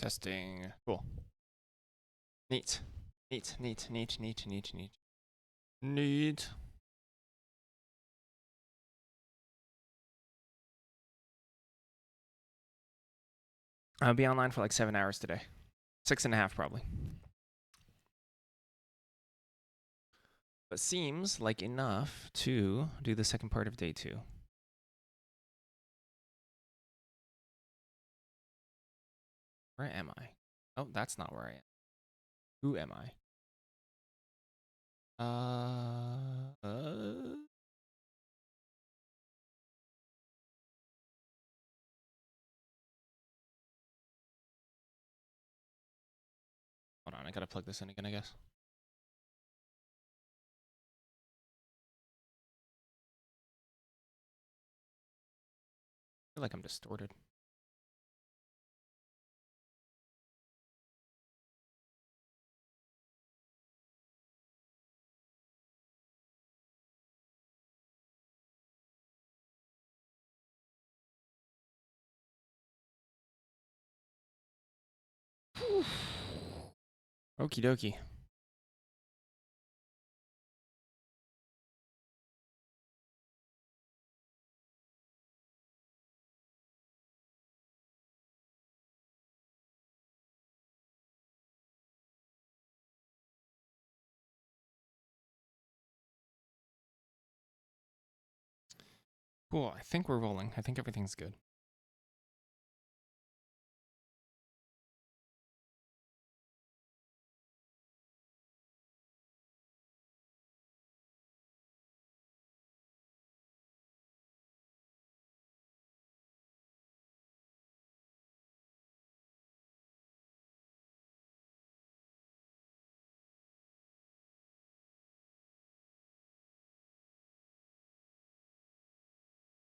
Testing. Cool. Neat. Neat, neat, neat, neat, neat, neat. Neat. I'll be online for like 7 hours today. 6.5 probably. But seems like enough to do the second part of day 2. Where am I? Oh, that's not where I am. Who am I? Hold on, I gotta plug this in again, I guess. I feel like I'm distorted. Okie dokie. Cool, I think we're rolling. I think everything's good.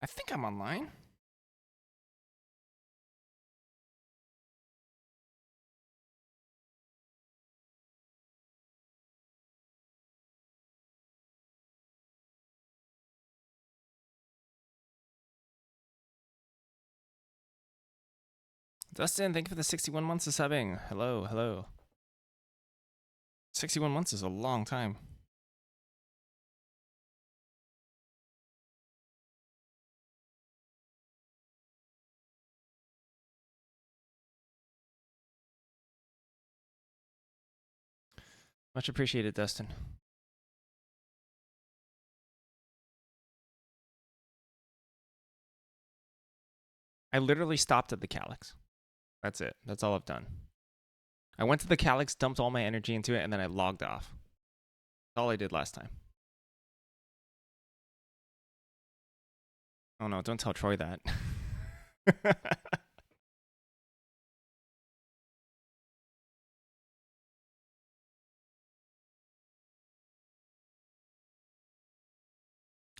I think I'm online. Dustin, thank you for the 61 months of subbing. Hello, hello. 61 months is a long time. Much appreciated, Dustin. I literally stopped at the Calyx. That's it. That's all I've done. I went to the Calyx, dumped all my energy into it, and then I logged off. That's all I did last time. Oh no, don't tell Troy that.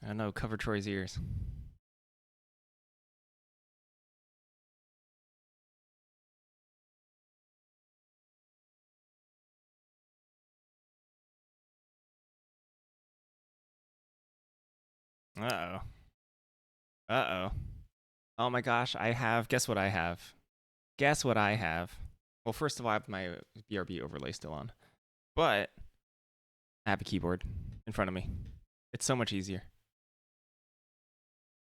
I don't know, cover Troy's ears. Uh-oh. Uh-oh. Oh my gosh, I have, guess what I have? Guess what I have? Well, first of all, I have my BRB overlay still on. But I have a keyboard in front of me. It's so much easier.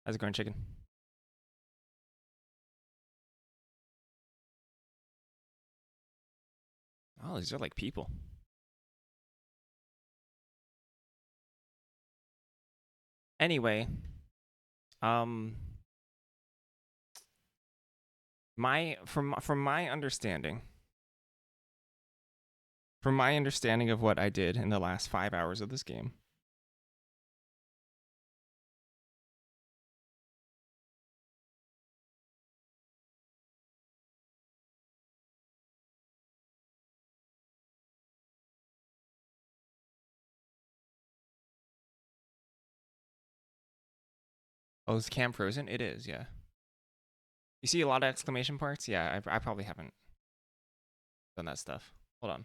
How's it going, chicken? Oh, these are like people. Anyway, from my understanding of what I did in the last 5 hours of this game, oh, is the cam frozen? It is, yeah. You see a lot of exclamation parts? Yeah, I probably haven't done that stuff. Hold on.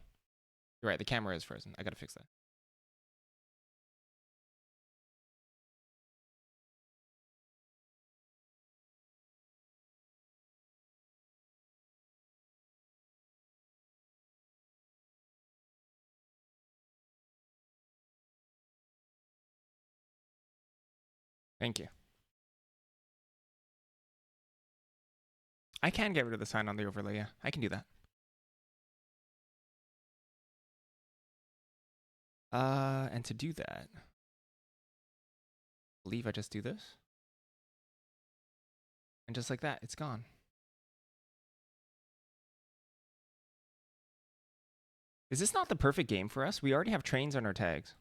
You're right, the camera is frozen. I gotta fix that. Thank you. I can get rid of the sign on the overlay, yeah. I can do that. And to do that, I believe I just do this. And just like that, it's gone. Is this not the perfect game for us? We already have trains on our tags.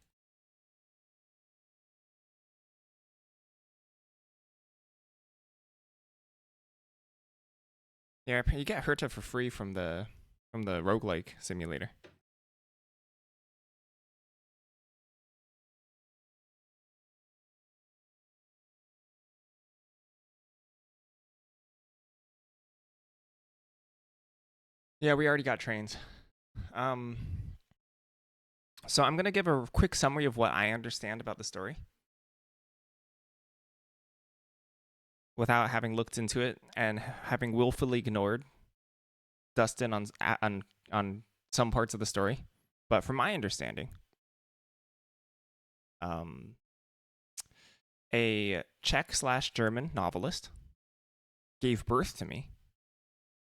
Yeah, you get Herta for free from the roguelike simulator. Yeah, we already got trains. So I'm going to give a quick summary of what I understand about the story without having looked into it and having willfully ignored Dustin on some parts of the story. But from my understanding, a Czech/German novelist gave birth to me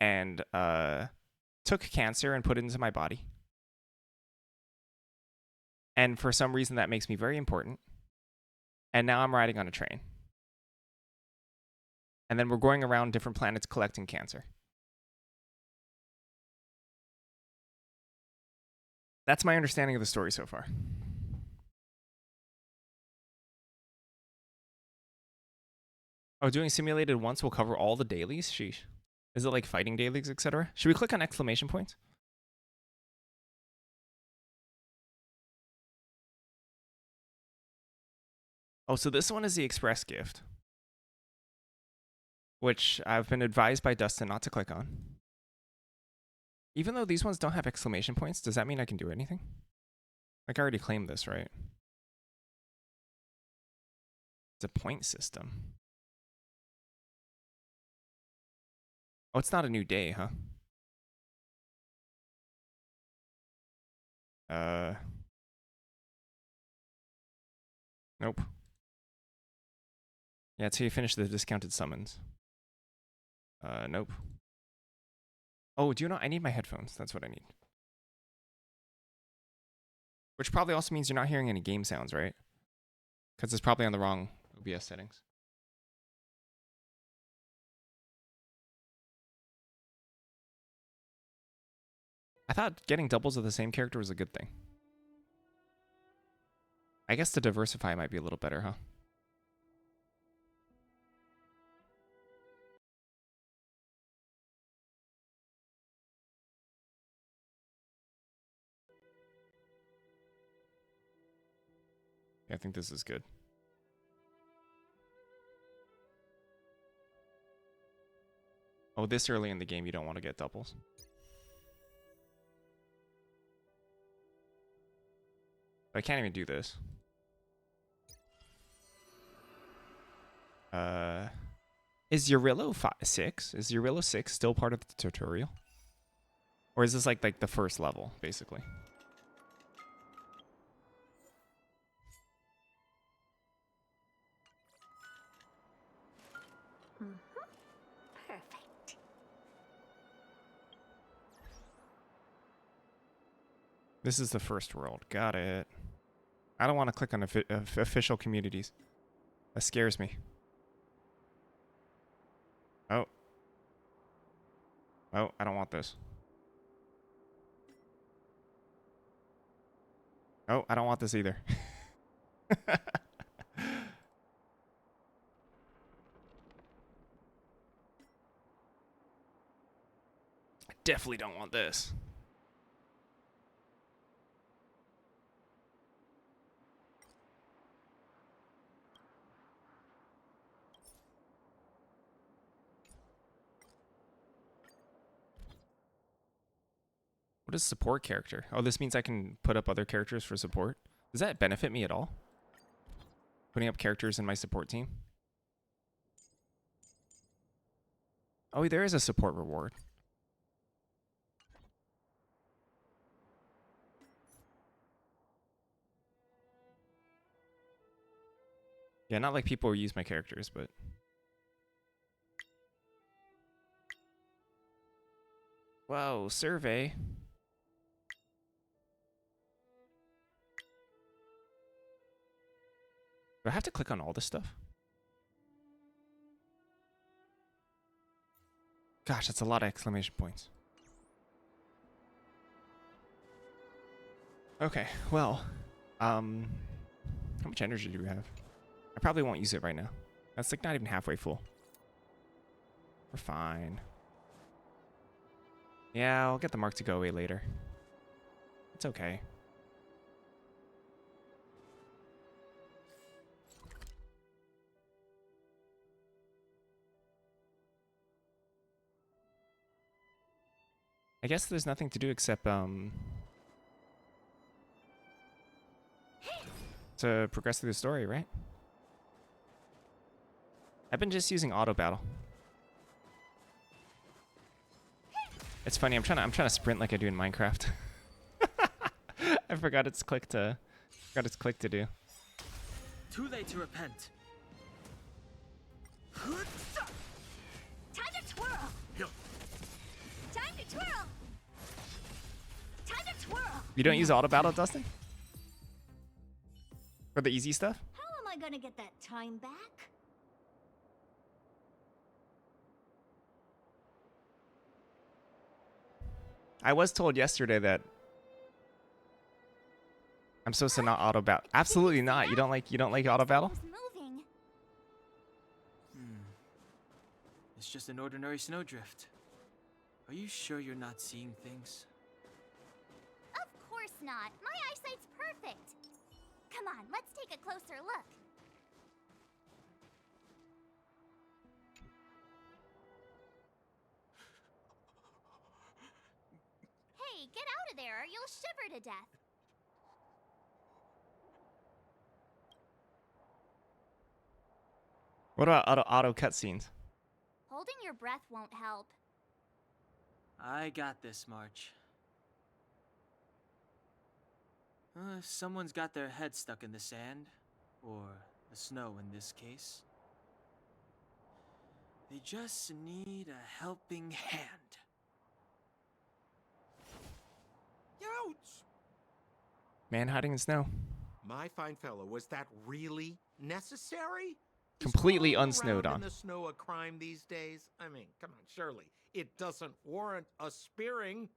and took cancer and put it into my body. And for some reason, that makes me very important. And now I'm riding on a train. And then we're going around different planets collecting cancer. That's my understanding of the story so far. Oh, doing simulated once will cover all the dailies? Sheesh. Is it like fighting dailies, etc.? Should we click on exclamation points? Oh, so this one is the express gift, which I've been advised by Dustin not to click on. Even though these ones don't have exclamation points, does that mean I can do anything? Like, I already claimed this, right? It's a point system. Oh, it's not a new day, huh? Nope. Yeah, until you finish the discounted summons. Nope. Oh, do you know? I need my headphones. That's what I need. Which probably also means you're not hearing any game sounds, right? Because it's probably on the wrong OBS settings. I thought getting doubles of the same character was a good thing. I guess to diversify might be a little better, huh? Yeah, I think this is good. Oh, this early in the game, you don't want to get doubles. But I can't even do this. Is Eurillo 6? Is Eurillo 6 still part of the tutorial? Or is this like the first level, basically? Perfect. This is the first world. Got it. I don't want to click on official communities. That scares me. Oh. Oh, I don't want this. Oh, I don't want this either. I definitely don't want this. What is support character? Oh, this means I can put up other characters for support. Does that benefit me at all? Putting up characters in my support team? Oh, there is a support reward. Yeah, not like people use my characters, but... Whoa, survey. Do I have to click on all this stuff? Gosh, that's a lot of exclamation points. Okay, well, how much energy do we have? I probably won't use it right now. That's like not even halfway full. We're fine. Yeah, I'll get the mark to go away later. It's okay. I guess there's nothing to do except to progress through the story, right? I've been just using auto battle. It's funny. I'm trying to sprint like I do in Minecraft. I forgot it's click to do. Too late to repent. Time to twirl. Time to twirl. Time to twirl. You don't use auto battle, Dustin? For the easy stuff? How am I gonna get that time back? I was told yesterday that I'm supposed to not auto battle. Absolutely not. You don't like auto battle? Moving. It's just an ordinary snowdrift. Are you sure you're not seeing things? Of course not. My eyesight's perfect. Come on, let's take a closer look. Hey, get out of there or you'll shiver to death. What about auto cutscenes? Holding your breath won't help. I got this, March. If someone's got their head stuck in the sand, or the snow in this case, they just need a helping hand. Ouch! Man hiding in snow. My fine fellow, was that really necessary? Completely Is crawling unsnowed around on. in the snow a crime these days? I mean, come on, surely it doesn't warrant a spearing.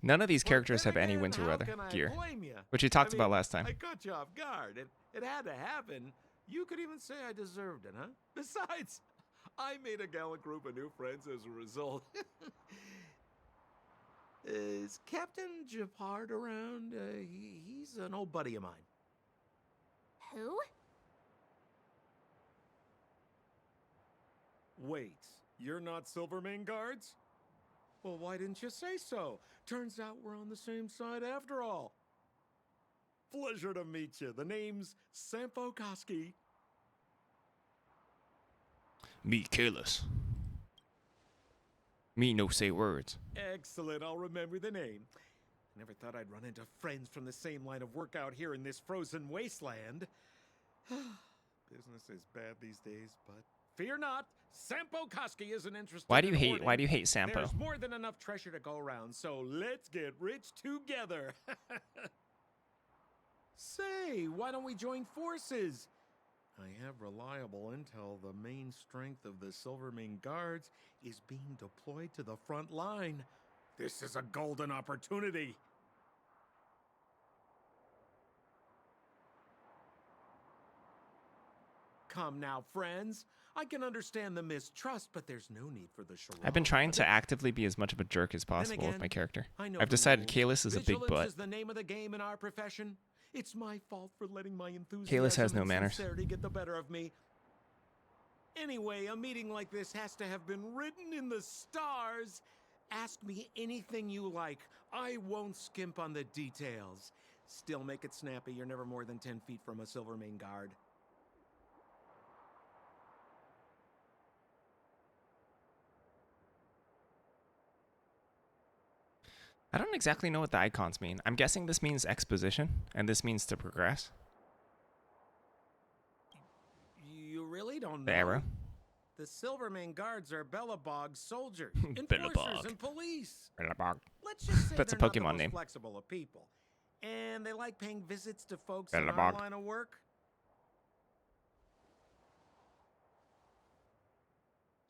None of these But characters then have any again, winter how weather can I gear, blame ya? which we talked I about mean, last time. I caught you off guard. It had to happen. You could even say I deserved it, huh? Besides, I made a gallant group of new friends as a result. Is Captain Japard around? He's an old buddy of mine. Who? Wait, you're not Silvermane guards? Well, why didn't you say so? Turns out we're on the same side after all. Pleasure to meet you. The name's Sampo Koski. Me careless. Me no say words. Excellent, I'll remember the name. Never thought I'd run into friends from the same line of work out here in this frozen wasteland. Business is bad these days, but fear not. Sampo Koski isn't interested. Why do you in hate? hoarding. Why do you hate Sampo? There's more than enough treasure to go around, so let's get rich together. Say, why don't we join forces? I have reliable intel the main strength of the Silvermane Guards is being deployed to the front line. This is a golden opportunity. Come now, friends. I can understand the mistrust, but there's no need for the charade. I've been trying to actively be as much of a jerk as possible with again, my character. I know I've the decided rules. Kalis is a big Vigilance butt. is the name of the game in our profession. It's my fault for letting my enthusiasm Kalis has no and manners. sincerity get the better of me. Anyway, a meeting like this has to have been written in the stars. Ask me anything you like. I won't skimp on the details. Still make it snappy. You're never more than 10 feet from a Silvermane guard. I don't exactly know what the icons mean. I'm guessing this means exposition, and this means to progress. You really don't The know? arrow. The Silvermane guards are Bellabog's soldiers, enforcers, Bellabog. and police. Bellabog. Let's just say That's a they're not the Pokemon most name. flexible of people. And they like paying visits to folks in our Bellabog. line of work.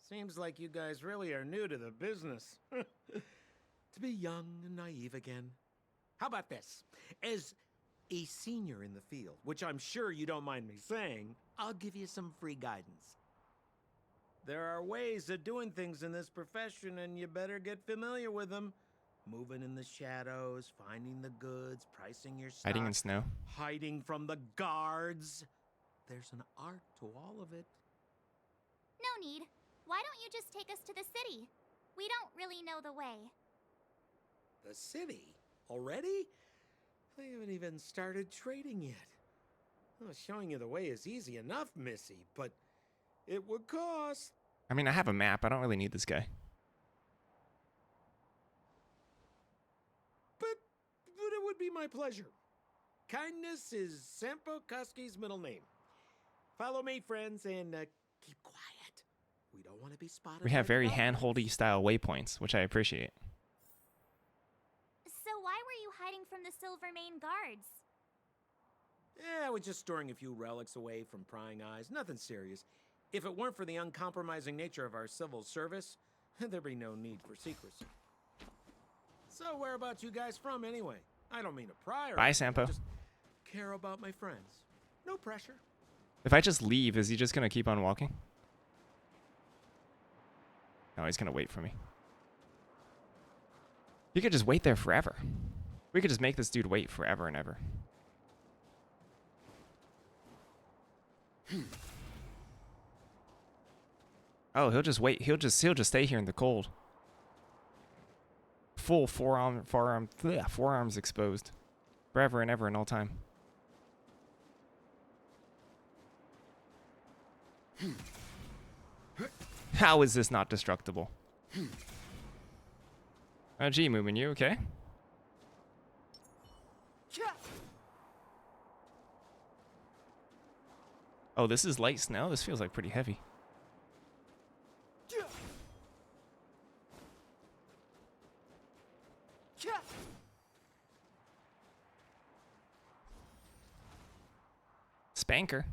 Seems like you guys really are new to the business. To be young and naive again. How about this? As a senior in the field, which I'm sure you don't mind me saying, I'll give you some free guidance. There are ways of doing things in this profession, and you better get familiar with them. Moving in the shadows, finding the goods, pricing your stuff. Hiding in snow. Hiding from the guards. There's an art to all of it. No need. Why don't you just take us to the city? We don't really know the way. The city? Already? They haven't even started trading yet. Well, showing you the way is easy enough, Missy, but it would cost. I mean, I have a map. I don't really need this guy. But it would be my pleasure. Kindness is Sampo Koski's middle name. Follow me, friends, and keep quiet. We don't want to be spotted. We have by very developments. hand-holdy style waypoints, which I appreciate. So why were you hiding from the Silvermane guards? Yeah, we're just storing a few relics away from prying eyes. Nothing serious. If it weren't for the uncompromising nature of our civil service, there'd be no need for secrecy. So where about you guys from, anyway? I don't mean to pry or Bye, anything, I Sampo. just care about my friends. No pressure. If I just leave, is he just going to keep on walking? No, he's going to wait for me. He could just wait there forever. We could just make this dude wait forever and ever. Oh, he'll just wait. He'll just stay here in the cold. Full forearms exposed. Forever and ever and all time. How is this not destructible? Gee, Moomin, you okay? Oh, this is light snow? This feels like pretty heavy. Spanker.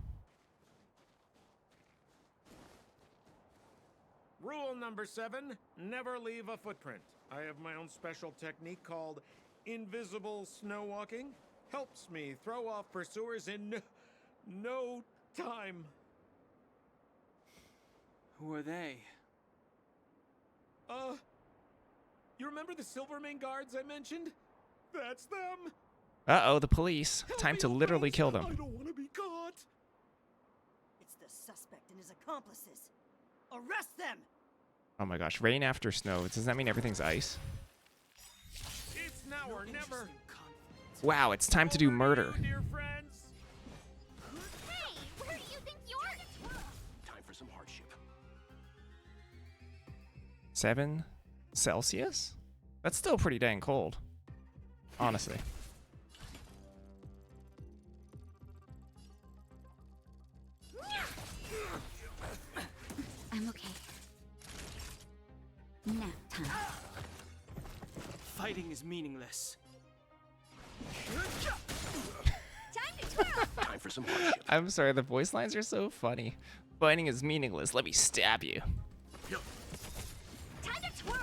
Rule number 7, never leave a footprint. I have my own special technique called invisible snow walking. Helps me throw off pursuers in no time. Who are they? You remember the Silvermane guards I mentioned? That's them. Uh-oh, the police. Help Time me, to literally friends. kill I them. don't want to be caught. It's the suspect and his accomplices. Arrest them! Oh Oh my gosh, rain after snow. Does that mean everything's ice? It's now or never. Wow, it's time to do murder. Dear friends. Hey, where do you think you're? Time for some hardship. 7 Celsius? That's still pretty dang cold. Honestly. I'm okay. Nap time. Fighting is meaningless. Time to twirl! Time for some hardship. I'm sorry, the voice lines are so funny. Fighting is meaningless. Let me stab you. Time to twirl!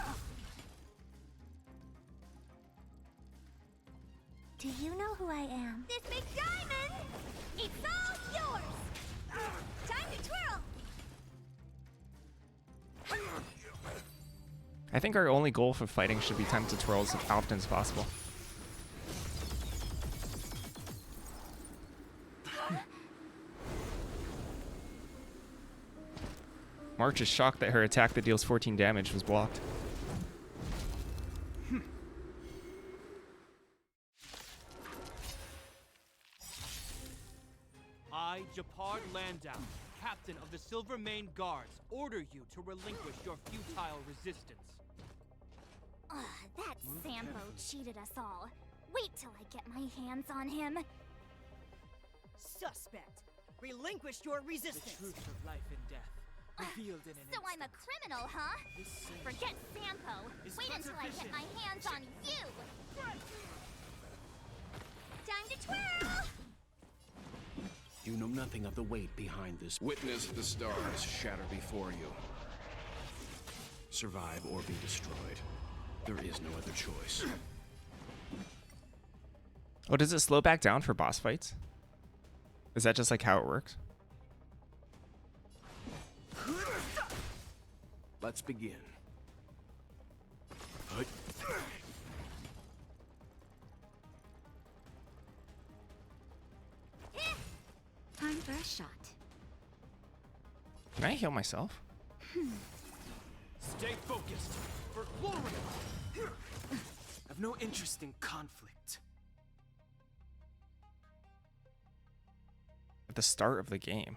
Do you know who I am? This big diamond! It's all yours! Time to twirl! I think our only goal for fighting should be time to twirl as often as possible. March is shocked that her attack that deals 14 damage was blocked. I, Japard Landau, captain of the Silvermane Guards, order you to relinquish your futile resistance. Ugh, that Sampo cheated us all. Wait till I get my hands on him. Suspect, relinquish your The resistance. truth of life and death, revealed in an So I'm a instant. criminal, huh? This same Forget Sampo. Is Wait until I get sufficient. my hands on you. Time to twirl! You know nothing of the weight behind this. Witness the stars shatter before you. Survive or be destroyed. There is no other choice. Oh, does it slow back down for boss fights? Is that just like how it works? Let's begin. Time for a shot. Can I heal myself? Stay focused. For glory! I've no interest in conflict. At the start of the game.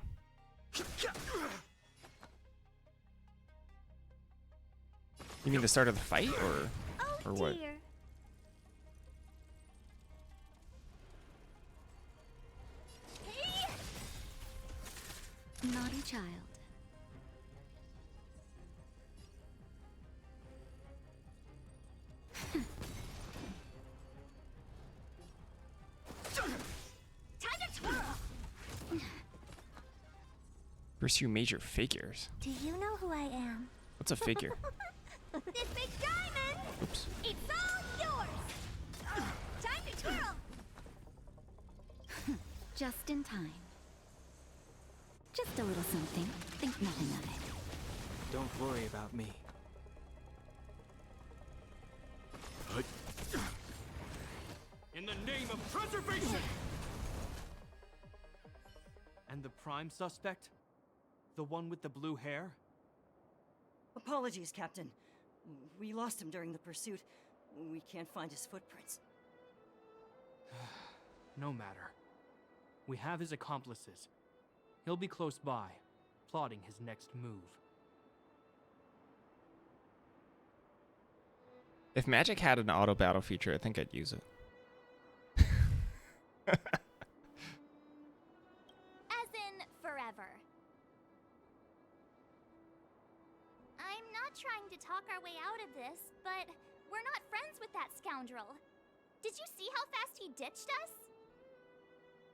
You mean the start of the fight, or Oh what? dear. Hey! Naughty child. Time to twirl! Pursue major figures. Do you know who I am? What's a figure? This big diamond! Oops. It's all yours! Time to twirl! Just in time. Just a little something. Think nothing of it. Don't worry about me. In the name of preservation! And the prime suspect? The one with the blue hair? Apologies, Captain. We lost him during the pursuit. We can't find his footprints. No matter. We have his accomplices. He'll be close by, plotting his next move. If Magic had an auto battle feature, I think I'd use it. As in, forever. I'm not trying to talk our way out of this, but we're not friends with that scoundrel. Did you see how fast he ditched us?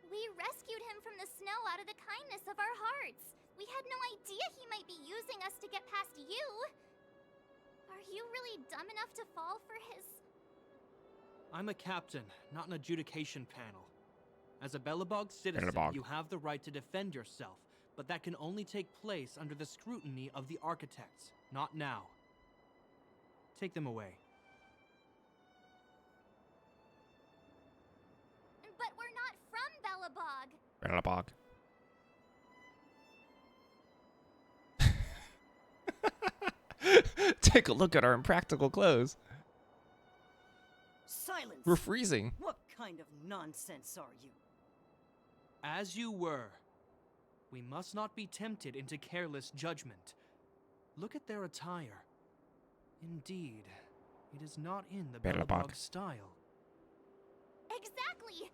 We rescued him from the snow out of the kindness of our hearts. We had no idea he might be using us to get past you. Are you really dumb enough to fall for his... I'm a captain, not an adjudication panel. As a Belobog citizen, Belobog. you have the right to defend yourself, but that can only take place under the scrutiny of the architects, not now. Take them away. But we're not from Belobog. Belobog. Take a look at our impractical clothes. Silence! We're freezing. What kind of nonsense are you? As you were. We must not be tempted into careless judgment. Look at their attire. Indeed, it is not in the Belobog. Belobog style. Exactly!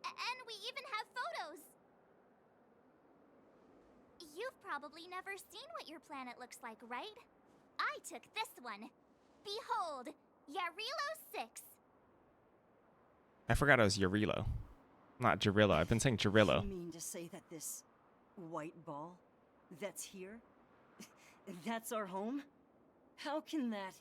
And we even have photos! You've probably never seen what your planet looks like, right? I took this one. Behold, Yarilo 6. I forgot it was Yarilo. Not Jarillo. I've been saying Jarillo. You mean to say that this white ball that's here, that's our home? How can that...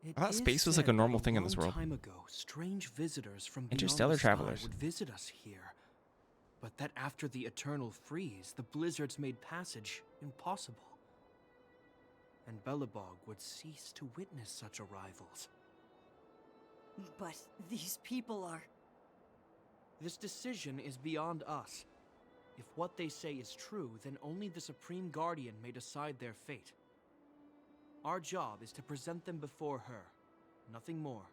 It I thought is space was like said a normal that thing in this long world. time ago, strange visitors from beyond Interstellar the sky travelers. would visit us here, but that after the eternal freeze, the blizzards made passage impossible, and Belobog would cease to witness such arrivals. But these people are... This decision is beyond us. If what they say is true, then only the Supreme Guardian may decide their fate. Our job is to present them before her, nothing more.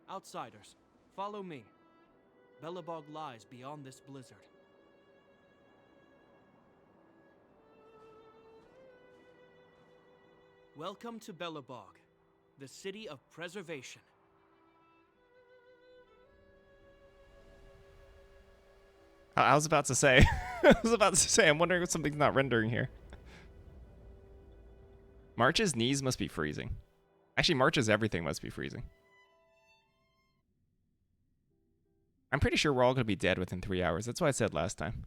Outsiders, follow me. Belobog lies beyond this blizzard. Welcome to Belobog, the city of preservation. I was about to say, I'm wondering if something's not rendering here. March's knees must be freezing. Actually, March's everything must be freezing. I'm pretty sure we're all going to be dead within 3 hours. That's what I said last time.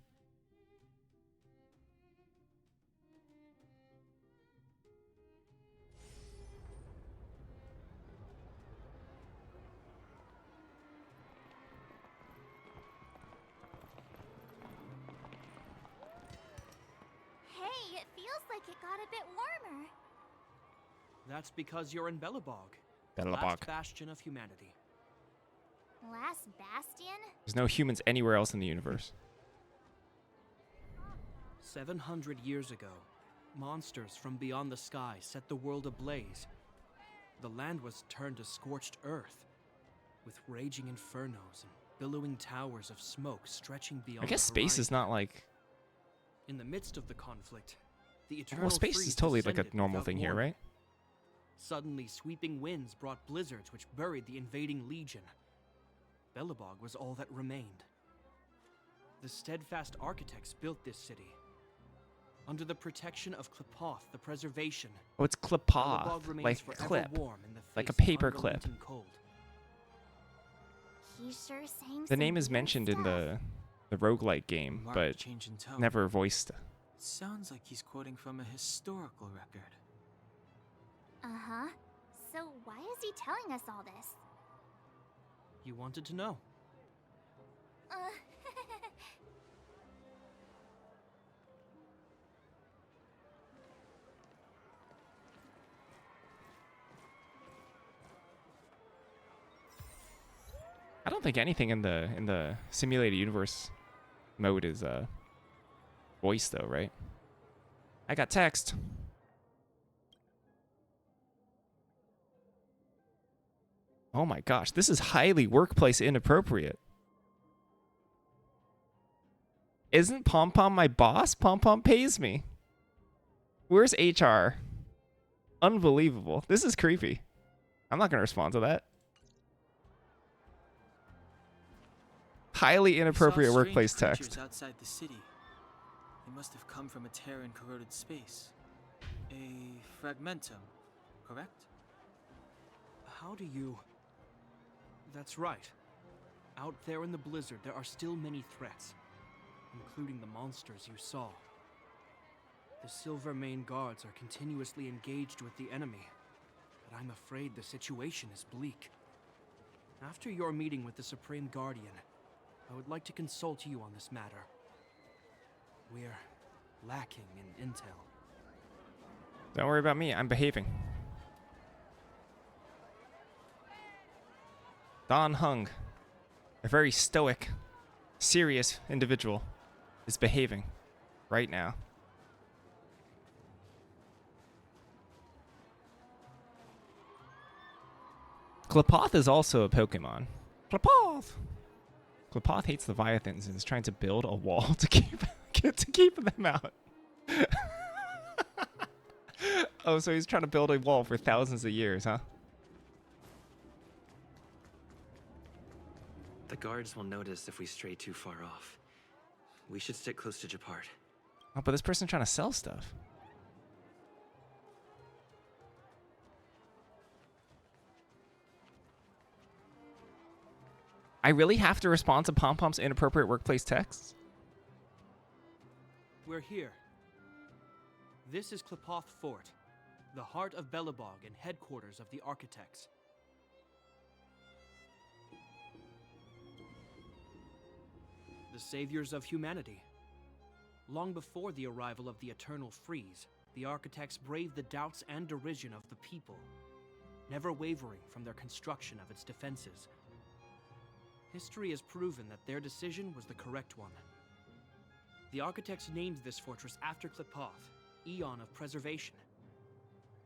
Hey, it feels like it got a bit warmer. That's because you're in Belobog, the Belobog. last bastion of humanity. Last bastion? There's no humans anywhere else in the universe. 700 years ago, monsters from beyond the sky set the world ablaze. The land was turned to scorched earth, with raging infernos and billowing towers of smoke stretching beyond I guess the space is horizon. not like... In the midst of the conflict, the eternal Well, space freeze is totally like a descended normal without thing here, warning. right? Suddenly, sweeping winds brought blizzards which buried the invading legion. Belobog was all that remained. The steadfast architects built this city. Under the protection of Klipoth, the preservation, Oh, it's Belobog Klipoth, remains like forever clip. warm in the Like a face of paper clip. unrelenting cold. He's sure saying The some name is weird mentioned in stuff. the roguelike game, Mark but changing tone. never voiced. It sounds like he's quoting from a historical record. Uh-huh. So why is he telling us all this? You wanted to know. Uh... I don't think anything in the simulated universe mode is voice though, right? I got text. Oh my gosh, this is highly workplace inappropriate. Isn't Pom Pom my boss? Pom Pom pays me. Where's HR? Unbelievable. This is creepy. I'm not gonna respond to that. Highly inappropriate We saw strange workplace creatures text. outside the city. They must have come from a Terran corroded space. A fragmentum, correct? How do you... That's right. Out there in the blizzard, there are still many threats, including the monsters you saw. The Silvermane guards are continuously engaged with the enemy, but I'm afraid the situation is bleak. After your meeting with the Supreme Guardian, I would like to consult you on this matter. We're lacking in intel. Don't worry about me. I'm behaving. Don Hung, a very stoic, serious individual, is behaving right now. Klipoth is also a Pokemon. Klipoth! Klipoth hates the Leviathans and is trying to build a wall to keep them out. Oh, so he's trying to build a wall for thousands of years, huh? The guards will notice if we stray too far off. We should stick close to Japart. Oh, but this person's trying to sell stuff. I really have to respond to Pom Pom's inappropriate workplace texts? We're here. This is Klipoth Fort, the heart of Belobog and headquarters of the architects. The saviors of humanity. Long before the arrival of the Eternal Freeze, the architects braved the doubts and derision of the people, never wavering from their construction of its defenses. History has proven that their decision was the correct one. The architects named this fortress after Klipoth, Eon of Preservation.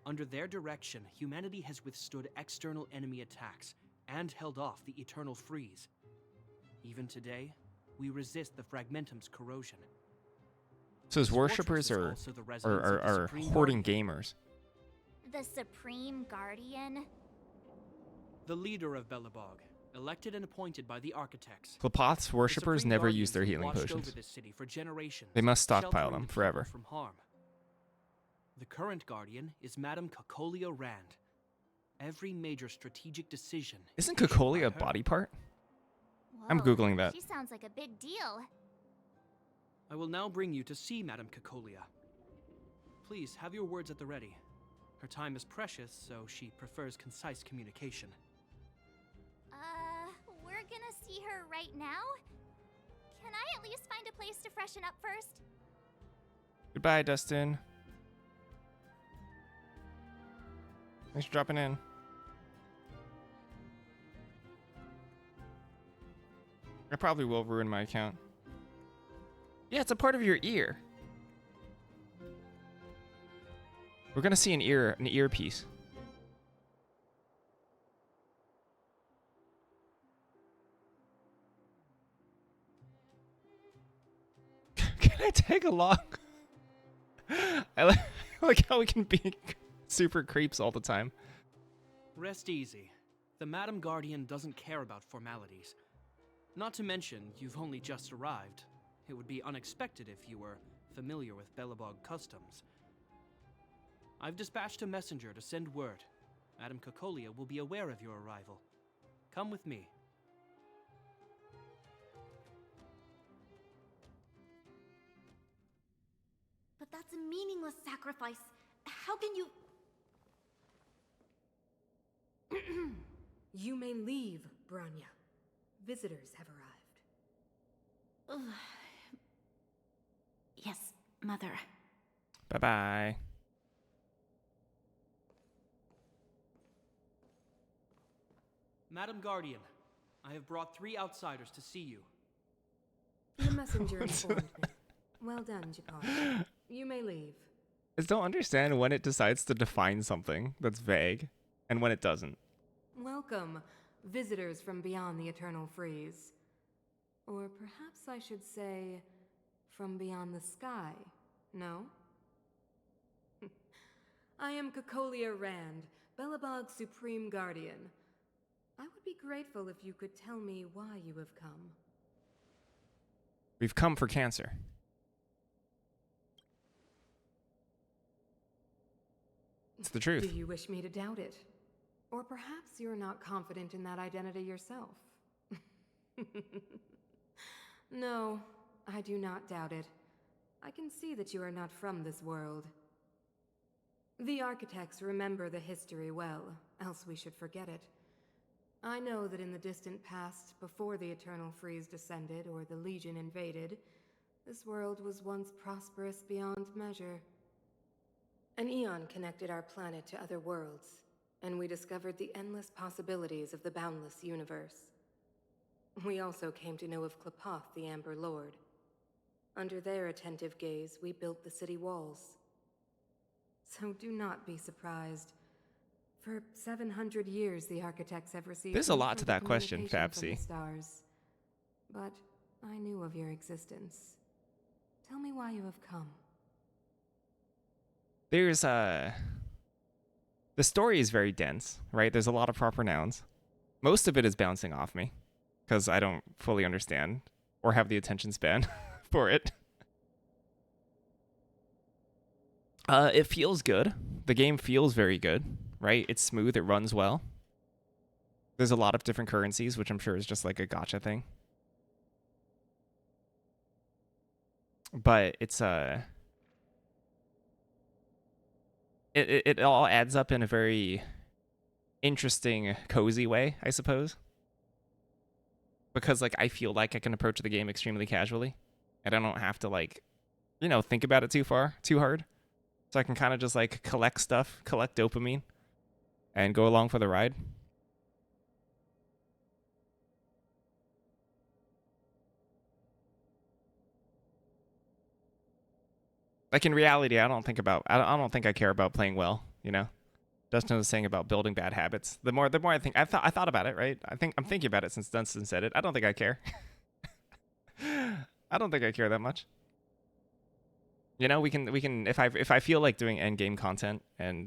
Under their direction, humanity has withstood external enemy attacks and held off the Eternal Freeze. Even today, we resist the Fragmentum's corrosion. So his This worshippers fortress is are also the residence of the Supreme hoarding Guardian. gamers. The Supreme Guardian? The leader of Belobog, elected and appointed by the architects. Klapoth's The worshippers Supreme never Guardians use their have healing watched potions. over this city for generations, They must stockpile sheltering them the people forever. from harm. The current guardian is Madame Cocolia Rand. Every major strategic decision Isn't is issued by Cocolia a her. body part? Whoa, I'm Googling that. She sounds like a big deal. I will now bring you to see Madame Cocolia. Please have your words at the ready. Her time is precious, so she prefers concise communication. We're gonna see her right now? Can I at least find a place to freshen up first? Goodbye, Dustin. Thanks for dropping in. I probably will ruin my account. Yeah, it's a part of your ear. We're gonna see an earpiece. Can I take a log? I like how we can be super creeps all the time. Rest easy. The Madam Guardian doesn't care about formalities. Not to mention, you've only just arrived. It would be unexpected if you were familiar with Belobog customs. I've dispatched a messenger to send word. Madame Cocolia will be aware of your arrival. Come with me. But that's a meaningless sacrifice. How can you... You may leave, Branya. Visitors have arrived. Yes, Mother. Bye-bye. Madam Guardian, I have brought 3 outsiders to see you. The messenger informed me. Well done, Japar. You may leave. I just don't understand when it decides to define something that's vague and when it doesn't. Welcome, visitors from beyond the Eternal Freeze. Or perhaps I should say, from beyond the sky, no? I am Cocolia Rand, Belobog's Supreme Guardian. I would be grateful if you could tell me why you have come. We've come for cancer. It's the truth. Do you wish me to doubt it? Or perhaps you're not confident in that identity yourself. No, I do not doubt it. I can see that you are not from this world. The architects remember the history well, else we should forget it. I know that in the distant past, before the Eternal Freeze descended or the Legion invaded, this world was once prosperous beyond measure. An eon connected our planet to other worlds, and we discovered the endless possibilities of the boundless universe. We also came to know of Klapoth, the Amber Lord. Under their attentive gaze, we built the city walls. So do not be surprised. For 700 years, the architects have received There's a no lot to further that question, communication from Fabsy. the stars. But I knew of your existence. Tell me why you have come. There's the story is very dense, right? There's a lot of proper nouns. Most of it is bouncing off me because I don't fully understand or have the attention span for it. It feels good. The game feels very good, right? It's smooth. It runs well. There's a lot of different currencies, which I'm sure is just like a gacha thing. But it's it all adds up in a very interesting, cozy way, I suppose. Because like I feel like I can approach the game extremely casually, and I don't have to like, think about it too hard. So I can kind of just like collect stuff, collect dopamine, and go along for the ride. Like in reality, I don't think I care about playing well, Dustin was saying about building bad habits. The more I think, I thought about it, right? I'm thinking about it since Dustin said it. I don't think I care. I don't think I care that much. We can if I feel like doing end game content and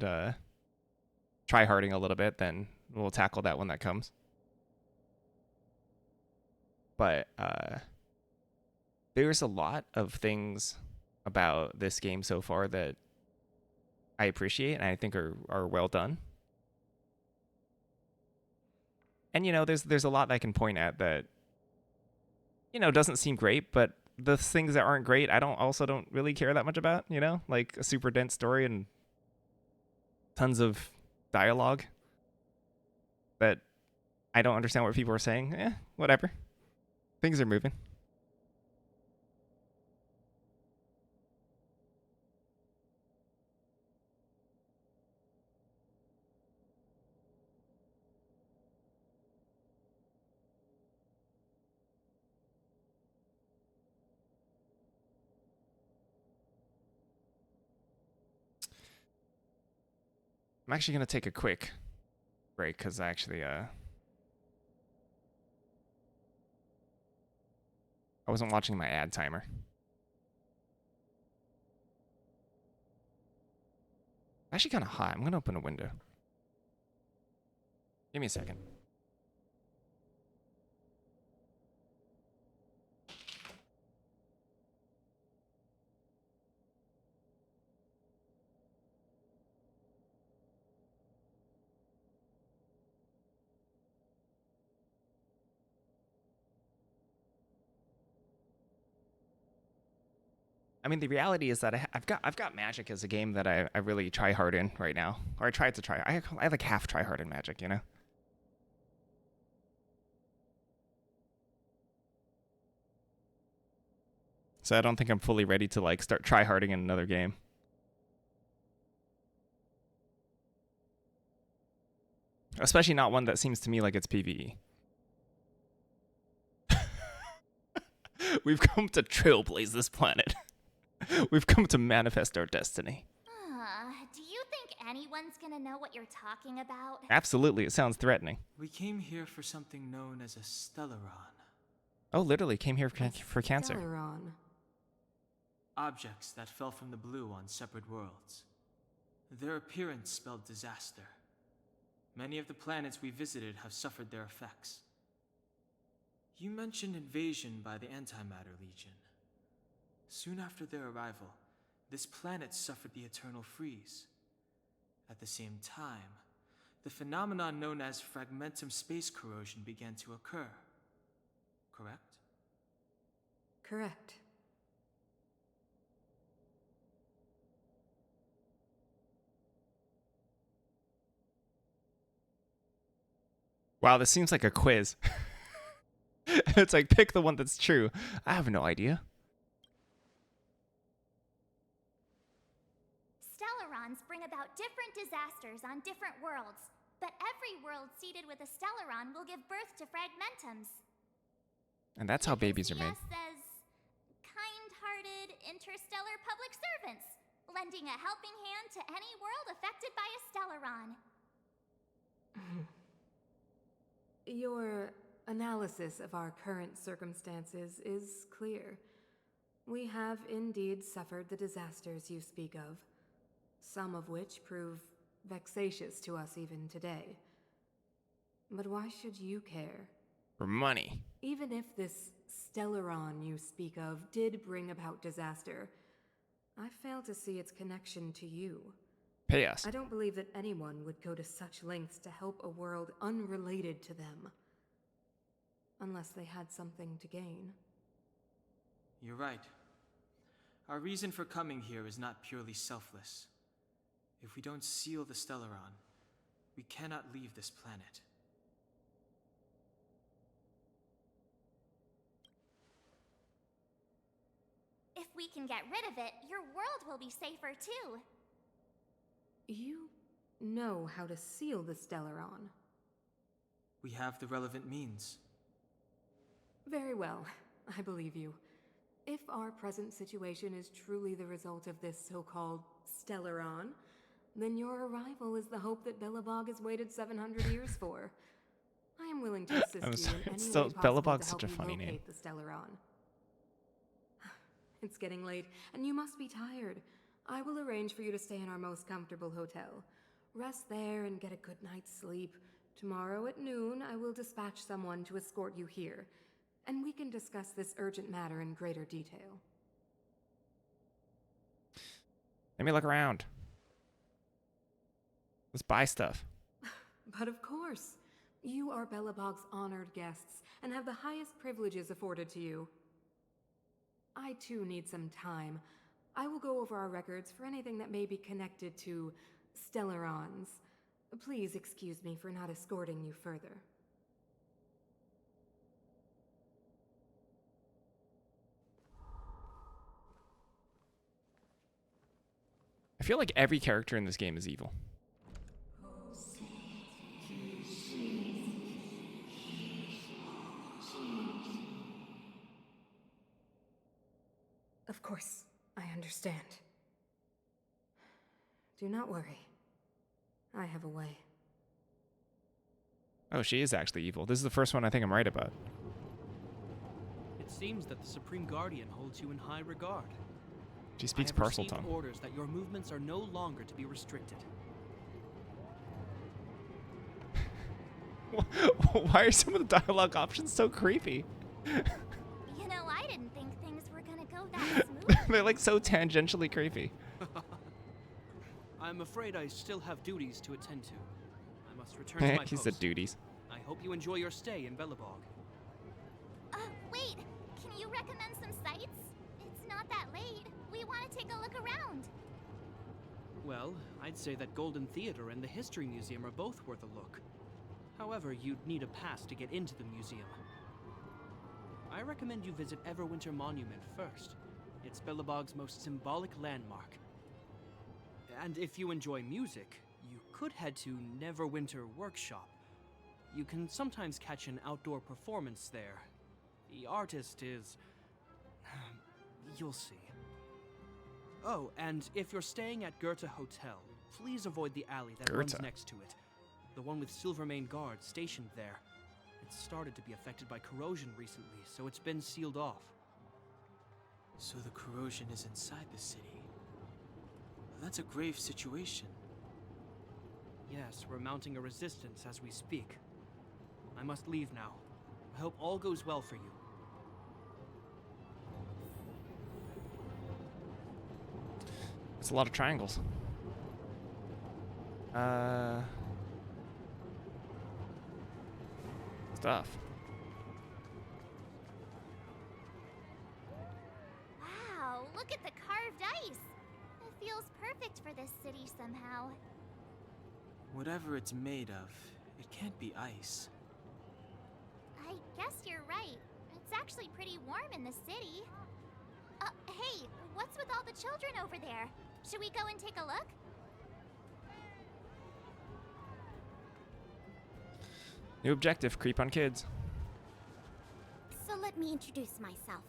tryharding a little bit, then we'll tackle that when that comes. But there's a lot of things about this game so far that I appreciate and I think are well done. And there's a lot that I can point at that doesn't seem great, but the things that aren't great, I don't really care that much about, like a super dense story and tons of dialogue that I don't understand what people are saying. Whatever. Things are moving. I'm actually going to take a quick break because I actually I wasn't watching my ad timer. Actually kind of hot. I'm going to open a window. Give me a second. I mean, the reality is that I've got Magic as a game that I really try hard in right now, or I tried to try. I like half try hard in Magic, So I don't think I'm fully ready to like start try harding in another game. Especially not one that seems to me like it's PvE. We've come to trailblaze this planet. We've come to manifest our destiny. Do you think anyone's gonna know what you're talking about? Absolutely, it sounds threatening. We came here for something known as a Stellaron. Oh, literally came here for cancer. Stellaron. Objects that fell from the blue on separate worlds. Their appearance spelled disaster. Many of the planets we visited have suffered their effects. You mentioned invasion by the Antimatter Legion. Soon after their arrival, this planet suffered the eternal freeze. At the same time, the phenomenon known as fragmentum space corrosion began to occur. Correct? Correct. Wow, this seems like a quiz. It's like, pick the one that's true. I have no idea. Stellarons bring about different disasters on different worlds, but every world seeded with a Stellaron will give birth to fragmentums. And that's how babies are made. Us as kind-hearted interstellar public servants, lending a helping hand to any world affected by a Stellaron. Your analysis of our current circumstances is clear. We have indeed suffered the disasters you speak of, some of which prove vexatious to us even today. But why should you care? For money. Even if this Stellaron you speak of did bring about disaster, I fail to see its connection to you. Pay us. I don't believe that anyone would go to such lengths to help a world unrelated to them. Unless they had something to gain. You're right. Our reason for coming here is not purely selfless. If we don't seal the Stellaron, we cannot leave this planet. If we can get rid of it, your world will be safer too. You know how to seal the Stellaron. We have the relevant means. Very well, I believe you. If our present situation is truly the result of this so-called Stellaron, then your arrival is the hope that Belobog has waited 700 years for. I am willing to assist you in any way possible Belobog's to such help a you funny locate name. the Stellaron. It's getting late, and you must be tired. I will arrange for you to stay in our most comfortable hotel. Rest there and get a good night's sleep. Tomorrow at noon, I will dispatch someone to escort you here, and we can discuss this urgent matter in greater detail. Let me look around. Let's buy stuff. But of course, you are Belobog's honored guests and have the highest privileges afforded to you. I too need some time. I will go over our records for anything that may be connected to Stellarons. Please excuse me for not escorting you further. I feel like every character in this game is evil. Of course, I understand. Do not worry. I have a way. Oh, she is actually evil. This is the first one I think I'm right about. It seems that the Supreme Guardian holds you in high regard. She speaks I have parcel received tongue. orders that your movements are no longer to be restricted. Why are some of the dialogue options so creepy? You know, I didn't think things were gonna go that smooth. They're like so tangentially creepy. I'm afraid I still have duties to attend to. I must return to my He post. said duties. I hope you enjoy your stay in Belobog. Wait, can you recommend some sites? It's not that late. We want to take a look around. Well, I'd say that Golden Theater and the History Museum are both worth a look. However, you'd need a pass to get into the museum. I recommend you visit Everwinter Monument first. It's Belobog's most symbolic landmark. And if you enjoy music, you could head to Neverwinter Workshop. You can sometimes catch an outdoor performance there. The artist is... you'll see. Oh, and if you're staying at Goethe Hotel, please avoid the alley that runs Goethe. next to it. The one with Silvermane guards stationed there. It's started to be affected by corrosion recently, so it's been sealed off. So the corrosion is inside the city. That's a grave situation. Yes, we're mounting a resistance as we speak. I must leave now. I hope all goes well for you. It's a lot of triangles. Stuff. Wow, look at the carved ice. It feels perfect for this city somehow. Whatever it's made of, it can't be ice. I guess you're right. It's actually pretty warm in the city. Hey, what's with all the children over there? Should we go and take a look? New objective, creep on kids. So let me introduce myself.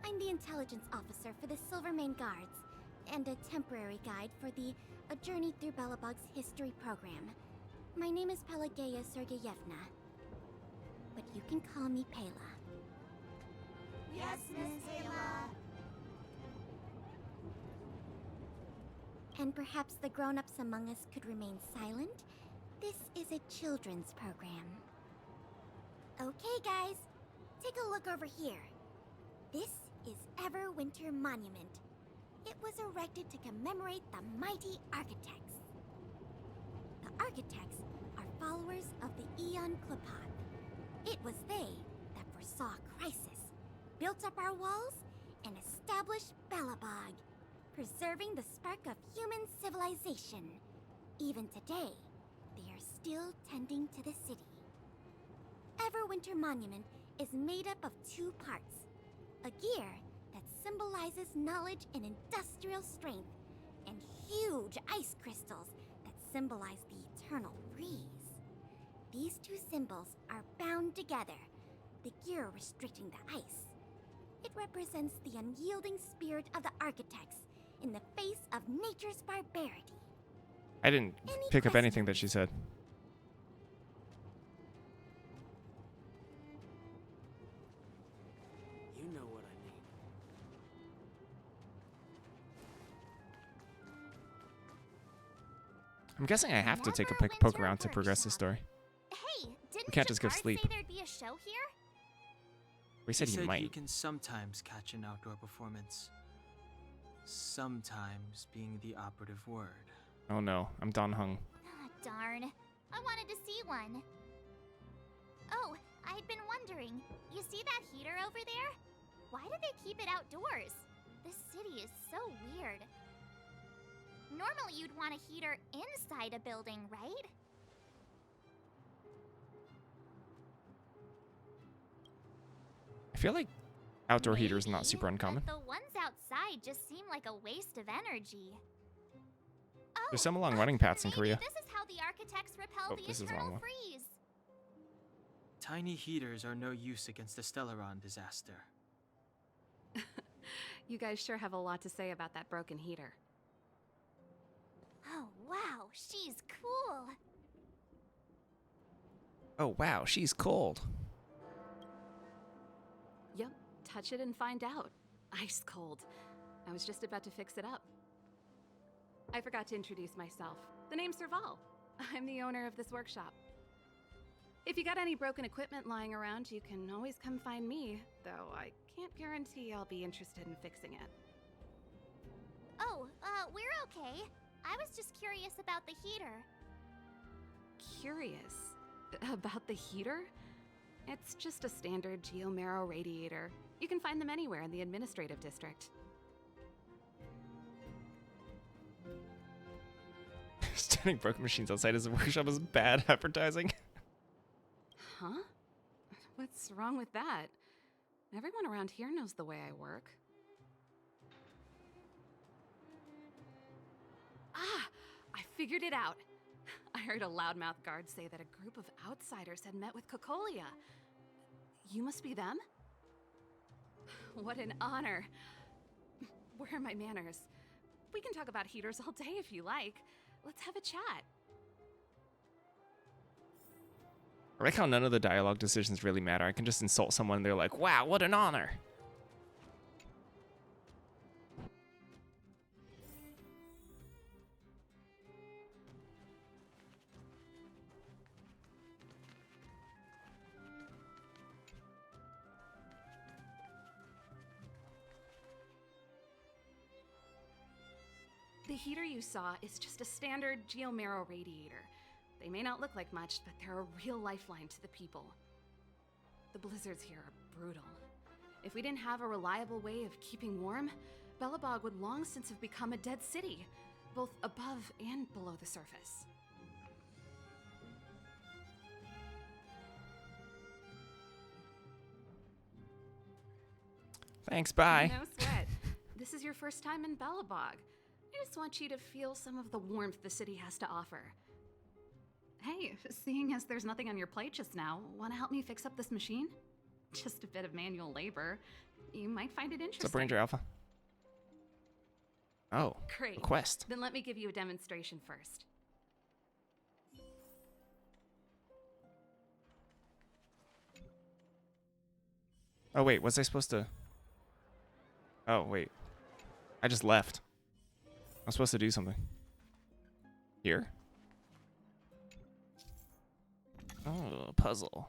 I'm the intelligence officer for the Silvermane Guards, and a temporary guide for the A Journey Through Belobog's History program. My name is Pelageya Sergeyevna, but you can call me Pela. Yes, Miss Ayla. And perhaps the grown-ups among us could remain silent? This is a children's program. Okay, guys, take a look over here. This is Everwinter Monument. It was erected to commemorate the mighty architects. The architects are followers of the Aeon Klapath. It was they that foresaw crisis, built up our walls, and established Belobog, preserving the spark of human civilization. Even today, they are still tending to the city. Everwinter Monument is made up of two parts. A gear that symbolizes knowledge and industrial strength, and huge ice crystals that symbolize the eternal freeze. These two symbols are bound together, the gear restricting the ice. It represents the unyielding spirit of the architects in the face of nature's barbarity. I didn't pick up anything that she said. You know what I mean. I'm guessing I have to take a Never poke winter around to progress the workshop. story. Hey, didn't can't just go Jafar sleep. say there'd be a show here? We said he You might. can sometimes catch an outdoor performance. Sometimes being the operative word. Oh no, I'm Don Hung. Ah, darn. I wanted to see one. Oh, I'd been wondering. You see that heater over there? Why do they keep it outdoors? This city is so weird. Normally you'd want a heater inside a building, right? I feel like outdoor heater is not Maybe, super uncommon. But the ones outside just seem like a waste of energy. Oh, There's some along running paths in maybe Korea. This is how the architects repel Oh, the this is the wrong eternal one. freeze. Tiny heaters are no use against the Stellaron disaster. You guys sure have a lot to say about that broken heater. Oh, wow, she's cool. Oh wow, she's cold. Yep, touch it and find out. Ice cold. I was just about to fix it up. I forgot to introduce myself. The name's Serval. I'm the owner of this workshop. If you got any broken equipment lying around, you can always come find me, though I can't guarantee I'll be interested in fixing it. Oh, we're okay. I was just curious about the heater. Curious about the heater? It's just a standard geomarrow radiator. You can find them anywhere in the administrative district. Standing broken machines outside his workshop is bad advertising. Huh? What's wrong with that? Everyone around here knows the way I work. Ah! I figured it out! I heard a loudmouth guard say that a group of outsiders had met with Cocolia. You must be them? What an honor. Where are my manners? We can talk about heaters all day if you like. Let's have a chat. I like how none of the dialogue decisions really matter. I can just insult someone and they're like, wow, what an honor. The heater you saw is just a standard geomarrow radiator. They may not look like much, but they're a real lifeline to the people. The blizzards here are brutal. If we didn't have a reliable way of keeping warm, Belobog would long since have become a dead city, both above and below the surface. Thanks, bye. No sweat. This is your first time in Belobog. I just want you to feel some of the warmth the city has to offer. Hey, seeing as there's nothing on your plate just now, want to help me fix up this machine? Just a bit of manual labor. You might find it interesting. What's up, Ranger Alpha? Oh, Great. a quest. Then let me give you a demonstration first. Oh, wait, was I supposed to... Oh, wait. I just left. I'm supposed to do something. Here? Oh, puzzle.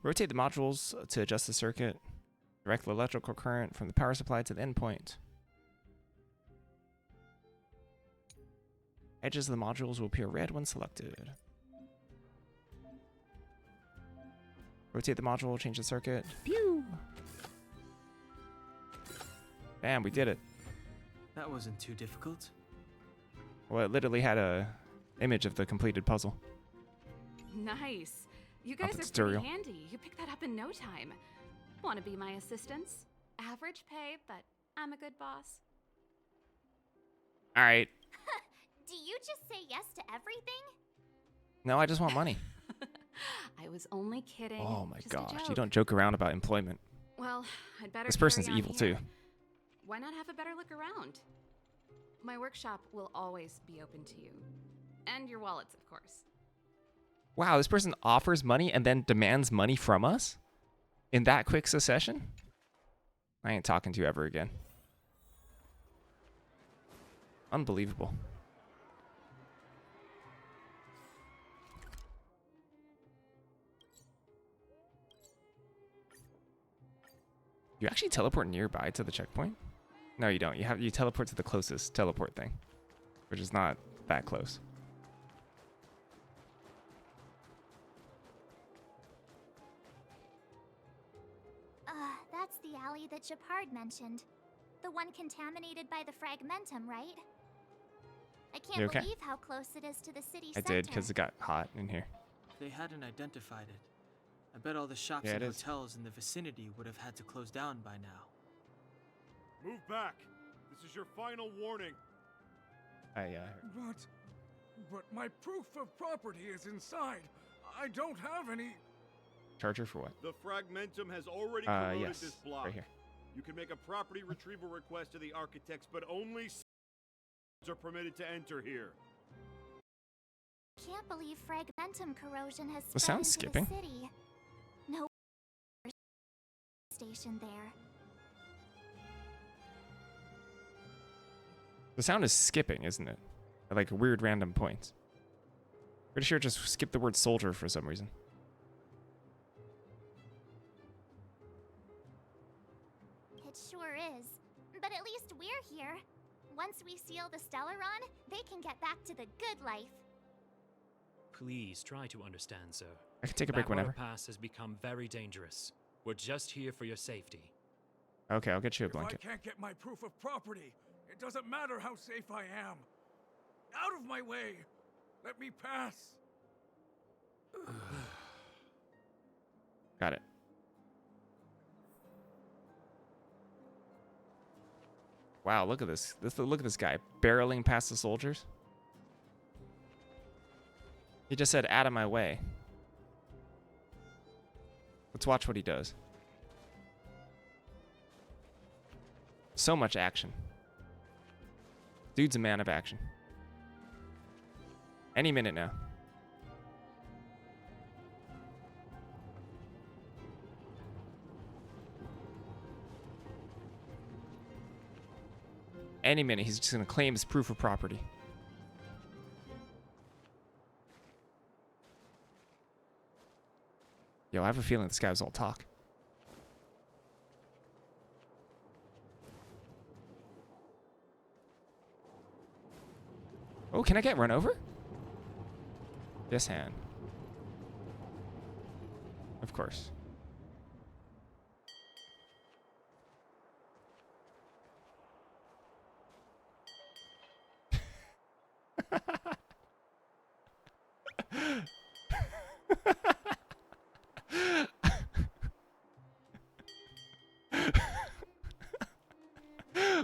Rotate the modules to adjust the circuit. Direct the electrical current from the power supply to the endpoint. Edges of the modules will appear red when selected. Rotate the module, change the circuit. Pew! Bam, we did it. That wasn't too difficult. Well, it literally had a image of the completed puzzle. Nice. You guys are tutorial. pretty handy. You picked that up in no time. Want to be my assistants? Average pay, but I'm a good boss. All right. Do you just say yes to everything? No, I just want money. I was only kidding. Oh my Just a gosh, you joke. don't joke around about employment. Well, I'd better This person's carry on evil here. too. Why not have a better look around? My workshop will always be open to you. And your wallets, of course. Wow, this person offers money and then demands money from us? In that quick succession? I ain't talking to you ever again. Unbelievable. You actually teleport nearby to the checkpoint? No, you don't. You teleport to the closest teleport thing, which is not that close. That's the alley that Japard mentioned. The one contaminated by the fragmentum, right? I You can't okay? believe how close it is to the city I center. did, because it got hot in here. They hadn't identified it. I bet all the shops Yeah, and it is. hotels in the vicinity would have had to close down by now. Move back. This is your final warning. But my proof of property is inside. I don't have any. Charger for what? The fragmentum has already corroded Yes, this block. right here. You can make a property retrieval request to the architects, but only are permitted to enter here. Can't believe fragmentum corrosion has The spread sound's into skipping. the city. No station there. The sound is skipping, isn't it? At like weird random points. Pretty sure it just skipped the word soldier for some reason. It sure is. But at least we're here. Once we seal the Stellaron, they can get back to the good life. Please try to understand, sir. I can take a break That water whenever. pass has become very dangerous. We're just here for your safety. Okay, I'll get you a If blanket. I can't get my proof of property, it doesn't matter how safe I am. Out of my way. Let me pass. Got it. Wow, look at this. Look at this guy barreling past the soldiers. He just said, "Out of my way." Let's watch what he does. So much action. Dude's a man of action. Any minute now. Any minute, he's just going to claim his proof of property. Yo, I have a feeling this guy was all talk. Oh, can I get run over? This hand. Of course.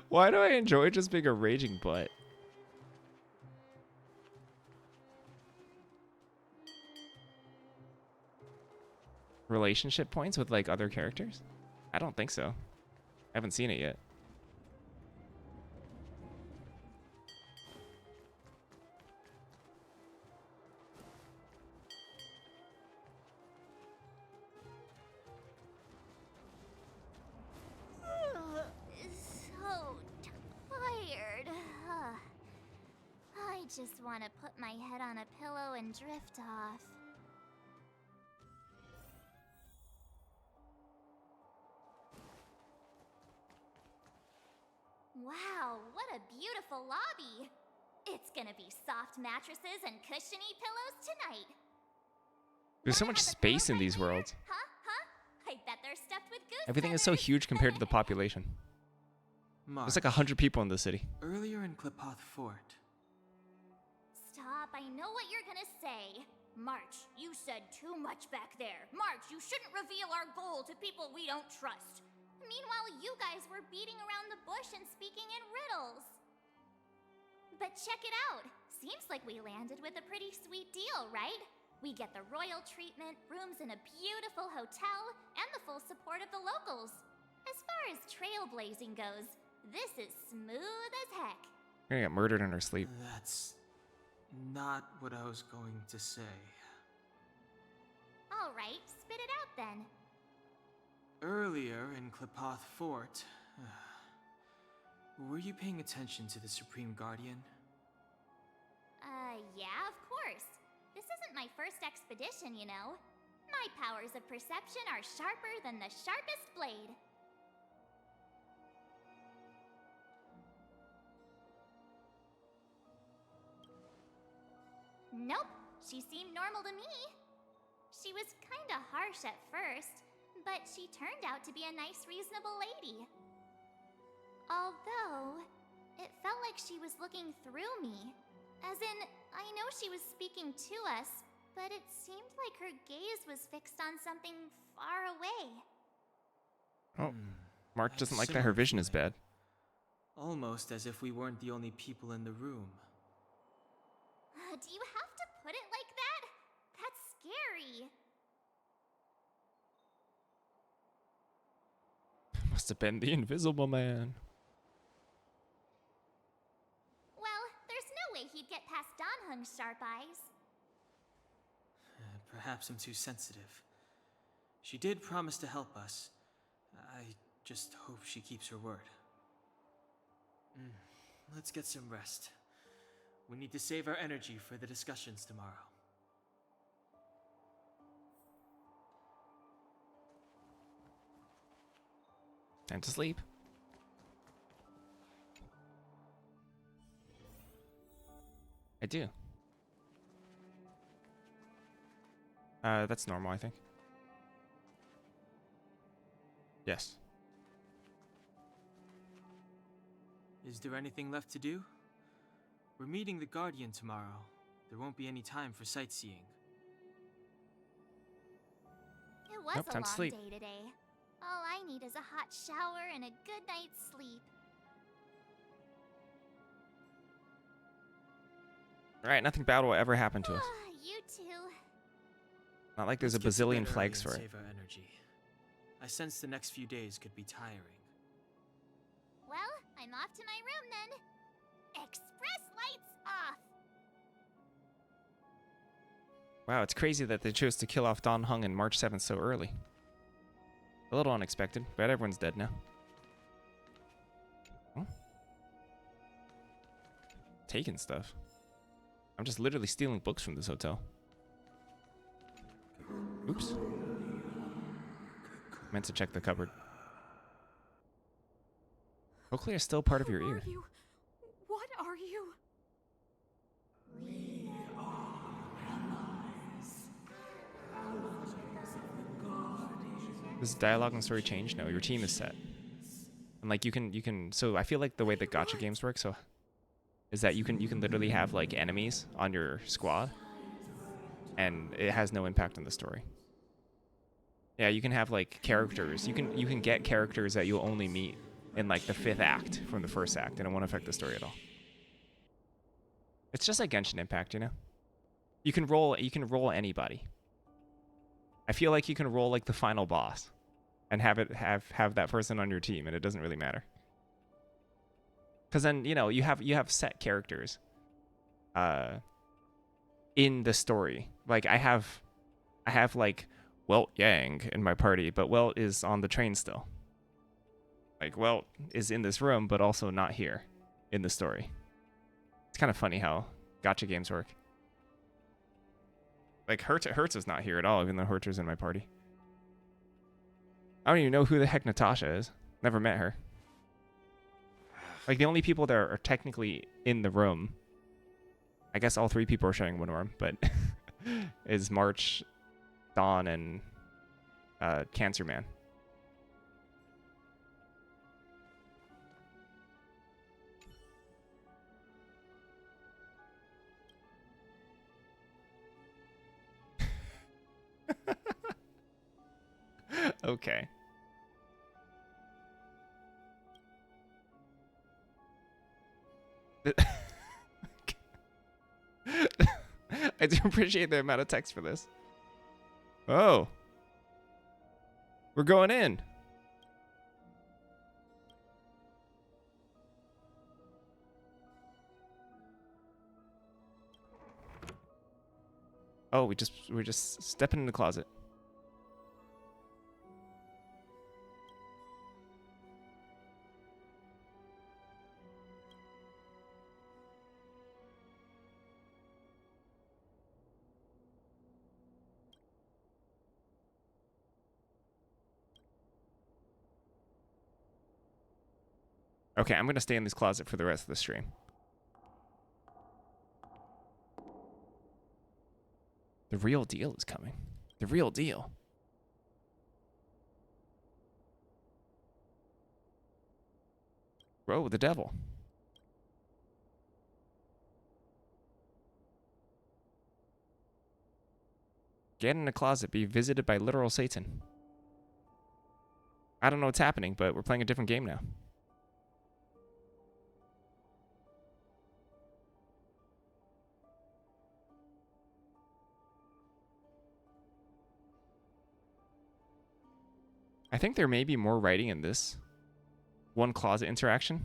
Why do I enjoy just being a raging butt? Relationship points with like other characters? I don't think so. I haven't seen it yet. So tired. I just want to put my head on a pillow and drift off. Wow, what a beautiful lobby! It's gonna be soft mattresses and cushiony pillows tonight. There's so much space in these worlds. Huh? I bet they're stuffed with goose Everything is so feathers. huge compared to the population. March. There's like 100 people in the city. Earlier in Klipoth Fort. Stop, I know what you're gonna say. March, you said too much back there. March, you shouldn't reveal our goal to people we don't trust. Meanwhile, you guys were beating around the bush and speaking in riddles. But check it out. Seems like we landed with a pretty sweet deal, right? We get the royal treatment, rooms in a beautiful hotel, and the full support of the locals. As far as trailblazing goes, this is smooth as heck. We're gonna get murdered in our sleep. That's not what I was going to say. All right, spit it out then. Earlier in Klipoth Fort, were you paying attention to the Supreme Guardian? Yeah, of course. This isn't my first expedition, you know. My powers of perception are sharper than the sharpest blade. Nope, she seemed normal to me. She was kinda harsh at first, but she turned out to be a nice, reasonable lady. Although, it felt like she was looking through me. As in, I know she was speaking to us, but it seemed like her gaze was fixed on something far away. Oh, Mark doesn't like that her vision is bad. Almost as if we weren't the only people in the room. Do you have to put it like that? That's scary. Must have been the Invisible Man. Well, there's no way he'd get past Donhung's sharp eyes. Perhaps I'm too sensitive. She did promise to help us. I just hope she keeps her word. Let's get some rest. We need to save our energy for the discussions tomorrow. Time to sleep. I do. That's normal, I think. Yes. Is there anything left to do? We're meeting the Guardian tomorrow. There won't be any time for sightseeing. It was Nope, a time to long sleep. day today. All I need is a hot shower and a good night's sleep. Alright, nothing bad will ever happen to us. You too. Not like there's a Let's get to bazillion bed flags early for and it. save our energy. I sense the next few days could be tiring. Well, I'm off to my room then. Express lights off. Wow, it's crazy that they chose to kill off Don Hung and March 7th so early. A little unexpected, but everyone's dead now. Oh. Taking stuff. I'm just literally stealing books from this hotel. Oops. Meant to check the cupboard. Cochlear is still part of your ear. Who are you? What are you? Does dialogue and story change? No, your team is set. And like you can so I feel like the way that gacha games work is that you can literally have like enemies on your squad and it has no impact on the story. Yeah, you can have like characters. You can get characters that you'll only meet in like the 5th act from the 1st act and it won't affect the story at all. It's just like Genshin Impact, you know? You can roll anybody. I feel like you can roll like the final boss and have that person on your team and it doesn't really matter. Cuz then, you know, you have set characters in the story. Like I have like Welt Yang in my party, but Welt is on the train still. Like Welt is in this room but also not here in the story. It's kind of funny how gacha games work. Like Hertz is not here at all, even though Hertz is in my party. I don't even know who the heck Natasha is. Never met her. Like the only people that are technically in the room, I guess all 3 people are sharing one room, but is March, Dawn, and Cancer Man. Okay. I do appreciate the amount of text for this. Oh. We're going in. Oh, we're just stepping in the closet. Okay, I'm gonna stay in this closet for the rest of the stream. The real deal is coming. The real deal. Whoa, the devil. Get in the closet, be visited by literal Satan. I don't know what's happening, but we're playing a different game now. I think there may be more writing in this one closet interaction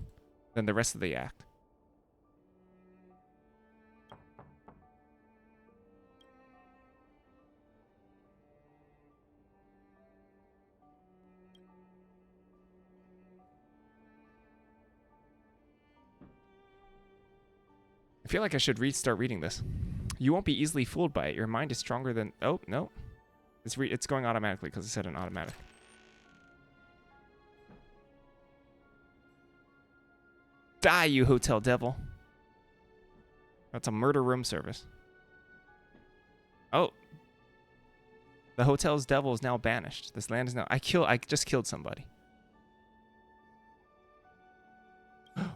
than the rest of the act. I feel like I should start reading this. You won't be easily fooled by it. Your mind is stronger than... Oh, no. It's going automatically because I said an automatic. Die, you hotel devil. That's a murder room service. Oh. The hotel's devil is now banished. This land is now... I just killed somebody.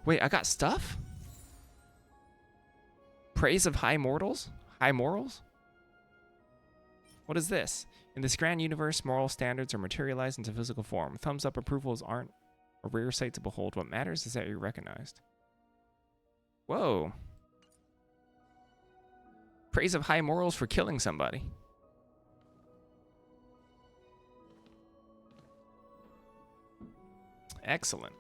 Wait, I got stuff? Praise of high mortals? High morals? What is this? In this grand universe, moral standards are materialized into physical form. Thumbs up approvals aren't a rare sight to behold. What matters is that you're recognized. Whoa. Praise of high morals for killing somebody. Excellent.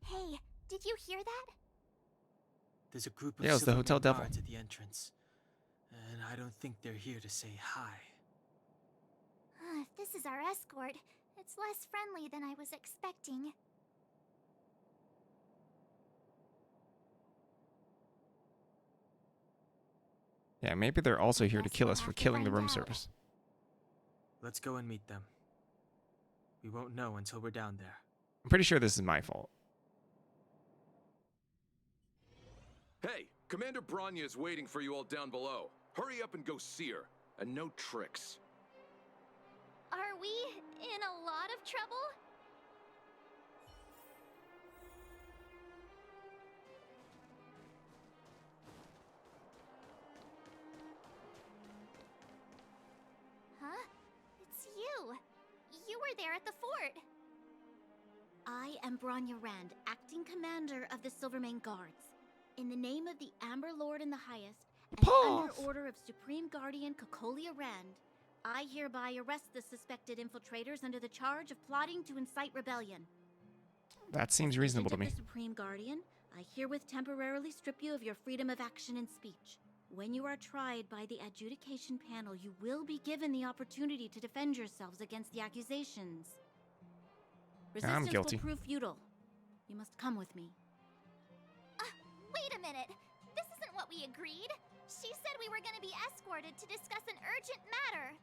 Hey, did you hear that? There's a group of Yeah, it was the Silverman Hotel Devil. guards at the entrance. And I don't think they're here to say hi. If this is our escort, it's less friendly than I was expecting. Yeah, maybe they're also here to kill us we'll for have to killing the find room out. service. Let's go and meet them. We won't know until we're down there. I'm pretty sure this is my fault. Hey, Commander Bronya is waiting for you all down below. Hurry up and go see her. And no tricks. Are we in a lot of trouble? Huh? It's you. You were there at the fort. I am Bronya Rand, acting commander of the Silvermane Guards. In the name of the Amber Lord in the Highest, and under order of Supreme Guardian Kokolia Rand, I hereby arrest the suspected infiltrators under the charge of plotting to incite rebellion. That seems reasonable to me. Agent of the Supreme Guardian, I herewith temporarily strip you of your freedom of action and speech. When you are tried by the adjudication panel, you will be given the opportunity to defend yourselves against the accusations. Resistance guilty. will prove futile. You must come with me. Wait a minute. This isn't what we agreed. She said we were going to be escorted to discuss an urgent matter.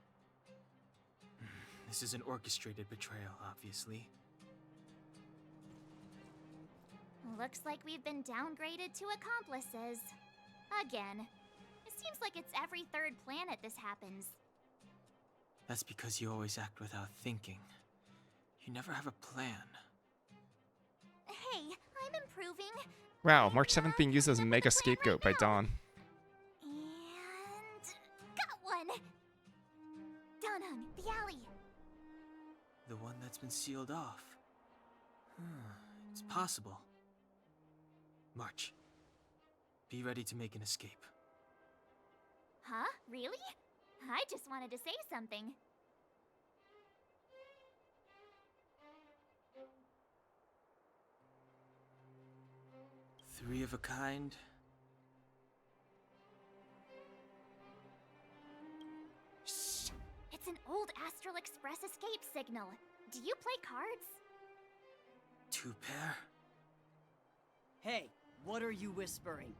This is an orchestrated betrayal, obviously. Looks like we've been downgraded to accomplices. Again. It seems like it's every third planet this happens. That's because you always act without thinking. You never have a plan. Hey, I'm improving. Wow, March 7th being used as a mega scapegoat by Dawn. And... got one! Donhung, the alley. The one that's been sealed off. It's possible. March. Be ready to make an escape. Huh? Really? I just wanted to say something. Three of a kind. Shh! It's an old Astral Express escape signal. Do you play cards? Two pair? Hey, what are you whispering?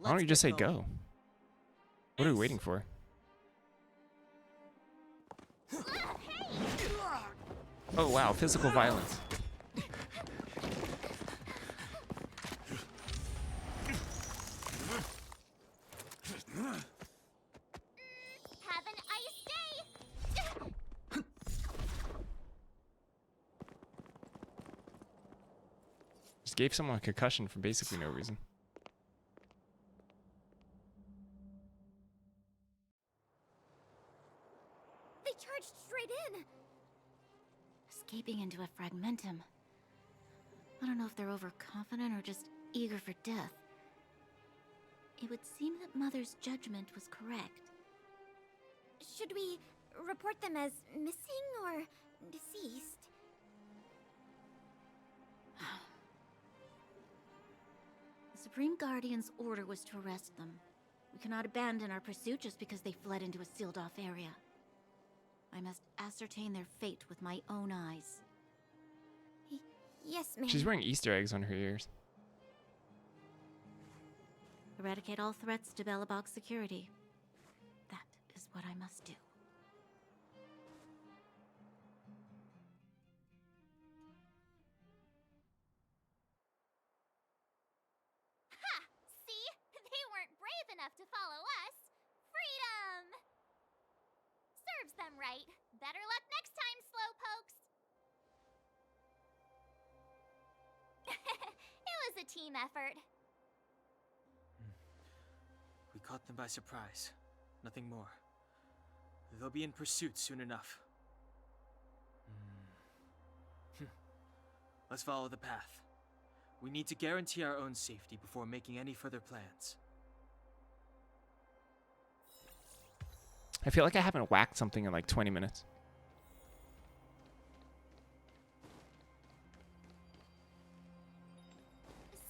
Why don't you just say go? What are we waiting for? Oh wow, physical violence. Just gave someone a concussion for basically no reason. They charged straight in! Escaping into a fragmentum. I don't know if they're overconfident or just eager for death. It would seem that Mother's judgment was correct. Should we report them as missing or deceased? The Supreme Guardian's order was to arrest them. We cannot abandon our pursuit just because they fled into a sealed-off area. I must ascertain their fate with my own eyes. Yes, ma'am. She's wearing Easter eggs on her ears. Eradicate all threats to Belobog's security. That is what I must do. Ha! See? They weren't brave enough to follow us. Freedom! Serves them right. Better luck next time, slowpokes. It was a team effort. We caught them by surprise. Nothing more. They'll be in pursuit soon enough. Let's follow the path. We need to guarantee our own safety before making any further plans. I feel like I haven't whacked something in like 20 minutes.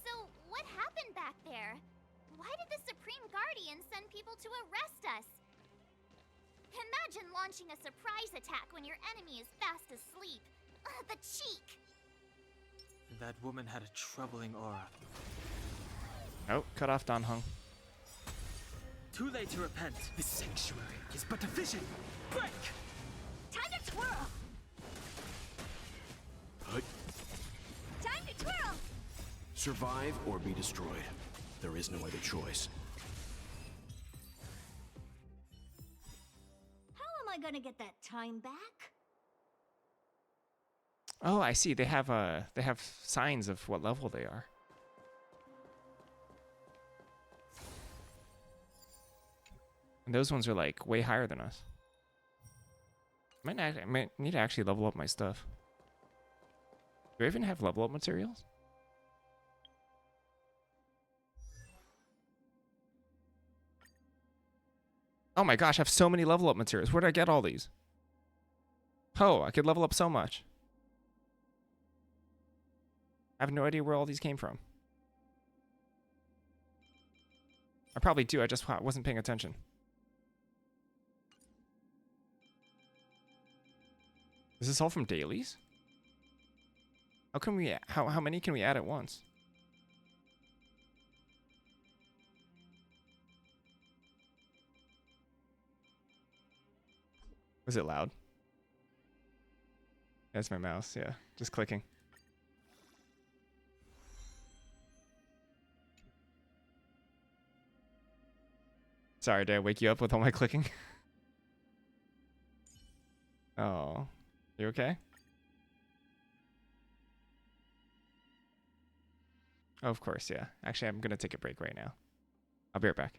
So, what happened back there? Why did the Supreme Guardian send people to arrest us? Imagine launching a surprise attack when your enemy is fast asleep. The cheek! That woman had a troubling aura. Oh, cut off Don Hung. Too late to repent. This sanctuary is but a vision. Break! Time to twirl! Time to twirl! Survive or be destroyed. There is no other choice. How am I gonna get that time back? Oh, I see. They have signs of what level they are. And those ones are like way higher than us. I might need to actually level up my stuff. Do I even have level up materials? Oh my gosh, I have so many level up materials. Where did I get all these? Oh, I could level up so much. I have no idea where all these came from. I probably do, I just wasn't paying attention. Is this all from dailies? How many can we add at once? Was it loud? That's my mouse, yeah. Just clicking. Sorry, did I wake you up with all my clicking? Oh. You okay? Oh, of course, yeah. Actually, I'm gonna take a break right now. I'll be right back.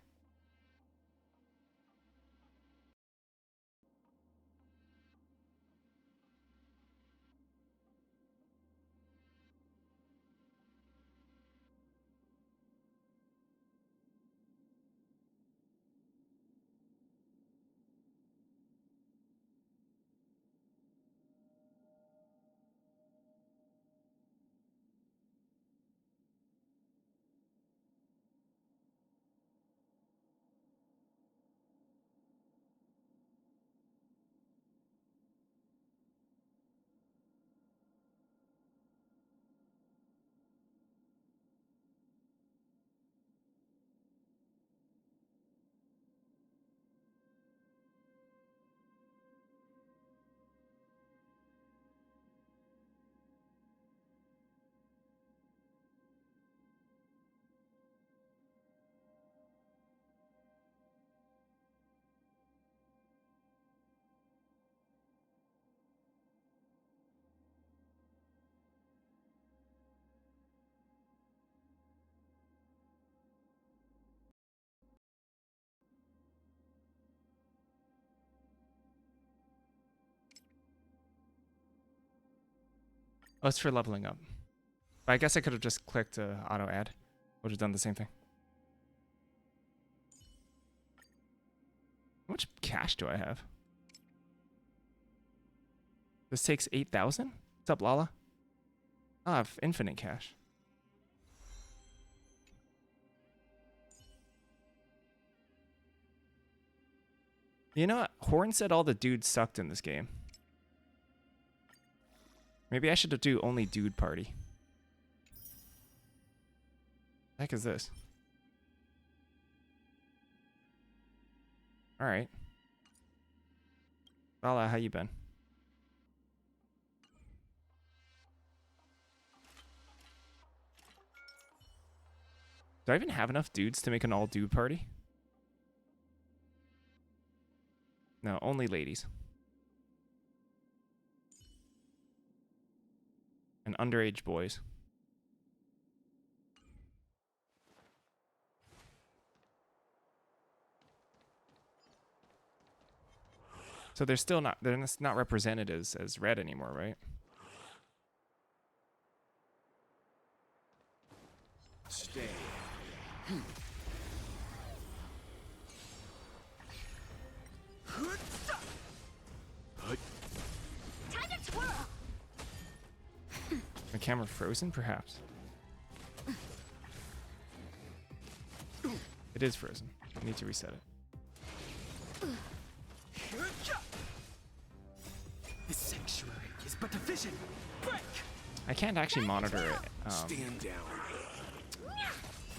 Oh, it's for leveling up. But I guess I could have just clicked auto add. Would have done the same thing. How much cash do I have? This takes 8,000? What's up, Lala? Oh, I have infinite cash. You know what? Horn said all the dudes sucked in this game. Maybe I should do only dude party. The heck is this? Alright. Lala, how you been? Do I even have enough dudes to make an all-dude party? No, only ladies. And underage boys. So they're not represented as red anymore, right? Stay. Time to twirl. My camera frozen, perhaps. It is frozen. I need to reset it. The sanctuary is but a vision. Break. I can't actually monitor it. Stand down.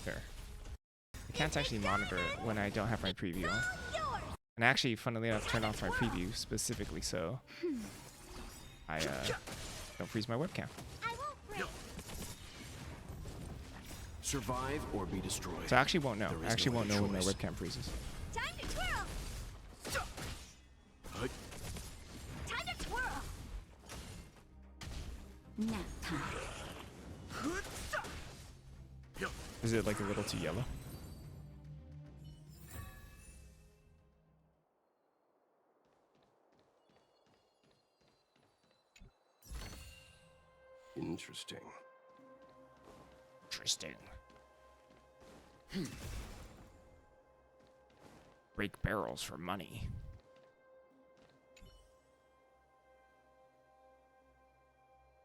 There. I can't actually monitor it when I don't have my preview on. And actually, funnily enough, turn off my preview specifically so I don't freeze my webcam. Survive or be destroyed. So I actually won't know. I actually no won't know when my choice. webcam freezes. Time to twirl. Time to twirl. Nap time. Is it like a little too yellow? Interesting. Interesting. Break barrels for money.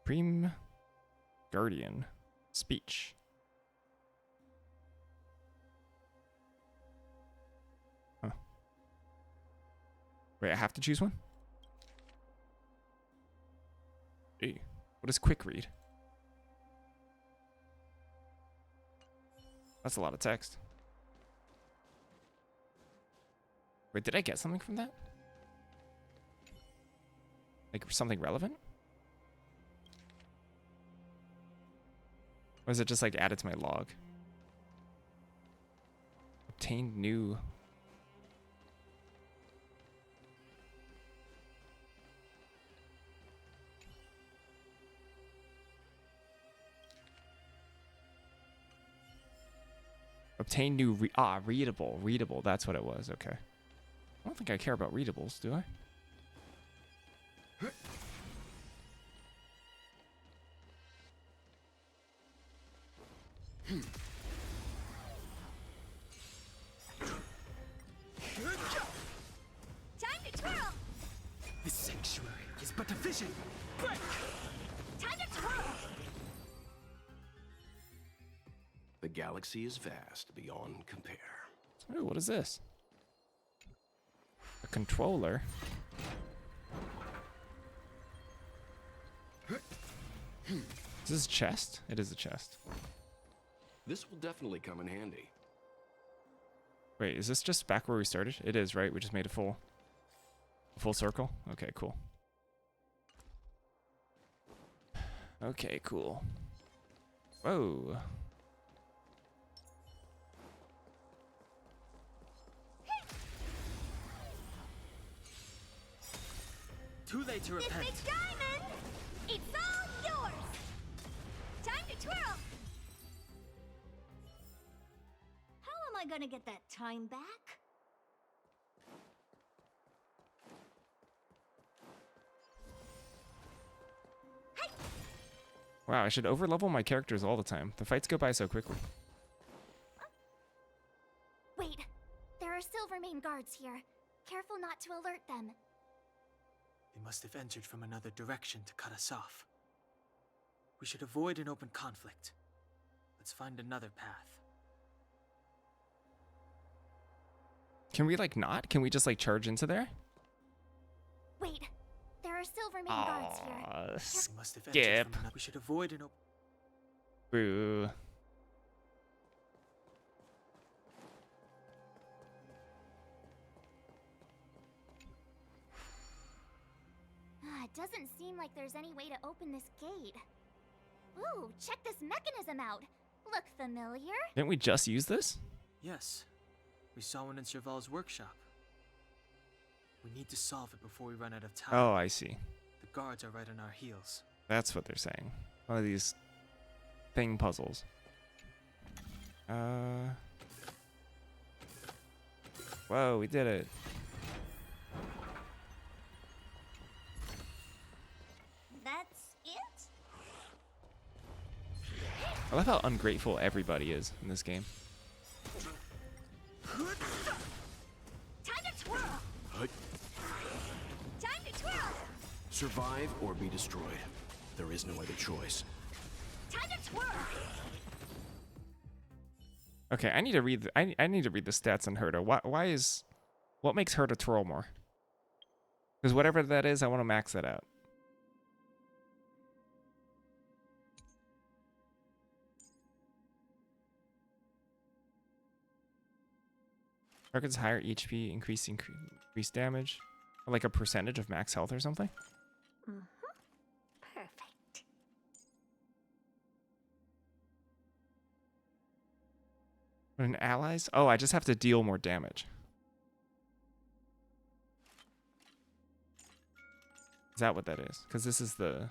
Supreme Guardian speech. Huh. Wait, I have to choose one? Hey, what is quick read? That's a lot of text. Wait, did I get something from that? Like something relevant? Or is it just like added to my log? Obtained new. Obtain new readable. Readable, that's what it was, okay. I don't think I care about readables, do I? Time to twirl. The sanctuary is but a vision. Break. Time to twirl. The galaxy is vast beyond compare. Ooh, what is this? A controller. Is this a chest? It is a chest. This will definitely come in handy. Wait, is this just back where we started? It is, right? We just made a full circle? Okay, cool. Okay, cool. Whoa. Too late to This repent. big diamond, it's all yours. Time to twirl. How am I gonna get that time back? Wow, I should overlevel my characters all the time. The fights go by so quickly. Wait, there are Silvermane guards here. Careful not to alert them. They must have entered from another direction to cut us off. We should avoid an open conflict. Let's find another path. Can we, like, not? Can we just, like, charge into there? Wait, there are Silvermane guards here. They must have entered Skip. from another. We should avoid an open. Boo. It doesn't seem like there's any way to open this gate. Ooh, check this mechanism out. Look familiar? Didn't we just use this? Yes, we saw one in Serval's workshop. We need to solve it before we run out of time. Oh, I see. The guards are right on our heels. That's what they're saying. One of these thing puzzles. Whoa, we did it. That's it? I love how ungrateful everybody is in this game. Time to twirl! Time to twirl! Survive or be destroyed. There is no other choice. Time to twirl! Okay, I need to read. I need to read the stats on Herta. What makes Herta twirl more? Because whatever that is, I want to max that out. Targets higher HP, increased damage, or like a percentage of max health or something. Perfect. When allies? Oh, I just have to deal more damage. Is that what that is? Because this is the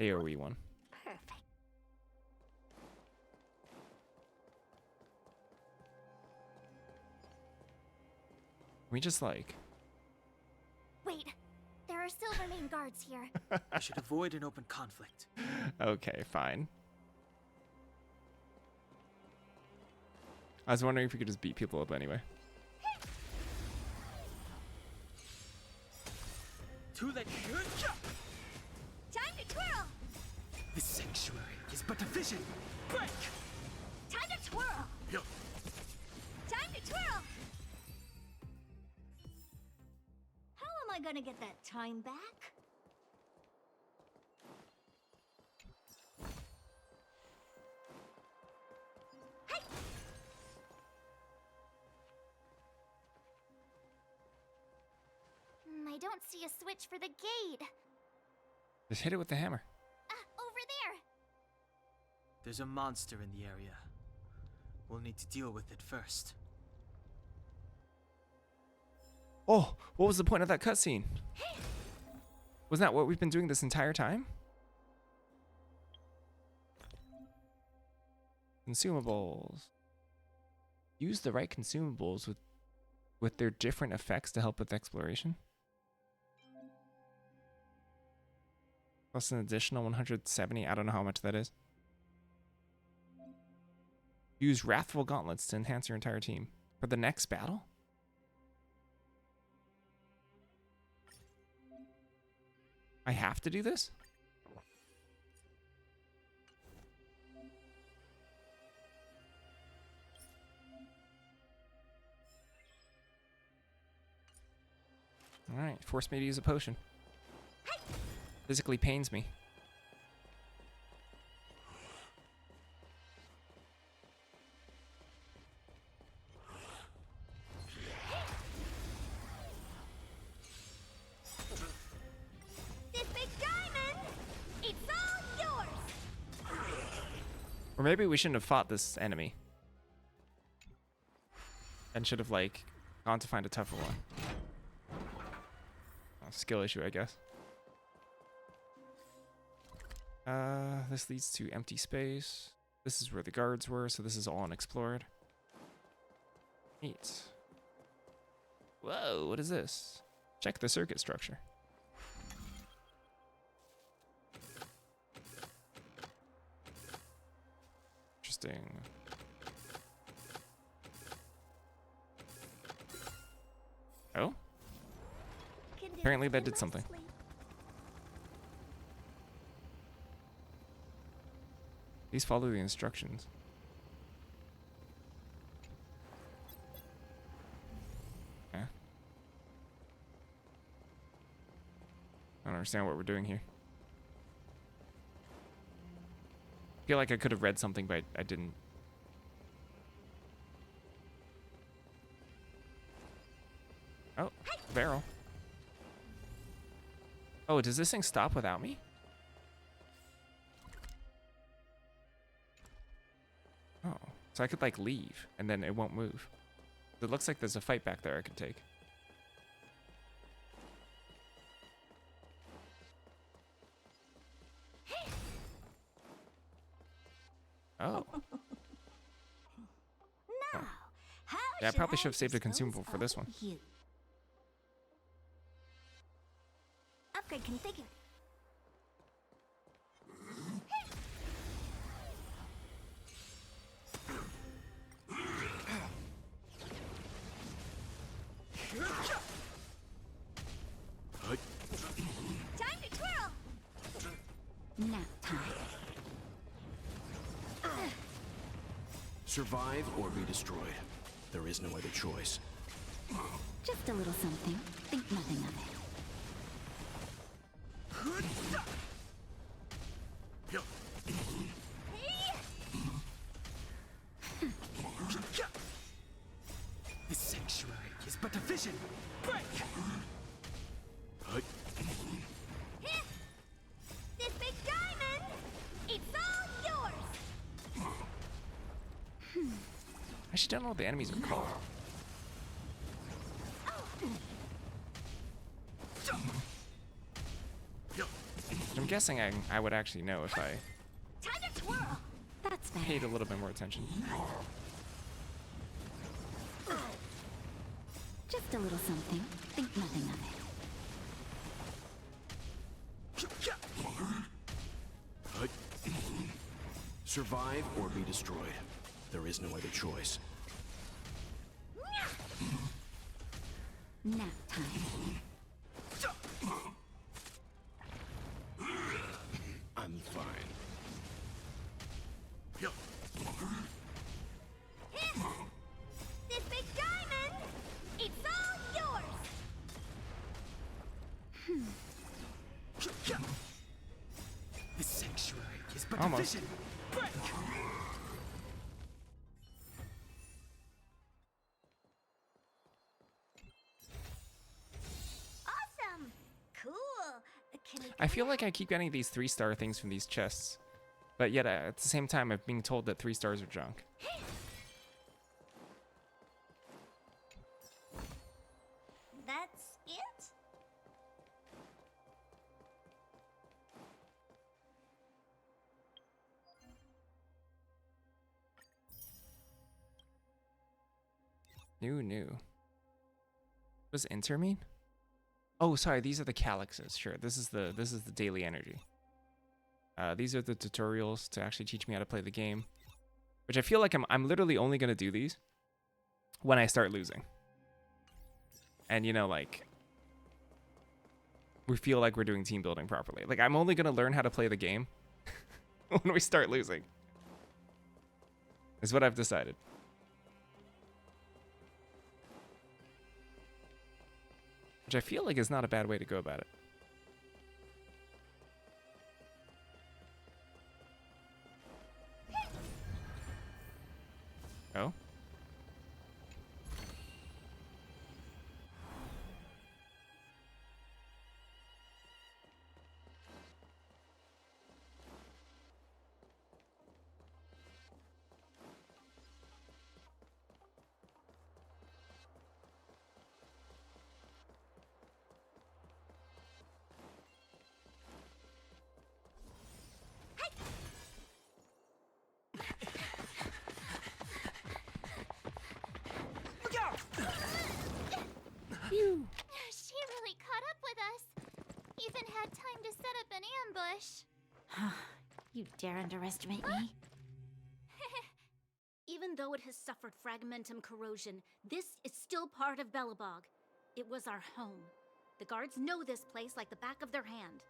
AoE one. Perfect. We just like. Wait, there are Silvermane guards here. We should avoid an open conflict. Okay, fine. I was wondering if we could just beat people up anyway. To the Time to twirl! This sanctuary is but a vision. Break! Time to twirl! Yo. Time to twirl! How am I gonna get that time back? I don't see a switch for the gate. Just hit it with the hammer. Over there. There's a monster in the area. We'll need to deal with it first. Oh, what was the point of that cutscene? Wasn't that what we've been doing this entire time? Consumables. Use the right consumables with their different effects to help with exploration. Plus an additional 170. I don't know how much that is. Use Wrathful Gauntlets to enhance your entire team. For the next battle? I have to do this? Alright, force me to use a potion. Physically pains me. This big diamond! It's all yours! Or maybe we shouldn't have fought this enemy. And should have, like, gone to find a tougher one. Skill issue, I guess. This leads to empty space. This is where the guards were, so this is all unexplored. Neat. Whoa, what is this? Check the circuit structure. something. Oh? Apparently that did something. Please follow the instructions. Yeah. I don't understand what we're doing here. I feel like I could have read something, but I didn't. Oh, barrel. Oh, does this thing stop without me? Oh, so I could like leave and then it won't move. It looks like there's a fight back there I could take. Oh. Now, how Yeah, I probably should have saved a dispose consumable for this of one. you? Upgrade configured. Time to twirl. Nap time. Survive or be destroyed. There is no other choice. Just a little something. Think nothing of it. The sanctuary is but a vision. Break! This big diamond, it's all yours. I actually don't know what the enemies are called. I'm guessing I would actually know if I Time to twirl. That's better. paid a little bit more attention. Just a little something. Think nothing of it. Survive or be destroyed. There is no other choice. Nap time. I'm fine. This big diamond, it's all yours. The sanctuary is but Almost. a vision. Break! Awesome. Cool. Can we I feel like I keep getting these 3-star things from these chests, but yet at the same time I'm being told that 3 stars are junk. That's it? New. What does enter mean? Oh, sorry, these are the calyxes. Sure, this is the daily energy. These are the tutorials to actually teach me how to play the game, which I feel like I'm literally only gonna do these when I start losing. And you know, like, we feel like we're doing team building properly. Like, I'm only gonna learn how to play the game when we start losing. Is what I've decided. Which I feel like is not a bad way to go about it. Oh? She really caught up with us. Even had time to set up an ambush. You dare underestimate me? Even though it has suffered fragmentum corrosion, this is still part of Belobog. It was our home. The guards know this place like the back of their hand.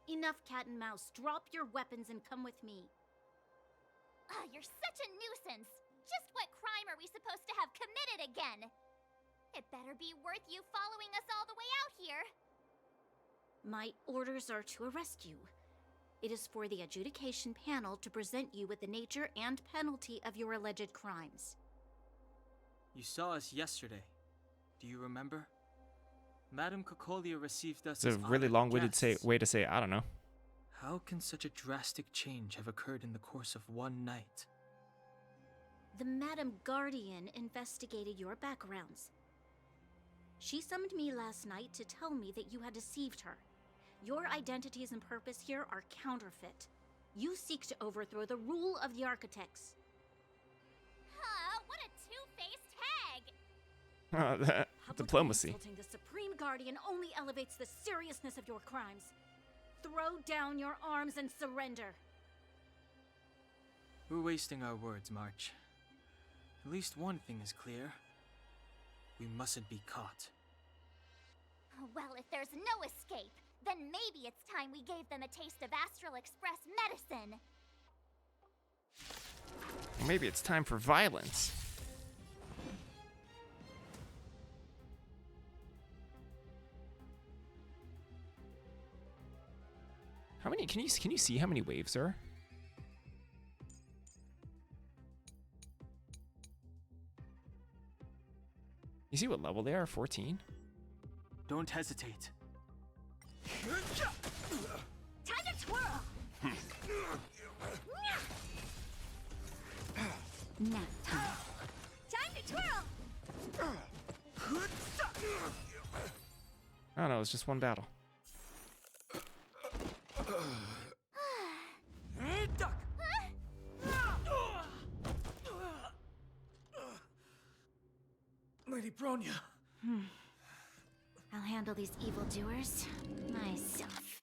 Enough cat and mouse. Drop your weapons and come with me. Ah, you're such a nuisance. Just what crime are we supposed to have committed again? It better be worth you following us all the way out here. My orders are to arrest you. It is for the adjudication panel to present you with the nature and penalty of your alleged crimes. You saw us yesterday. Do you remember? Madame Cocolia received us It's a as really honored long-winded guests. way to say I don't know. How can such a drastic change have occurred in the course of one night? The Madam Guardian investigated your backgrounds. She summoned me last night to tell me that you had deceived her. Your identities and purpose here are counterfeit. You seek to overthrow the rule of the Architects. Huh, what a two-faced hag! That Publicly diplomacy. Insulting the Supreme Guardian only elevates the seriousness of your crimes. Throw down your arms and surrender. We're wasting our words, March. At least one thing is clear. We mustn't be caught. Well, if there's no escape, then maybe it's time we gave them a taste of Astral Express medicine. Maybe it's time for violence. How many can you see how many waves there are? You see what level they are? 14? Don't hesitate. Time to twirl! Nap time. Time to twirl! I don't know, it's just one battle. Duck! Lady Bronya. I'll handle these evildoers myself.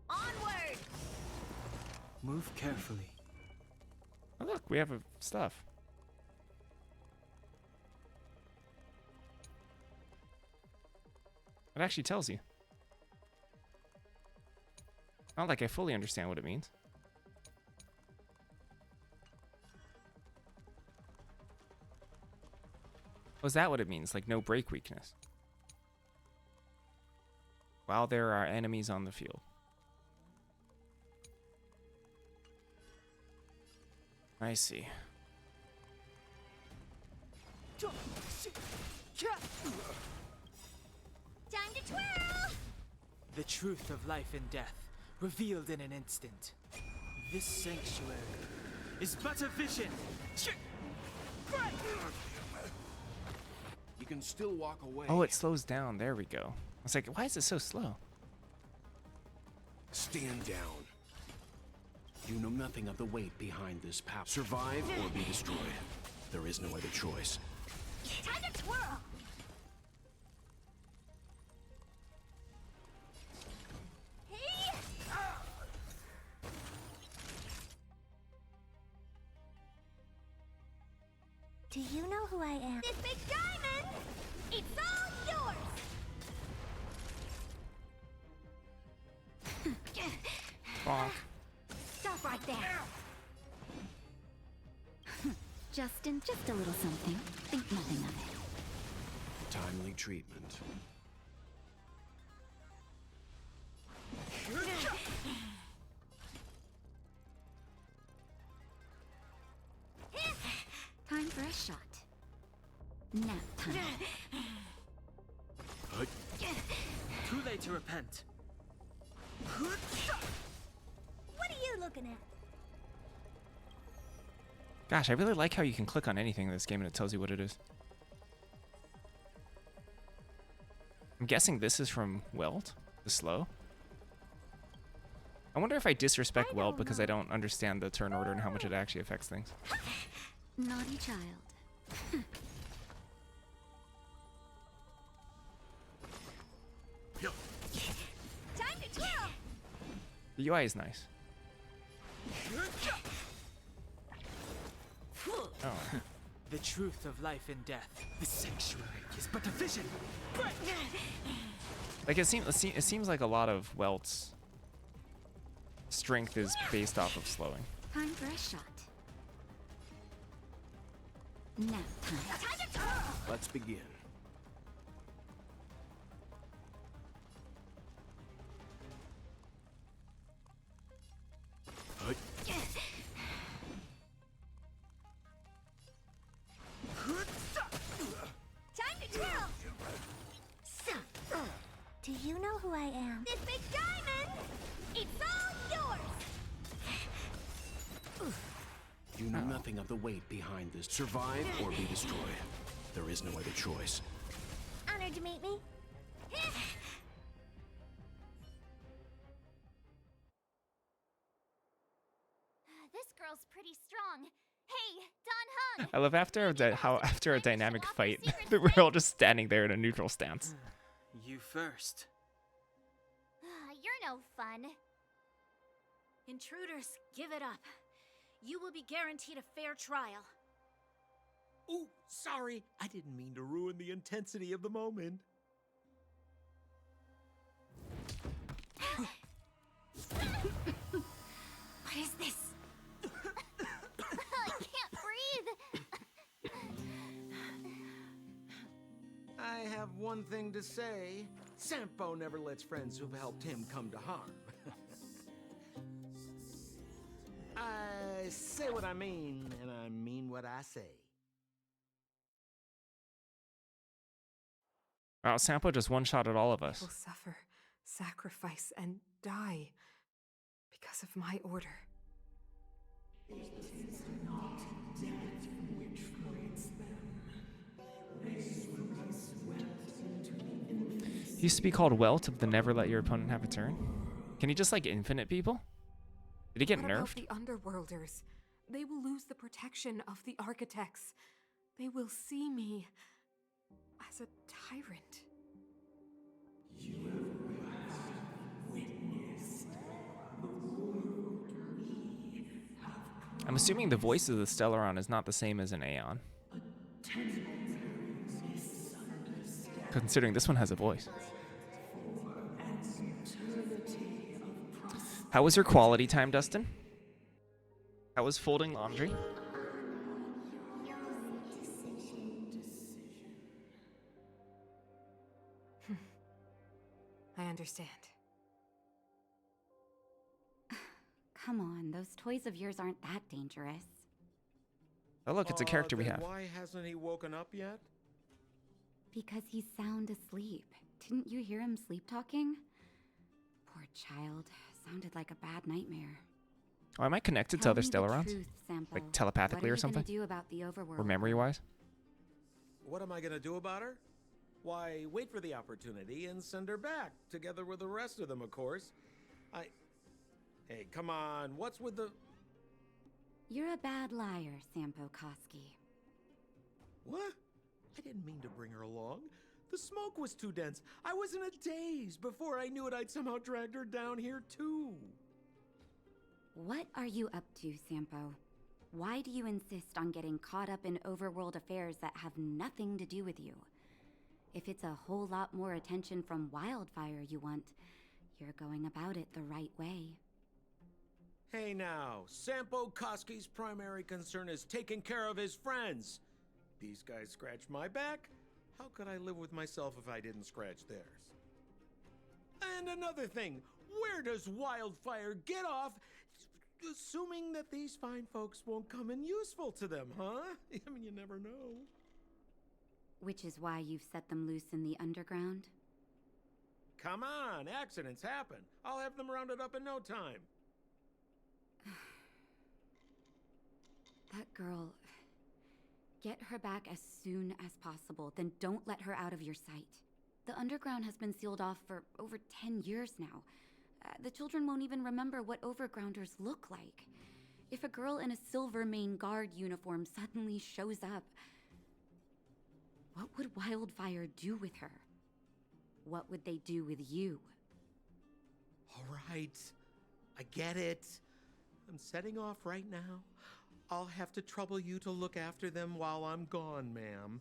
Onward! Move carefully. Oh look, we have stuff. It actually tells you. Not like I fully understand what it means. Oh, is that what it means? Like no break weakness. While there are enemies on the field. I see. Time to twirl! The truth of life and death, revealed in an instant. This sanctuary is but a vision. You can still walk away. Oh, it slows down. There we go. I was like, why is it so slow? Stand down. You know nothing of the weight behind this power. Survive or be destroyed. There is no other choice. Time to twirl! Hey! Do you know who I am? This big diamond! It's all yours! Bonk. Stop right there! Justin, just a little something. Think nothing of it. Timely treatment. Time for a shot. Nap time. Too late to repent. What are you looking at? Gosh, I really like how you can click on anything in this game and it tells you what it is. I'm guessing this is from Welt, the slow. I wonder if I disrespect Welt because I don't understand the turn order and how much it actually affects things. Naughty child. The UI is nice. Oh. The truth of life and death. The sanctuary is but a vision. Like it seems like a lot of Welt's strength is based off of slowing. Time for a shot. Now time. Let's begin. Time to twirl! So, do you know who I am? This big diamond! It's all yours! You know nothing of the weight behind this. Survive or be destroyed. There is no other choice. Honored to meet me. This girl's pretty strong. Hey, Don Hung! I love after a dynamic fight, that we're all just standing there in a neutral stance. You first. You're no fun. Intruders, give it up. You will be guaranteed a fair trial. Oh, sorry. I didn't mean to ruin the intensity of the moment. What is this? I can't breathe. I have one thing to say. Sampo never lets friends who've helped him come to harm. I say what I mean, and I mean what I say. Wow, Sampo just one-shotted all of us. Will suffer, sacrifice, and die because of my order. He used to be called Welt of the Never Let Your Opponent Have a Turn. Can he just like infinite people? Did he get What about nerfed? the Underworlders? They will lose the protection of the Architects. They will see me as a tyrant. I'm assuming the voice of the Stellaron is not the same as an Aeon. Considering this one has a voice. How was your quality time, Dustin? How was folding laundry? I understand. Come on, those toys of yours aren't that dangerous. Oh look, it's a character we Then have. why hasn't he woken up yet? Because he's sound asleep. Didn't you hear him sleep talking? Poor child. Sounded like a bad nightmare. Oh, am I connected to Tell other me the Stellarons? truth, Sampo. Like telepathically or What are you something? gonna do about the overworld? Or memory-wise? What am I gonna do about her? Why, wait for the opportunity and send her back, together with the rest of them, of course. Hey, come on, what's with the... You're a bad liar, Sampo Koski. What? I didn't mean to bring her along. The smoke was too dense. I was in a daze. Before I knew it, I'd somehow dragged her down here, too. What are you up to, Sampo? Why do you insist on getting caught up in overworld affairs that have nothing to do with you? If it's a whole lot more attention from Wildfire you want, you're going about it the right way. Hey now, Sampo Koski's primary concern is taking care of his friends. These guys scratch my back. How could I live with myself if I didn't scratch theirs? And another thing, where does Wildfire get off assuming that these fine folks won't come in useful to them, huh? I mean, you never know. Which is why you've set them loose in the underground? Come on, accidents happen. I'll have them rounded up in no time. That girl... Get her back as soon as possible, then don't let her out of your sight. The underground has been sealed off for over 10 years now. The children won't even remember what overgrounders look like. If a girl in a Silvermane Guard uniform suddenly shows up, what would Wildfire do with her? What would they do with you? All right. I get it. I'm setting off right now. I'll have to trouble you to look after them while I'm gone, ma'am.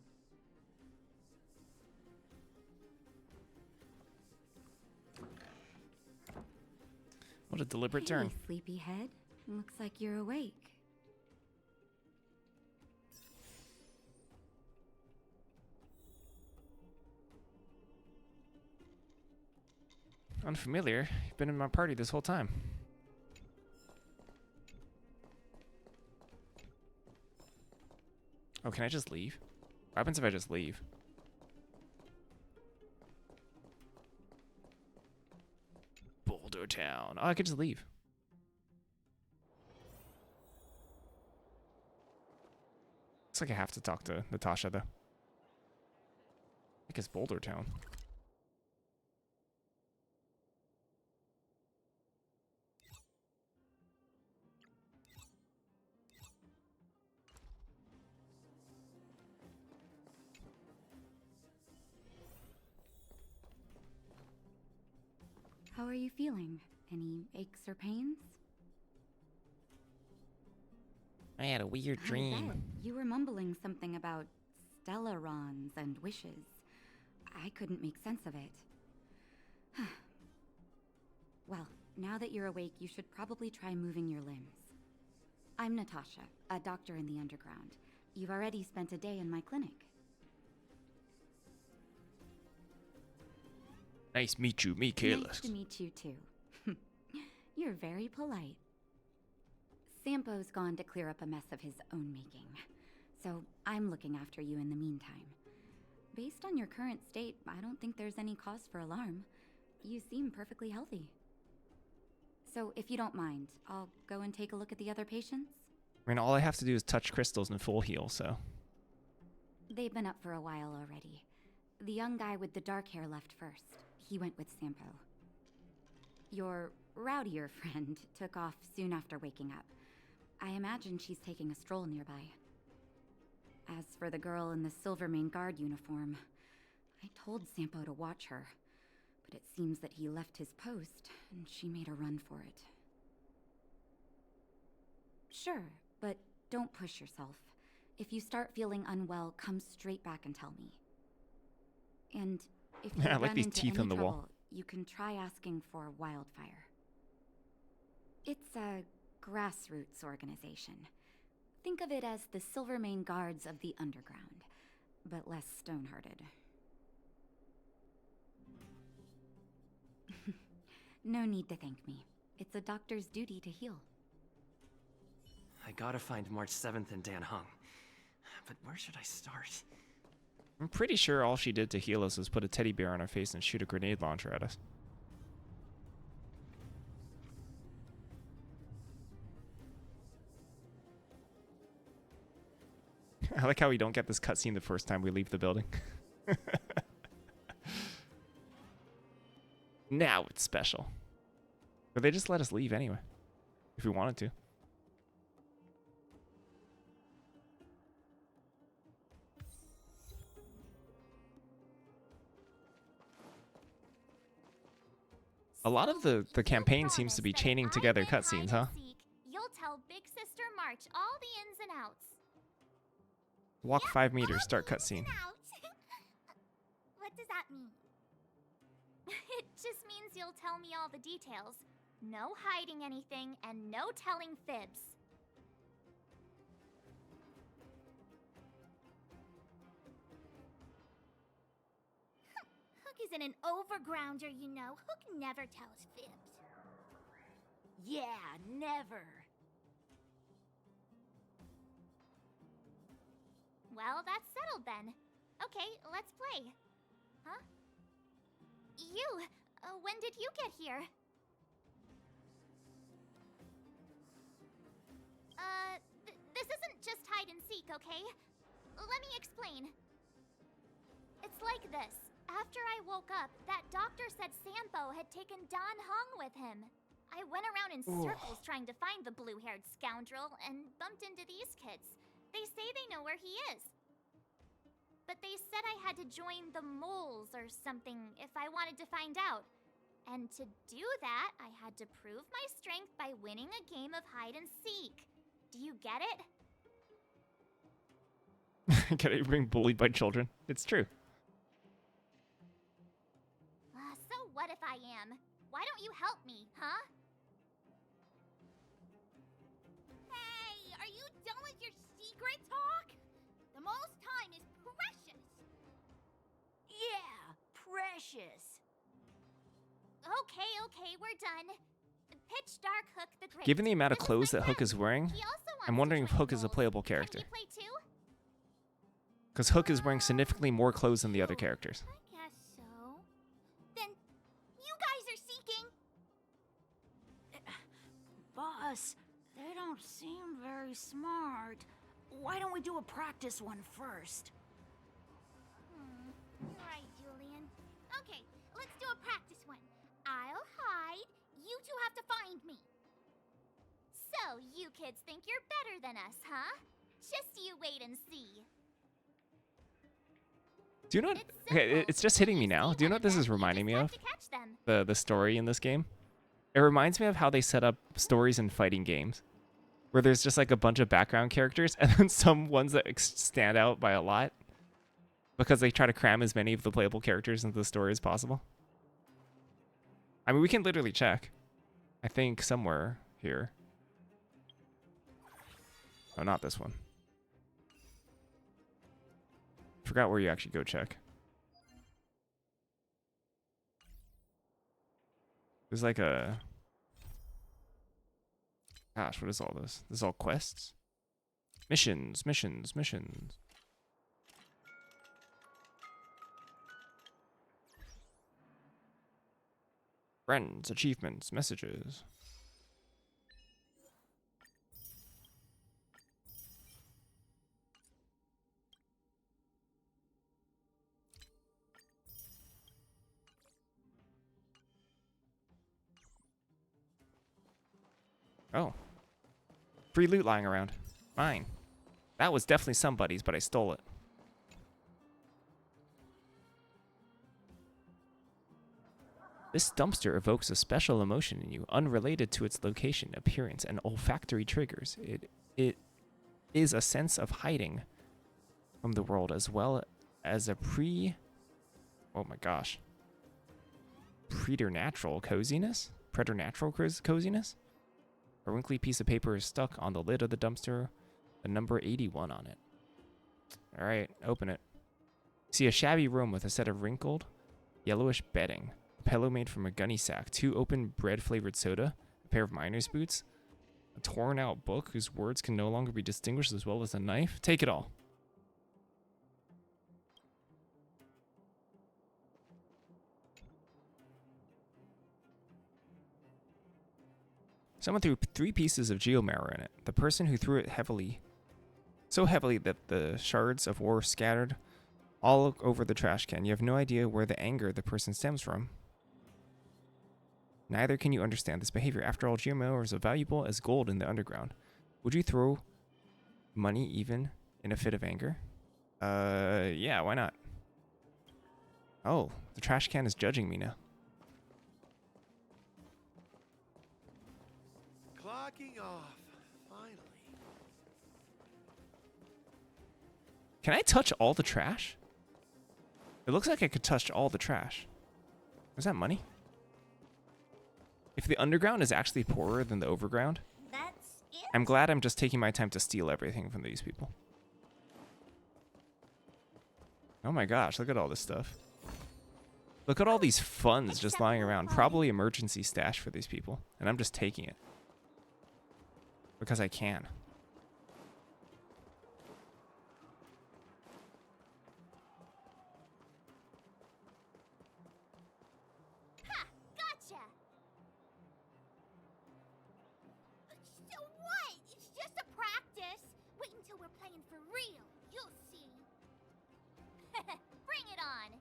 What a deliberate turn. Hey, sleepyhead. Looks like you're awake. Unfamiliar. You've been in my party this whole time. Oh, can I just leave? What happens if I just leave? Boulder Town. Oh, I could just leave. Looks like I have to talk to Natasha, though. I think it's Boulder Town. How are you feeling? Any aches or pains? I had a weird I dream. bet. You were mumbling something about stellarons and wishes. I couldn't make sense of it. Well, now that you're awake, you should probably try moving your limbs. I'm Natasha, a doctor in the underground. You've already spent a day in my clinic. Nice to meet you, Michaelis. Nice to meet you too. You're very polite. Sampo's gone to clear up a mess of his own making, so I'm looking after you in the meantime. Based on your current state, I don't think there's any cause for alarm. You seem perfectly healthy. So if you don't mind, I'll go and take a look at the other patients. I mean, all I have to do is touch crystals and full heal, so. They've been up for a while already. The young guy with the dark hair left first. He went with Sampo. Your rowdier friend took off soon after waking up. I imagine she's taking a stroll nearby. As for the girl in the Silvermane Guard uniform, I told Sampo to watch her, but it seems that he left his post and she made a run for it. Sure, but don't push yourself. If you start feeling unwell, come straight back and tell me. And if you I like run these into teeth any on the trouble, wall. you can try asking for Wildfire. It's a grassroots organization. Think of it as the Silvermane Guards of the Underground, but less stone-hearted. No need to thank me. It's a doctor's duty to heal. I gotta find March 7th in Dan Hung. But where should I start? I'm pretty sure all she did to heal us was put a teddy bear on her face and shoot a grenade launcher at us. I like how we don't get this cutscene the first time we leave the building. Now it's special. But they just let us leave anyway, if we wanted to. A lot of the campaign seems to be chaining together cutscenes, huh? You'll tell Big Sister March all the ins and outs. Walk 5 meters, start cutscene. What does that mean? It just means you'll tell me all the details. No hiding anything and no telling fibs. Hook isn't an overgrounder, you know. Hook never tells fibs. Yeah, never. Well, that's settled then. Okay, let's play. Huh? You, when did you get here? This isn't just hide and seek, okay? Let me explain. It's like this. After I woke up, that doctor said Sampo had taken Dan Hung with him. I went around in circles trying to find the blue-haired scoundrel and bumped into these kids. They say they know where he is. But they said I had to join the moles or something if I wanted to find out. And to do that, I had to prove my strength by winning a game of hide and seek. Do you get it? Get it? Being bullied by children. It's true. So what if I am? Why don't you help me, huh? Hey, are you done with your secret talk? The most time is precious. Yeah, precious. Okay, we're done. Pitch Dark Hook the Great. Given the amount of This is clothes my that Hook friend. is wearing, He also wants I'm to wondering if join Hook is a roles. playable character. Can he play too? Because Hook is wearing significantly more clothes than the other characters. I guess so. Then you guys are seeking. Boss, they don't seem very smart. Why don't we do a practice one first? You're right, Julian. Okay, let's do a practice one. I'll hide. You two have to find me. So, you kids think you're better than us, huh? Just you wait and see. Do you know what? Okay, it's just hitting me now. Do you know what this is reminding me of? To catch them. The story in this game? It reminds me of how they set up stories in fighting games. Where there's just like a bunch of background characters and then some ones that stand out by a lot. Because they try to cram as many of the playable characters into the story as possible. I mean, we can literally check. I think somewhere here. Oh, not this one. Forgot where you actually go check. There's like a... Gosh, what is all this? This is all quests? Missions. Friends, achievements, messages. Oh. Free loot lying around. Mine. That was definitely somebody's, but I stole it. This dumpster evokes a special emotion in you, unrelated to its location, appearance, and olfactory triggers. It is a sense of hiding from the world, as well as a oh my gosh. Preternatural coziness? Preternatural coziness? A wrinkly piece of paper is stuck on the lid of the dumpster, the number 81 on it. Alright, open it. See a shabby room with a set of wrinkled, yellowish bedding, a pillow made from a gunny sack, 2 open bread-flavored soda, a pair of miner's boots, a torn-out book whose words can no longer be distinguished, as well as a knife. Take it all. Someone threw 3 pieces of geomarrow in it. The person who threw it so heavily that the shards of ore scattered all over the trash can. You have no idea where the anger the person stems from. Neither can you understand this behavior. After all, geomarrow is as valuable as gold in the underground. Would you throw money even in a fit of anger? Yeah, why not? Oh, the trash can is judging me now. Clocking off, finally. Can I touch all the trash? It looks like I could touch all the trash. Was that money? If the underground is actually poorer than the overground, That's it? I'm glad I'm just taking my time to steal everything from these people. Oh my gosh, look at all this stuff. Look at all these funds just lying around. Probably emergency stash for these people. And I'm just taking it. Because I can. Ha! Gotcha! So what? It's just a practice. Wait until we're playing for real. You'll see. Bring it on.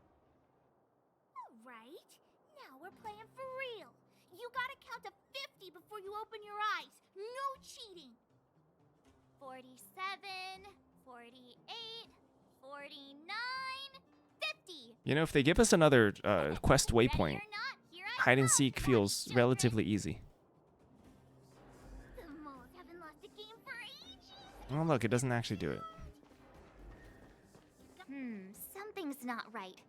All right. Now we're playing for real. You gotta count to 50 before you open your eyes. No cheating. 47, 48, 49, 50. You know, if they give us another quest waypoint, hide and seek feels relatively easy. The moles haven't lost a game for ages. Oh, look, it doesn't actually do it. Something's not right.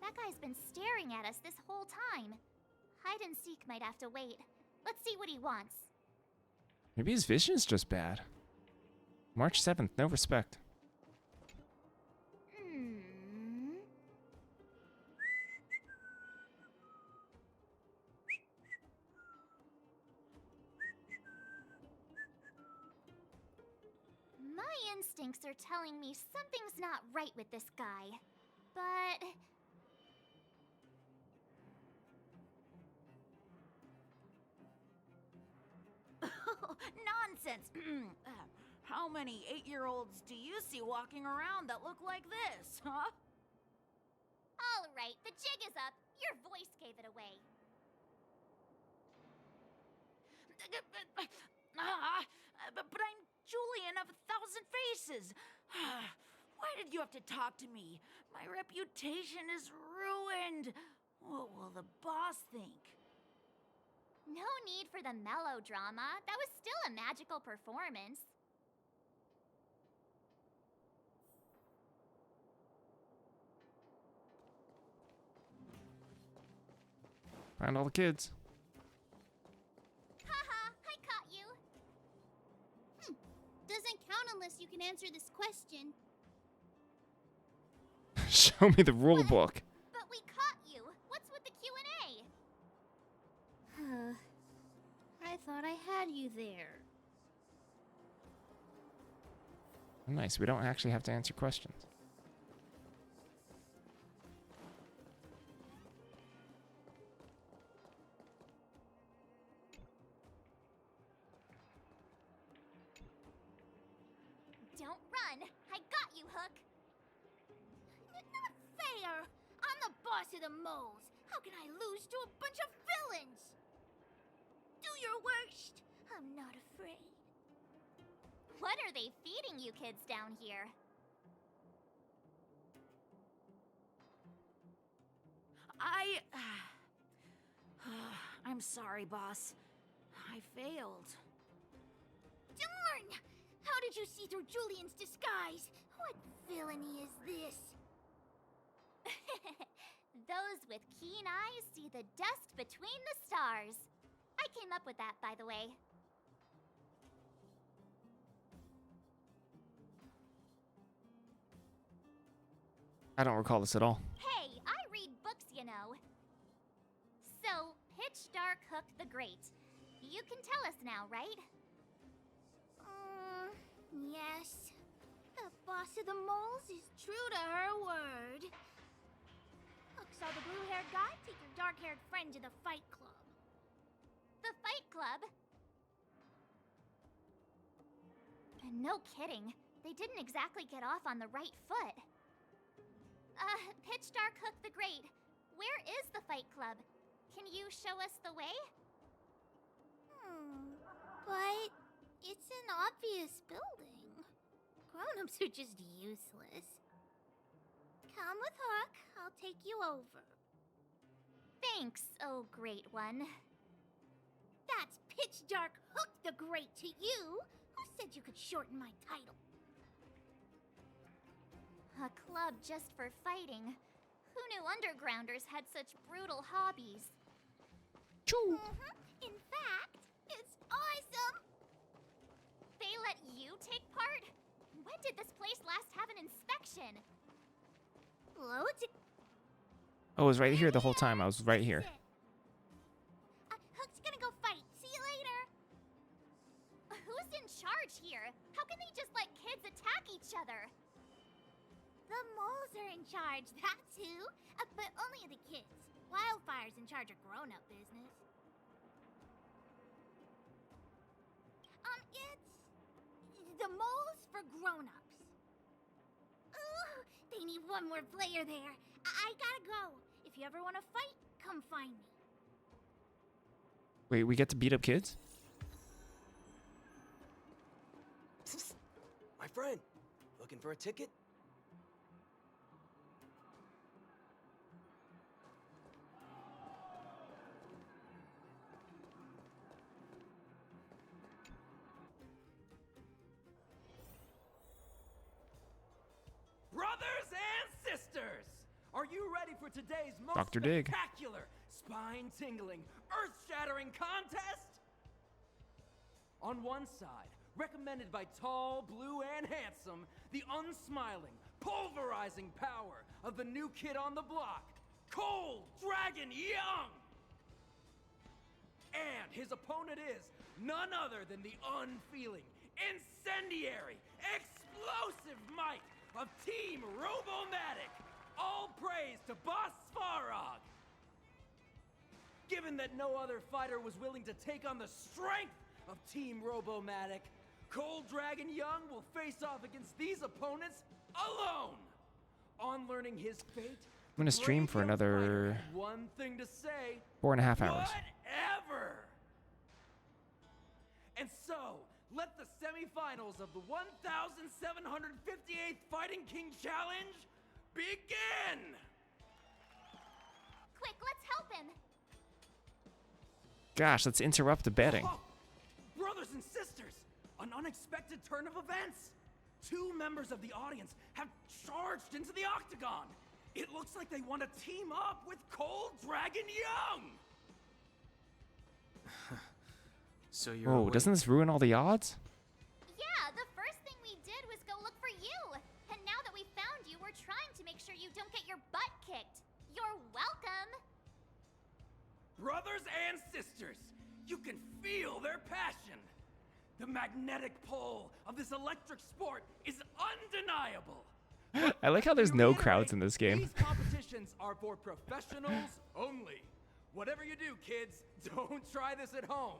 That guy's been staring at us this whole time. Hide and seek might have to wait. Let's see what he wants. Maybe his vision's just bad. March 7th, no respect. My instincts are telling me something's not right with this guy. But... Nonsense! How many 8-year-olds do you see walking around that look like this, huh? All right, the jig is up. Your voice gave it away. But I'm Julian of 1,000 Faces. Why did you have to talk to me? My reputation is ruined. What will the boss think? No need for the melodrama. That was still a magical performance. Find all the kids. Haha, I caught you. Doesn't count unless you can answer this question. Show me the rule book. But we caught you. What's with the Q&A? I thought I had you there. Nice, we don't actually have to answer questions. Don't run. I got you, Hook. Not fair. I'm the boss of the moles. How can I lose to a bunch of villains? Do your worst. I'm not afraid. What are they feeding you kids down here? I'm sorry, boss. I failed. Darn! How did you see through Julian's disguise? What villainy is this? Those with keen eyes see the dust between the stars. I came up with that, by the way. I don't recall this at all. Hey, I read books, you know. So, Pitch Dark Hook the Great. You can tell us now, right? Yes. The boss of the moles is true to her word. Hook saw the blue-haired guy take your dark-haired friend to the fight club. The Fight Club? And no kidding. They didn't exactly get off on the right foot. Pitch Dark Hook the Great. Where is the Fight Club? Can you show us the way? But it's an obvious building. Grown-ups are just useless. Come with Hook. I'll take you over. Thanks, oh great one. That's Pitch Dark Hook the Great to you. Who said you could shorten my title? A club just for fighting. Who knew undergrounders had such brutal hobbies? Choo! In fact, it's awesome! They let you take part? When did this place last have an inspection? Loads of... Oh, it was right here the whole time. I was right here. Hook's gonna go fight. See you later! Who's in charge here? How can they just let kids attack each other? The moles are in charge, that's who. But only the kids. Wildfire's in charge of grown-up business. It's... the moles for grown-ups. Ooh, they need one more player there. I gotta go. If you ever want to fight, come find me. Wait, we get to beat up kids? My friend, looking for a ticket? for today's most Dr. Dig. spectacular, spine-tingling, earth-shattering contest? On one side, recommended by tall, blue, and handsome, the unsmiling, pulverizing power of the new kid on the block, Cold Dragon Young! And his opponent is none other than the unfeeling, incendiary, explosive might of Team Robomatic! All praise to Boss Svarog! Given that no other fighter was willing to take on the strength of Team Robomatic, Cold Dragon Young will face off against these opponents alone! On learning his fate, I'm gonna stream for another one thing to say, 4.5 hours. whatever! And so, let the semifinals of the 1,758th Fighting King Challenge begin! Quick, let's help him. Gosh, let's interrupt the betting. Oh, brothers and sisters, an unexpected turn of events. 2 members of the audience have charged into the octagon. It looks like they want to team up with Cold Dragon Young. So you're Oh, awake. doesn't this ruin all the odds? Yeah, the first thing we did was go look for you. And now that we found you, we're trying to make sure you don't get your butt kicked. You're welcome. Brothers and sisters, you can feel their passion. The magnetic pull of this electric sport is undeniable. I like how there's no crowds in this game. These competitions are for professionals only. Whatever you do, kids, don't try this at home.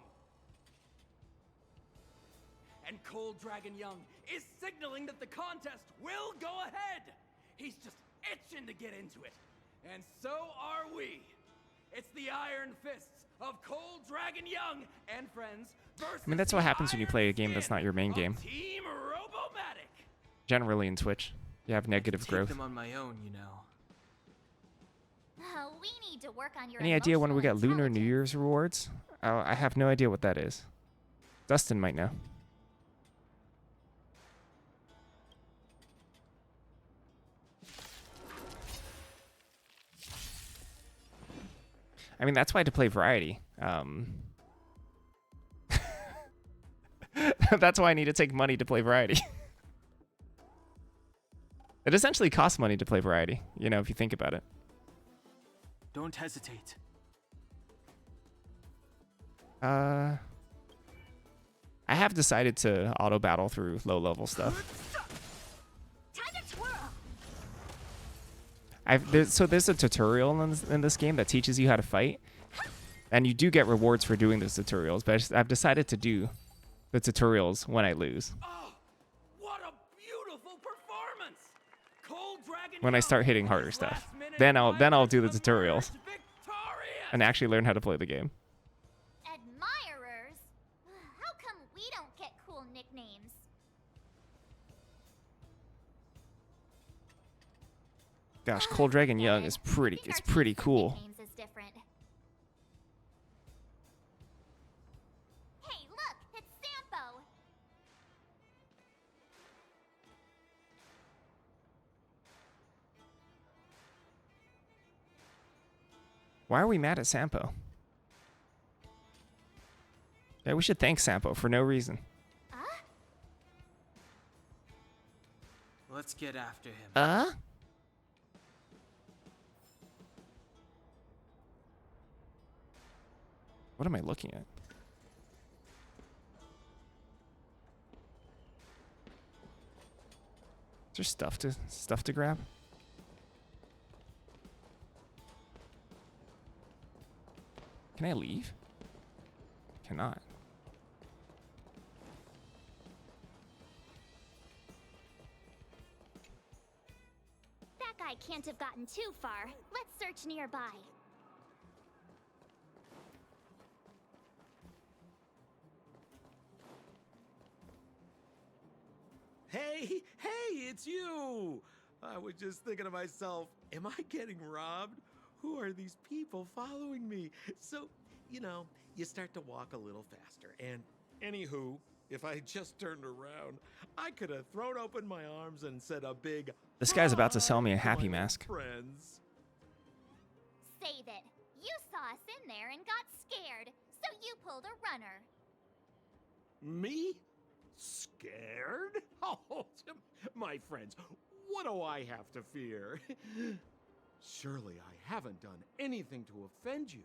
And Cold Dragon Young is signaling that the contest will go ahead. He's just itching to get into it. And so are we. It's the Iron Fists of Cold Dragon Young and friends versus I mean, that's what happens when you play a game that's not your main game. Team Robomatic. Generally in Twitch, you have negative Take growth. them on my own, you know. We need to work on your Any idea when we emotional get Lunar New Year's rewards? I have no idea what that is. Dustin might know. I mean, that's why to play variety. That's why I need to take money to play variety. It essentially costs money to play variety, you know, if you think about it. Don't hesitate. I have decided to auto battle through low level stuff. So there's a tutorial in this game that teaches you how to fight, and you do get rewards for doing those tutorials. But I've decided to do the tutorials when I lose. Oh, what a beautiful performance! Cold Dragon When I start hitting harder stuff, then I'll do the tutorials and actually learn how to play the game. admirers. How come we don't get cool nicknames? Gosh, Cold Dragon Young is pretty. It's pretty cool. Nicknames is different. Hey, look, it's Sampo. Why are we mad at Sampo? Yeah, we should thank Sampo for no reason. Let's get after him. What am I looking at? Is there stuff to grab? Can I leave? Cannot. That guy can't have gotten too far. Let's search nearby. Hey, it's you! I was just thinking to myself, am I getting robbed? Who are these people following me? So, you know, you start to walk a little faster. And anywho, if I just turned around, I could have thrown open my arms and said a big This guy's about to sell me a "Hi" happy my mask. friends. save it. You saw us in there and got scared, so you pulled a runner. Me? Scared? Oh, my friends, what do I have to fear? Surely I haven't done anything to offend you.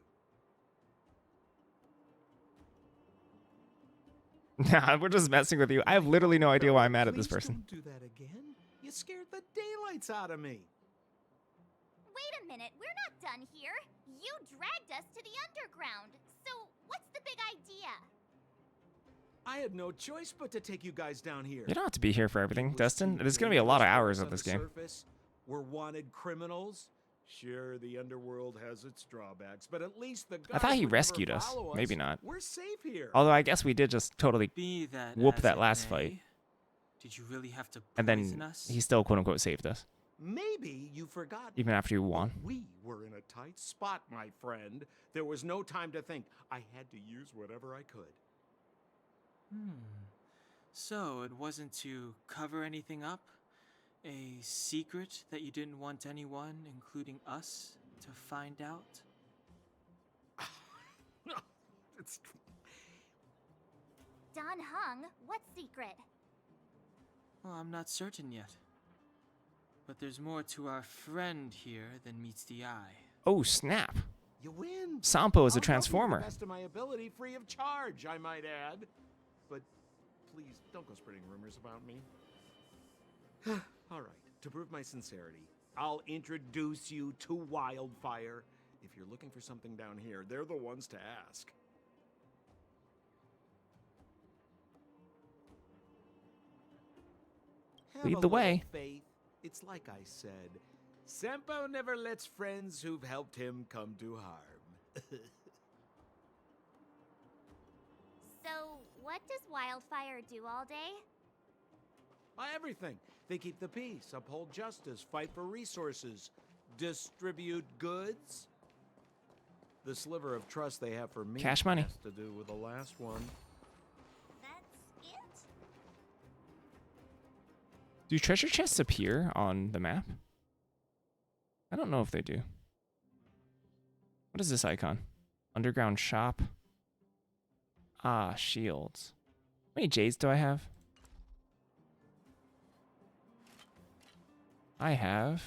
Nah, we're just messing with you. I have literally no idea why I'm mad at this person. Don't do that again. You scared the daylights out of me. Wait a minute, we're not done here. You dragged us to the underground. So, what's the big idea? I had no choice but to take you guys down here. You don't have to be here for everything, Dustin. There's going to be a lot of hours of this game. Surface, we're wanted criminals. Sure, the underworld has its drawbacks, but at least the I thought he guards would rescued never us. follow us. Maybe not. We're safe here. Although I guess we did just totally Be that whoop as that it last may, fight. Did you really have to And poison then us? he still quote unquote saved us. Maybe you forgot. Even after you won. We were in a tight spot, my friend. There was no time to think. I had to use whatever I could. So, it wasn't to cover anything up? A secret that you didn't want anyone, including us, to find out? No, it's... Don Hung, what secret? Well, I'm not certain yet. But there's more to our friend here than meets the eye. Oh, snap. You win. Sampo is a I'll help you to transformer. the best of my ability, free of charge, I might add. But please, don't go spreading rumors about me. All right, to prove my sincerity, I'll introduce you to Wildfire. If you're looking for something down here, they're the ones to ask. Have Lead a the little way. Faith. It's like I said, Sampo never lets friends who've helped him come to harm. So, what does Wildfire do all day? Everything. They keep the peace, uphold justice, fight for resources, distribute goods. The sliver of trust they have for me Cash money. has to do with the last one. That's it? Do treasure chests appear on the map? I don't know if they do. What is this icon? Underground shop. Ah, shields. How many jades do I have? I have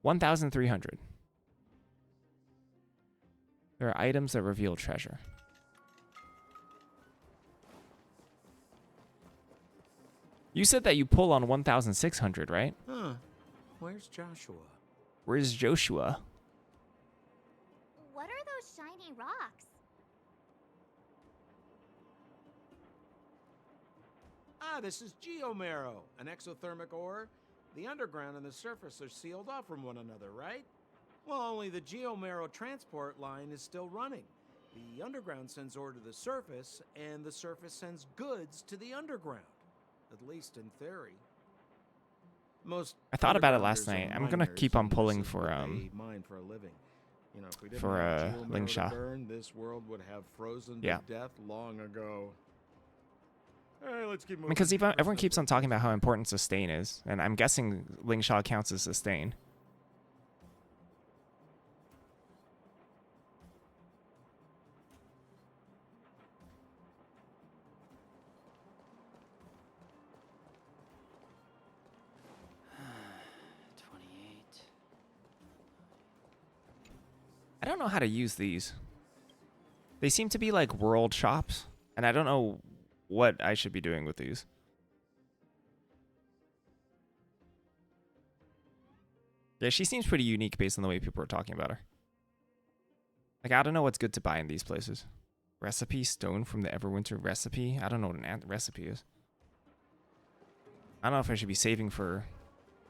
1,300. There are items that reveal treasure. You said that you pull on 1,600, right? Huh. Where's Joshua? Where's Joshua? What are those shiny rocks? This is geomarrow, an exothermic ore. The underground and the surface are sealed off from one another, right? Well, only the geomarrow transport line is still running. The underground sends ore to the surface, and the surface sends goods to the underground. At least in theory. Most I thought about it undergrounders last are night. I'm gonna miners, keep on and pulling this is for what they mine for a living. You know, if we didn't for, have geomarrow Ling to Sha. burn, this world would have frozen Yeah. to death long ago. Hey, let's keep moving. Because everyone keeps on talking about how important sustain is, and I'm guessing Ling Sha counts as sustain. I don't know how to use these. They seem to be like world shops, and I don't know what I should be doing with these. Yeah, she seems pretty unique based on the way people are talking about her. Like, I don't know what's good to buy in these places. Recipe, stone from the Everwinter recipe. I don't know what an recipe is. I don't know if I should be saving for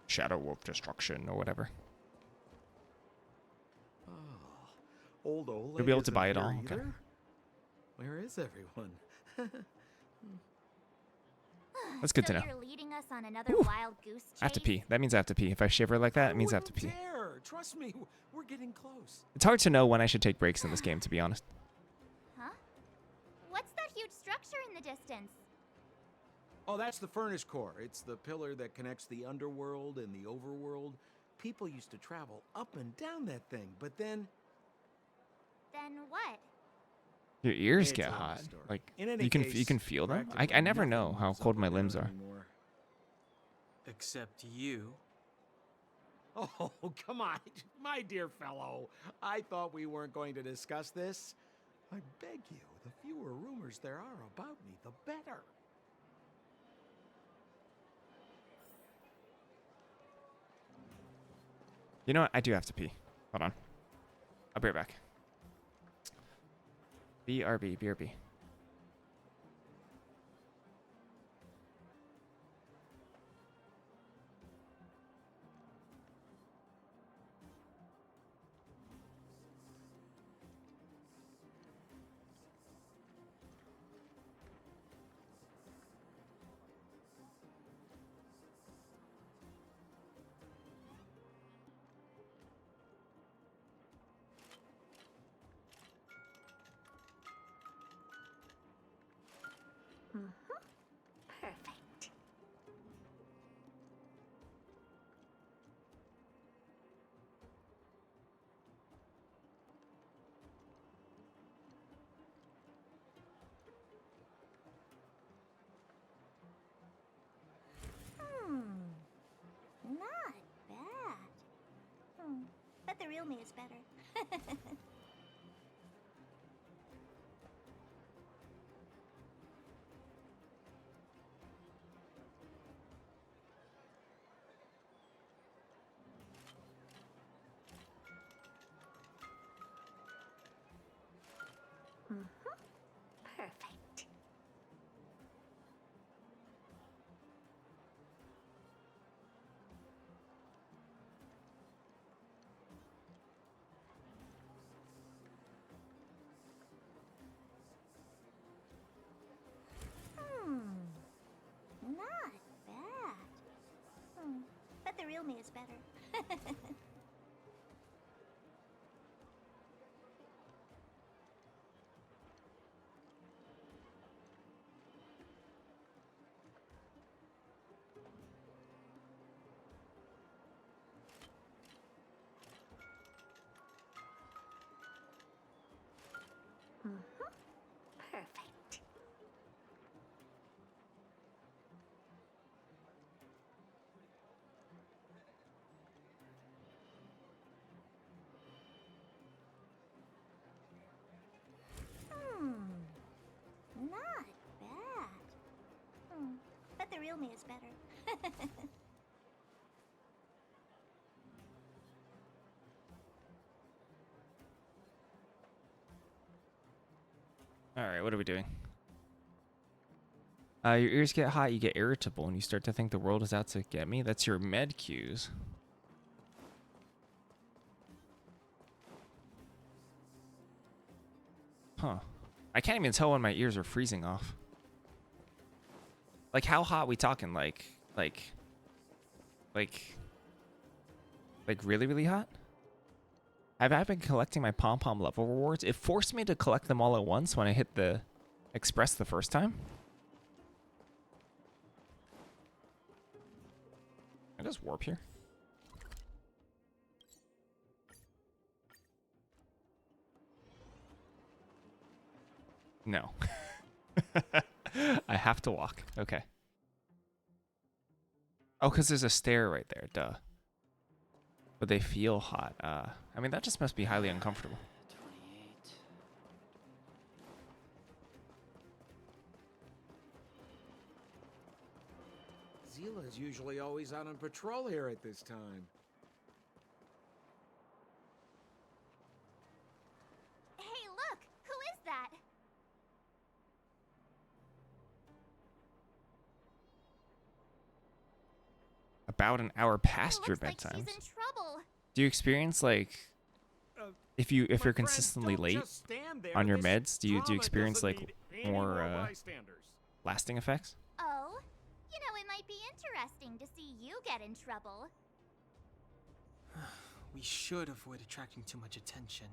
Shadow of Destruction or whatever. Old Ole You'll be able to isn't buy it here all? Okay. either? Where is everyone? That's good to know. You're leading us on another wild goose chase? I have to pee. That means I have to pee. If I shiver like that, it means I have to pee. Dare. Trust me, we're getting close. It's hard to know when I should take breaks in this game, to be honest. Huh? What's that huge structure in the distance? Oh, that's the furnace core. It's the pillar that connects the underworld and the overworld. people used to travel up and down that thing, but then... Then what? Your ears It's get a long hot. story. Like In any you case, can feel them. I practically never nothing know how moves cold up my or limbs down are. anymore. Except you. Oh, come on, my dear fellow. I thought we weren't going to discuss this. I beg you, the fewer rumors there are about me, the better. You know what? I do have to pee. Hold on. I'll be right back. BRB, BRB. Perfect. Not bad. But the real me is better. Perfect. Not bad. But the real me is better. Perfect. Not bad. But the real me is better. All right, what are we doing? Your ears get hot, you get irritable, and you start to think the world is out to get me. That's your med cues. Huh. I can't even tell when my ears are freezing off. Like, how hot we talking? Like really, really hot? Have I been collecting my pom-pom level rewards? It forced me to collect them all at once when I hit the express the first time. Can I just warp here? No. I have to walk. Okay. Oh, because there's a stair right there. Duh. But they feel hot. I mean, that just must be highly uncomfortable. 28. Zila's usually always out on patrol here at this time. Hey, look! Who is that? About an hour past your Looks like bedtimes. she's in trouble. Do you experience like if you're friend, consistently don't late just stand there. on your This meds, do you drama experience doesn't like need any more bystanders. lasting effects? Oh, you know, it might be interesting to see you get in trouble. We should avoid attracting too much attention.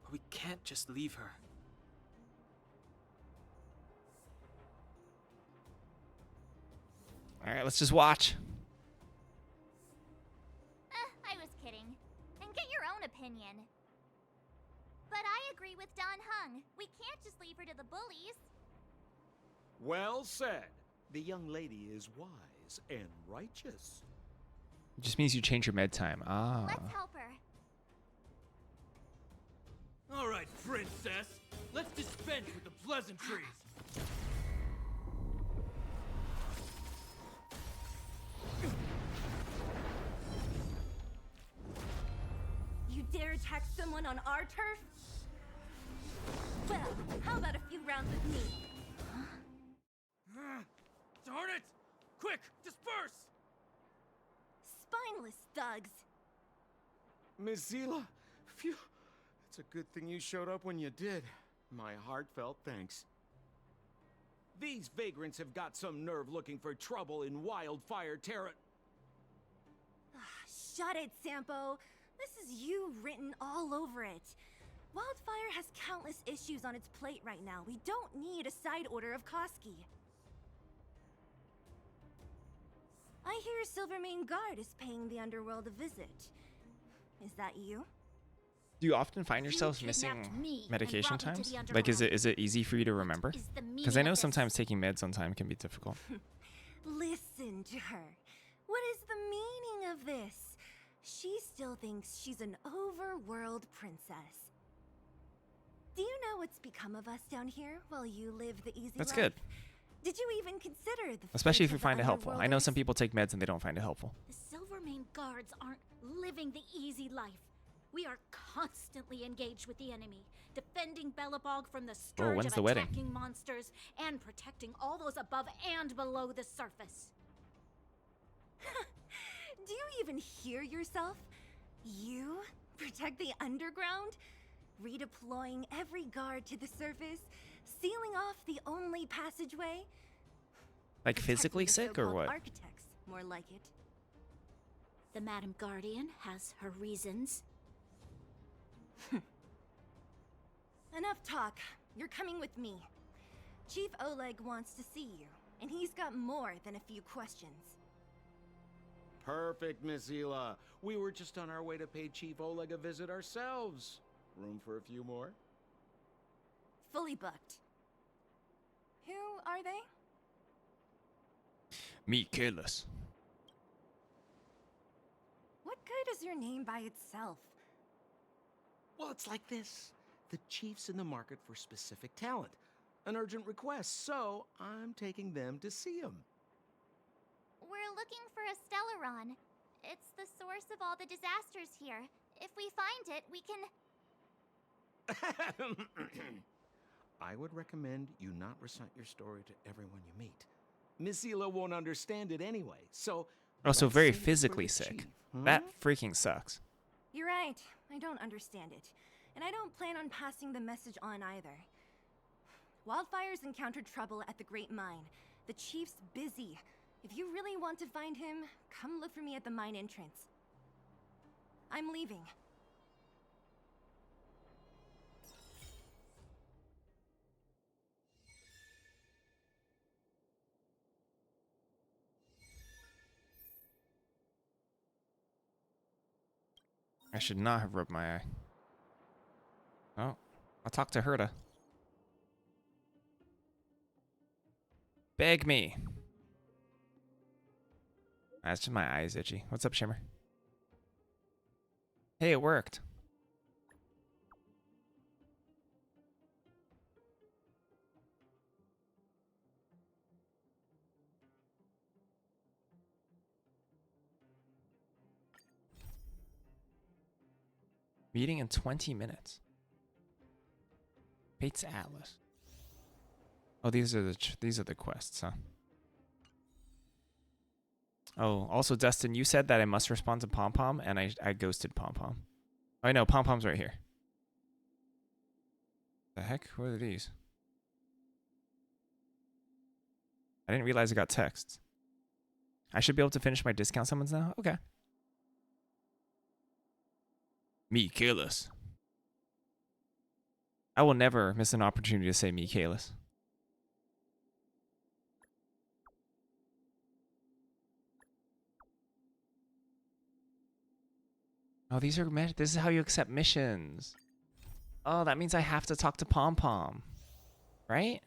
But we can't just leave her. All right, let's just watch. own opinion. But I agree with Dan Heng. We can't just leave her to the bullies. Well said. The young lady is wise and righteous. It just means you change your med time. Ah. Let's help her. All right, princess. Let's dispense with the pleasantries. You dare attack someone on our turf? Well, how about a few rounds with me? Darn it! Quick, disperse! Spineless thugs. Mizila, phew. It's a good thing you showed up when you did. My heartfelt thanks. These vagrants have got some nerve looking for trouble in Wildfire Terra. Shut it, Sampo. This is you written all over it. Wildfire has countless issues on its plate right now. We don't need a side order of Koski. I hear Silvermane Guard is paying the underworld a visit. Is that you? Do you often find yourselves missing medication times? Like, is it easy for you to remember? Because I know sometimes taking meds on time can be difficult. Listen to her. What is the meaning of this? She still thinks she's an overworld princess. Do you know what's become of us down here while you live the easy That's life? good. Did you even consider the Especially fate if you of the find it helpful. I know some underworlders? people take meds and they don't find it helpful. The Silvermane Guards aren't living the easy life. We are constantly engaged with the enemy, defending Belobog from the scourge when's of the wedding? attacking monsters and protecting all those above and below the surface. Do you even hear yourself? You protect the underground? Redeploying every guard to the surface? Sealing off the only passageway? Like physically sick or So-called what? Architects, more like it. The Madam Guardian has her reasons. Enough talk. You're coming with me. Chief Oleg wants to see you, and he's got more than a few questions. Perfect, Mizila. We were just on our way to pay Chief Oleg a visit ourselves. Room for a few more? Fully booked. Who are they? Me careless. What good is your name by itself? Well, it's like this. The chief's in the market for specific talent. An urgent request, so I'm taking them to see him. We're looking for a Stellaron. It's the source of all the disasters here. If we find it, we can... I would recommend you not recite your story to everyone you meet. Mizila won't understand it anyway, so... Also, let's very save it for physically the sick. chief, huh? That freaking sucks. You're right. I don't understand it. And I don't plan on passing the message on either. Wildfire's encountered trouble at the Great Mine. The chief's busy. If you really want to find him, come look for me at the mine entrance. I'm leaving. I should not have rubbed my eye. Oh, I'll talk to Herta. Beg me. That's just my eyes itchy. What's up, Shimmer? Hey, it worked. Meeting in 20 minutes. Bates Atlas. Oh, these are the quests, huh? Oh, also, Dustin, you said that I must respond to Pom Pom, and I ghosted Pom Pom. Oh, I know, Pom Pom's right here. The heck? What are these? I didn't realize I got texts. I should be able to finish my discount summons now? Okay. Me careless. I will never miss an opportunity to say me careless. Oh, these are this is how you accept missions. Oh, that means I have to talk to Pom Pom, right?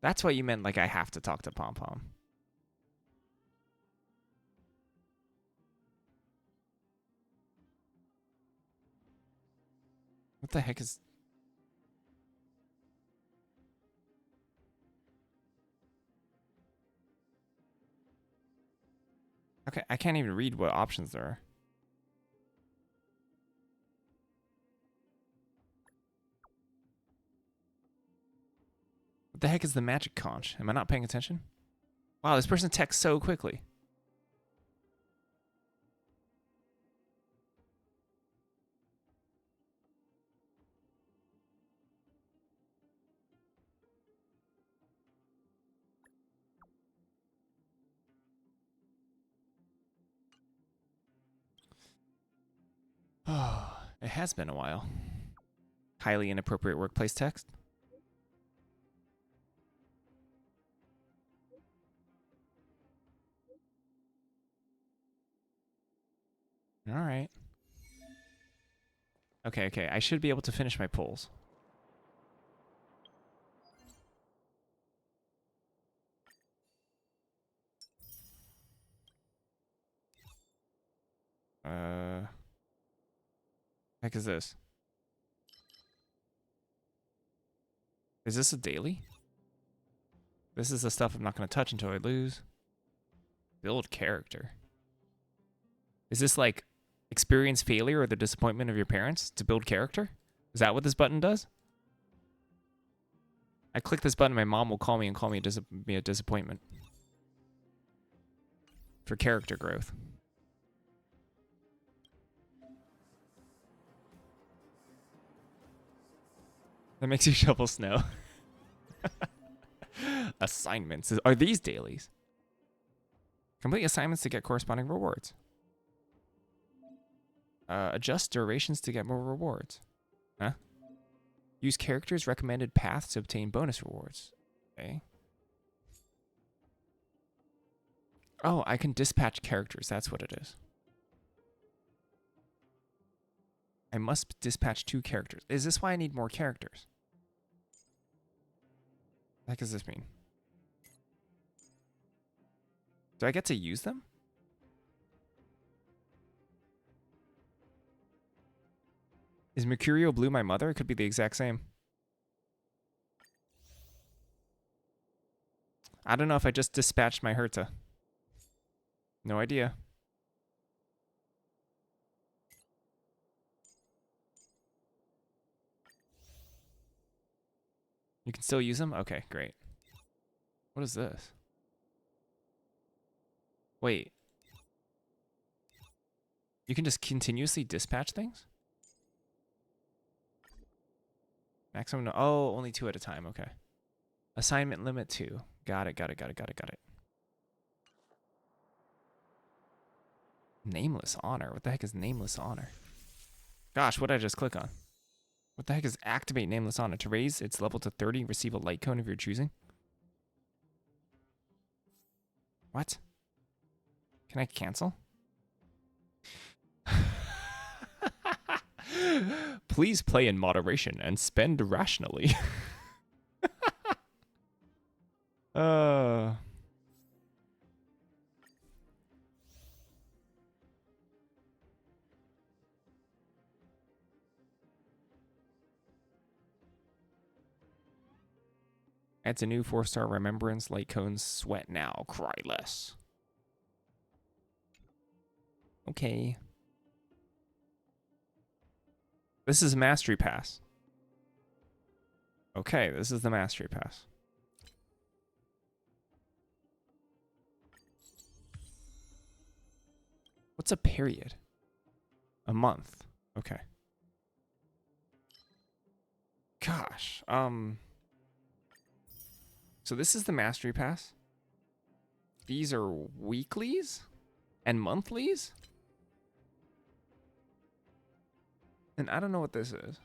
That's what you meant, like I have to talk to Pom Pom. What the heck is... Okay, I can't even read what options there are. What the heck is the magic conch? Am I not paying attention? Wow, this person texts so quickly. Oh, it has been a while. Highly inappropriate workplace text. All right. Okay, okay. I should be able to finish my pulls. Heck is this? Is this a daily? This is the stuff I'm not going to touch until I lose. Build character. Is this like experience failure or the disappointment of your parents to build character? Is that what this button does? I click this button, my mom will call me and call me a disappointment. For character growth. That makes you shovel snow. Assignments. Are these dailies? Complete assignments to get corresponding rewards. Adjust durations to get more rewards. Huh? Use characters' recommended paths to obtain bonus rewards. Okay. Oh, I can dispatch characters. That's what it is. I must dispatch 2 characters. Is this why I need more characters? What does this mean? Do I get to use them? Is Mercurio Blue my mother? It could be the exact same. I don't know if I just dispatched my Herta. No idea. You can still use them? Okay, great. What is this? Wait. You can just continuously dispatch things? Maximum no, oh, only 2 at a time, okay. Assignment limit 2. Got it. Nameless honor. What the heck is nameless honor? Gosh, what did I just click on? What the heck is activate nameless honor? To raise its level to 30, receive a light cone of your choosing? What? Can I cancel? Please play in moderation and spend rationally. Adds a new 4-star remembrance. Light cones. Sweat now. Cry less. Okay. This is Mastery Pass. Okay, this is the Mastery Pass. What's a period? A month. Okay. Gosh. So this is the Mastery Pass. These are weeklies and monthlies? And I don't know what this is.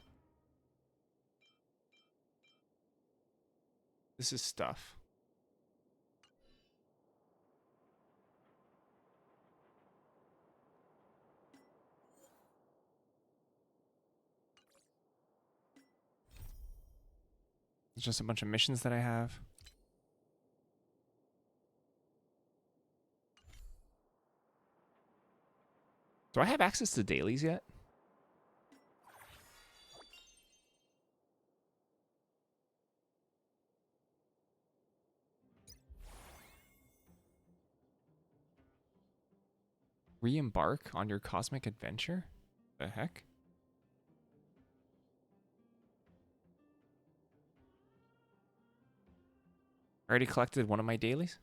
This is stuff. It's just a bunch of missions that I have. Do I have access to dailies yet? Re-embark on your cosmic adventure? The heck? I already collected one of my dailies?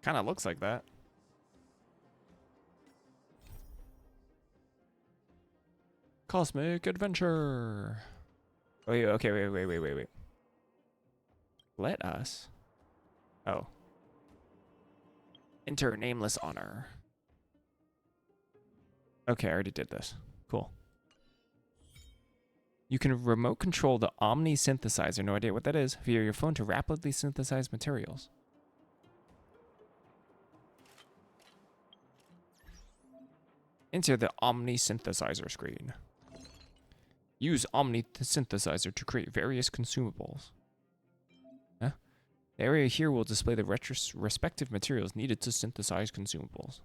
Kind of looks like that. Cosmic adventure. Wait, okay, wait. Let us. Oh. Enter nameless honor. Okay, I already did this. Cool. You can remote control the Omni synthesizer, no idea what that is, via your phone to rapidly synthesize materials. Enter the Omni synthesizer screen. Use Omni synthesizer to create various consumables. Huh? The area here will display the respective materials needed to synthesize consumables.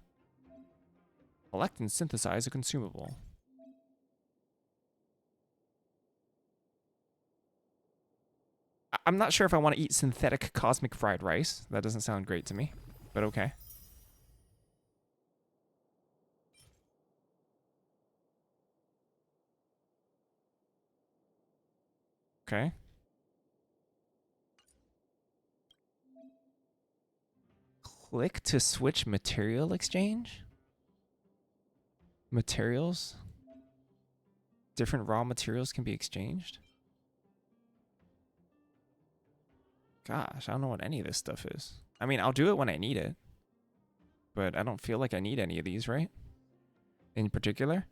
Select and synthesize a consumable. I'm not sure if I want to eat synthetic cosmic fried rice. That doesn't sound great to me, but okay. Okay. Click to switch material exchange? Materials? Different raw materials can be exchanged? Gosh, I don't know what any of this stuff is. I mean, I'll do it when I need it. But I don't feel like I need any of these, right? In particular?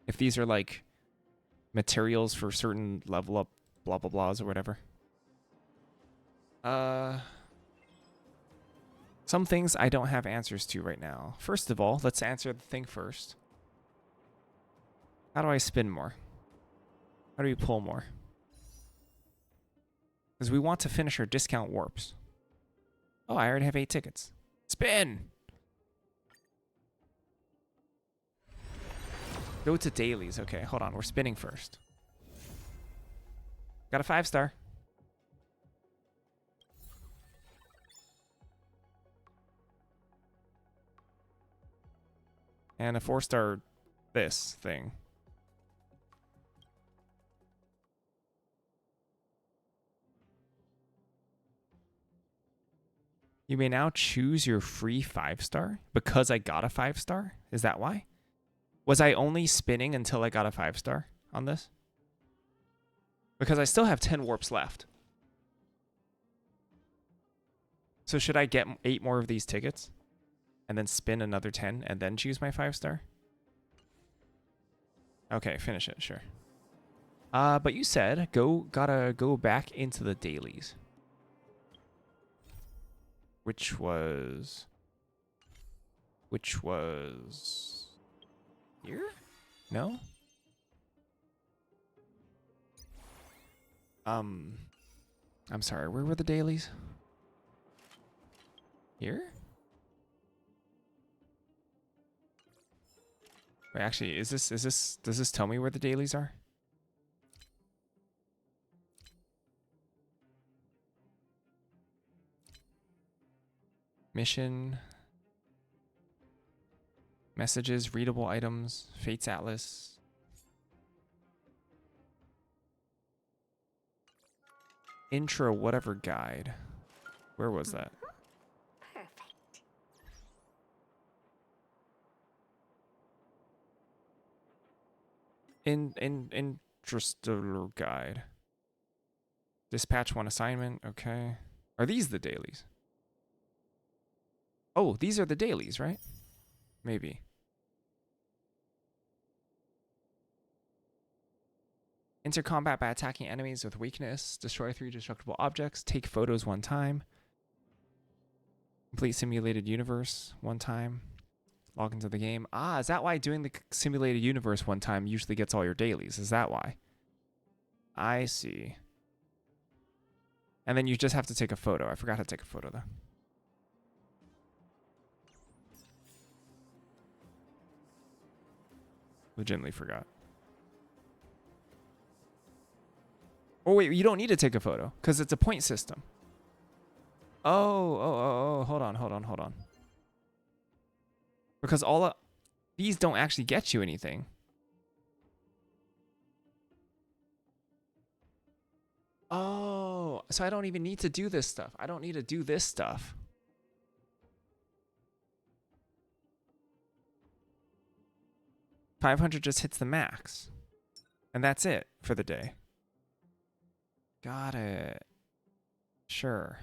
If these are like materials for certain level up blah blah blahs or whatever. Some things I don't have answers to right now. First of all, let's answer the thing first. How do I spin more? How do we pull more? Because we want to finish our discount warps. Oh, I already have 8 tickets. Spin! Go to dailies. Okay, hold on. We're spinning first. Got a 5-star. And a 4-star this thing. You may now choose your free 5-star because I got a 5-star. Is that why? Was I only spinning until I got a 5-star on this? Because I still have 10 warps left. So should I get 8 more of these tickets? And then spin another 10 and then choose my 5-star? Okay, finish it, sure. But you said gotta go back into the dailies. Which was here? No? I'm sorry, where were the dailies? Here? Wait, actually, does this tell me where the dailies are? Mission. Messages, readable items, Fates Atlas. Intro whatever guide. Where was that? Perfect. Interstellar guide. Dispatch 1 assignment. Okay. Are these the dailies? Oh, these are the dailies, right? Maybe. Enter combat by attacking enemies with weakness. Destroy 3 destructible objects. Take photos 1 time. Complete simulated universe 1 time. Log into the game. Ah, is that why doing the simulated universe one time usually gets all your dailies? Is that why? I see. And then you just have to take a photo. I forgot how to take a photo, though. Legitimately forgot. Oh, wait, you don't need to take a photo because it's a point system. Oh, hold on. Because these don't actually get you anything. Oh, so I don't even need to do this stuff. I don't need to do this stuff. $500 just hits the max. And that's it for the day. Got it. Sure.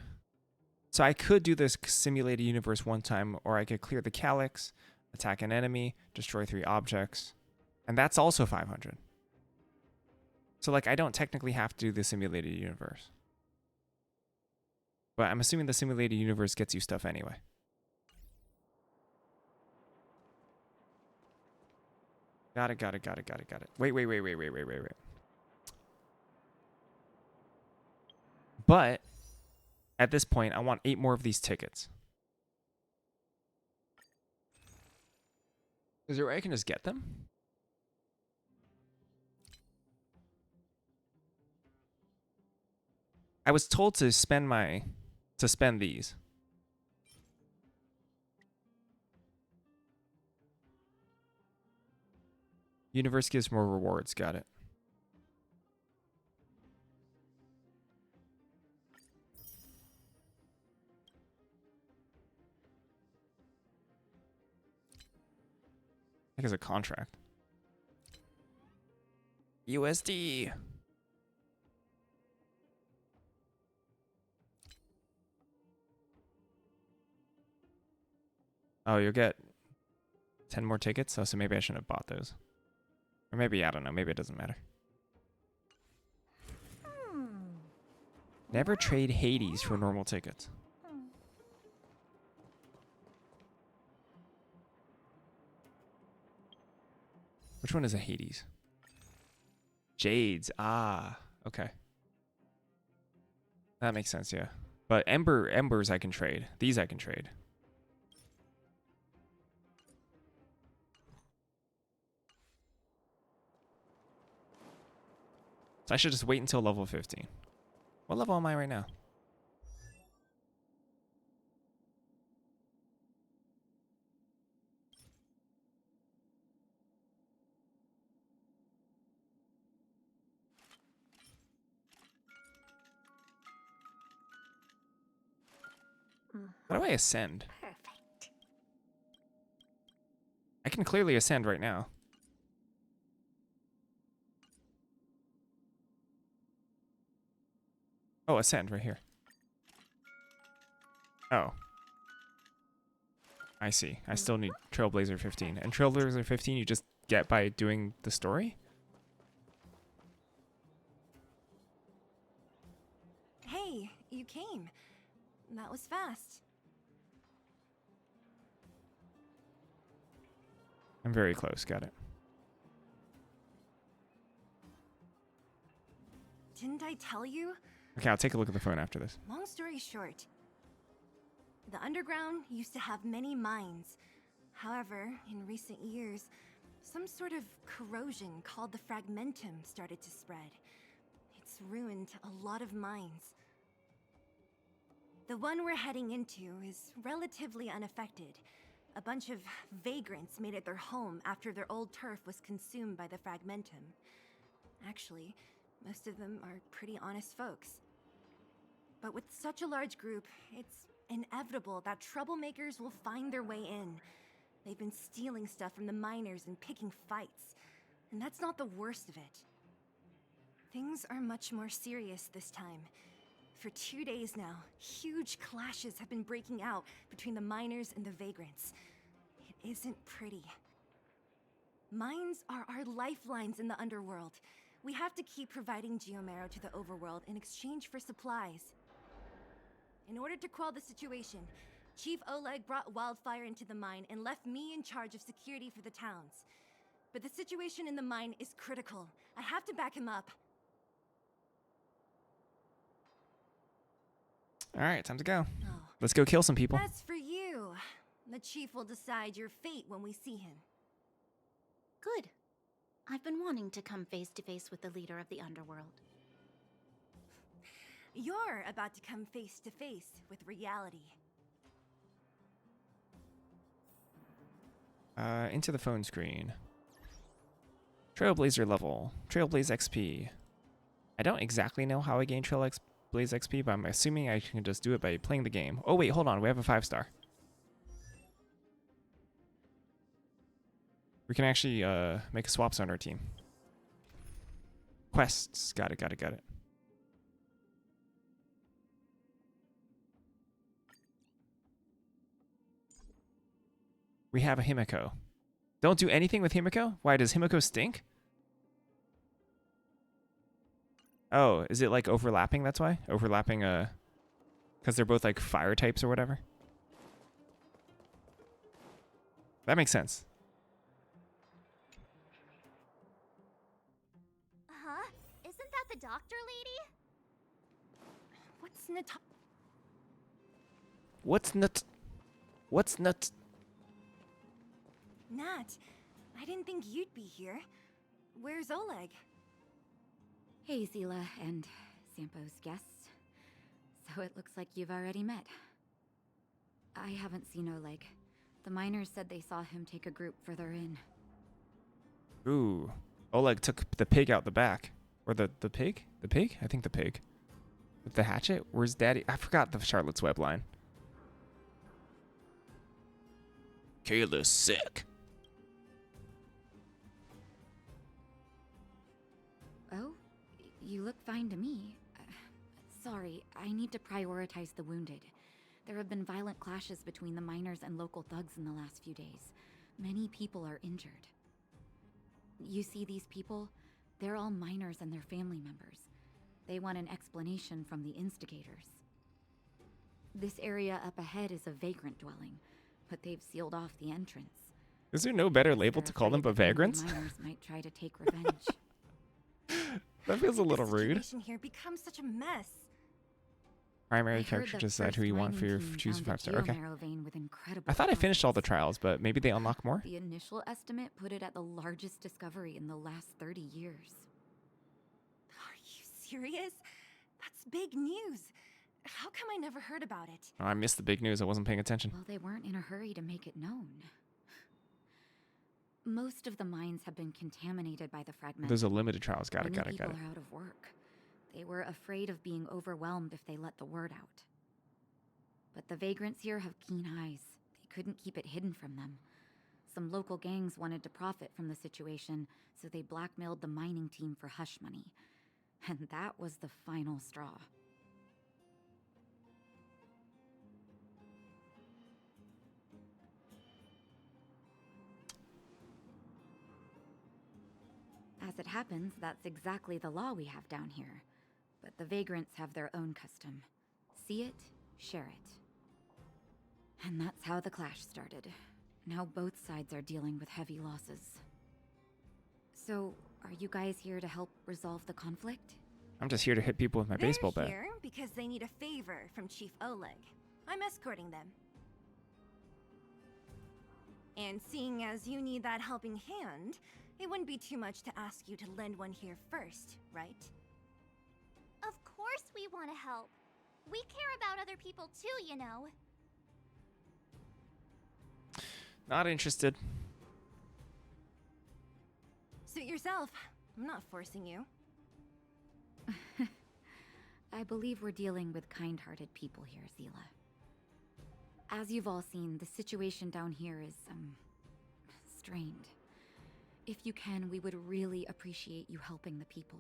So I could do this simulated universe one time, or I could clear the calyx, attack an enemy, destroy 3 objects, and that's also 500. So like I don't technically have to do the simulated universe. But I'm assuming the simulated universe gets you stuff anyway. Got it. Wait. But at this point, I want 8 more of these tickets. Is there a way I can just get them? I was told to spend these. Universe gives more rewards. Got it. I think it's a contract. USD. Oh, you'll get 10 more tickets? Oh, so maybe I shouldn't have bought those. Or maybe, I don't know. Maybe it doesn't matter. Never trade Hades for normal tickets. Which one is a Hades? Jades. Ah, okay. That makes sense, yeah. But embers I can trade. These I can trade. So I should just wait until level 15. What level am I right now? How do I ascend? Perfect. I can clearly ascend right now. Oh, ascend right here. Oh. I see. I still need Trailblazer 15. And Trailblazer 15 you just get by doing the story? Hey, you came. That was fast. I'm very close. Got it. Didn't I tell you? Okay, I'll take a look at the phone after this. Long story short, the underground used to have many mines. However, in recent years, some sort of corrosion called the fragmentum started to spread. It's ruined a lot of mines. The one we're heading into is relatively unaffected. A bunch of vagrants made it their home after their old turf was consumed by the fragmentum. Actually, most of them are pretty honest folks. But with such a large group, it's inevitable that troublemakers will find their way in. They've been stealing stuff from the miners and picking fights. And that's not the worst of it. Things are much more serious this time. For 2 days now, huge clashes have been breaking out between the miners and the vagrants. It isn't pretty. Mines are our lifelines in the underworld. We have to keep providing Geomarrow to the overworld in exchange for supplies. In order to quell the situation, Chief Oleg brought wildfire into the mine and left me in charge of security for the towns. But the situation in the mine is critical. I have to back him up. All right, time to go. Oh. Let's go kill some people. That's for you. The chief will decide your fate when we see him. Good. I've been wanting to come face to face with the leader of the underworld. You're about to come face to face with reality. Into the phone screen. Trailblazer level. Trailblaze XP. I don't exactly know how I gain Trailblaze XP, but I'm assuming I can just do it by playing the game. Oh wait, hold on. We have a 5-star. We can actually make a swaps on our team. Quests. Got it. We have a Himiko. Don't do anything with Himiko? Why, does Himiko stink? Oh, is it like overlapping, that's why? Overlapping, because they're both like fire types or whatever? That makes sense. Huh? Isn't that the doctor lady? What's Nat? What's nut? Nat, I didn't think you'd be here. Where's Oleg? Hey, Zila and Sampo's guests. So it looks like you've already met. I haven't seen Oleg. The miners said they saw him take a group further in. Ooh. Oleg took the pig out the back. Or the pig? The pig? I think the pig. With the hatchet? Where's Daddy? I forgot the Charlotte's Web line. Kayla's sick. Oh? You look fine to me. Sorry, I need to prioritize the wounded. There have been violent clashes between the miners and local thugs in the last few days. Many people are injured. You see these people? They're all miners and their family members. They want an explanation from the instigators. This area up ahead is a vagrant dwelling, but they've sealed off the entrance. Is there no better label to call them but vagrants? Miners might try to take revenge. That feels a little rude. The situation here becomes such a mess. Primary character, decide who you want for your choose 5-star. Okay. I thought I finished all the trials, but maybe they unlock more? The initial estimate put it at the largest discovery in the last 30 years. Are you serious? That's big news. How come I never heard about it? Oh, I missed the big news. I wasn't paying attention. Well, they weren't in a hurry to make it known. Most of the mines have been contaminated by the fragments. There's a limited trials. Got it. Many people are out of work. They were afraid of being overwhelmed if they let the word out. But the vagrants here have keen eyes. They couldn't keep it hidden from them. Some local gangs wanted to profit from the situation, so they blackmailed the mining team for hush money. And that was the final straw. As it happens, that's exactly the law we have down here. But the vagrants have their own custom. See it, share it. And that's how the clash started. Now both sides are dealing with heavy losses. So, are you guys here to help resolve the conflict? I'm just here to hit people with my baseball bat. They're here because they need a favor from Chief Oleg. I'm escorting them. And seeing as you need that helping hand, it wouldn't be too much to ask you to lend one here first, right? Of course we want to help. We care about other people too, you know. Not interested. Suit yourself. I'm not forcing you. I believe we're dealing with kind-hearted people here, Zila. As you've all seen, the situation down here is, strained. If you can, we would really appreciate you helping the people.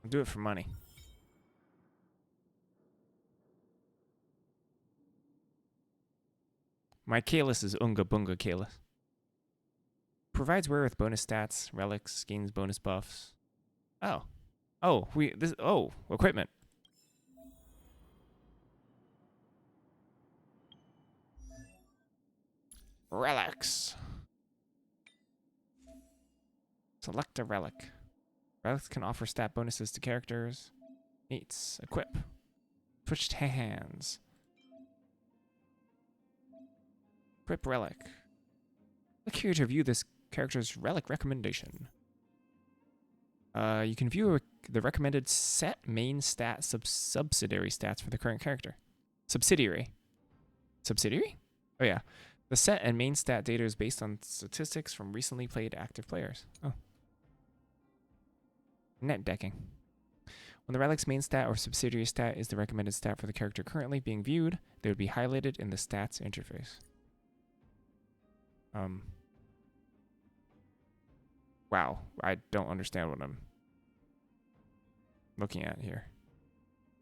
I'll do it for money. My Kalis is Unga Bunga Kalis. Provides wear with bonus stats, relics, skins, bonus buffs. Oh. Equipment. Relics. Select a relic. Relics can offer stat bonuses to characters. Neats. Equip. Switch to hands. Equip relic. Click here to view this character's relic recommendation. You can view the recommended set main stat subsidiary stats for the current character. Subsidiary. Subsidiary? Oh yeah. The set and main stat data is based on statistics from recently played active players. Oh. Net decking. When the relic's main stat or subsidiary stat is the recommended stat for the character currently being viewed, they would be highlighted in the stats interface. Wow, I don't understand what I'm looking at here.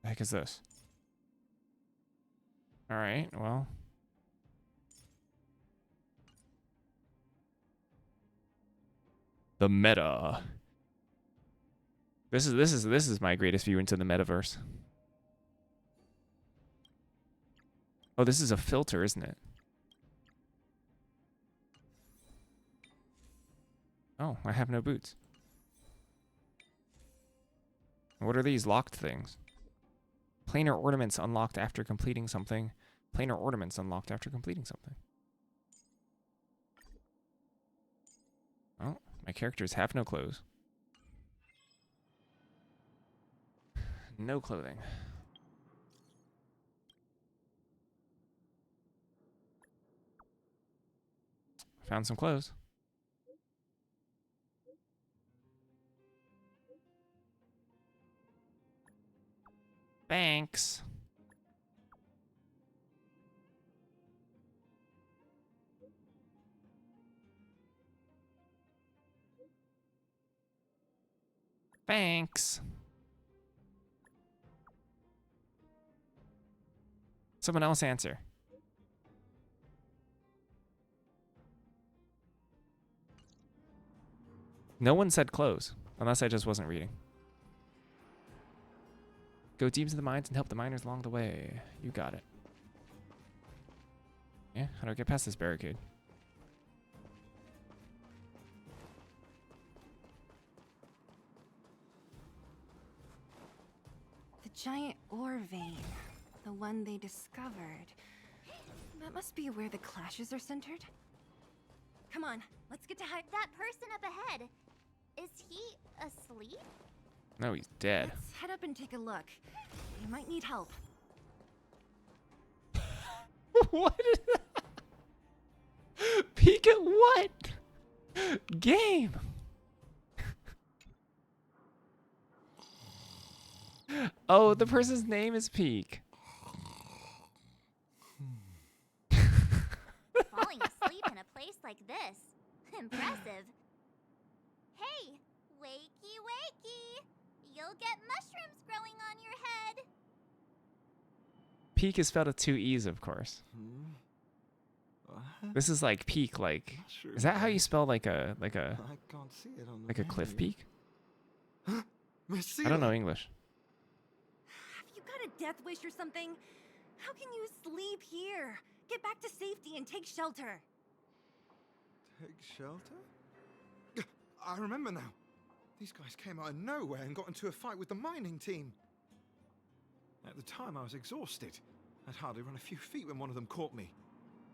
The heck is this? Alright, well. The meta. This is my greatest view into the metaverse. Oh, this is a filter, isn't it? Oh, I have no boots. What are these locked things? Planar ornaments unlocked after completing something. Planar ornaments unlocked after completing something. Oh, my characters have no clothes. No clothing. Found some clothes. Thanks. Thanks. Someone else answer. No one said close, unless I just wasn't reading. Go deep into the mines and help the miners along the way. You got it. Yeah, how do I get past this barricade? The giant ore vein. The one they discovered. That must be where the clashes are centered. Come on, let's get to That person up ahead. Is he asleep? No, he's dead. Let's head up and take a look. You might need help. What? Peek at what? Game. Oh, the person's name is Peek. Falling asleep in a place like this. Impressive. Hey, wakey wakey. You'll get mushrooms growing on your head. Peek is spelled with 2 E's, of course. This is like peak, like is that how you spell like a I can't see it on the like a cliff menu. peak? I don't know English. Have you got a death wish or something? How can you sleep here? Get back to safety and take shelter. Take shelter? I remember now. These guys came out of nowhere and got into a fight with the mining team. At the time, I was exhausted. I'd hardly run a few feet when one of them caught me.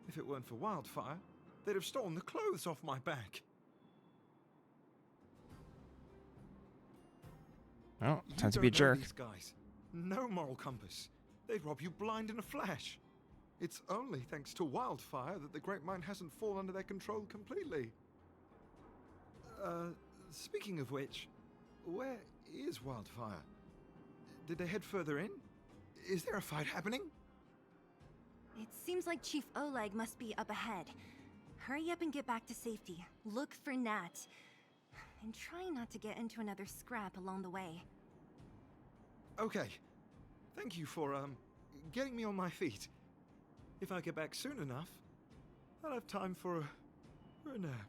If it weren't for Wildfire, they'd have stolen the clothes off my back. Oh, You time to be a don't know jerk. These guys. No moral compass. They'd rob you blind in a flash. It's only thanks to Wildfire that the Great Mine hasn't fallen under their control completely. Speaking of which, where is Wildfire? Did they head further in? Is there a fight happening? It seems like Chief Oleg must be up ahead. Hurry up and get back to safety. Look for Nat. And try not to get into another scrap along the way. Okay. Thank you for, getting me on my feet. If I get back soon enough, I'll have time for a nap.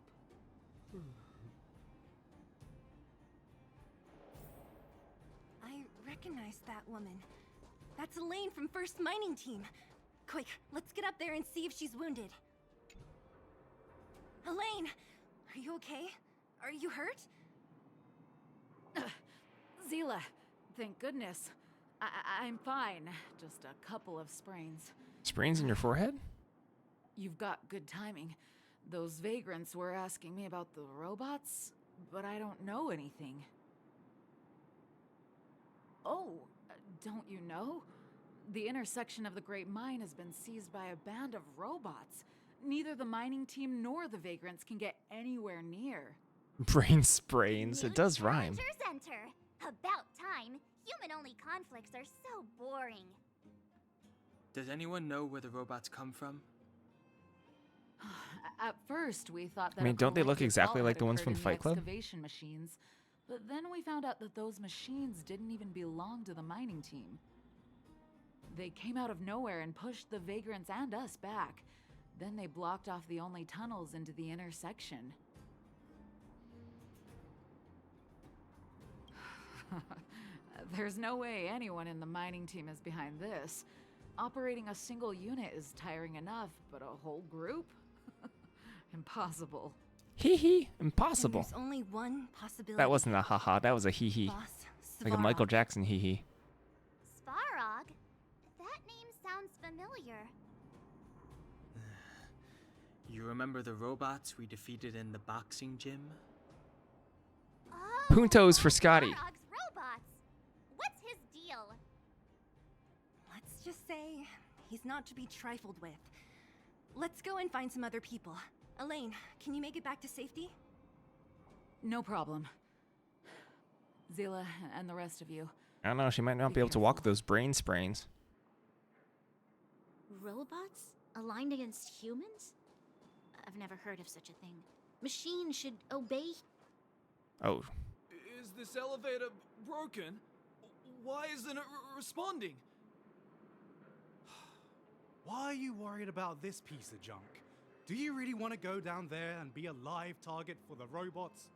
I recognize that woman. That's Elaine from First Mining Team. Quick, let's get up there and see if she's wounded. Elaine! Are you okay? Are you hurt? Zila, thank goodness. I'm fine. Just a couple of sprains. Sprains in your forehead? You've got good timing. Those vagrants were asking me about the robots, but I don't know anything. Oh, don't you know? The intersection of the Great Mine has been seized by a band of robots. Neither the mining team nor the vagrants can get anywhere near. Brain sprains. It does rhyme. Challengers enter. About time. Human-only conflicts are so boring. Does anyone know where the robots come from? At first, we thought that I mean, a don't they look collective exactly fall like had the ones occurred from in Fight Club? Excavation machines, but then we found out that those machines didn't even belong to the mining team. They came out of nowhere and pushed the vagrants and us back. Then they blocked off the only tunnels into the intersection. There's no way anyone in the mining team is behind this. Operating a single unit is tiring enough, but a whole group? Impossible. Hee hee. Impossible. There's only one possibility. That wasn't a haha. That was a hee hee. Boss Like a Michael Jackson hee hee. Svarog? That name sounds familiar. You remember the robots we defeated in the boxing gym? Oh, Puntos for Scotty. Svarog's robots. What's his deal? Let's just say he's not to be trifled with. Let's go and find some other people. Elaine, can you make it back to safety? No problem. Zila and the rest of you. I don't know. She might not be able to walk those brain sprains. Robots? Aligned against humans? I've never heard of such a thing. Machines should obey. Oh. Is this elevator broken? Why isn't it responding? Why are you worried about this piece of junk? Do you really want to go down there and be a live target for the robots?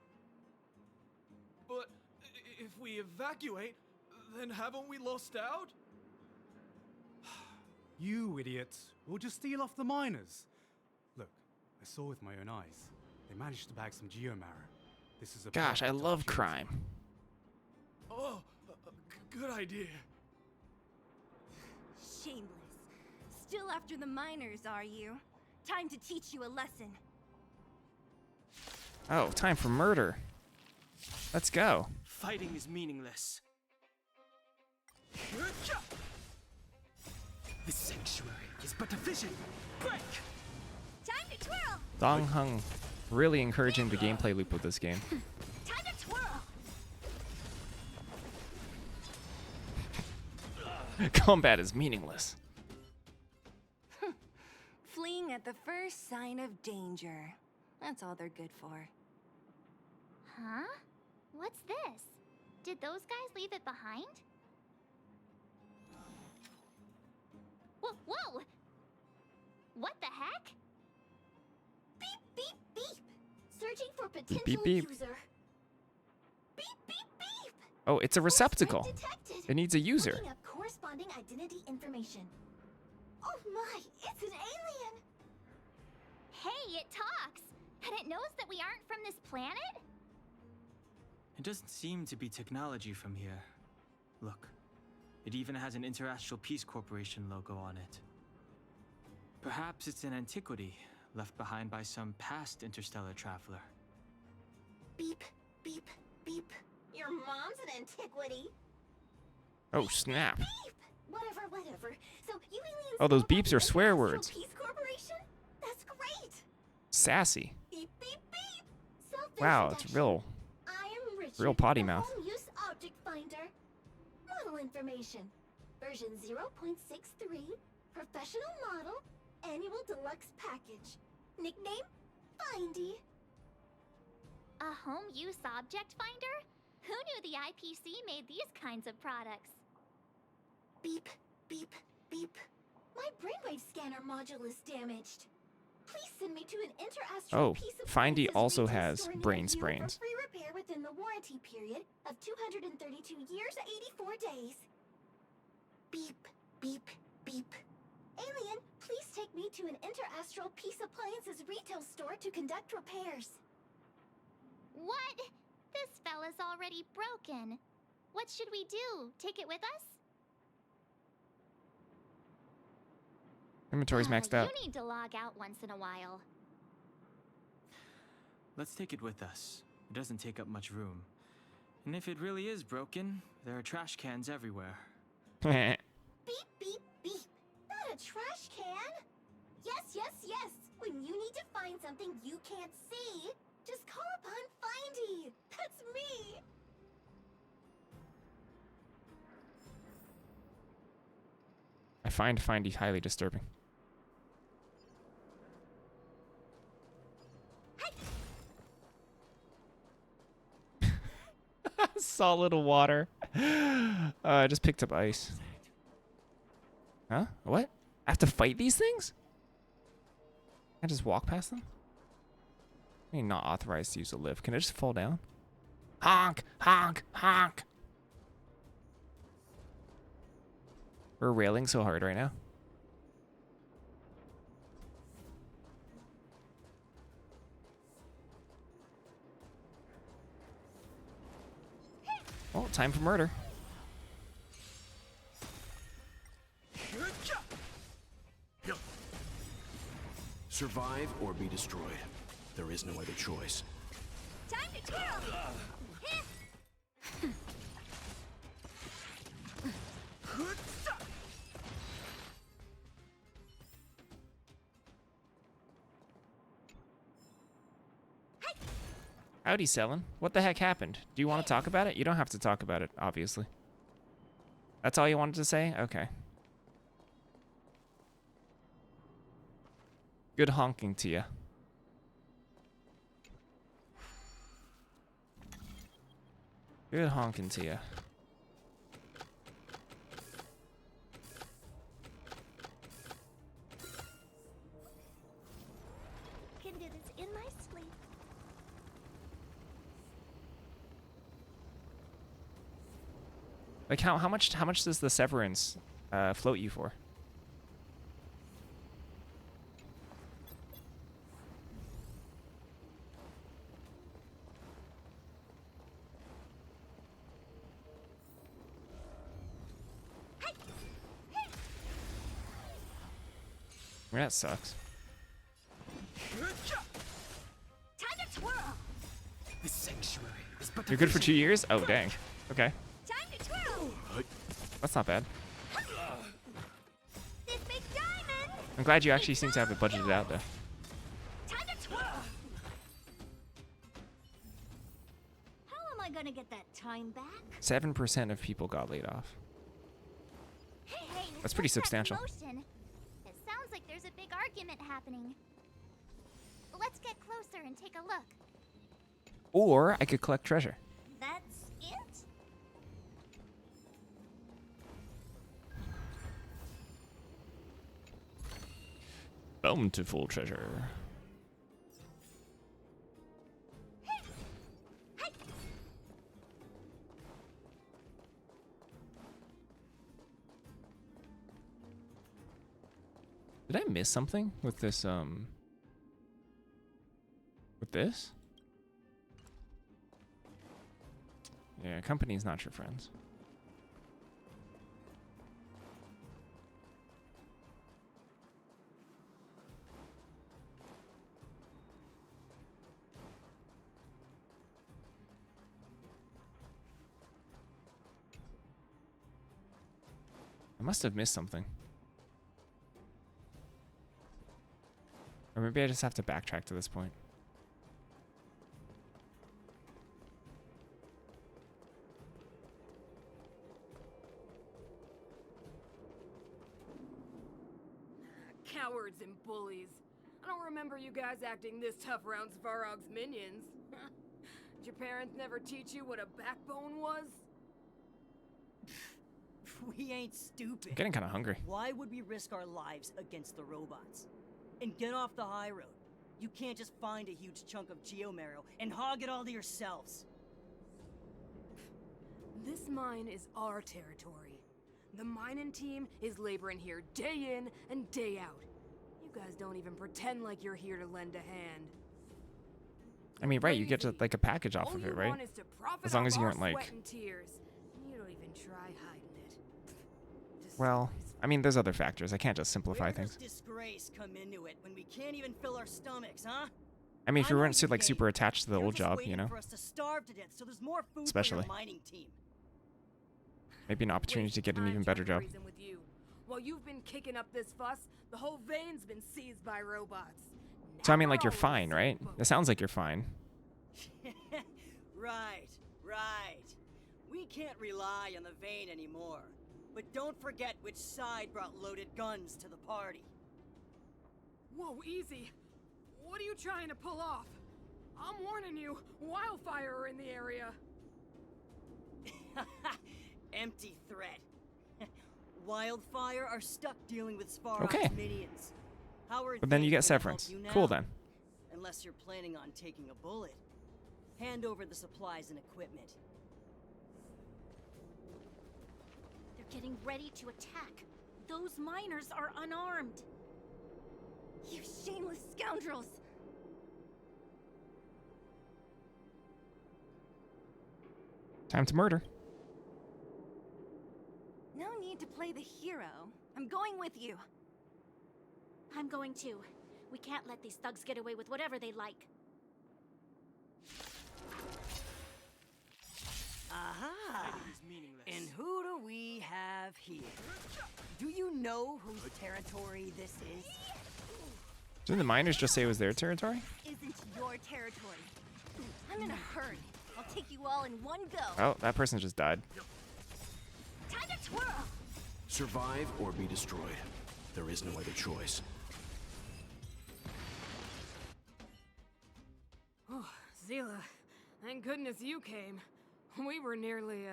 But if we evacuate, then haven't we lost out? You idiots. We'll just steal off the miners. Look, I saw with my own eyes. They managed to bag some geomarrow. This is a Gosh, I perfect love opportunity. crime. Oh, good idea. Shameless. Still after the miners, are you? Time to teach you a lesson. Oh, time for murder. Let's go. Fighting is meaningless. The sanctuary is but a vision. Break! Time to twirl. Dong Hung really encouraging the gameplay loop of this game. Time to twirl. Combat is meaningless. Fleeing at the first sign of danger. That's all they're good for. Huh? What's this? Did those guys leave it behind? Whoa! What the heck? Beep, beep, beep. Searching for potential Beep, beep. user. Beep, beep, beep. Oh, it's a receptacle. Detected. It needs a user. Looking up corresponding identity information. Oh my, it's an alien! Hey, it talks! And it knows that we aren't from this planet? It doesn't seem to be technology from here. Look, it even has an Interastral Peace Corporation logo on it. Perhaps it's an antiquity left behind by some past interstellar traveler. Beep, beep, beep. Your mom's an antiquity. Oh, snap. Beep! Whatever. So you aliens Oh, those know about beeps the are swear Interastral words. Peace Corporation? That's great! Sassy. Beep, beep, beep! Self-introduction. Wow, it's real. I am Richard, Real potty the mouth. Home Use Object Finder. Model information. Version 0.63. Professional model. Annual deluxe package. Nickname? Findy. A home use object finder? Who knew the IPC made these kinds of products? Beep, beep, beep. My brainwave scanner module is damaged. Please send me to an interastral Oh, piece of Findy Princess also Regis has store near brain you sprains. For free repair within the warranty period of 232 years, 84 days. Beep, beep, beep. Alien, please take me to an interastral peace appliances retail store to conduct repairs. What? This fella's already broken. What should we do? Take it with us? Inventory's maxed out. You need to log out once in a while. Let's take it with us. It doesn't take up much room. And if it really is broken, there are trash cans everywhere. Beep, beep, beep. Not a trash can. Yes, yes, yes. When you need to find something you can't see, just call upon Findy. That's me. I find Findy highly disturbing. Solid water. I just picked up ice. Huh? What? I have to fight these things? I just walk past them? I mean, not authorized to use a lift. Can I just fall down? Honk! Honk! Honk! We're railing so hard right now. Oh, time for murder. Survive or be destroyed. There is no other choice. Time to twirl. Howdy, Selin. What the heck happened? Do you want to talk about it? You don't have to talk about it, obviously. That's all you wanted to say? Okay. Good honking to you. Good honking to you. Can do this in my sleep. Like how much does the severance float you for? I mean, that sucks. Time to twirl. The sanctuary is but You're good for 2 years? Oh, dang. Okay. Time to twirl. That's not bad. This big diamond. I'm glad you actually seem to have it budgeted out, though. Time to twirl. How am I gonna get that time back? 7% of people got laid off. Hey, That's pretty what's that substantial. commotion? It sounds like there's a big argument happening. Let's get closer and take a look. Or I could collect treasure. That's it? Bountiful treasure. Did I miss something with this, with this? Yeah, company's not your friends. I must have missed something. Or maybe I just have to backtrack to this point. Cowards and bullies. I don't remember you guys acting this tough around Svarog's minions. Did your parents never teach you what a backbone was? We ain't stupid. I'm getting kind of hungry. Why would we risk our lives against the robots? And get off the high road. You can't just find a huge chunk of geomarrow and hog it all to yourselves. This mine is our territory. The mining team is laboring here day in and day out. You You guys don't even pretend like you're here to lend a hand. I mean, right, you get to, like, a package off of it, right? As long as you aren't, like... Tears. You don't even try hiding it. Well, I mean, there's other factors. I can't just simplify Where things. does disgrace come into it when we can't even fill our stomachs, huh? I mean, if you know weren't you like game. super attached to the You're old just job, waiting you know? for us to starve to death, so there's more food Especially. for your mining team. Maybe an opportunity to get an even better job. With you. While you've been kicking up this fuss, the whole vein's been seized by robots. So I mean, like, you're fine, right? It sounds like you're fine. Right. We can't rely on the vein anymore. But don't forget which side brought loaded guns to the party. Whoa, easy. What are you trying to pull off? I'm warning you, wildfire are in the area. Empty threat. Wildfire are stuck dealing with Svarog's Okay. minions. Howard But then you get Vane can help severance. you Cool now. then. Unless you're planning on taking a bullet. Hand over the supplies and equipment. They're getting ready to attack. Those miners are unarmed. You shameless scoundrels! Time to murder. No need to play the hero. I'm going with you. I'm going too. We can't let these thugs get away with whatever they like. Aha! And who do we have here? Do you know whose territory this is? Didn't the miners just say it was their territory? Isn't your territory. I'm in a hurry. I'll take you all in one go. Oh, that person just died. Time to twirl! Survive or be destroyed. There is no other choice. Oh, Zila, thank goodness you came. We were nearly,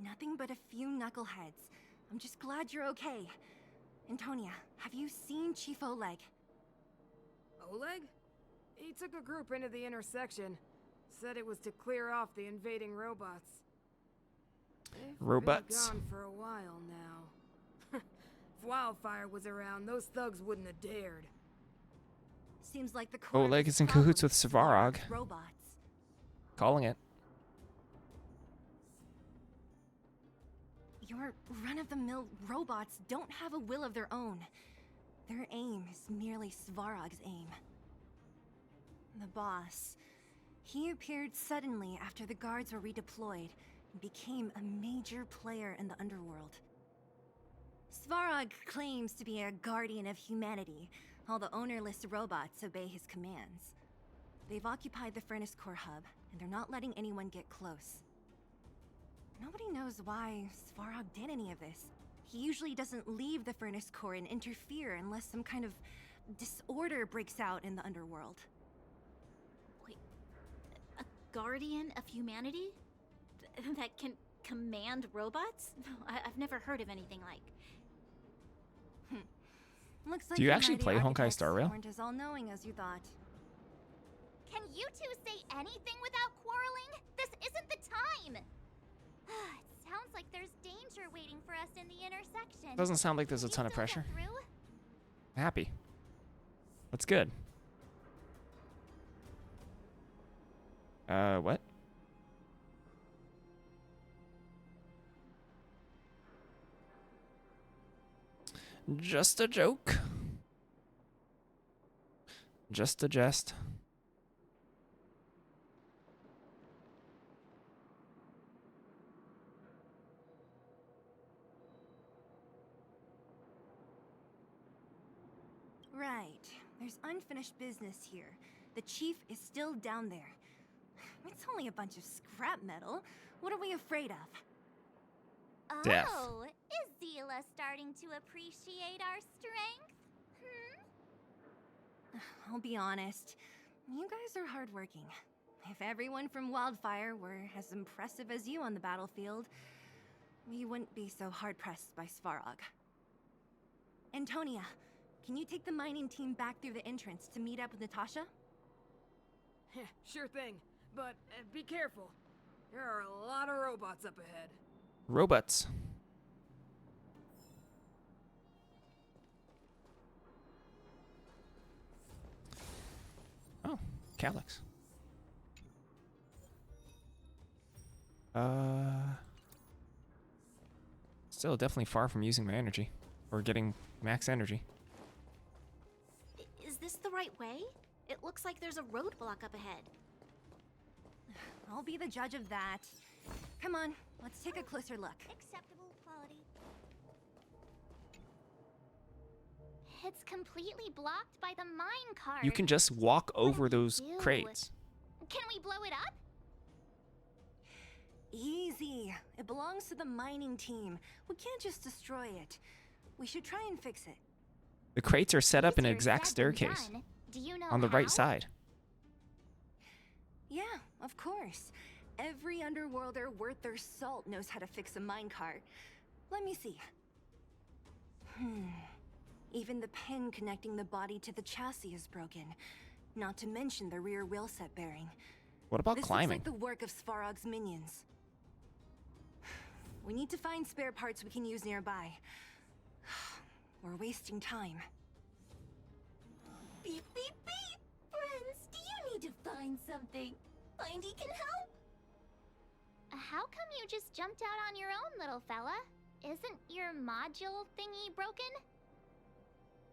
Nothing but a few knuckleheads. I'm just glad you're okay. Antonia, have you seen Chief Oleg? Oleg? He took a group into the intersection. Said it was to clear off the invading robots. They've Robots? been gone for a while now. If Wildfire was around, those thugs wouldn't have dared. Seems like the core of Oleg this is in problem cahoots with is Svarog. robots. Calling it. Your run-of-the-mill robots don't have a will of their own. Their aim is merely Svarog's aim. The boss. He appeared suddenly after the guards were redeployed and became a major player in the underworld. Svarog claims to be a guardian of humanity, while the ownerless robots obey his commands. They've occupied the Furnace Core hub, and they're not letting anyone get close. Nobody knows why Svarog did any of this. He usually doesn't leave the Furnace Core and interfere unless some kind of disorder breaks out in the underworld. Wait, a guardian of humanity? That can command robots? I've never heard of anything like. Looks like Do you the actually mighty play Honkai architects Star Rail? weren't as all-knowing as you thought. Can you two say anything without quarreling? This isn't the time! It sounds like there's danger waiting for us in the intersection. Doesn't sound like there's a Can you ton of still get pressure. through? Happy. That's good. What? Just a joke. Just a jest. Right. There's unfinished business here. The chief is still down there. It's only a bunch of scrap metal. What are we afraid of? Death. Oh, is Zila starting to appreciate our strength? I'll be honest. You guys are hardworking. If everyone from Wildfire were as impressive as you on the battlefield, we wouldn't be so hard-pressed by Svarog. Antonia, can you take the mining team back through the entrance to meet up with Natasha? Sure thing, but be careful. There are a lot of robots up ahead. Robots. Calyx. Still definitely far from using my energy. Or getting max energy. Is this the right way? It looks like there's a roadblock up ahead. I'll be the judge of that. Come on, let's take a closer look. Acceptable quality. It's completely blocked by the mine cart. You can just walk over those Ew. crates. Can we blow it up? Easy. It belongs to the mining team. We can't just destroy it. We should try and fix it. The crates are set up in an Easier exact said than staircase. done. Do you know On the how? right side. Yeah, of course. Every underworlder worth their salt knows how to fix a minecart. Let me see. Even the pin connecting the body to the chassis is broken. Not to mention the rear wheel set bearing. What about This climbing? looks like the work of Svarog's minions. We need to find spare parts we can use nearby. We're wasting time. Beep, beep, beep! Friends, do you need to find something? Findy can help? How come you just jumped out on your own, little fella? Isn't your module thingy broken?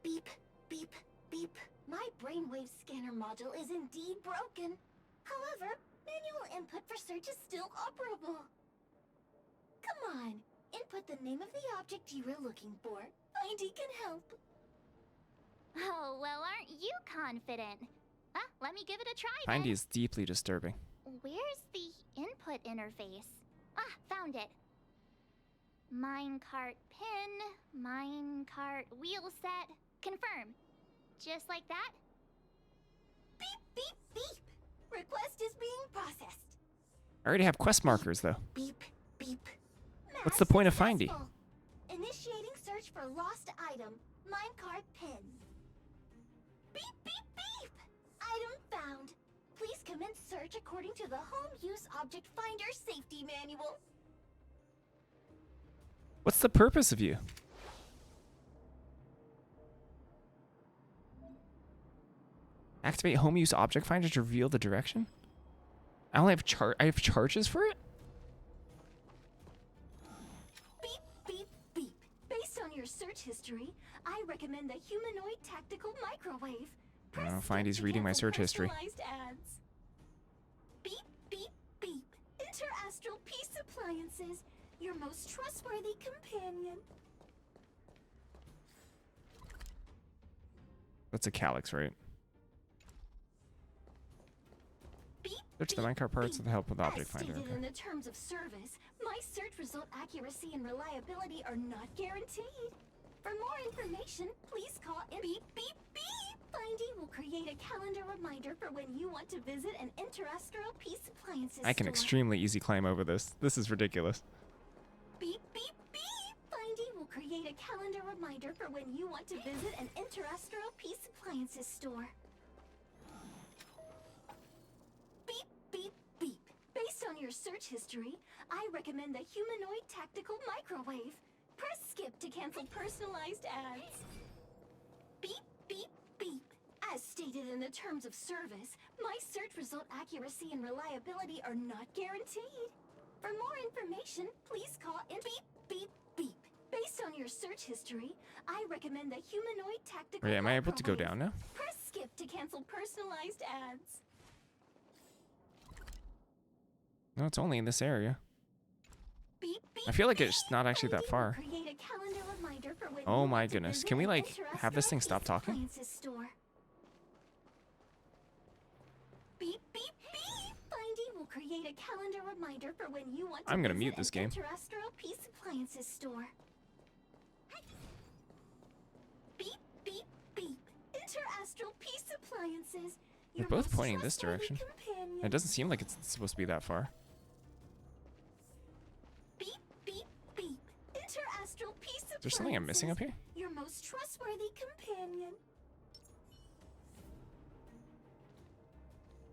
Beep, beep, beep. My brainwave scanner module is indeed broken. However, manual input for search is still operable. Come on, input the name of the object you were looking for. Findy can help. Oh, well, aren't you confident? Let me give it a try Findy then. is deeply disturbing. Where's the input interface? Found it. Minecart pin, minecart wheel set, confirm. Just like that? Beep, beep, beep. Request is being processed. I already have quest markers, though. Beep, beep. What's the point of Findy? Successful. Initiating search for lost item, minecart pin. Beep, beep, beep. Item found. Please commence search according to the Home Use Object Finder Safety Manual. What's the purpose of you? Activate home use object finder to reveal the direction? I only have I have charges for it? Beep, beep, beep. Based on your search history, I recommend the humanoid tactical microwave. I don't find he's reading my search history. Personalized ads. Beep, beep, beep. Interastral peace appliances. Your most trustworthy companion. That's a Calyx, right? Beep, Search the minecart parts with the help of the object As finder. stated Okay. in the terms of service, my search result accuracy and reliability are not guaranteed. For more information, please call in. Beep, beep, beep. Findy will create a calendar reminder for when you want to visit an Interastral Peace Appliances I can store. extremely easy climb over this. This is ridiculous. Beep, beep, beep. Findy will create a calendar reminder for when you want to visit an Interastral Peace Appliances store. Beep, beep, beep. Based on your search history, I recommend the humanoid tactical microwave. Press skip to cancel personalized ads. Beep, beep, beep. As stated in the terms of service, my search result accuracy and reliability are not guaranteed. For more information, please call in. Beep, beep, beep. Based on your search history, I recommend the humanoid tactical Wait, am I able to go microwave. down now? Press skip to cancel personalized ads. No, it's only in this area. Beep, beep, I feel like it's not actually that far. Create a calendar reminder for when Oh you my want to goodness. visit Can we, an like, have this Interastral thing stop Peace talking? Appliances store. Beep, beep, beep. Findy will create a calendar reminder for when you want to I'm gonna visit mute this an game. Interastral Peace Appliances store. Beep, beep, beep. Interastral Peace Appliances. They're Your both most pointing this trustworthy direction. companion. It doesn't seem like it's supposed to be that far. Beep, beep, beep. Interastral Peace Is there something I'm missing up here? Your most trustworthy companion.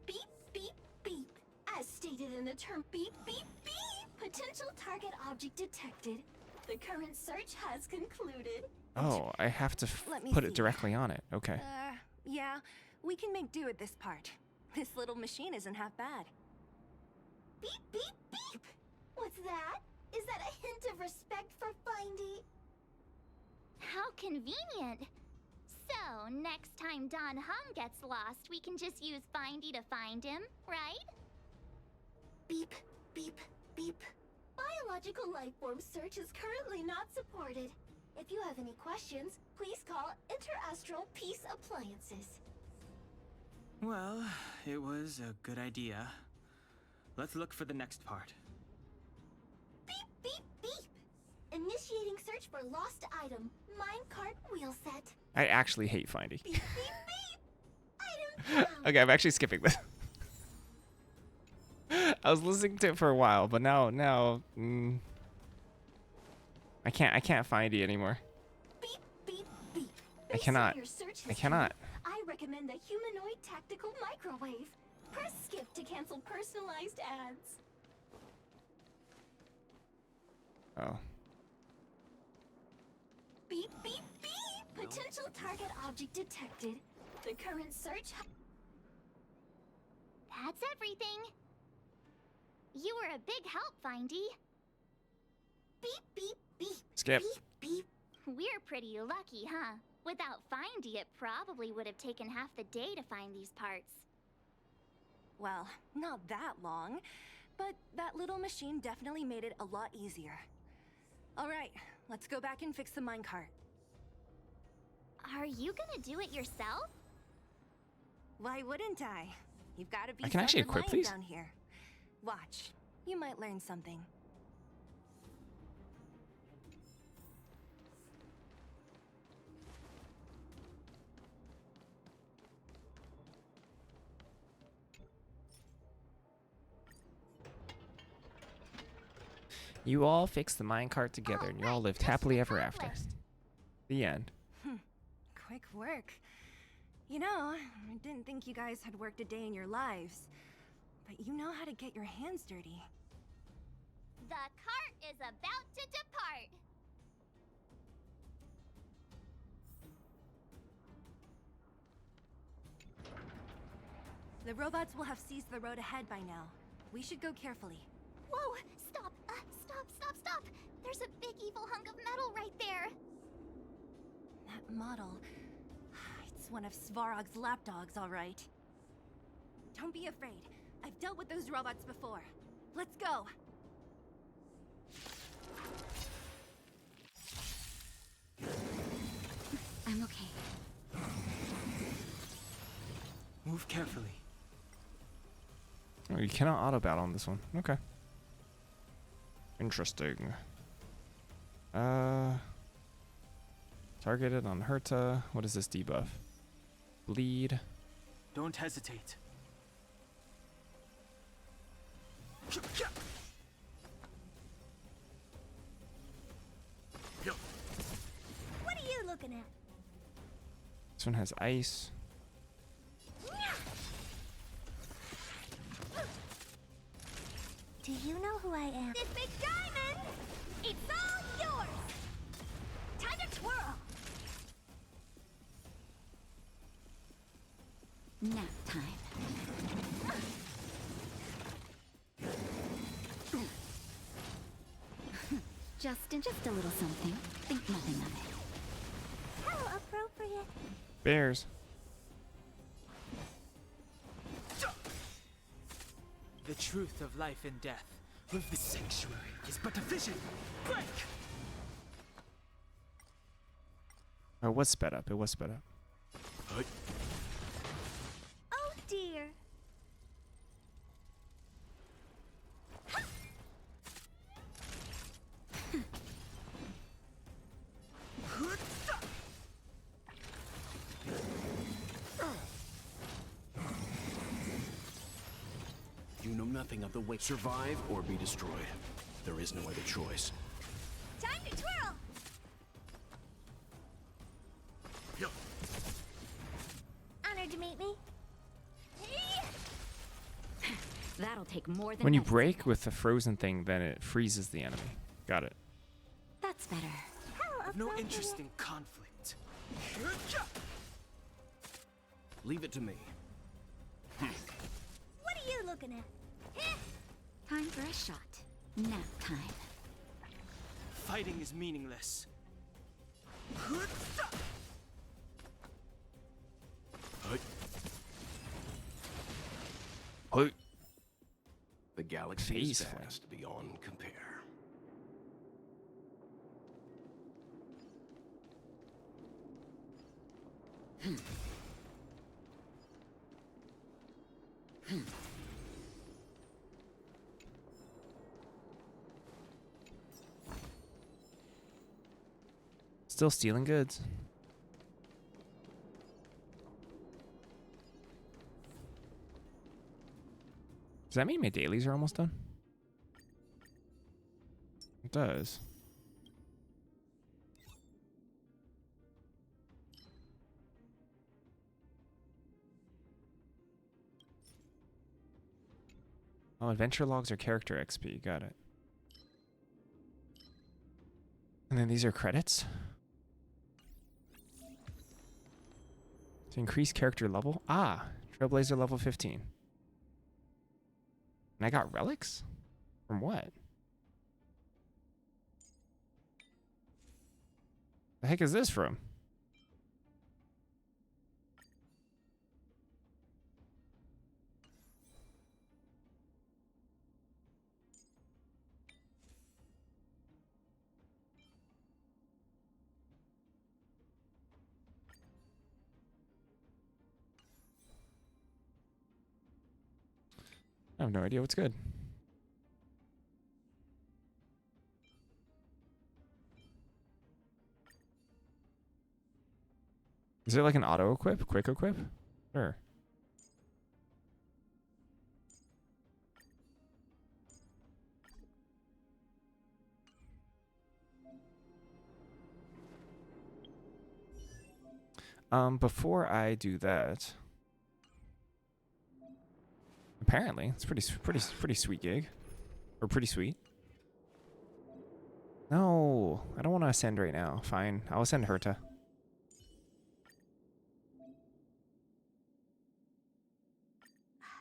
Beep, beep, beep. As stated in the term beep, beep, beep. Potential target object detected. The current search has concluded. Oh, I have to Let me put see. it directly on it. Okay. Yeah, we can make do with this part. This little machine isn't half bad. Beep, beep, beep! What's that? Is that a hint of respect for Findy? How convenient. So, next time Don Hum gets lost, we can just use Findy to find him, right? Beep, beep, beep. Biological life form search is currently not supported. If you have any questions, please call Interastral Peace Appliances. Well, it was a good idea. Let's look for the next part. Beep, beep, beep! Initiating search for lost item. Minecart wheel set. I actually hate Findy. Beep, beep, beep! Item found. Okay, I'm actually skipping this. I was listening to it for a while, but now I can't find it anymore. Beep, beep, beep. I cannot. Your search I history, cannot. I recommend the humanoid tactical microwave. Press skip to cancel personalized ads. Oh. Beep, beep, beep! Potential target object detected. The current search. That's everything. You were a big help, Findy. Beep, beep, beep. Skip. Beep, beep. We're pretty lucky, huh? Without Findy, it probably would have taken half the day to find these parts. Well, not that long, but that little machine definitely made it a lot easier. All right, let's go back and fix the minecart. Are you gonna do it yourself? Why wouldn't I? You've got to be I can actually equip self-reliant these? down here. Watch, you might learn something. You all fixed the minecart together, and you all lived happily ever after. The end. Quick work. You know, I didn't think you guys had worked a day in your lives, but you know how to get your hands dirty. The cart is about to depart. The robots will have seized the road ahead by now. We should go carefully. Whoa! Stop! Stop! Stop! Stop! There's a big evil hunk of metal right there. That model... It's one of Svarog's lapdogs, all right. Don't be afraid. I've dealt with those robots before. Let's go! I'm okay. Move carefully. Oh, you cannot auto battle on this one. Okay. Interesting. Targeted on Herta. What is this debuff? Bleed. Don't hesitate. What are you looking at? This one has ice. Do you know who I am? This big diamond! It's all yours! Time to twirl! Nap time. just a little something. Think nothing of it. How appropriate. Bears. The truth of life and death of the sanctuary is but a vision. Break! Oh, it was sped up. It was sped up. Oh dear. You know nothing of the way. Survive or be destroyed. There is no other choice. Time to twirl. Honored to meet me. That'll take more than When you medicine. break with the frozen thing, then it freezes the enemy. Got it. That's better. How I've no appropriate. interest in conflict. Leave it to me. are you looking at? Time for a shot. Nap time. Fighting is meaningless. The galaxy is vast beyond compare. Still stealing goods. Does that mean my dailies are almost done? It does. Oh, adventure logs are character XP. Got it. And then these are credits. To increase character level. Ah, Trailblazer level 15. And I got relics? From what? The heck is this from? I have no idea what's good. Is it like an auto equip? Quick equip? Sure. Before I do that, apparently it's pretty sweet gig, or pretty sweet. No, I don't want to ascend right now. Fine, I'll ascend Herta.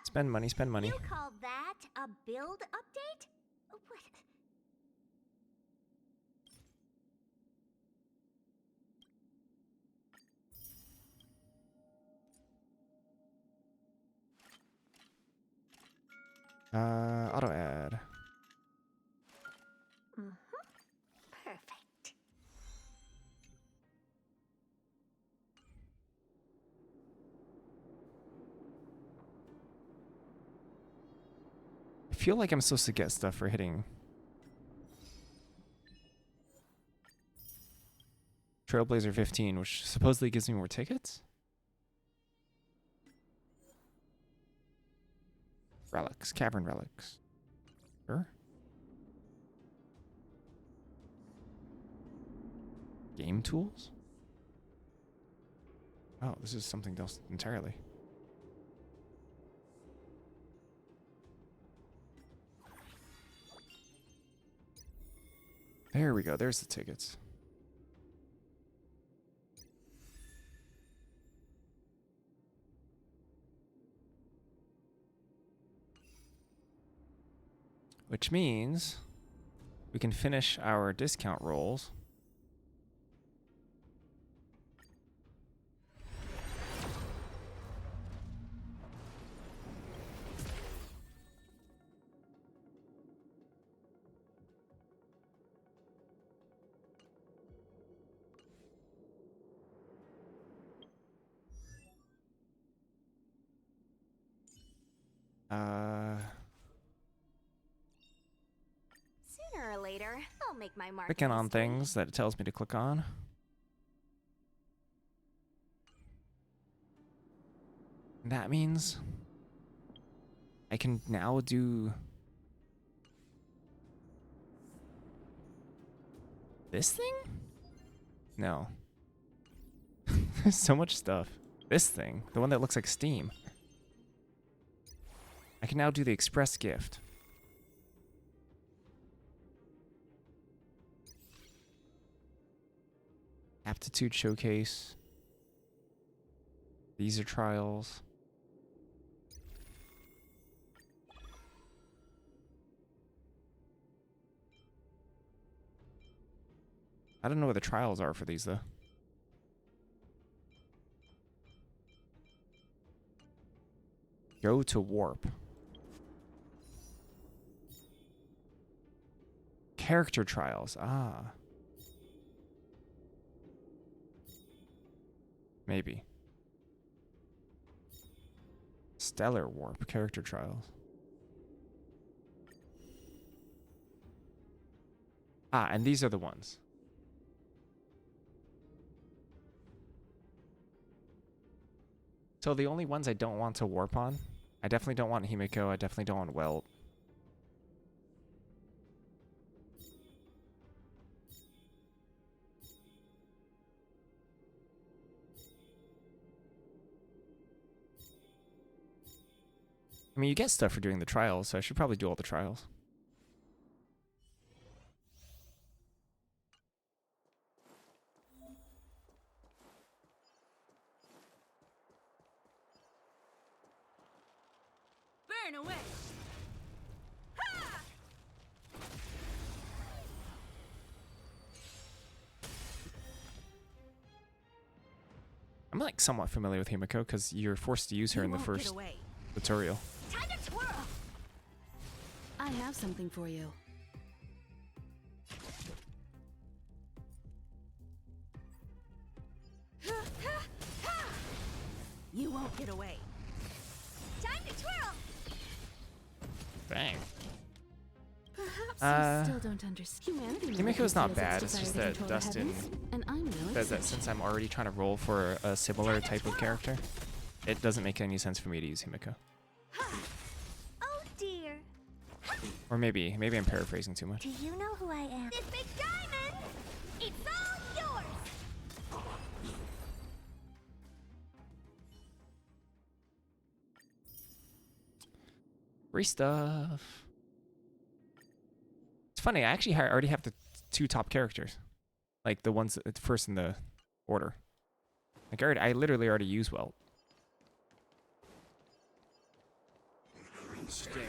Spend money, spend money. You call that a build update? What? Auto add. Perfect. I feel like I'm supposed to get stuff for hitting Trailblazer 15, which supposedly gives me more tickets? Relics, cavern relics. Sure. Game tools? Oh, this is something else entirely. There we go. There's the tickets. Which means we can finish our discount rolls. Sooner or later, I'll make my mark. Clicking on things that it tells me to click on. That means I can now do this thing? No. There's so much stuff. This thing, the one that looks like Steam. I can now do the express gift. Aptitude showcase. These are trials. I don't know what the trials are for these, though. Go to warp. Character trials. Ah. Maybe. Stellar warp. Character trials. Ah, and these are the ones. So the only ones I don't want to warp on, I definitely don't want Himiko, I definitely don't want Welt. I mean, you get stuff for doing the trials, so I should probably do all the trials. Burn away! I'm like somewhat familiar with Himiko because you're forced to use her in the first tutorial. Time to twirl! I have something for you. You won't get away. Time to twirl! Dang. Perhaps you still don't understand. Humanity Himiko's not bad, its it's just desire to that control the Dustin heavens, and I'm no says that exception. since I'm already trying to roll for a similar type of character, it doesn't make any sense for me to use Himiko. Oh dear. Or maybe I'm paraphrasing too much. Do you know who I am? This big diamond! It's all yours! Free stuff. It's funny, I actually already have the two top characters. Like the ones first in the order. Like I literally already used Welt. Stay.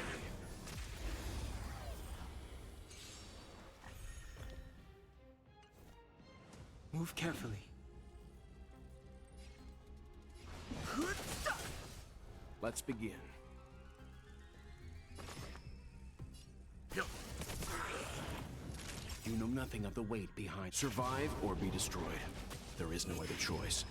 Move carefully. Let's begin. You know nothing of the weight behind. Survive or be destroyed. There is no other choice.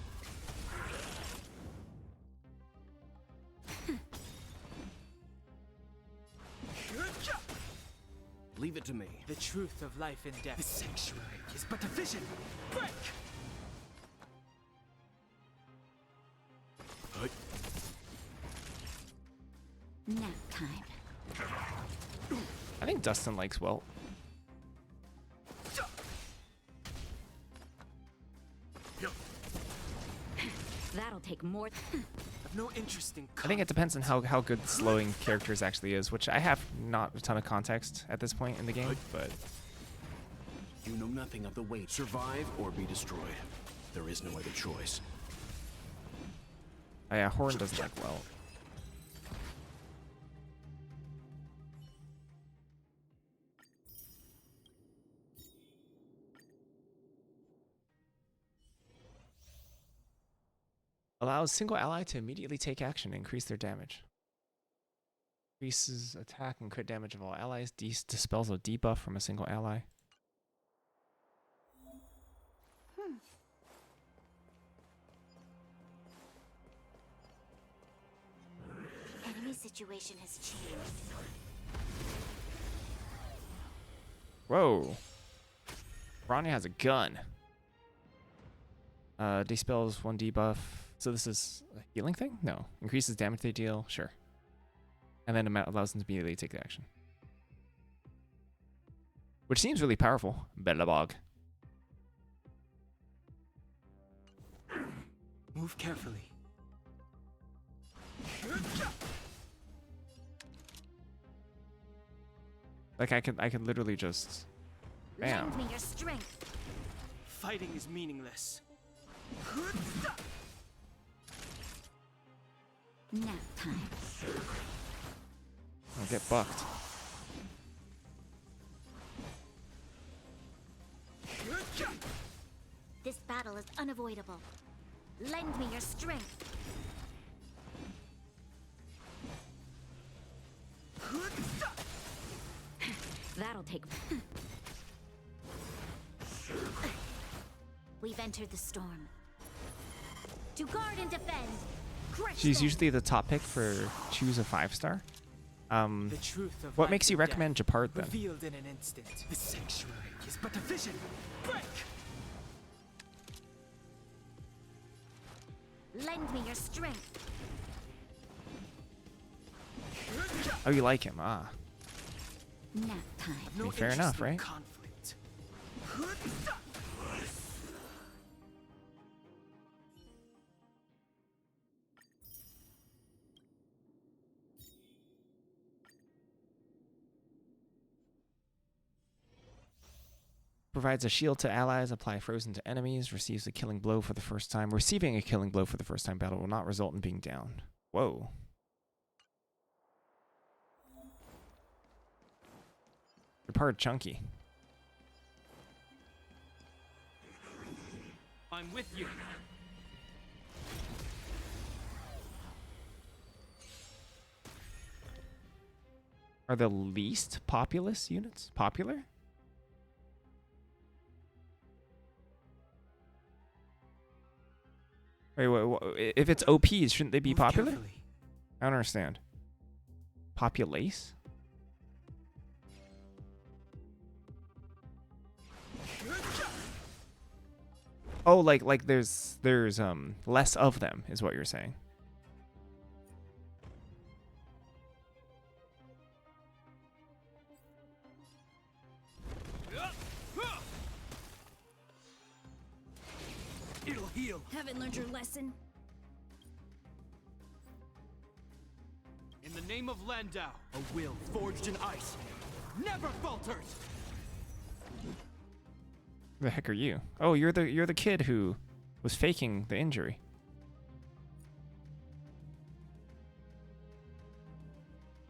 Leave it to me. The truth of life and death. The sanctuary is but a vision. Break! Nap time. I think Dustin likes Welt. That'll take more. I've no interest in. I think it depends on how good slowing characters actually is, which I have not a ton of context at this point in the game, but You know nothing of the weight. Survive or be destroyed. There is no other choice. oh yeah, Horn doesn't like Welt. Allows single ally to immediately take action and increase their damage. Increases attack and crit damage of all allies. Dispels a debuff from a single ally. Enemy situation has changed. Whoa. Ronnie has a gun. Dispels one debuff. So this is a healing thing? No. Increases damage they deal? Sure. And then allows them to immediately take the action. Which seems really powerful. Bellabog. Move carefully. Like I could literally just bam. Lend me your strength. Fighting is meaningless. Nap time. I'll get bucked. unavoidable. Lend me your strength. That'll take. We've entered the storm. To guard and defend. She's usually the top pick for choose a 5-star. The truth of What life makes you and recommend death Japard then? Revealed in an instant. The sanctuary is but a vision. Break! Lend me your strength. Oh, you like him? Ah. Nap time. I mean, fair enough, right? Conflict. Provides a shield to allies, apply frozen to enemies, receives a killing blow for the first time. Receiving a killing blow for the first time battle will not result in being down. Whoa. Japard chunky. I'm with you. Are the least populous units popular? Wait, if it's OPs, shouldn't they be popular? I don't understand. Populace? Oh, like there's less of them is what you're saying. It'll heal. Haven't learned your lesson. In the name of Landau, a will forged in ice never falters. Who the heck are you? Oh, you're the kid who was faking the injury.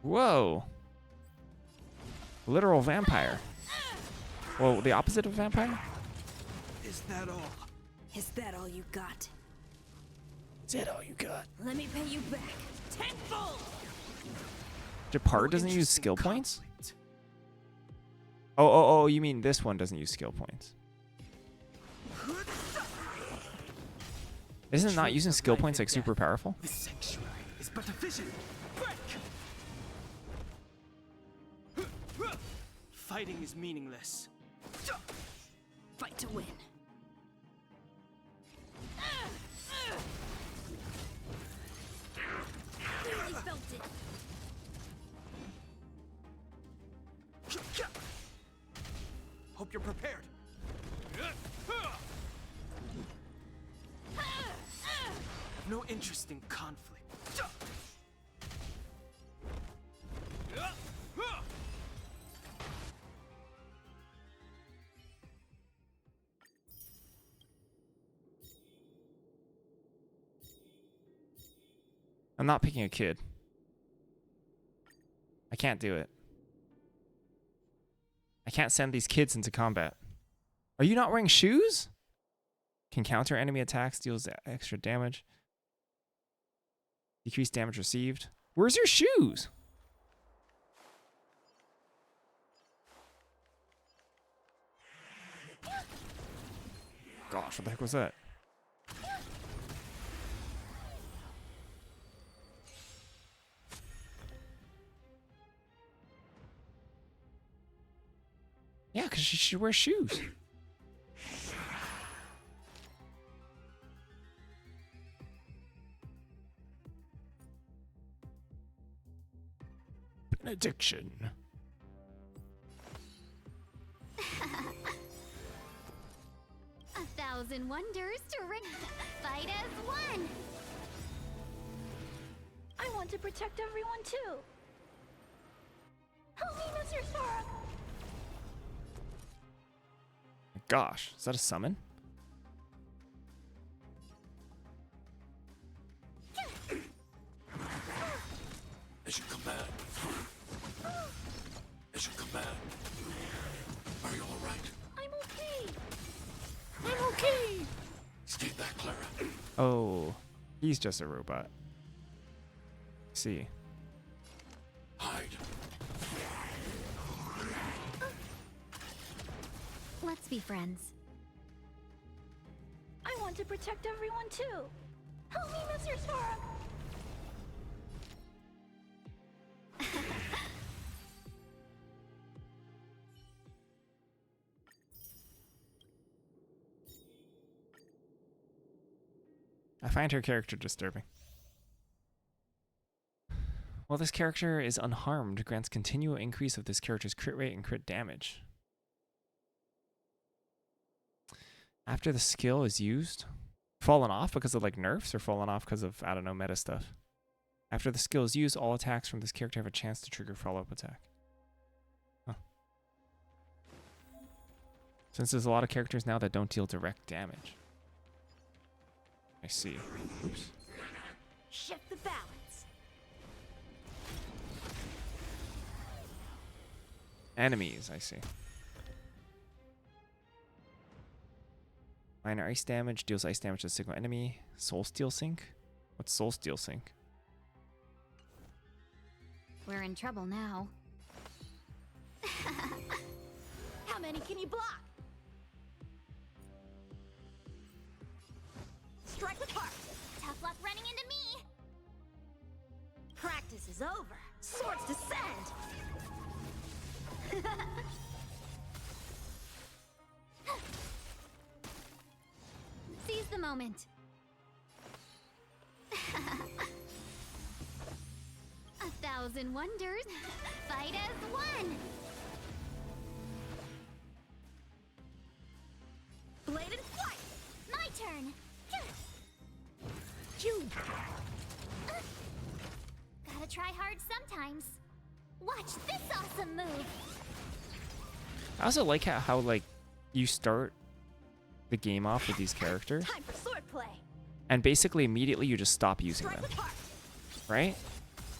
Whoa. Literal vampire. Well, the opposite of vampire? Is that all? Is that all you got? Is that all you got? Let me pay you back. Tenfold! Japard doesn't use skill points? Oh, you mean this one doesn't use skill points. Isn't not using skill points like super powerful? The sanctuary is but a vision. Break! Fighting is meaningless. Fight to win. Really felt it. Hope you're prepared. No interest in conflict. I'm not picking a kid. I can't do it. I can't send these kids into combat. Are you not wearing shoes? Can counter enemy attacks, deals extra damage. Decrease damage received. Where's your shoes? Gosh, what the heck was that? Yeah, because she should wear shoes. Benediction. A thousand wonders to ring. Fight as one. I want to protect everyone too. Help me, Mr. Sora. Gosh, is that a summon? As you come back. As you come back. Are you alright? I'm okay. I'm okay. Stay Oh, he's just a robot. See. Hide. Let's be friends. I want to protect everyone too. Help me, Mr. Sora. I find her character disturbing. While this character is unharmed, grants continual increase of this character's crit rate and crit damage. After the skill is used, fallen off because of like nerfs or fallen off because of, I don't know, meta stuff. After the skill is used, all attacks from this character have a chance to trigger follow-up attack. Huh. Since there's a lot of characters now that don't deal direct damage. I see. Oops. Shift the balance. Enemies, I see. Minor ice damage, deals ice damage to a single enemy. Soul Steel Sync? What's Soul Steel Sync? We're in trouble now. How many can you block? Strike with heart. Tough luck running into me. Practice is over. Swords descend. Seize the moment. A thousand wonders. Fight as one. Bladed flight. My turn. Gotta try hard sometimes. Watch this awesome move. I also like how like you start the game off with these characters, Time for swordplay. and basically immediately you just stop using Strike them, with heart. right?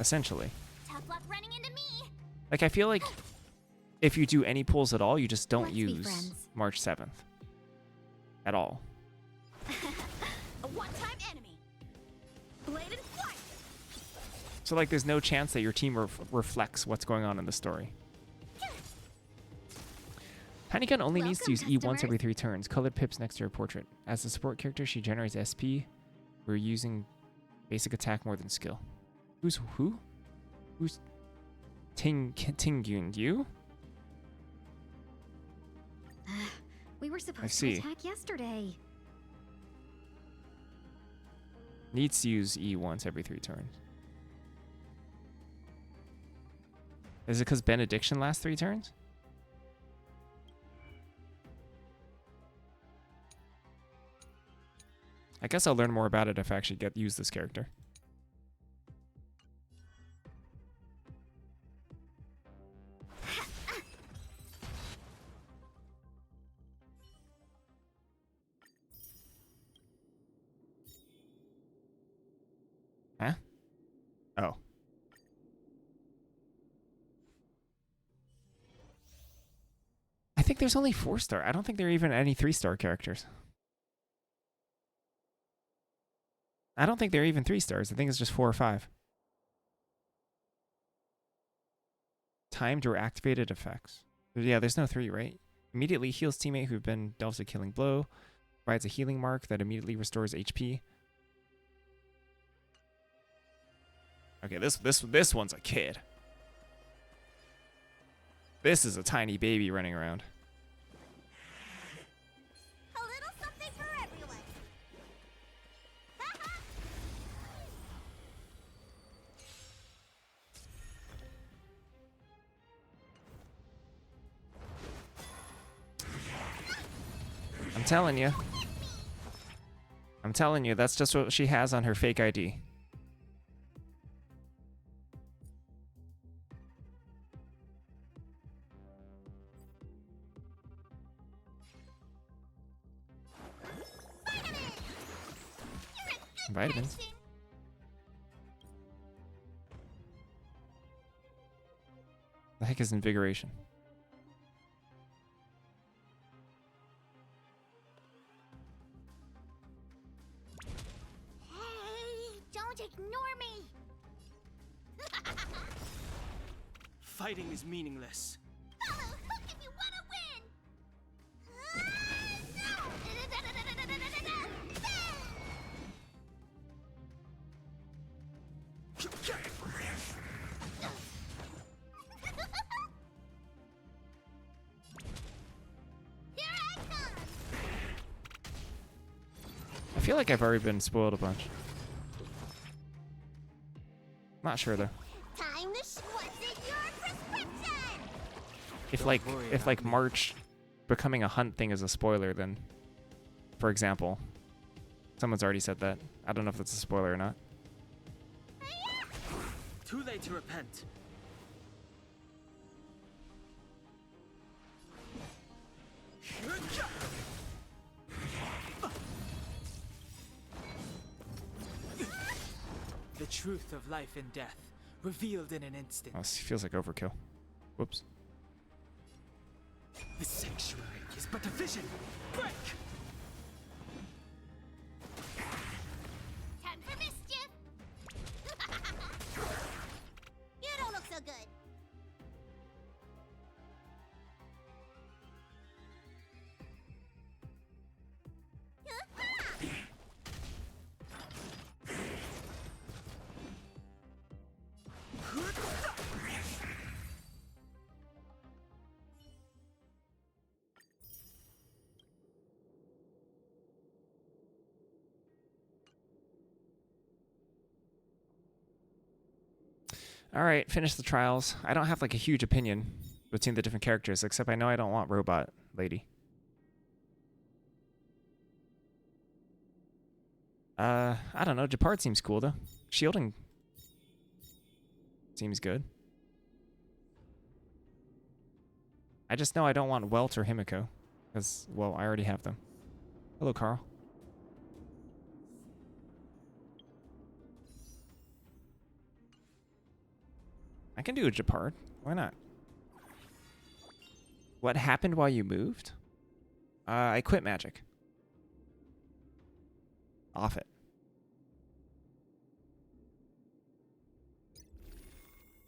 Essentially. Tough luck running into me. Like I feel like if you do any pulls at all, you just don't Let's be use friends. March 7th at all. A one-time enemy. Bladed flight. So like there's no chance that your team reflects what's going on in the story. Tiny Gun only needs to use E once every 3 turns. Colored pips next to her portrait. As a support character, she generates SP. We're using basic attack more than skill. Who's who? Who's Tingyun? You? We were supposed see. to attack yesterday. Needs to use E once every 3 turns. Is it because Benediction lasts 3 turns? I guess I'll learn more about it if I actually use this character. Huh? Oh. I think there's only 4-star. I don't think there are even any 3-star characters. I don't think they're even 3 stars. I think it's just 4 or 5. Timed or activated effects. Yeah, there's no 3, right? Immediately heals teammate who've been dealt a killing blow. Provides a healing mark that immediately restores HP. Okay, this one's a kid. This is a tiny baby running around. A little something for everyone. I'm telling you. I'm telling you, that's just what she has on her fake ID. Vitamins. The heck is invigoration? ignore me! Fighting is meaningless. Follow hook if you want to win! I feel like I've already been spoiled a bunch. Not sure though. Time to what's in your prescription? If Don't worry if about me. March becoming a hunt thing is a spoiler, then, for example, someone's already said that. I don't know if that's a spoiler or not. Too late to repent. The truth of life and death, revealed in an instant. Oh, this feels like overkill. Whoops. The sanctuary is but a vision. Break! Time for mischief! You don't look so good. All right, finish the trials. I don't have like a huge opinion between the different characters, except I know I don't want robot lady. I don't know. Japard seems cool though. Shielding seems good. I just know I don't want Welt or Himiko, because well, I already have them. Hello, Carl. I can do a Japard. Why not? What happened while you moved? I quit magic. Off it.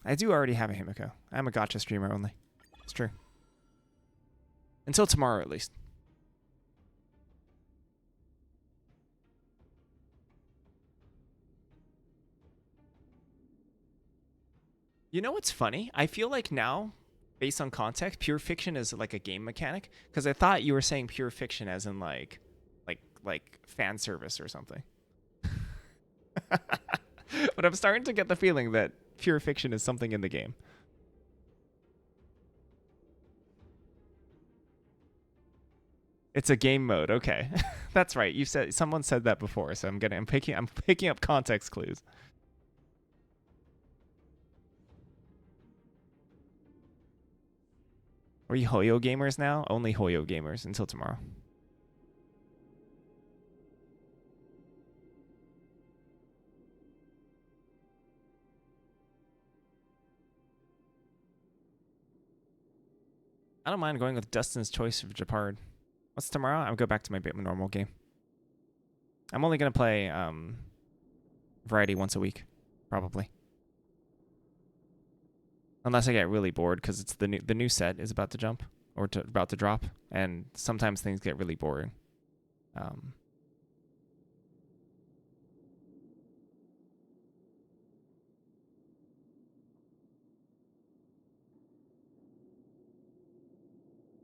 I do already have a Himiko. I'm a gotcha streamer only. It's true. Until tomorrow, at least. You know what's funny? I feel like now, based on context, pure fiction is like a game mechanic. Because I thought you were saying pure fiction as in like fan service or something. But I'm starting to get the feeling that pure fiction is something in the game. It's a game mode. Okay, that's right. You said someone said that before, so I'm picking up context clues. Are we Hoyo gamers now? Only Hoyo gamers until tomorrow. I don't mind going with Dustin's choice of Japard. What's tomorrow? I'll go back to my normal game. I'm only going to play Variety once a week, probably. Unless I get really bored, because it's the new set is about to jump, or about to drop, and sometimes things get really boring. Are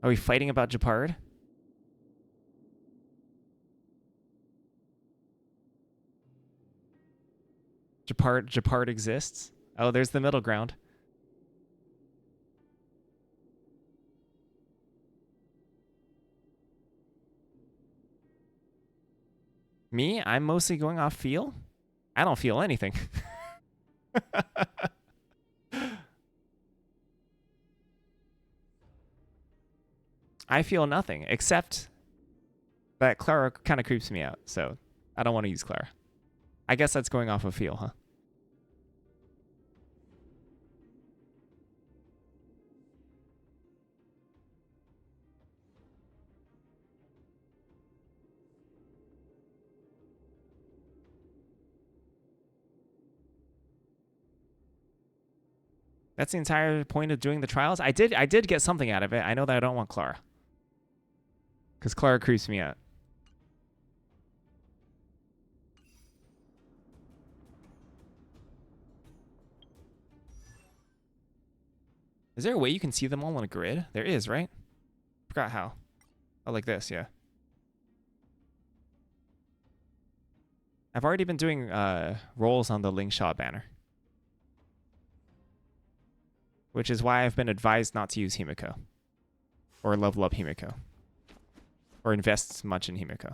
we fighting about Japard? Japard exists? Oh, there's the middle ground. Me? I'm mostly going off feel? I don't feel anything. I feel nothing, except that Clara kind of creeps me out, so I don't want to use Clara. I guess that's going off of feel, huh? That's the entire point of doing the trials. I did get something out of it. I know that I don't want Clara. Because Clara creeps me out. Is there a way you can see them all on a grid? There is, right? Forgot how. Oh, like this, yeah. I've already been doing rolls on the Ling Shot banner. Which is why I've been advised not to use Himiko. Or level up Himiko. Or invest much in Himiko.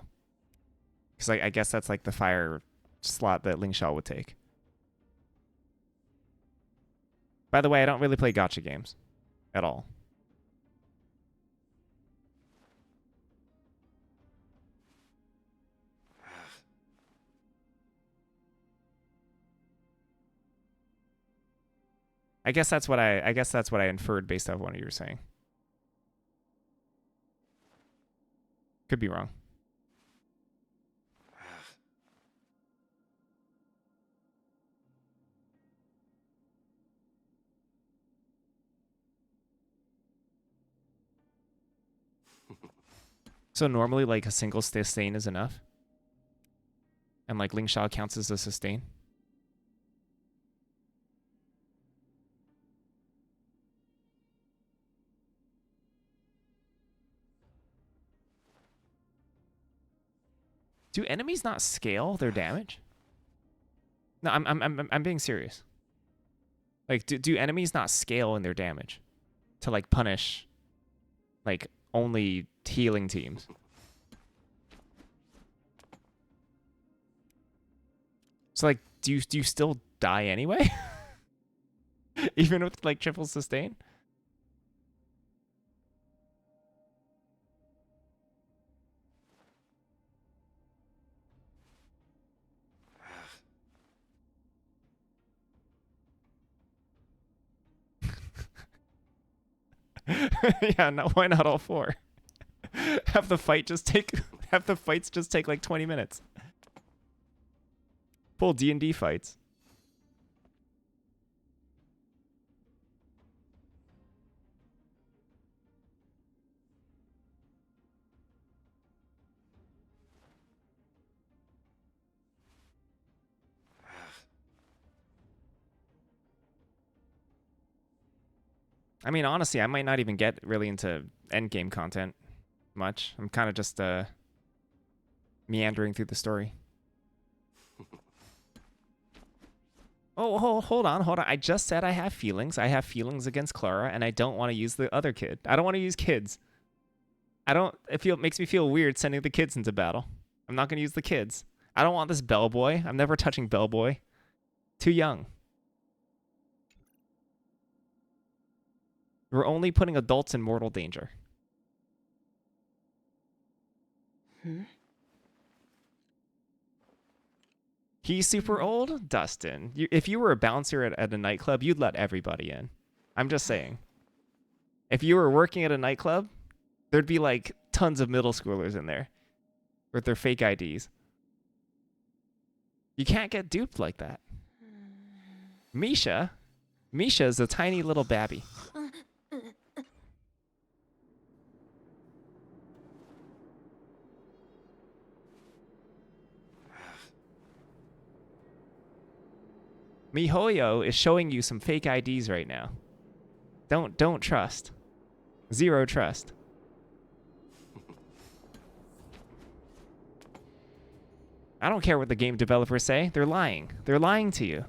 Because I guess that's like the fire slot that Ling Shot would take. By the way, I don't really play gacha games. At all. I guess that's what I inferred based off what you were saying. Could be wrong. So normally, like, a single sustain is enough? And, like, Ling Shao counts as a sustain? Do enemies not scale their damage? No, I'm being serious. Like, do enemies not scale in their damage? To, like, punish, like, only healing teams? So, like, do you still die anyway? Even with, like, triple sustain? Yeah, no, why not all four? Have the fights just take like 20 minutes. Full D&D fights. I mean, honestly, I might not even get really into endgame content much. I'm kind of just meandering through the story. Oh, hold on. I just said I have feelings. I have feelings against Clara, and I don't want to use the other kid. I don't want to use kids. It makes me feel weird sending the kids into battle. I'm not going to use the kids. I don't want this bellboy. I'm never touching bellboy. Too young. We're only putting adults in mortal danger. He's super old? Dustin. If you were a bouncer at a nightclub, you'd let everybody in. I'm just saying. If you were working at a nightclub, there'd be like tons of middle schoolers in there with their fake IDs. You can't get duped like that. Misha is a tiny little babby. MiHoYo is showing you some fake IDs right now. Don't trust. Zero trust. I don't care what the game developers say. They're lying. They're lying to you.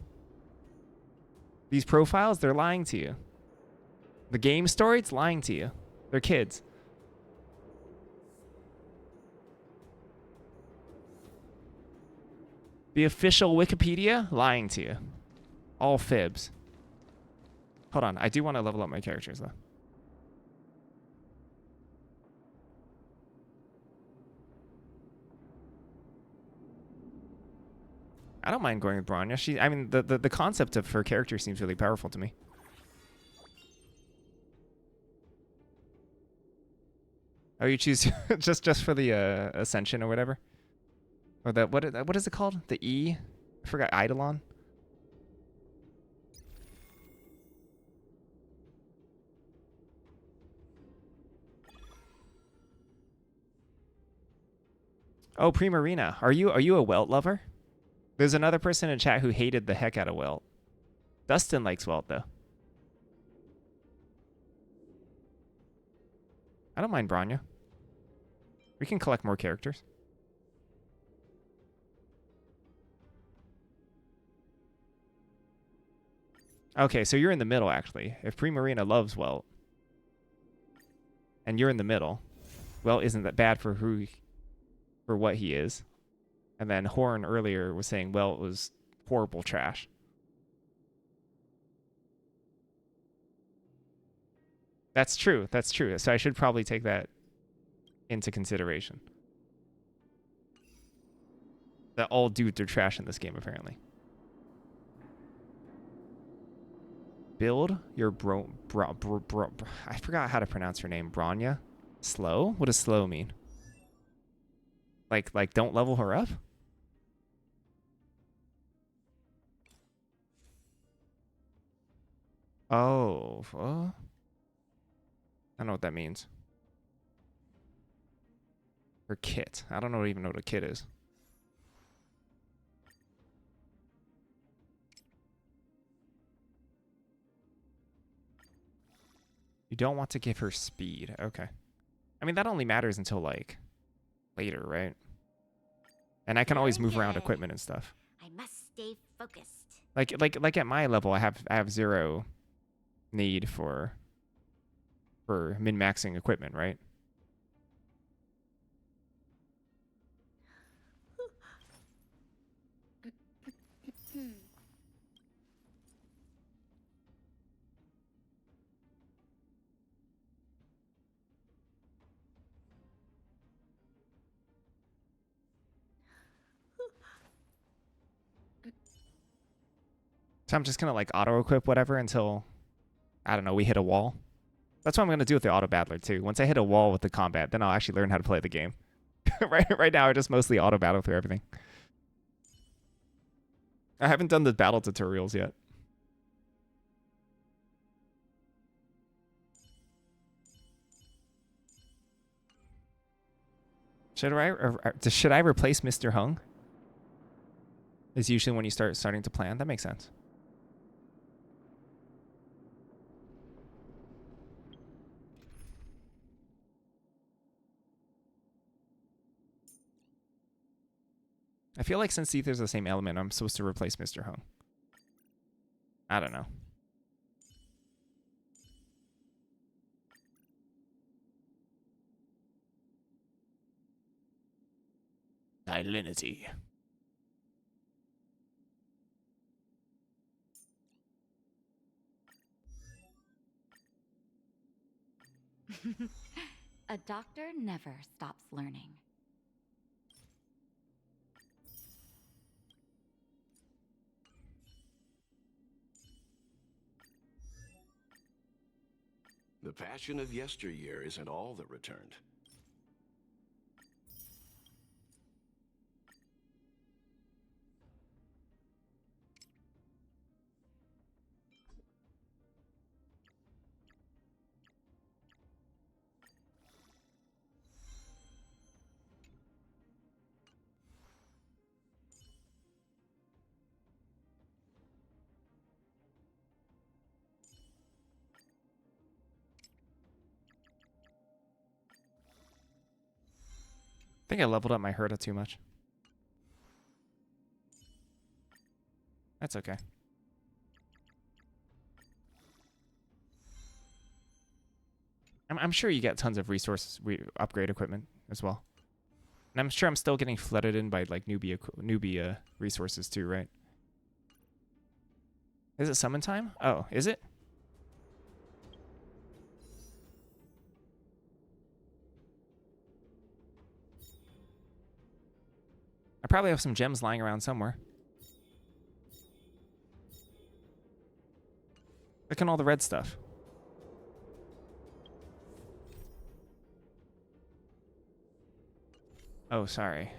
These profiles, they're lying to you. The game story, it's lying to you. They're kids. The official Wikipedia, lying to you. All fibs. Hold on, I do want to level up my characters, though. I don't mind going with Bronya. I mean, the concept of her character seems really powerful to me. Oh, you choose just for the Ascension or whatever? Or the what is it called? The E? I forgot, Eidolon? Oh, Primarina. Are you a Welt lover? There's another person in chat who hated the heck out of Welt. Dustin likes Welt though. I don't mind Bronya. We can collect more characters. Okay, so you're in the middle actually. If Primarina loves Welt and you're in the middle, Welt isn't that bad for what he is. And then Horn earlier was saying Welt was horrible trash. That's true. That's true. So I should probably take that into consideration. That all dudes are trash in this game, apparently. Build your I forgot how to pronounce her name. Bronya? Slow? What does slow mean? Like don't level her up? Oh, I don't know what that means. Her kit. I don't even know what a kit is. You don't want to give her speed. Okay. I mean, that only matters until, like, later, right? And I can always move around equipment and stuff. I must stay focused. Like at my level, I have zero need for min-maxing equipment, right? So I'm just gonna like auto-equip whatever until, I don't know, we hit a wall. That's what I'm gonna do with the auto-battler too. Once I hit a wall with the combat, then I'll actually learn how to play the game. Right now I just mostly auto-battle through everything. I haven't done the battle tutorials yet. Should I replace Mr. Hung? Is usually when you starting to plan. That makes sense. I feel like since Ether's the same element, I'm supposed to replace Mr. Hung. I don't know. Salinity. A doctor never stops learning. The passion of yesteryear isn't all that returned. I think I leveled up my Herta too much. That's okay. I'm sure you get tons of resources, upgrade equipment as well. And I'm sure I'm still getting flooded in by like newbie resources too, right? Is it summon time? Oh, is it? I probably have some gems lying around somewhere. Look at all the red stuff. Oh, sorry.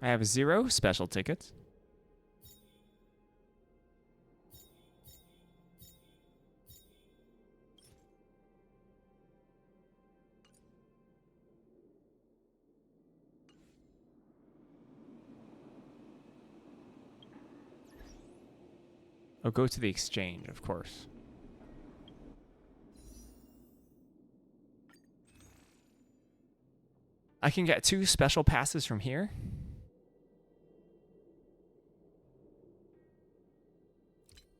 I have 0 special tickets. Oh, go to the exchange, of course. I can get 2 special passes from here.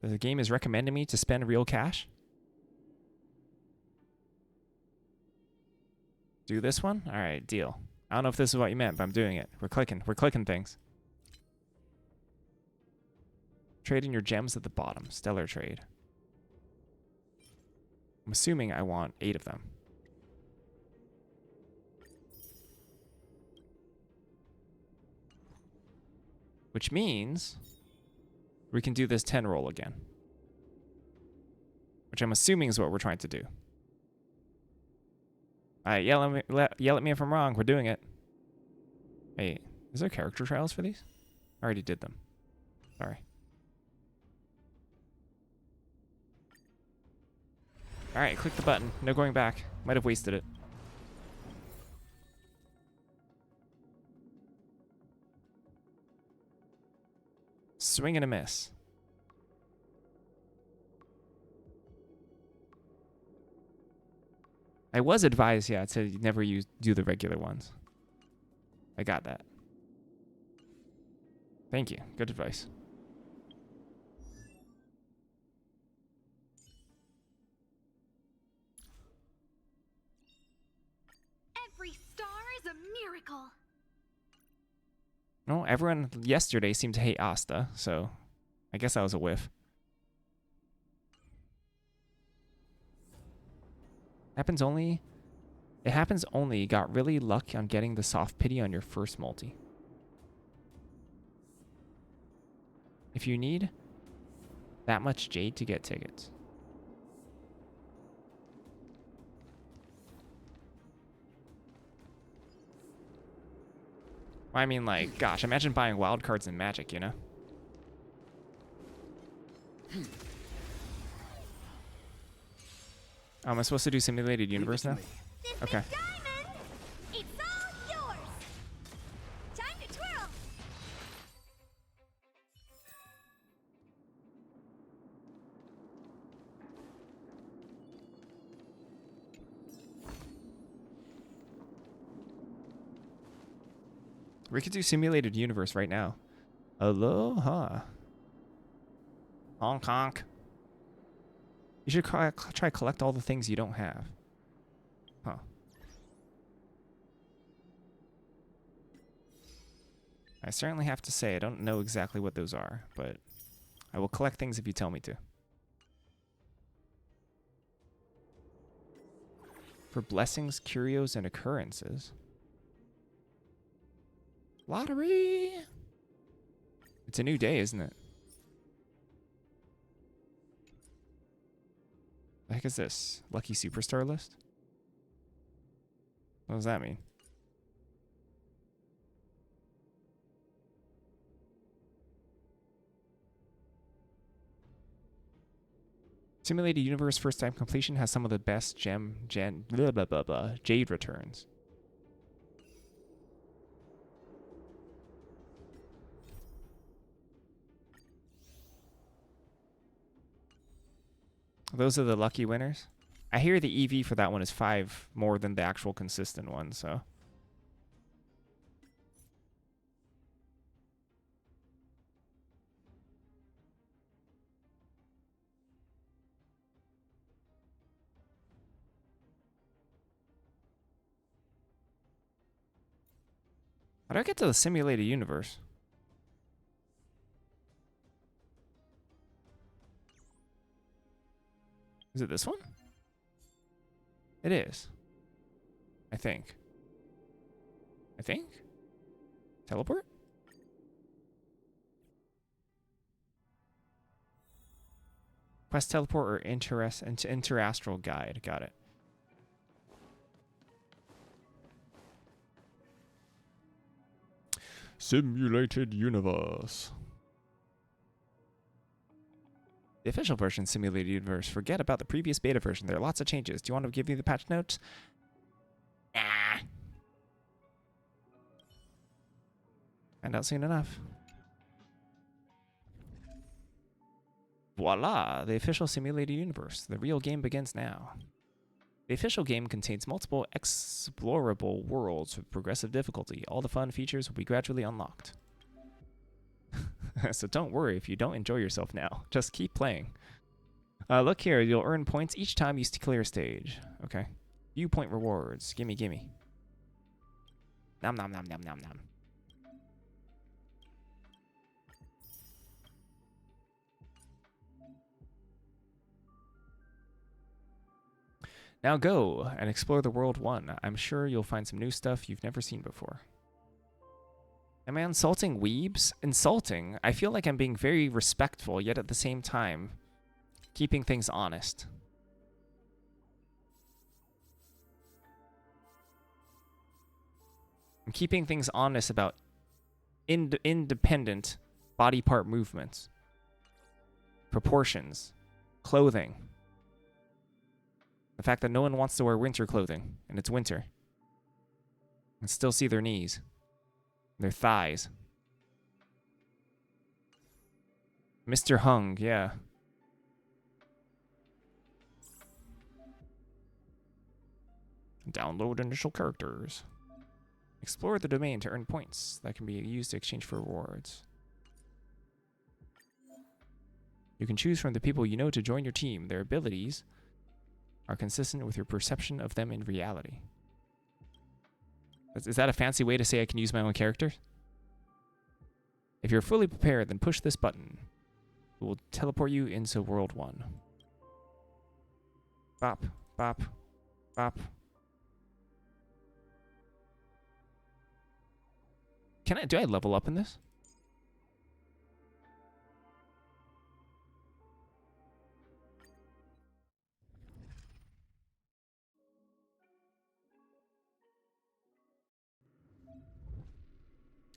The game is recommending me to spend real cash. Do this one? All right, deal. I don't know if this is what you meant, but I'm doing it. We're clicking things. Trading your gems at the bottom. Stellar trade. I'm assuming I want 8 of them. Which means we can do this 10 roll again. Which I'm assuming is what we're trying to do. Alright, yell at me if I'm wrong. We're doing it. Hey, is there character trials for these? I already did them. Sorry. Alright, click the button. No going back. Might have wasted it. Swing and a miss. I was advised, yeah, to never do the regular ones. I got that. Thank you. Good advice. Every star is a miracle. No, everyone yesterday seemed to hate Asta, so I guess that was a whiff. It happens only you got really lucky on getting the soft pity on your first multi. If you need that much jade to get tickets. I mean, like, gosh, imagine buying wild cards in Magic, you know? Am I supposed to do simulated universe now? Okay. Diamond, it's all yours. Time to twirl. We could do simulated universe right now. Aloha. Honk honk. You should try collect all the things you don't have. Huh. I certainly have to say I don't know exactly what those are, but I will collect things if you tell me to. For blessings, curios, and occurrences. Lottery! It's a new day, isn't it? The heck is this? Lucky Superstar list? What does that mean? Simulated Universe first time completion has some of the best jade returns. Those are the lucky winners. I hear the EV for that one is 5 more than the actual consistent one, so. How do I get to the simulated universe? Is it this one? It is. I think. Teleport? Quest teleport or interastral guide. Got it. Simulated universe. The official version simulated universe. Forget about the previous beta version. There are lots of changes. Do you want to give me the patch notes? Nah. Find out soon enough. Voila, the official simulated universe. The real game begins now. The official game contains multiple explorable worlds with progressive difficulty. All the fun features will be gradually unlocked. So don't worry if you don't enjoy yourself now. Just keep playing. Look here, you'll earn points each time you clear a stage. Okay. Viewpoint rewards. Gimme, gimme. Nom nom nom nom nom nom. Now go and explore the world 1. I'm sure you'll find some new stuff you've never seen before. Am I insulting weebs? Insulting? I feel like I'm being very respectful, yet at the same time, keeping things honest. I'm keeping things honest about independent body part movements, proportions, clothing. The fact that no one wants to wear winter clothing, and it's winter. And still see their knees, their thighs. Mr. Hung, yeah. Download initial characters. Explore the domain to earn points that can be used to exchange for rewards. You can choose from the people you know to join your team. Their abilities are consistent with your perception of them in reality. Is that a fancy way to say I can use my own character? If you're fully prepared, then push this button. It will teleport you into World 1. Bop, bop, bop. Do I level up in this?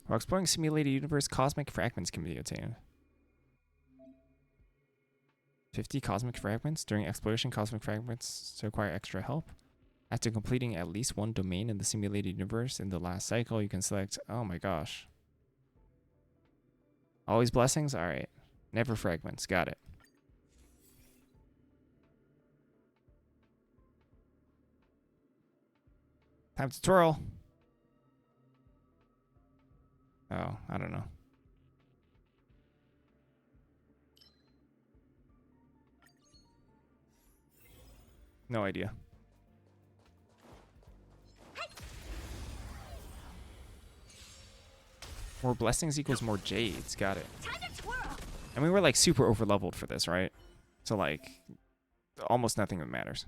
While exploring simulated universe, cosmic fragments can be obtained. 50 cosmic fragments. During exploration, cosmic fragments require extra help. After completing at least one domain in the simulated universe in the last cycle, you can select... Oh my gosh. Always blessings? Alright. Never fragments. Got it. Time to twirl. Oh, I don't know. No idea. More blessings equals more jades. Got it. And we were like super over leveled for this, right? So like almost nothing that matters.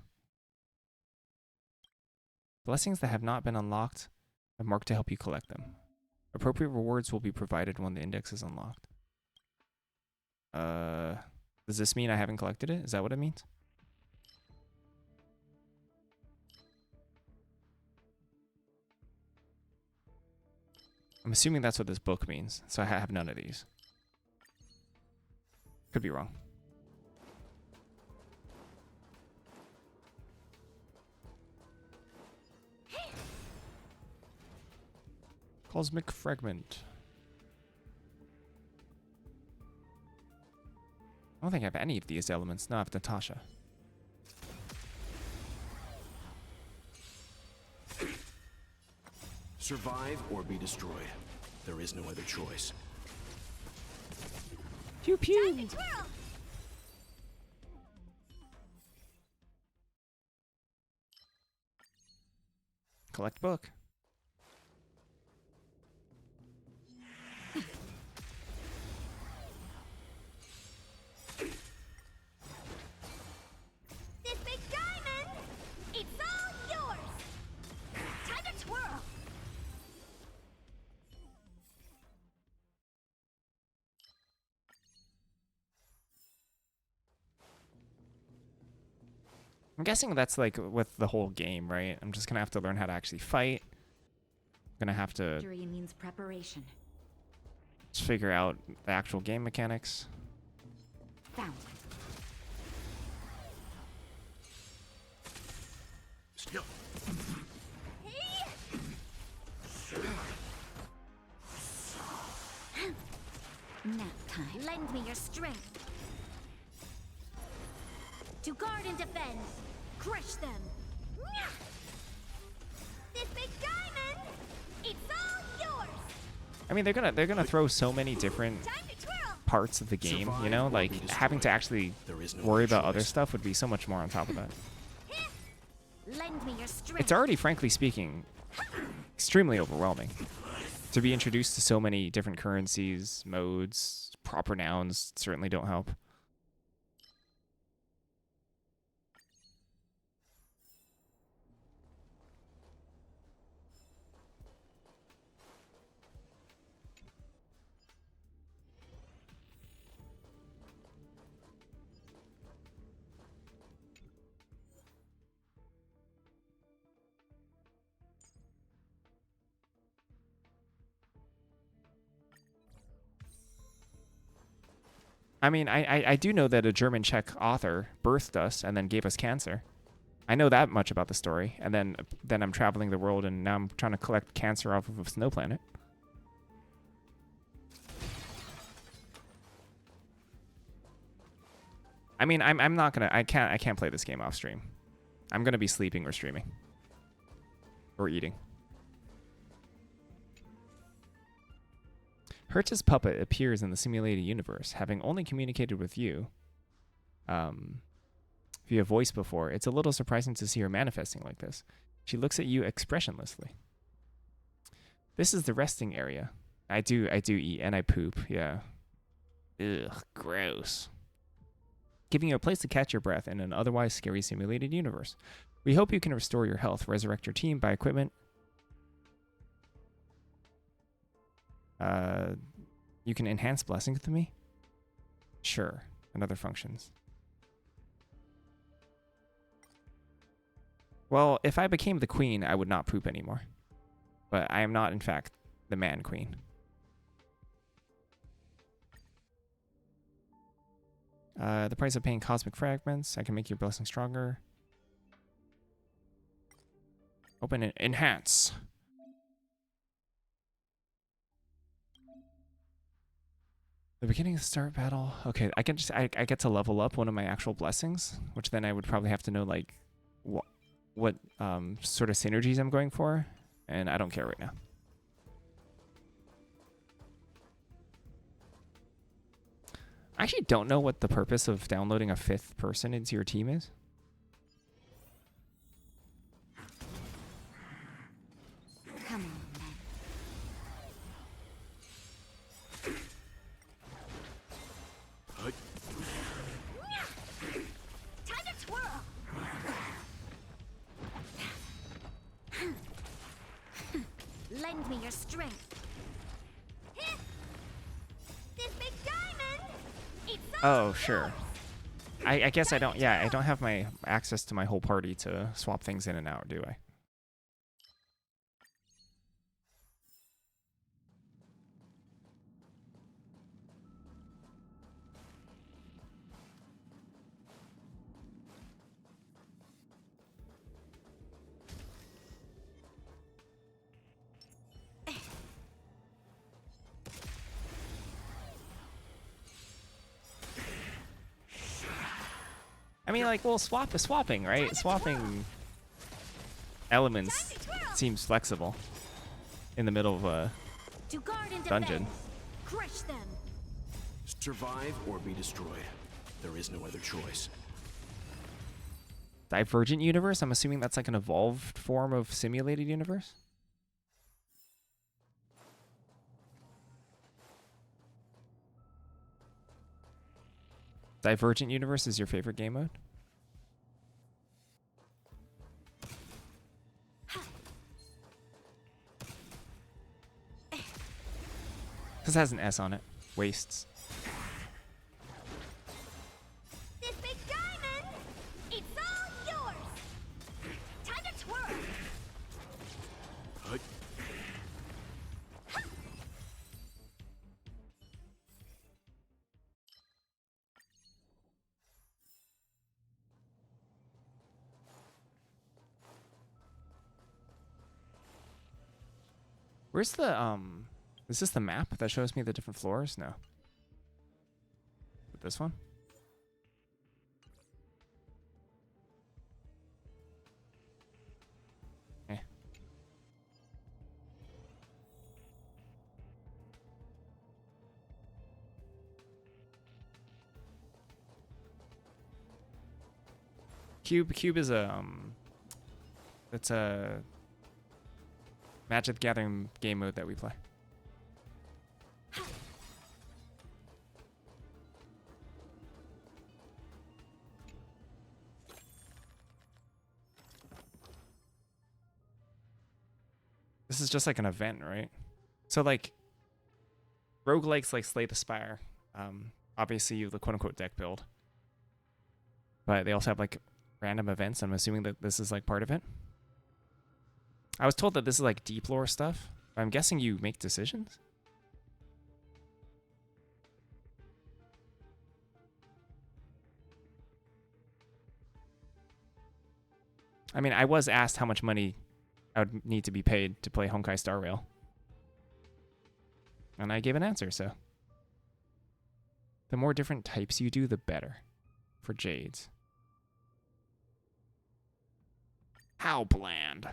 Blessings that have not been unlocked are marked to help you collect them. Appropriate rewards will be provided when the index is unlocked. Does this mean I haven't collected it? Is that what it means? I'm assuming that's what this book means, so I have none of these. Could be wrong. Cosmic Fragment. I don't think I have any of these elements. No, I have Natasha. Survive or be destroyed. There is no other choice. Pew pew! Collect book. This big diamond, it's all yours. Time to twirl. I'm guessing that's like with the whole game, right? I'm just gonna have to learn how to actually fight. I'm gonna have to Victory means preparation. just figure out the actual game mechanics. Found. Still. Nap time. Lend me your strength. To guard and defend. Crush them. This big diamond, it's all yours. I mean, they're gonna throw so many different parts of the game, you know? Like, having to actually worry about other stuff would be so much more on top of that. Lend me your strength. It's already, frankly speaking, extremely overwhelming. To be introduced to so many different currencies, modes, proper nouns certainly don't help. I mean, I do know that a German-Czech author birthed us and then gave us cancer. I know that much about the story. And then I'm traveling the world, and now I'm trying to collect cancer off of a snow planet. I mean, I'm not gonna. I can't play this game off stream. I'm gonna be sleeping or streaming or eating. Hertz's puppet appears in the simulated universe, having only communicated with you via voice before. It's a little surprising to see her manifesting like this. She looks at you expressionlessly. This is the resting area. I do eat and I poop, yeah. Ugh, gross. Giving you a place to catch your breath in an otherwise scary simulated universe. We hope you can restore your health, resurrect your team, buy equipment. You can enhance blessings with me? Sure. And other functions. Well, if I became the queen, I would not poop anymore. But I am not, in fact, the man queen. The price of paying cosmic fragments. I can make your blessing stronger. Open and enhance. The beginning of the start battle. Okay, I get to level up one of my actual blessings, which then I would probably have to know like what sort of synergies I'm going for, and I don't care right now. I actually don't know what the purpose of downloading a 5th person into your team is. Come on, Time to twirl. Lend me your strength. This big diamond, it's Oh, sure. I guess I don't. Yeah, I don't have my access to my whole party to swap things in and out, do I? I mean, like, well, swap is swapping, right? Swapping elements seems flexible in the middle of a dungeon. Crush them. Survive or be destroyed. There is no other choice. Divergent universe? I'm assuming that's like an evolved form of simulated universe? Divergent universe is your favorite game mode? This has an S on it. Wastes. this big diamond, it's all yours. Time to twirl. Where's the, is this the map that shows me the different floors? No. This one? Cube is a it's a Magic the Gathering game mode that we play. This is just like an event, right? So like roguelikes like Slay the Spire, obviously you the quote-unquote deck build. But they also have like random events. I'm assuming that this is like part of it. I was told that this is like deep lore stuff. I'm guessing you make decisions? I mean, I was asked how much money I would need to be paid to play Honkai Star Rail. And I gave an answer, so. The more different types you do, the better. For Jades. How bland.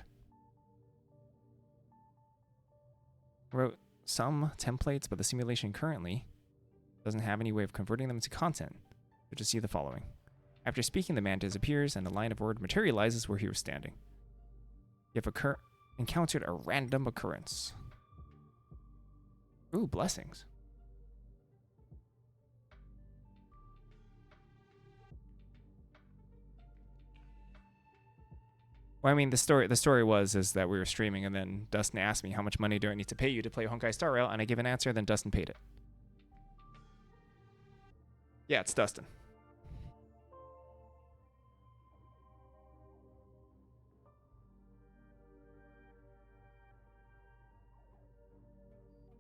Wrote some templates, but the simulation currently doesn't have any way of converting them to content. You'll just see the following. After speaking, the man disappears, and a line of word materializes where he was standing. You have encountered a random occurrence. Ooh, blessings. Well, I mean, the story is that we were streaming, and then Dustin asked me how much money do I need to pay you to play Honkai Star Rail, and I give an answer, then Dustin paid it. Yeah, it's Dustin.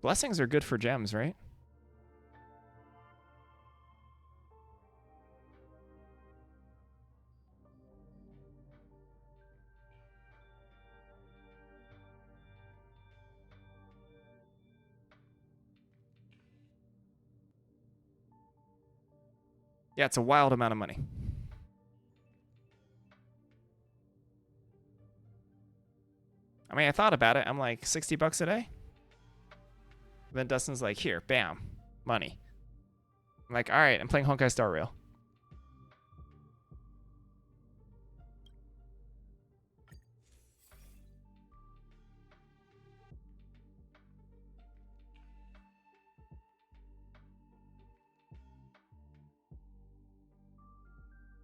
Blessings are good for gems, right? Yeah, it's a wild amount of money. I mean, I thought about it. I'm like, $60 a day? Then Dustin's like, here, bam, money. I'm like, all right, I'm playing Honkai Star Rail.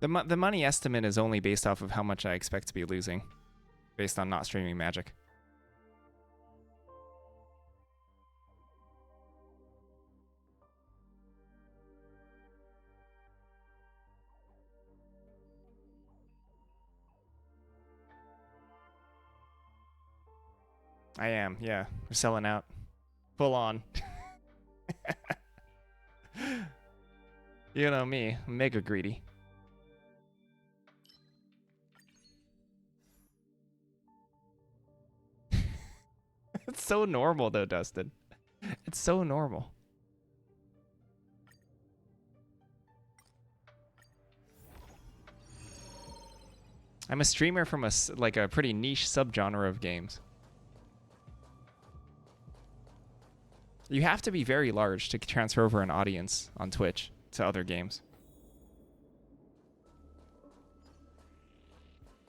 The money estimate is only based off of how much I expect to be losing, based on not streaming Magic. I am, yeah. We're selling out. Full on. You know me, mega greedy. It's so normal though, Dustin. It's so normal. I'm a streamer from a pretty niche subgenre of games. You have to be very large to transfer over an audience on Twitch to other games.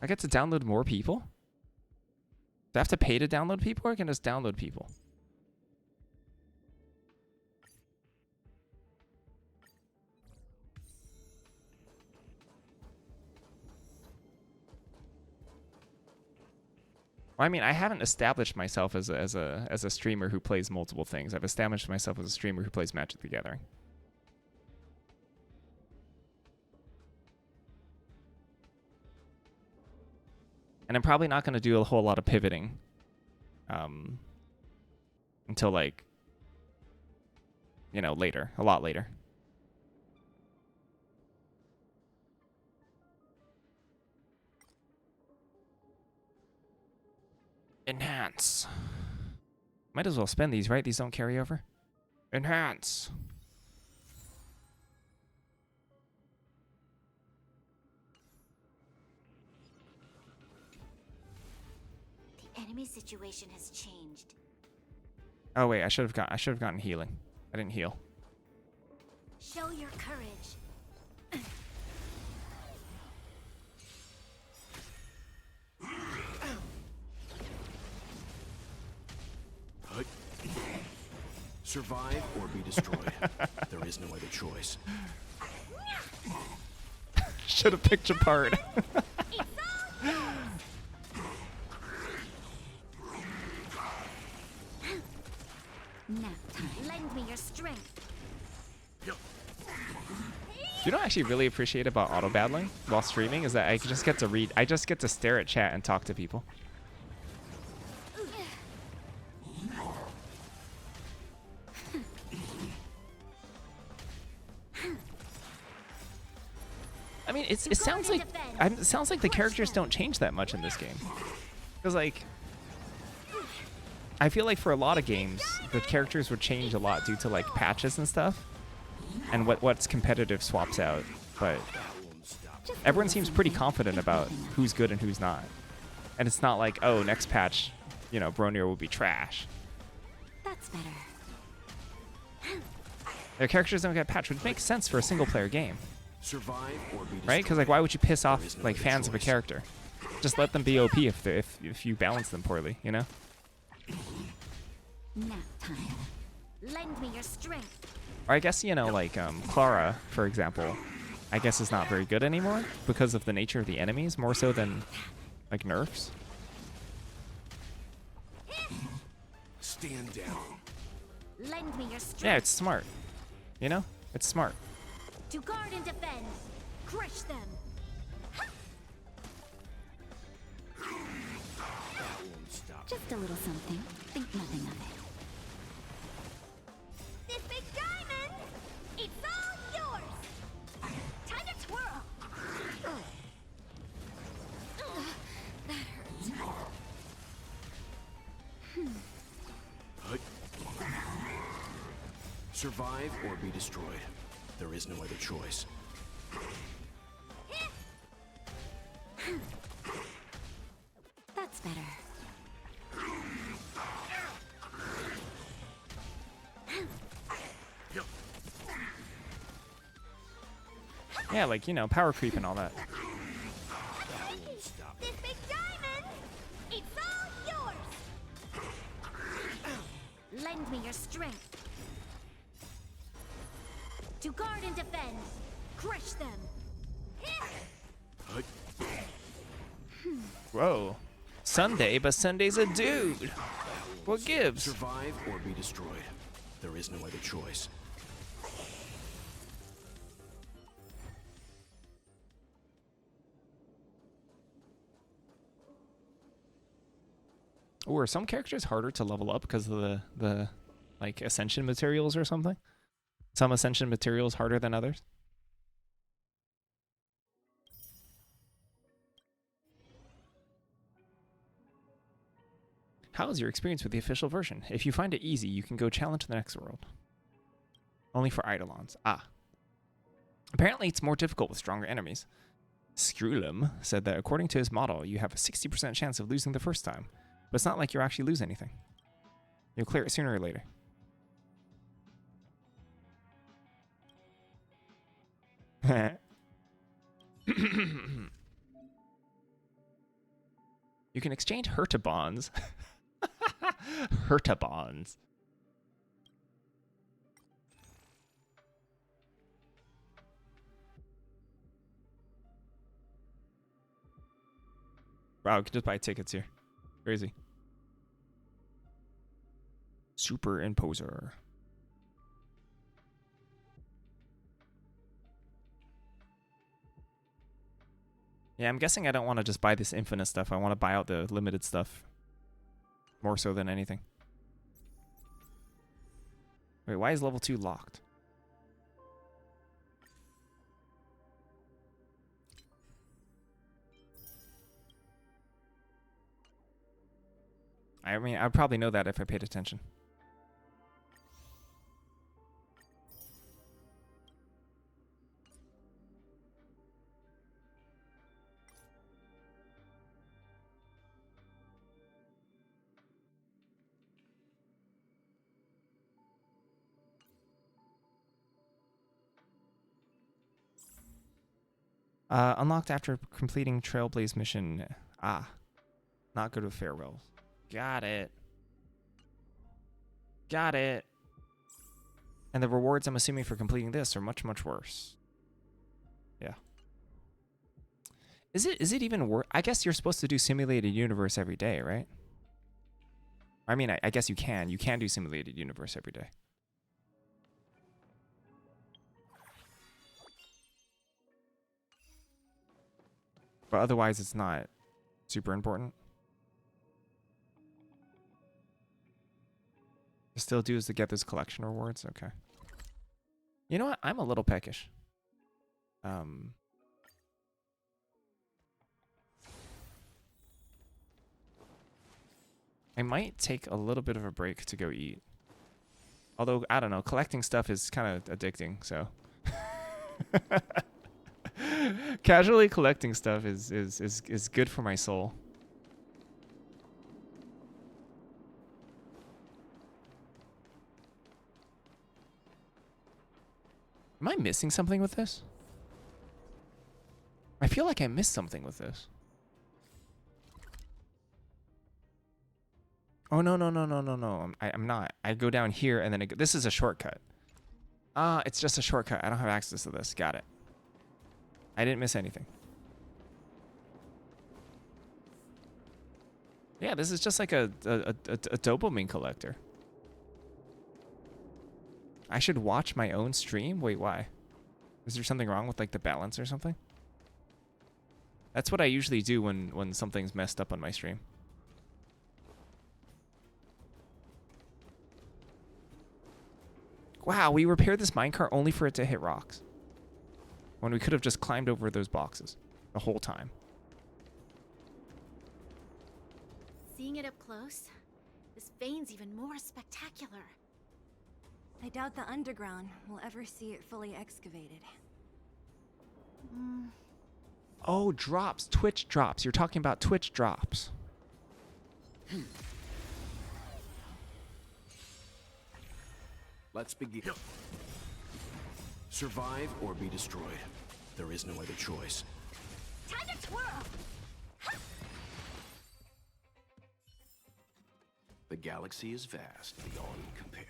I get to download more people? Do I have to pay to download people, or I can just download people? Well, I mean, I haven't established myself as a streamer who plays multiple things. I've established myself as a streamer who plays Magic the Gathering. And I'm probably not going to do a whole lot of pivoting until, like, you know, later. A lot later. Enhance. Might as well spend these, right? These don't carry over. Enhance. The enemy situation has changed. Oh wait, I should have gotten healing. I didn't heal. Show your courage. Survive or be destroyed. There is no other choice. Should have picked a part. Nap time. Lend me your strength. You know what I actually really appreciate about auto battling while streaming is that I just get to read. I just get to stare at chat and talk to people. I mean, it sounds like it sounds like the characters don't change that much in this game. Because like, I feel like for a lot of games, the characters would change a lot due to like patches and stuff, and what's competitive swaps out. But everyone seems pretty confident about who's good and who's not, and it's not like, oh, next patch, you know, Bronir will be trash. That's better. Their characters don't get patched, which makes sense for a single-player game. Survive or be Right? Because like, why would you piss off like fans of a character? Just let them be OP if you balance them poorly, you know? Nap time. Lend me your strength. Or I guess, you know, like Clara, for example, I guess is not very good anymore because of the nature of the enemies, more so than like nerfs. Stand down. Lend me your strength. Yeah, it's smart. You know? It's smart. To guard and defend. Crush them. Just a little something. Think nothing of it. This big diamond, it's all yours. Time to twirl. That hurts. Survive or be destroyed. There is no other choice. That's better. Yeah, like, you know, power creep and all that. This big diamond, it's all yours. Lend me your strength. To guard and defend. Crush them. Whoa. Sunday, but Sunday's a dude. What gives? Survive or be destroyed. There is no other choice. Or are some characters harder to level up because of the like ascension materials or something? Some ascension materials harder than others? How is your experience with the official version? If you find it easy, you can go challenge the next world. Only for Eidolons. Ah. Apparently it's more difficult with stronger enemies. Screwlum said that according to his model, you have a 60% chance of losing the first time. But it's not like you actually lose anything. You'll clear it sooner or later. You can exchange Hertabonds. Hertabonds. Wow, we can just buy tickets here. Crazy. Superimposer. Yeah, I'm guessing I don't want to just buy this infinite stuff. I want to buy out the limited stuff. More so than anything. Wait, why is level 2 locked? I mean, I'd probably know that if I paid attention. Unlocked after completing Trailblaze mission. Ah. Not good with farewells. Got it. Got it. And the rewards, I'm assuming, for completing this are much, much worse. Yeah. Is it even worth? I guess you're supposed to do simulated universe every day, right? I mean, I guess you can. You can do simulated universe every day. But otherwise, it's not super important. The still do is to get those collection rewards. Okay. You know what? I'm a little peckish. I might take a little bit of a break to go eat. Although, I don't know, collecting stuff is kind of addicting, so. Casually collecting stuff is good for my soul. Am I missing something with this? I feel like I missed something with this. Oh, no, no, no, no, no, no. I'm not. I go down here and then this is a shortcut. It's just a shortcut. I don't have access to this. Got it. I didn't miss anything. Yeah, this is just like a dopamine collector. I should watch my own stream? Wait, why? Is there something wrong with like the balance or something? That's what I usually do when something's messed up on my stream. Wow, we repaired this minecart only for it to hit rocks. When we could have just climbed over those boxes the whole time. Seeing it up close, this vein's even more spectacular. I doubt the underground will ever see it fully excavated. Oh, drops. Twitch drops. You're talking about Twitch drops. Let's begin. Survive or be destroyed. There is no other choice. Time to twirl! The galaxy is vast beyond compare.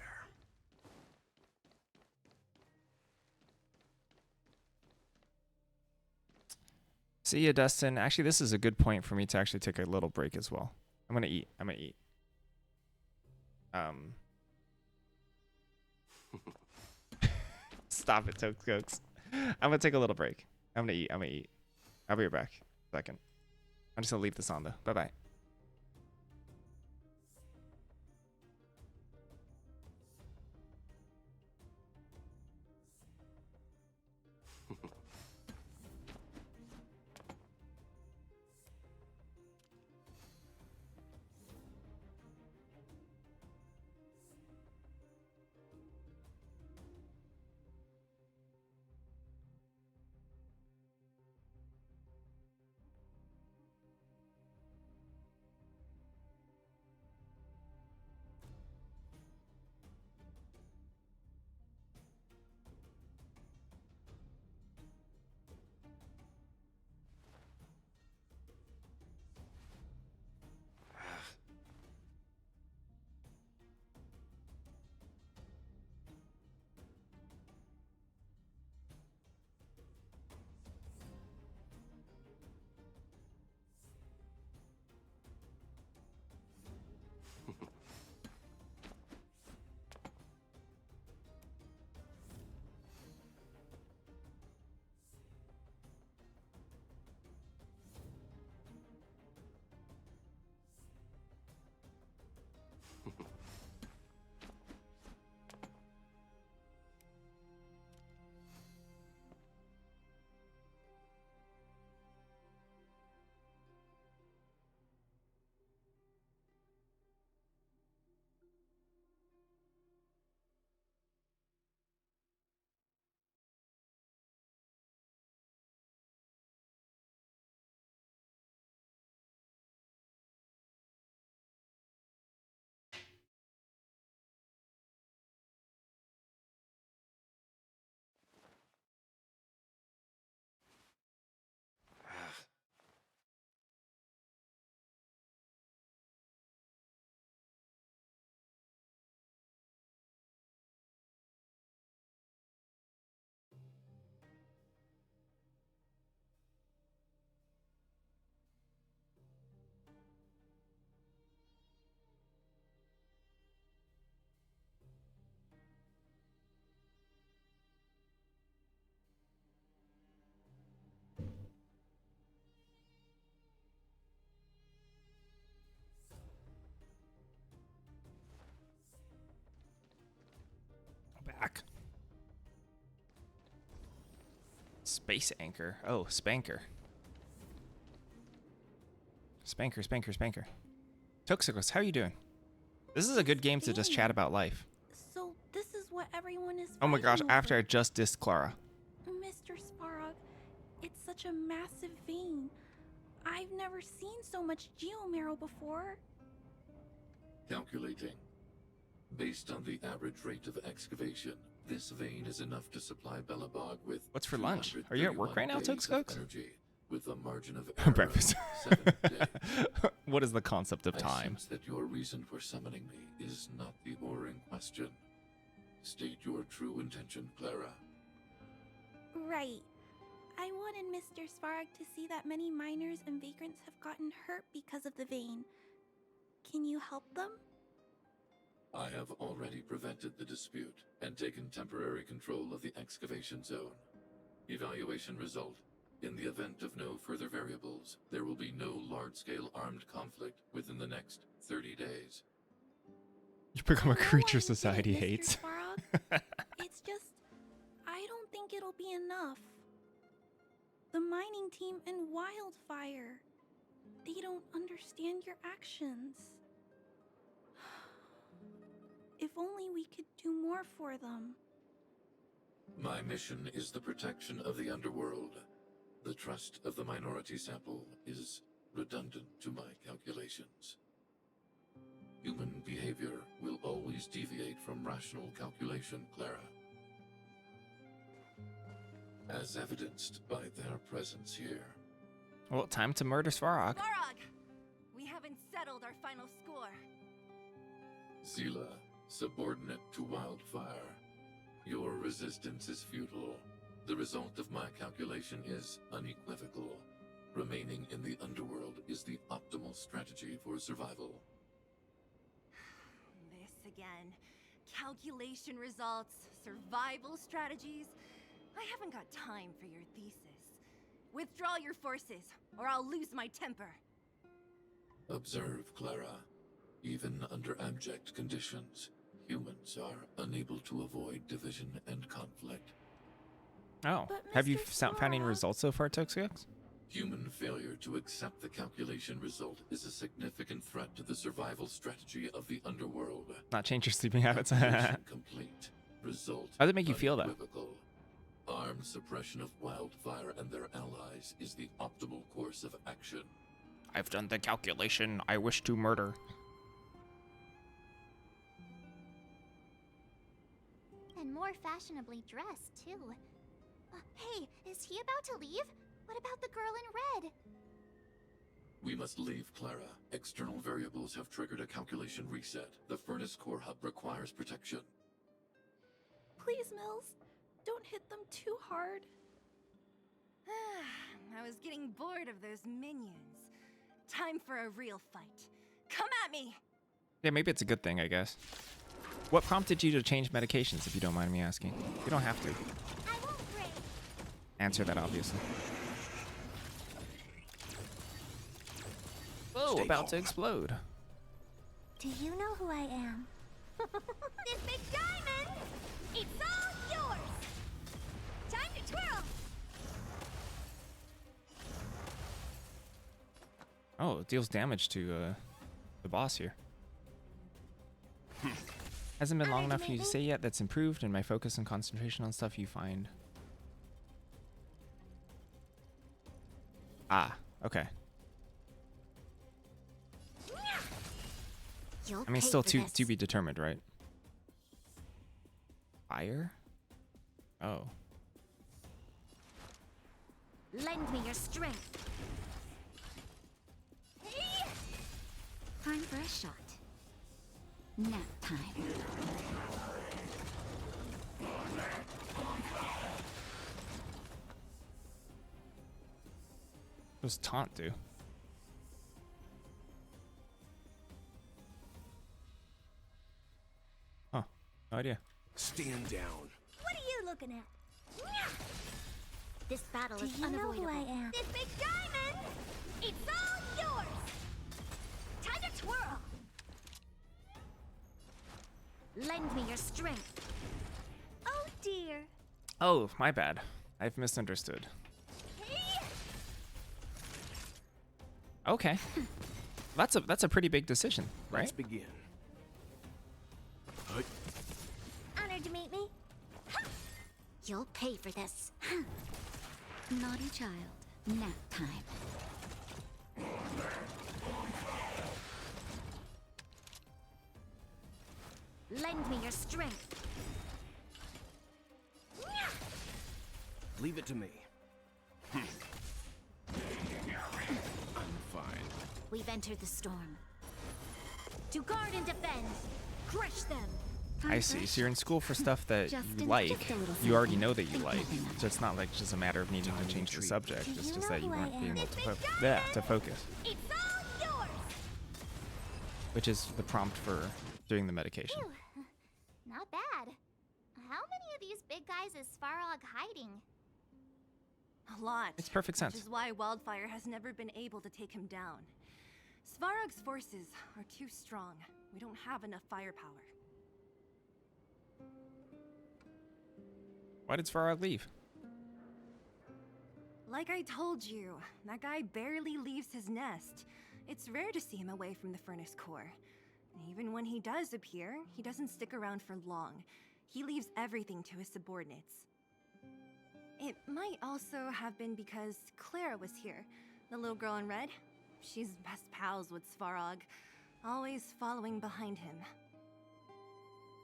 See ya, Dustin. Actually, this is a good point for me to actually take a little break as well. I'm gonna eat. I'm gonna eat. Stop it, Tokes Cokes. I'm gonna take a little break. I'm gonna eat. I'm gonna eat. I'll be right back. Second. I'm just gonna leave this on though. Bye bye. back. Space Anchor. Oh, Spanker. Spanker, Spanker, Spanker. Toxicus, how are you doing? This is a good game to just chat about life. So this is what everyone is Oh my gosh, fighting after over. I just dissed Clara. Mr. Sparrow, it's such a massive vein. I've never seen so much geomarrow before. Calculating. Based on the average rate of excavation, this vein is enough to supply Belobog with What's for lunch? Are you at work right now, 231 days of Toxicus? energy, with a margin of error Breakfast. of 7 days. What is the concept of I time? sense that your reason for summoning me is not the ore in question. State your true intention, Clara. Right. I wanted Mr. Svarog to see that many miners and vagrants have gotten hurt because of the vein. Can you help them? I have already prevented the dispute and taken temporary control of the excavation zone. Evaluation result. In the event of no further variables, there will be no large-scale armed conflict within the next 30 days. You become a creature society Mr. hates. Svarog. It's just, I don't think it'll be enough. The mining team and Wildfire, they don't understand your actions. If only we could do more for them. My mission is the protection of the underworld. The trust of the minority sample is redundant to my calculations. Human behavior will always deviate from rational calculation, Clara. As evidenced by their presence here. Well, time to murder Svarog. Svarog! We haven't settled our final score. Zila, subordinate to Wildfire. Your resistance is futile. The result of my calculation is unequivocal. Remaining in the underworld is the optimal strategy for survival. This again. Calculation results, survival strategies. I haven't got time for your thesis. Withdraw your forces, or I'll lose my temper. Observe, Clara. Even under abject conditions, humans are unable to avoid division and conflict. Oh, But have you Mr. found any Svarog- results so far, Toxicus? Human failure to accept the calculation result is a significant threat to the survival strategy of the underworld. Not change your sleeping habits. Calculation complete. Result How does it make you feel, though? unequivocal. Armed suppression of Wildfire and their allies is the optimal course of action. I've done the calculation. I wish to murder. And more fashionably dressed, too. Hey, is he about to leave? What about the girl in red? We must leave, Clara. External variables have triggered a calculation reset. The furnace core hub requires protection. Please, Mills, don't hit them too hard. I was getting bored of those minions. Time for a real fight. Come at me! Yeah, maybe it's a good thing, I guess. What prompted you to change medications, if you don't mind me asking? You don't have to. I won't break. Answer that, obviously. Whoa, about to explode. Do you know who I am? This big diamond! It's all yours! Time to twirl! Oh, it deals damage to the boss here. Hasn't been long enough for you to say yet. That's improved, and my focus and concentration on stuff you find. Ah, okay. You'll I mean, pay still for to this. be determined, right? Fire? Oh. Lend me your strength. Time for a shot. Nap time. What does taunt do? Huh. No idea. Stand down. What are you looking at? This battle Do is you know unavoidable. who I am? This big diamond! It's all yours! Time to twirl! Lend me your strength. dear. Oh, my bad. I've misunderstood. Okay. That's a pretty big decision, right? Let's begin. Honored to meet me. You'll pay for this. Naughty child. Nap time. Lend me your strength. Leave it to me. I'm fine. We've entered the storm. To guard and defend. Crush them. I see. So you're in school for stuff that you Just like. a little You already know that you like. So it's not like just a matter of needing to change the subject. It's just that you weren't being able to focus. It's all yours. Which is the prompt for doing the medication. Phew. Not bad. How many of these big guys is Svarog hiding? A lot. It's perfect sense. Which is why Wildfire has never been able to take him down. Svarog's forces are too strong. We don't have enough firepower. Why did Svarog leave? Like I told you, that guy barely leaves his nest. It's rare to see him away from the furnace core. And even when he does appear, he doesn't stick around for long. He leaves everything to his subordinates. It might also have been because Clara was here, the little girl in red. She's best pals with Svarog, always following behind him.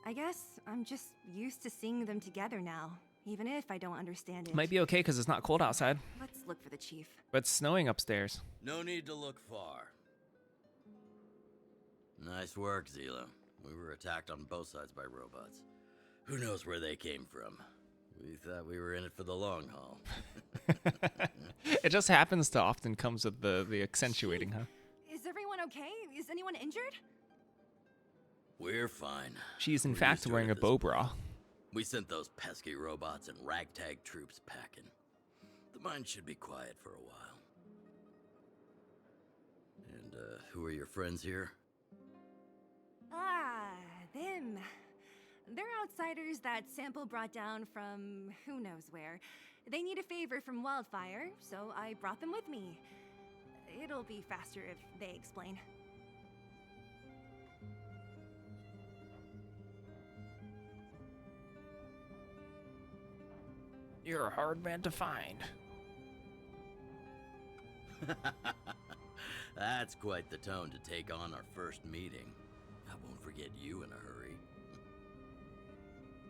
I guess I'm just used to seeing them together now, even if I don't understand it. Might be okay because it's not cold outside. Let's look for the chief. But it's snowing upstairs. No need to look far. Nice work, Zila. We were attacked on both sides by robots. Who knows where they came from? We thought we were in it for the long haul. It just happens to often comes with the accentuating, huh? Is everyone okay? Is anyone injured? We're fine. She's in We're fact used to it wearing at a this bow point. bra. We sent those pesky robots and ragtag troops packing. The mine should be quiet for a while. And, who are your friends here? Ah, them. They're outsiders that Sample brought down from who knows where. They need a favor from Wildfire, so I brought them with me. It'll be faster if they explain. You're a hard man to find. That's quite the tone to take on our first meeting. I won't forget you in a hurry.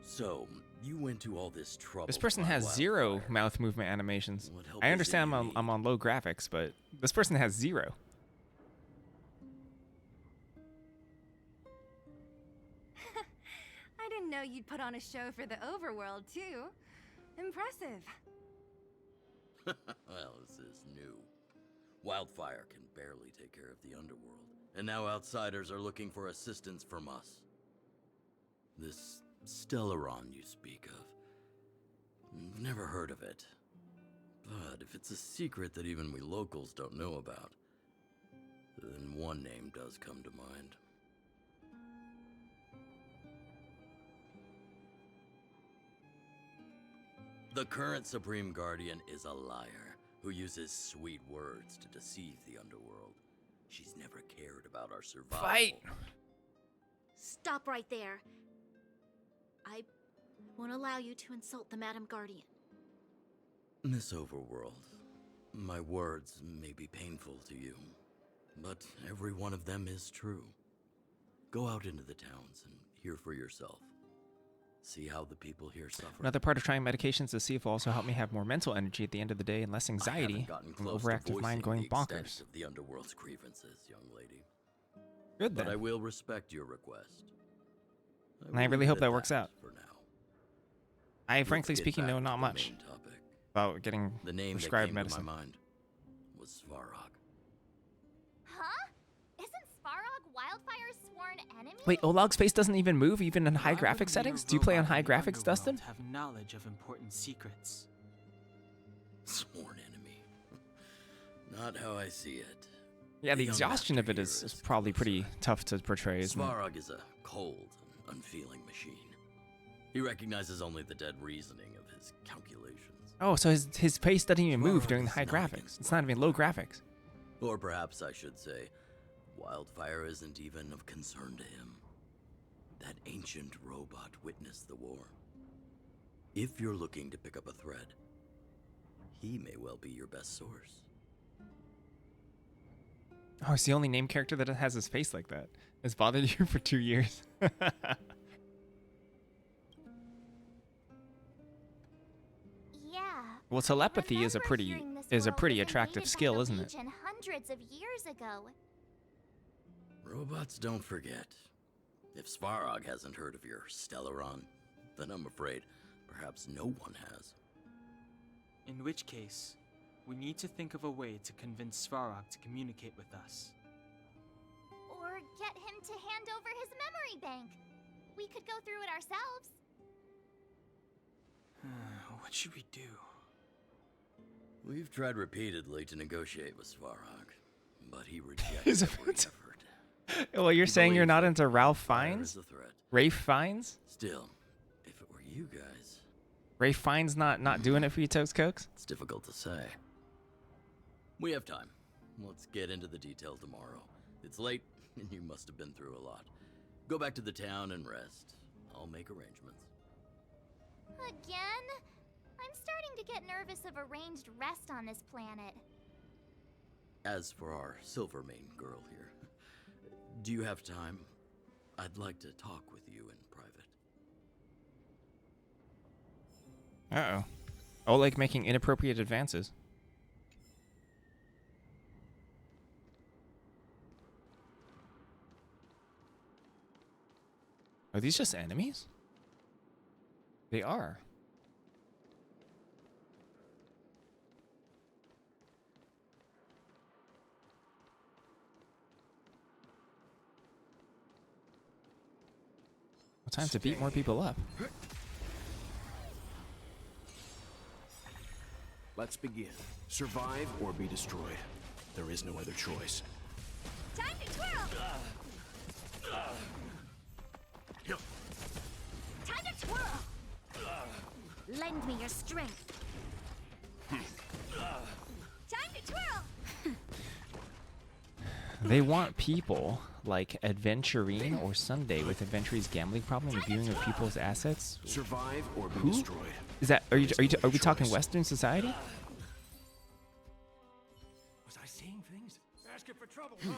So, you went to all this trouble. This person has zero mouth movement animations. help I is it understand you I'm on low graphics, but this person has zero. I didn't know you'd put on a show for the overworld, too. Impressive. Well, this is new. Wildfire can barely take care of the underworld, and now outsiders are looking for assistance from us. This Stellaron you speak of, I've never heard of it. But if it's a secret that even we locals don't know about, then one name does come to mind. The current Supreme Guardian is a liar who uses sweet words to deceive the underworld. She's never cared about our survival. Fight! Stop right there. I won't allow you to insult the Madam Guardian. Miss Overworld, my words may be painful to you, but every one of them is true. Go out into the towns and hear for yourself. See how the people here suffer. Another part of trying medications is to see if it will also help me have more mental energy at the end of the day and less anxiety from overactive mind going bonkers. Of the underworld's grievances, young lady. Good then. But I will respect your request. And I really hope that works out. I, frankly Let's get speaking, back know to not the much main topic. about getting The name prescribed that came medicine. to my mind was Svarog. Huh? Isn't Svarog Wildfire's sworn enemy? Wait, Olog's face doesn't even move, even in high Why graphic would mere settings? Do you play on robot high in the graphics, Dustin? underworld have knowledge of important secrets? Sworn enemy. Not how I see it. Yeah, the young exhaustion of it master is here probably pretty tough to portray, isn't it? Svarog is a cold and unfeeling machine. He recognizes only the dead reasoning of his calculations. Oh, so his face doesn't even move Svarog during the is high not graphics. against It's not even low graphics. Or perhaps I should say, Wildfire isn't even of concern to him. That ancient robot witnessed the war. If you're looking to pick up a thread, he may well be your best source. Oh, it's the only name character that has his face like that. It's bothered you for 2 years. Yeah. Well, telepathy is a Remember hearing this pretty world was attractive invaded by skill, the isn't it? Legion hundreds of years ago. Robots don't forget. If Svarog hasn't heard of your Stellaron, then I'm afraid perhaps no one has. In which case, we need to think of a way to convince Svarog to communicate with us. Or get him to hand over his memory bank. We could go through it ourselves. What should we do? We've tried repeatedly to negotiate with Svarog, but he rejects every effort. Well, you're He saying you're believes not that into Ralph fire Fiennes? is a threat. Rafe Fiennes? Still, if it were you guys, Rafe Fiennes not doing it for you, Toast Cokes? it's difficult to say. We have time. Let's get into the detail tomorrow. It's late, and you must have been through a lot. Go back to the town and rest. I'll make arrangements. Again? I'm starting to get nervous of arranged rest on this planet. As for our Silvermane girl here, do you have time? I'd like to talk with you in private. Uh-oh. Oleg making inappropriate advances. Are these just enemies? They are. Well, time to beat more people up. Let's begin. Survive or be destroyed. There is no other choice. Time to twirl! Time to twirl! Lend me your strength. Time to twirl! They want people like Adventurine or Sunday with Adventure's gambling problem and viewing of people's assets. Survive or be Who? destroyed. Is that are we talking Western society? Was I seeing things? Asking for trouble, huh?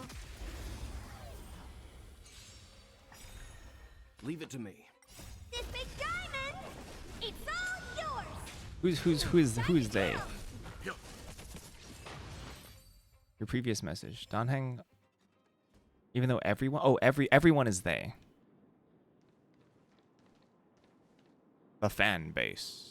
Leave it to me. This big diamond! It's all yours! Who is they? Your previous message. Donheng. Even though everyone is they. The fan base.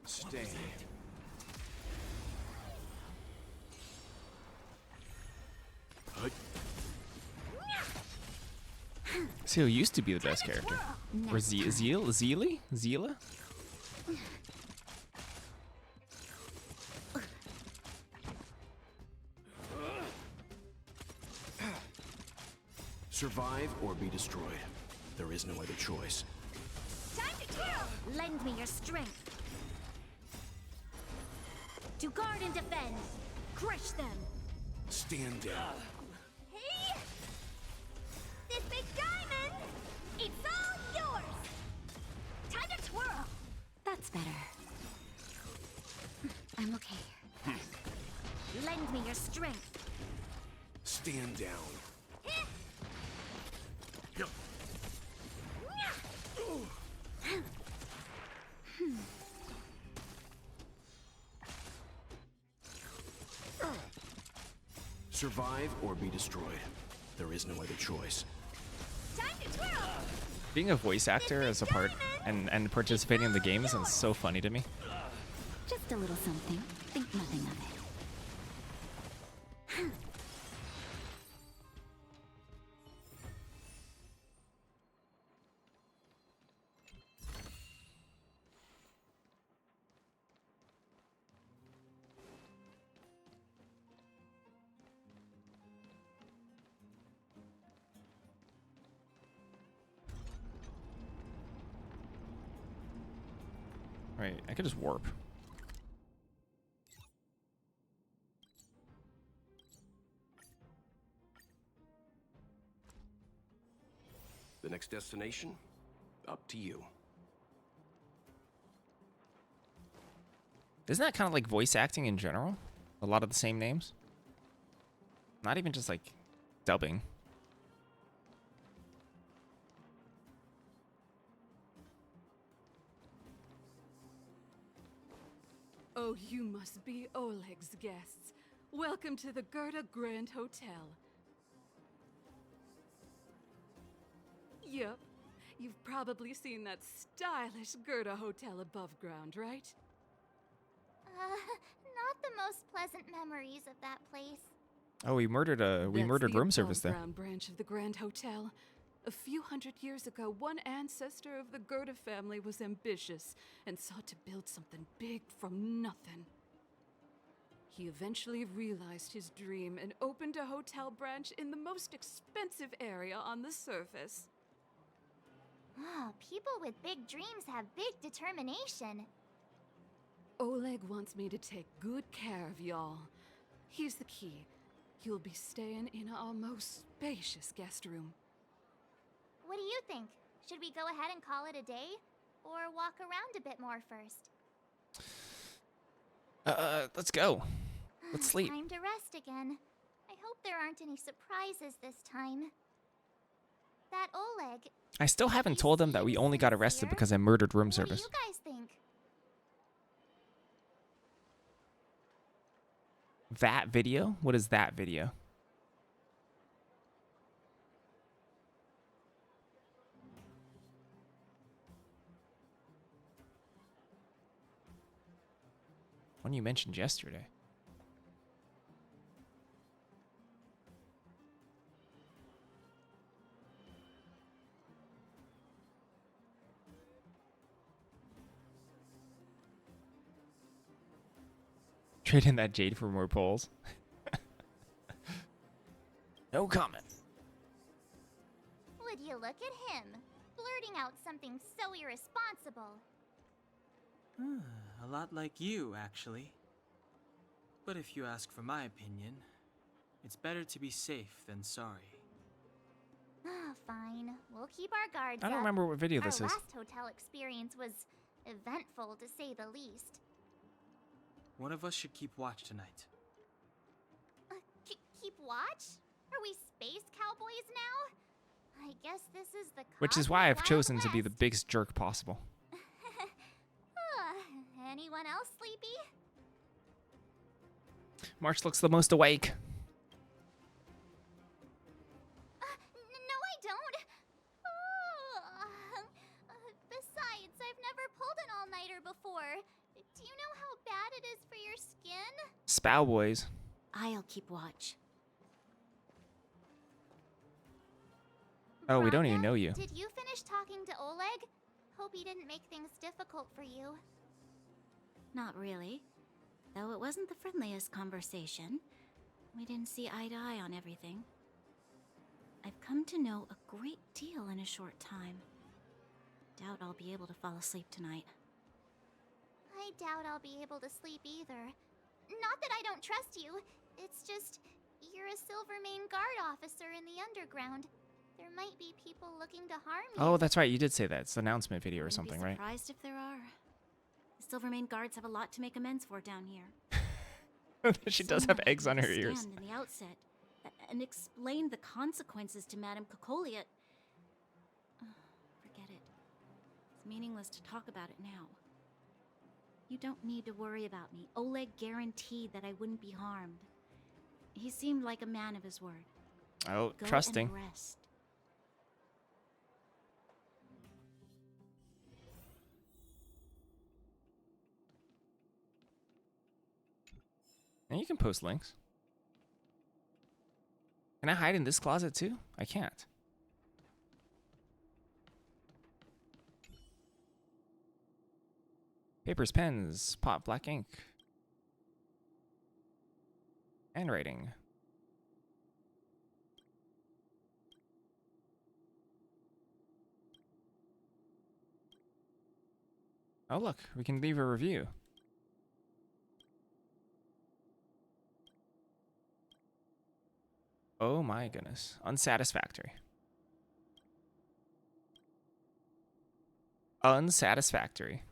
Stay. Seal used to be the best character. Or Zeela? Survive or be destroyed. There is no other choice. Time to twirl! Lend me your strength. To guard and defend. Crush them. Stand down. Hey! This big diamond! It's all yours! Time to twirl! That's better. I'm okay. Lend me your strength. Stand down. Survive or be destroyed. There is no other choice. Time to twirl! Being a voice actor as a part and participating in the games is so funny to me. Just a little something. Think nothing of it. Right, I could just warp. The next destination? Up to you. Isn't that kind of like voice acting in general? A lot of the same names? Not even just like dubbing. Oh, you must be Oleg's guests. Welcome to the Gerda Grand Hotel. Yep, you've probably seen that stylish Gerda Hotel above ground, right? Not the most pleasant memories of that place. Oh, we murdered room service there. That's the above-ground branch of the Grand Hotel. A few hundred years ago, one ancestor of the Gerda family was ambitious and sought to build something big from nothing. He eventually realized his dream and opened a hotel branch in the most expensive area on the surface. Oh, people with big dreams have big determination. Oleg wants me to take good care of y'all. Here's the key. You'll be staying in our most spacious guest room. What do you think? Should we go ahead and call it a day? Or walk around a bit more first? Let's go. Let's sleep. Time to rest again. I hope there aren't any surprises this time. That Oleg... I still haven't told them that we only got arrested because I murdered room service. What do you guys think? That video? What is that video? One you mentioned yesterday. Trade in that jade for more poles. No comment. Would you look at him? Blurting out something so irresponsible. A lot like you, actually. But if you ask for my opinion, it's better to be safe than sorry. Fine. We'll keep our guards I don't up. remember what video this is. Our last hotel experience was eventful, to say the least. One of us should keep watch tonight. Keep watch? Are we space cowboys now? I guess this is the Which is why I've Wild chosen to be the West. biggest jerk possible. Anyone else sleepy? March looks the most awake. No, I don't. Besides, I've never pulled an all-nighter before. Do you know how bad it is for your skin? Spow boys. I'll keep watch. Oh, we don't even know you. Did you finish talking to Oleg? Hope he didn't make things difficult for you. Not really. Though it wasn't the friendliest conversation. We didn't see eye to eye on everything. I've come to know a great deal in a short time. Doubt I'll be able to fall asleep tonight. I doubt I'll be able to sleep either. Not that I don't trust you. It's just, you're a Silvermane Guard officer in the underground. There might be people looking to harm you. Oh, that's right. You did say that. It's an announcement video or Wouldn't something, be right? surprised if there are. The Silvermane Guards have a lot to make amends for down here. She does have eggs on her ears. Stand in the outset and explain the consequences to Madame Cocolia. Forget it. It's meaningless to talk about it now. You don't need to worry about me. Oleg guaranteed that I wouldn't be harmed. He seemed like a man of his word. Oh, Go trusting. and rest. And you can post links. Can I hide in this closet too? I can't. Papers, pens, pot, black ink. Handwriting. Oh look, we can leave a review. Oh my goodness. Unsatisfactory. Unsatisfactory.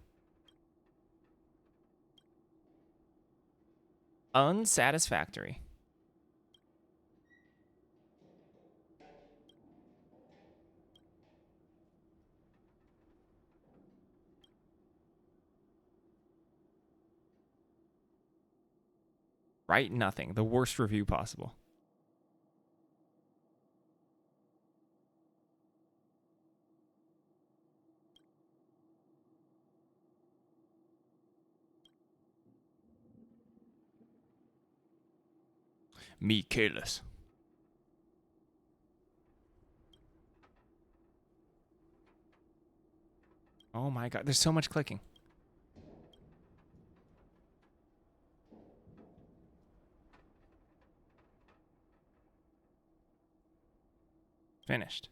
Unsatisfactory. Right? Nothing. The worst review possible. Me careless. Oh my god, there's so much clicking. Finished.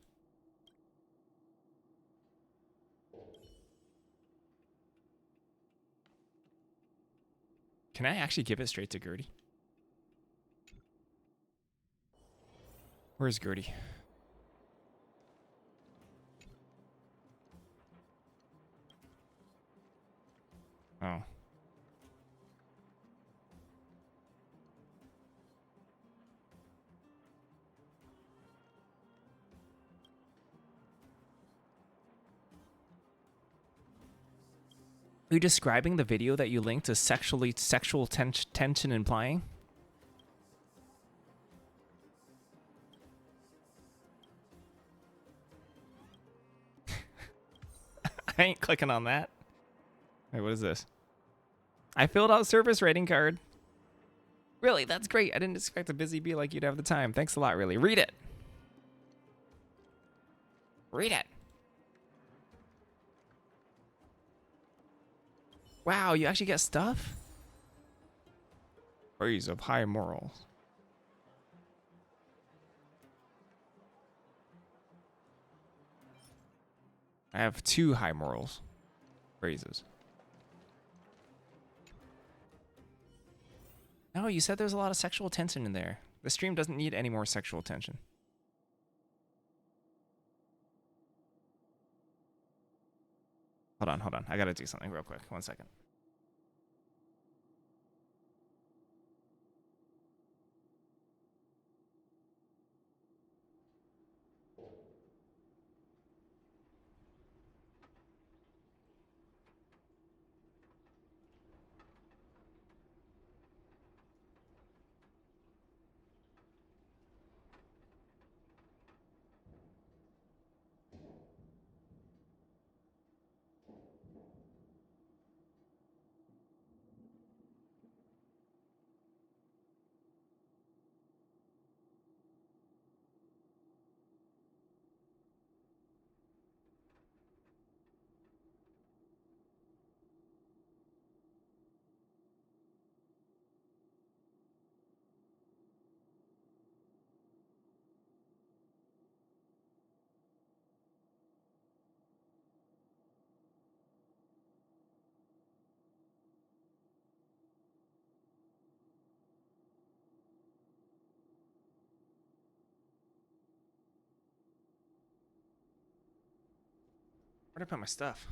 Can I actually give it straight to Gertie? Where's Gertie? Oh. Are you describing the video that you linked as sexual tension implying? I ain't clicking on that. Wait, what is this? I filled out service rating card. Really, that's great. I didn't expect a busy bee like you'd have the time. Thanks a lot, really. Read it. Read it. Wow, you actually get stuff? Praise of high morals. I have 2 high morals. Phrases. No, you said there's a lot of sexual tension in there. The stream doesn't need any more sexual tension. Hold on. I gotta do something real quick. 1 second. Where'd I put my stuff?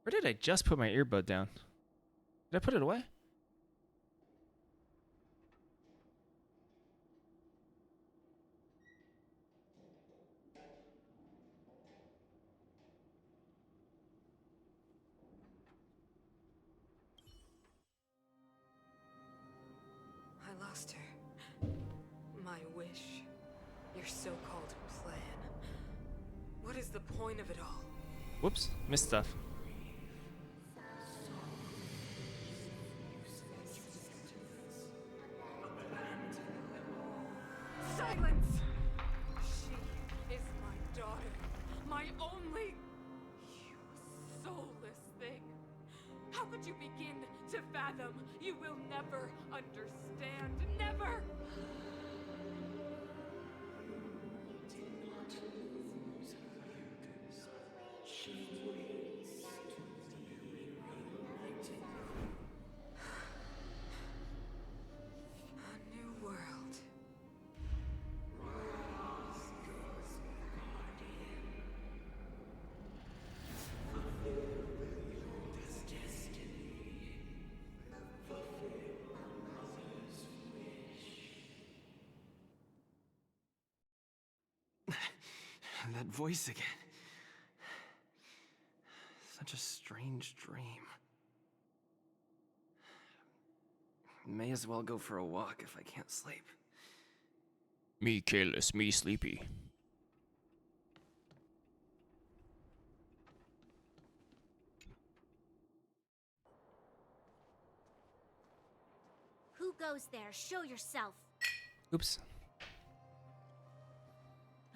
Where did I just put my earbud down? Did I put it away? I lost her. My wish. Your so-called plan. What is the point of it all? Whoops, missed stuff. Silence! She is my daughter. My only... You soulless thing. How could you begin to fathom. You will never understand. Never! A new world. That voice again. Such a strange dream. May as well go for a walk if I can't sleep. Me careless, me sleepy. Who goes there? Show yourself. Oops.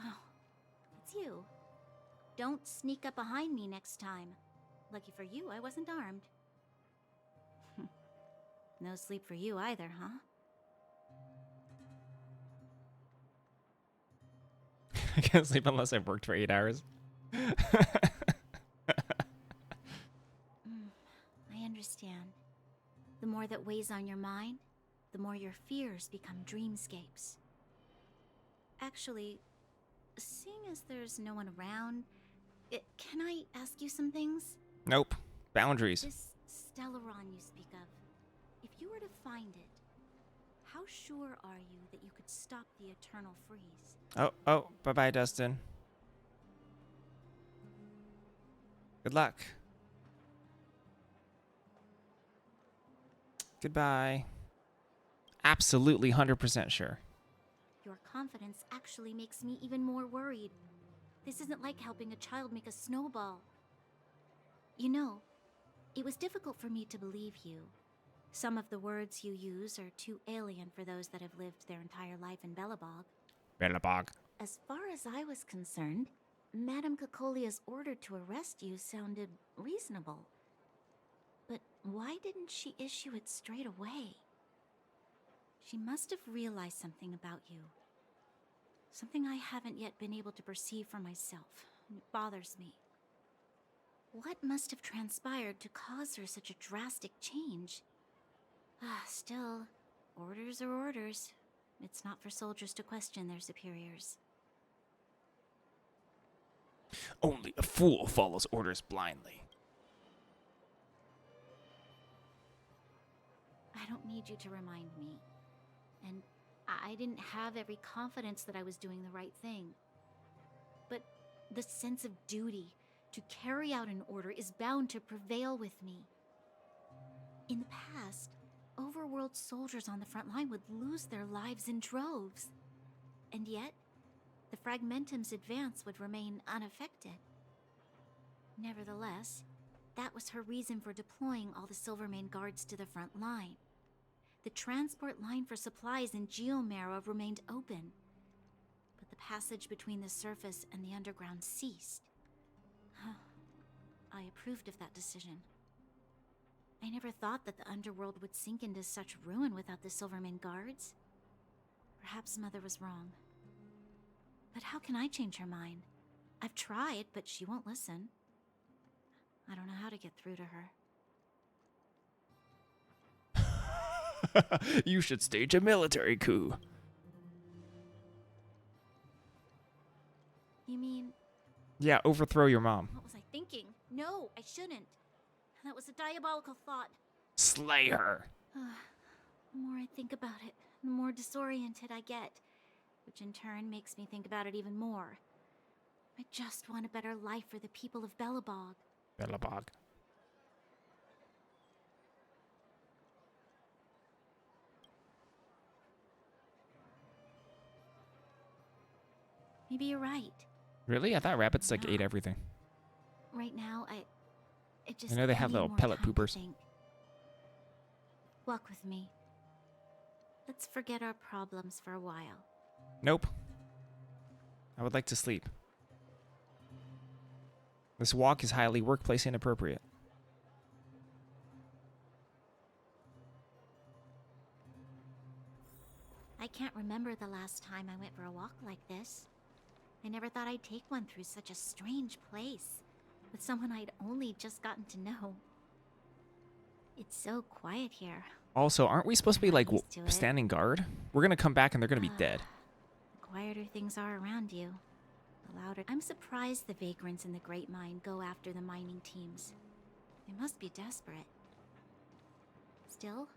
Oh, it's you. Don't sneak up behind me next time. Lucky for you, I wasn't armed. No sleep for you either, huh? I can't sleep unless I've worked for 8 hours. I understand. The more that weighs on your mind, the more your fears become dreamscapes. Actually, seeing as there's no one around, can I ask you some things? Nope. Boundaries. This Stellaron you speak of, if you were to find it, how sure are you that you could stop the eternal freeze? Oh, bye-bye, Dustin. Good luck. Goodbye. Absolutely 100% sure. Your confidence actually makes me even more worried. This isn't like helping a child make a snowball. You know, it was difficult for me to believe you. Some of the words you use are too alien for those that have lived their entire life in Belobog. Belobog. As far as I was concerned, Madame Cocolia's order to arrest you sounded reasonable. But why didn't she issue it straight away? She must have realized something about you. Something I haven't yet been able to perceive for myself. It bothers me. What must have transpired to cause her such a drastic change? Still, orders are orders. It's not for soldiers to question their superiors. Only a fool follows orders blindly. I don't need you to remind me. And I didn't have every confidence that I was doing the right thing. But the sense of duty to carry out an order is bound to prevail with me. In the past, overworld soldiers on the front line would lose their lives in droves. And yet, the Fragmentum's advance would remain unaffected. Nevertheless, that was her reason for deploying all the Silvermane guards to the front line. The transport line for supplies in Geomarrow remained open, but the passage between the surface and the underground ceased. I approved of that decision. I never thought that the underworld would sink into such ruin without the Silvermane guards. Perhaps Mother was wrong. But how can I change her mind? I've tried, but she won't listen. I don't know how to get through to her. You should stage a military coup. You mean... Yeah, overthrow your mom. What was I thinking? No, I shouldn't. That was a diabolical thought. Slay her. The more I think about it, the more disoriented I get, which in turn makes me think about it even more. I just want a better life for the people of Belobog. Belobog. Maybe you're right. Really? I thought rabbits like ate everything. Right now, I I know they have need little more pellet time to poopers. think. Walk with me. Let's forget our problems for a while. Nope. I would like to sleep. This walk is highly workplace inappropriate. can't remember the last time I went for a walk like this. I never thought I'd take one through such a strange place, with someone I'd only just gotten to know. It's so quiet here. Also, aren't we supposed to be like used to it. standing guard? We're gonna come back and they're gonna be dead. The quieter things are around you, the louder. I'm surprised the vagrants in the Great Mine go after the mining teams. They must be desperate. Still,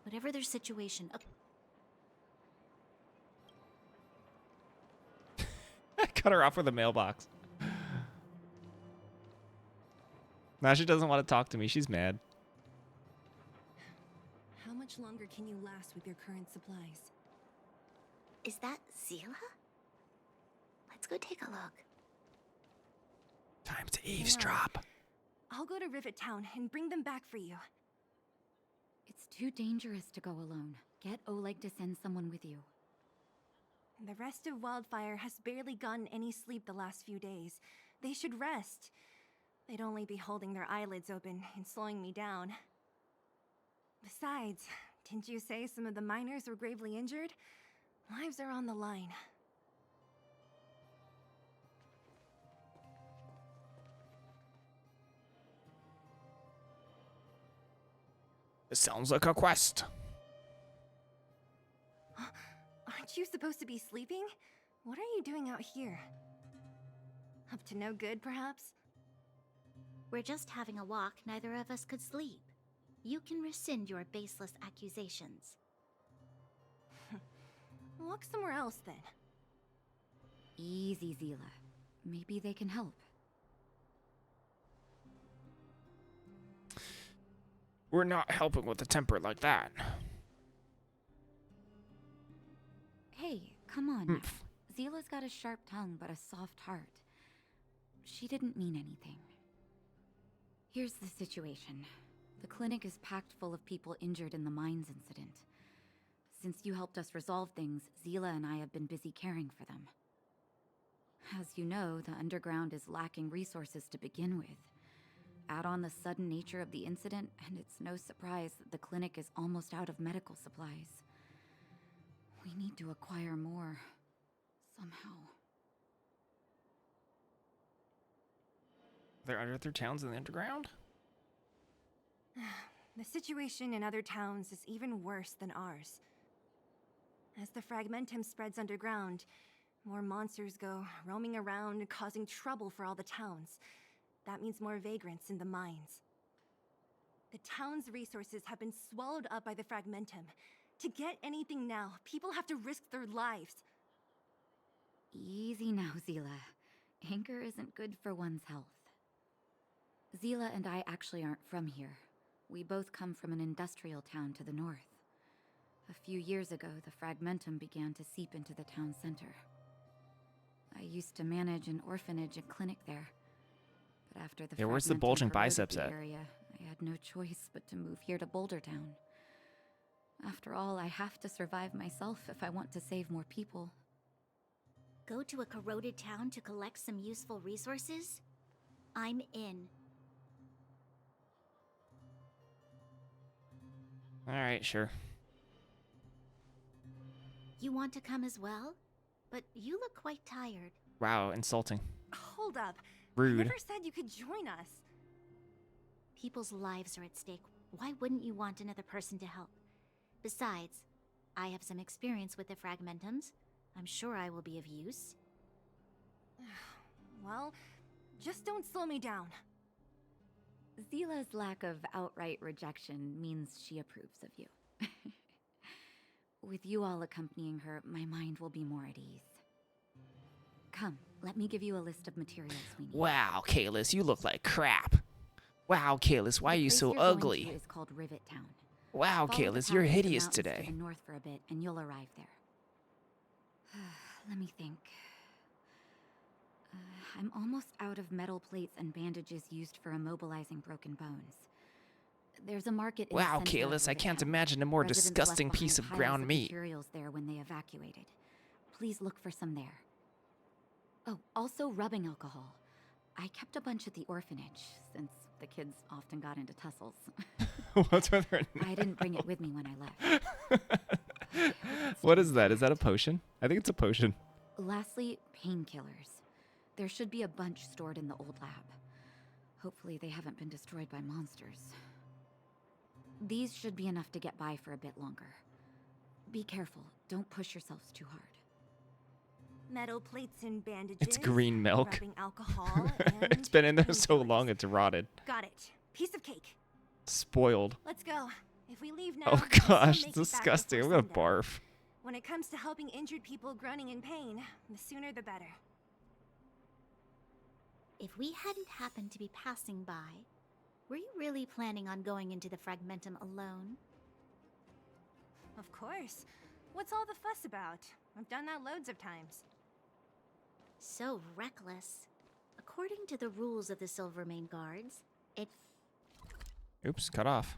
whatever their situation. Cut her off with a mailbox. Now she doesn't want to talk to me. She's mad. How much longer can you last with your current supplies? Is that Zila? Let's go take a look. Time to eavesdrop. I'll go to Rivet Town and bring them back for you. It's too dangerous to go alone. Get Oleg to send someone with you. The rest of Wildfire has barely gotten any sleep the last few days. They should rest. They'd only be holding their eyelids open and slowing me down. Besides, didn't you say some of the miners were gravely injured? Lives are on the line. This sounds like a quest. Aren't you supposed to be sleeping? What are you doing out here? Up to no good, perhaps? We're just having a walk. Neither of us could sleep. You can rescind your baseless accusations. Walk somewhere else, then. Easy, Zila. Maybe they can help. We're not helping with a temper like that. Hey, come on now. Zila's got a sharp tongue but a soft heart. She didn't mean anything. Here's the situation. The clinic is packed full of people injured in the mines incident. Since you helped us resolve things, Zila and I have been busy caring for them. As you know, the underground is lacking resources to begin with. Add on the sudden nature of the incident, and it's no surprise that the clinic is almost out of medical supplies. We need to acquire more, somehow. There are other towns in the underground? The situation in other towns is even worse than ours. As the fragmentum spreads underground, more monsters go roaming around, causing trouble for all the towns. That means more vagrants in the mines. The town's resources have been swallowed up by the fragmentum. To get anything now, people have to risk their lives. Easy now, Zila. Anger isn't good for one's health. Zila and I actually aren't from here. We both come from an industrial town to the north. A few years ago, the fragmentum began to seep into the town center. I used to manage an orphanage and clinic there. But after the where's the fragmentum bulging corroded biceps the at? area, I had no choice but to move here to Boulder Town. After all, I have to survive myself if I want to save more people. Go to a corroded town to collect some useful resources? I'm in. Alright, sure. You want to come as well? But you look quite tired. Wow, insulting. Hold up. Rude. I never said you could join us. People's lives are at stake. Why wouldn't you want another person to help? Besides, I have some experience with the fragmentums. I'm sure I will be of use. Well, just don't slow me down. Zila's lack of outright rejection means she approves of you. With you all accompanying her, my mind will be more at ease. Come, let me give you a list of materials we need. Wow, Kalis, you look like crap. Wow, Kalis, why are you so ugly? The place you're going to is called Rivet Town. Wow, Follow the Kalis, you're path through the hideous mountains today. To the north for a bit, and you'll arrive there. Let me think. I'm almost out of metal plates and bandages used for immobilizing broken bones. There's a market in the Wow, center of Kalis, I Rivet can't Town. imagine a more Residents disgusting left piece behind of piles ground meat. Materials there when they evacuated. Please look for some there. Oh, also rubbing alcohol. I kept a bunch at the orphanage, since the kids often got into tussles. What's with her I didn't bring it with me when I left. What is that? Is that a potion? I think it's a potion. Lastly, painkillers. There should be a bunch stored in the old lab. Hopefully they haven't been destroyed by monsters. These should be enough to get by for a bit longer. Be careful. Don't push yourselves too hard. Metal plates and bandages. It's green milk. Rubbing alcohol and It's been in there so long it's rotted. Got it. Piece of cake. Spoiled. Let's go. If we leave now, Oh we'll still gosh, make it's it back disgusting. I'm before gonna sundown. barf. When it comes to helping injured people groaning in pain, the sooner the better. If we hadn't happened to be passing by, were you really planning on going into the Fragmentum alone? Of course. What's all the fuss about? I've done that loads of times. So reckless. According to the rules of the Silvermane Guards, Oops, cut off.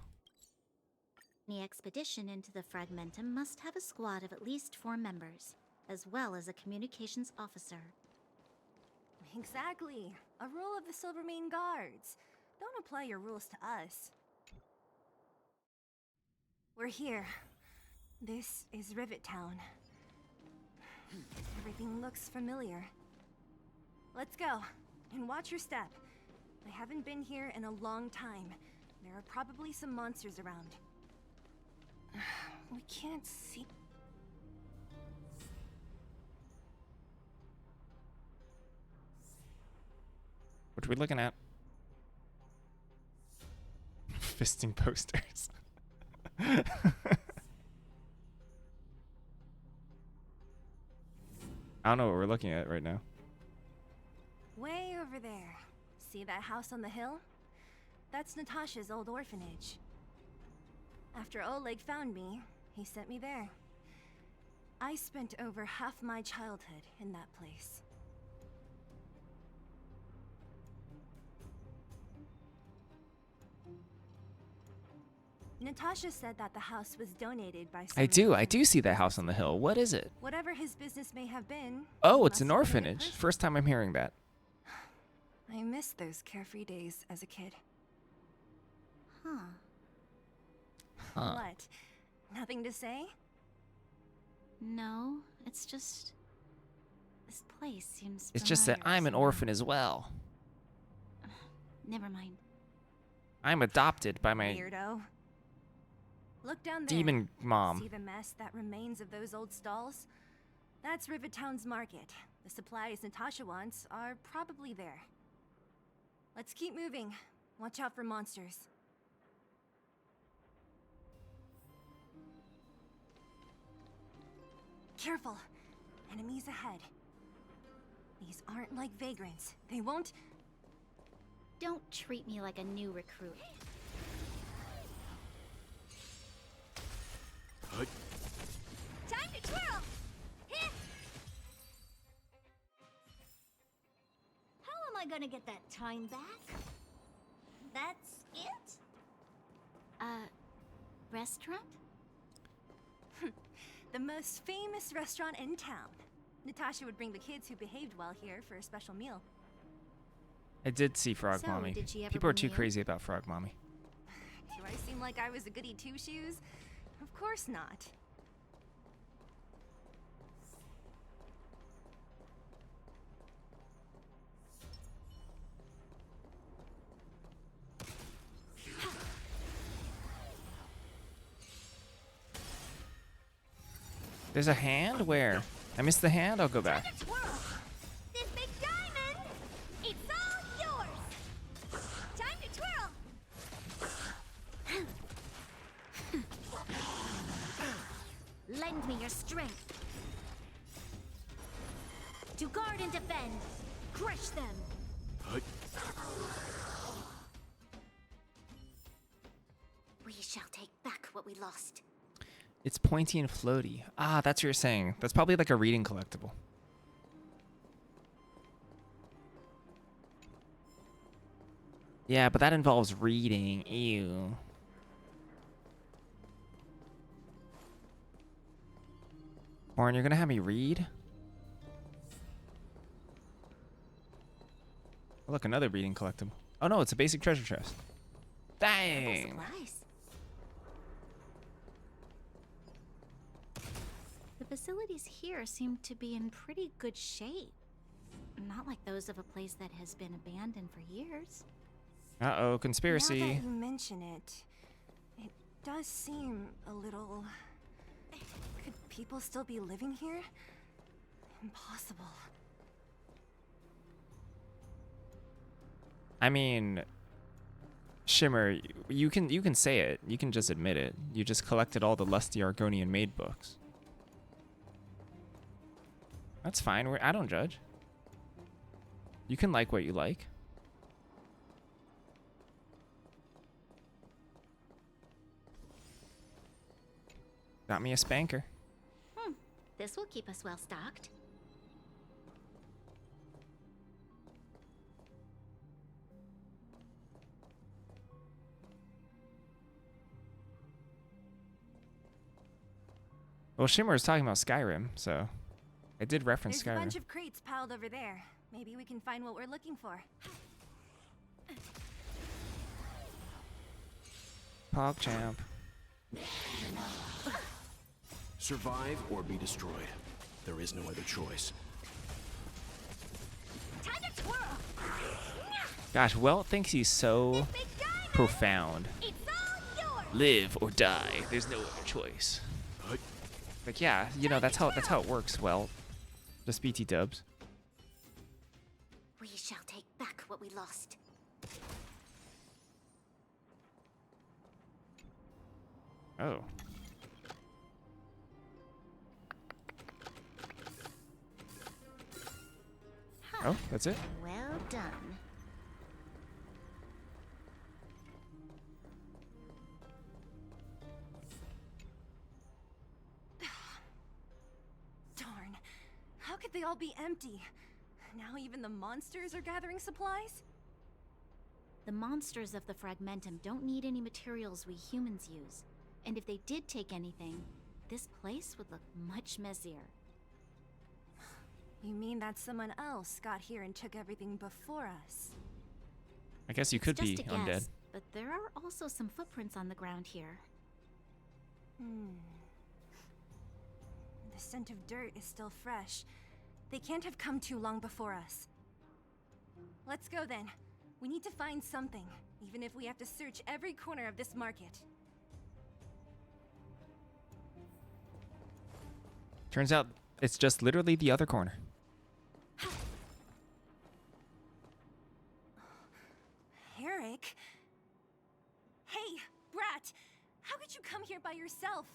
any expedition into the Fragmentum must have a squad of at least 4 members, as well as a communications officer. Exactly. A rule of the Silvermane Guards. Don't apply your rules to us. We're here. This is Rivet Town. Everything looks familiar. Let's go, and watch your step. I haven't been here in a long time. There are probably some monsters around. We can't see... What are we looking at? Fisting posters. I don't know what we're looking at right now. Way over there. See that house on the hill? That's Natasha's old orphanage. After Oleg found me, he sent me there. I spent over half my childhood in that place. Natasha said that the house was donated by some... I do see that house on the hill. What is it? Whatever his business may have been... Oh, he it's an must have been a orphanage. person. First time I'm hearing that. I miss those carefree days as a kid. Huh. Huh. What? Nothing to say? No, it's just... this place seems It's just that familiar I'm an somehow. orphan as well. Never mind. I'm adopted by my Weirdo. Look down there. demon mom. See the mess that remains of those old stalls? That's Rivet Town's market. The supplies Natasha wants are probably there. Let's keep moving. Watch out for monsters. Careful. Enemies ahead. These aren't like vagrants. They won't... Don't treat me like a new recruit. Time to twirl! Hit! How am I gonna get that time back? That's it? Restaurant? The most famous restaurant in town. Natasha would bring the kids who behaved well here for a special meal. I did see Frog So, Mommy. did she ever People are bring too you? crazy about Frog Mommy. Do I seem like I was a goody two-shoes? Of course not. There's a hand? Where? I missed the hand? I'll go back. Twirl! This big diamond! It's all yours! Time to twirl! Lend me your strength. To guard and defend. Crush them. We shall take back what we lost. It's pointy and floaty. Ah, that's what you're saying. That's probably like a reading collectible. Yeah, but that involves reading. Ew. Warren, you're gonna have me read? Oh, look, another reading collectible. Oh no, it's a basic treasure chest. Dang! Supplies. facilities here seem to be in pretty good shape. Not like those of a place that has been abandoned for years. Uh-oh, conspiracy. Now that you mention it, it does seem a little... Could people still be living here? Impossible. I mean, Shimmer, you can say it. You can just admit it. You just collected all the lusty Argonian maid books. That's fine. I don't judge. You can like what you like. Got me a spanker. This will keep us well stocked. Well, Shimmer was talking about Skyrim, so I did reference There's Skyrim. a bunch of crates piled over there. Maybe we can find what we're looking for. PogChamp. Survive or be destroyed. There is no other choice. Time to twirl. Gosh, Welt thinks he's so profound. It's all yours. Live or die. There's no other choice. Like, yeah, you know, that's how it works, Welt. Just BT dubs. We shall take back what we lost. Oh. Oh, that's it? Well done. Darn. How could they all be empty? Now even the monsters are gathering supplies? The monsters of the Fragmentum don't need any materials we humans use. And if they did take anything, this place would look much messier. You mean that someone else got here and took everything before us? I guess you could be Just a undead. guess, but there are also some footprints on the ground here. The scent of dirt is still fresh. They can't have come too long before us. Let's go then. We need to find something, even if we have to search every corner of this market. Turns out it's just literally the other corner. Eric? Hey, Brat! How could you come here by yourself?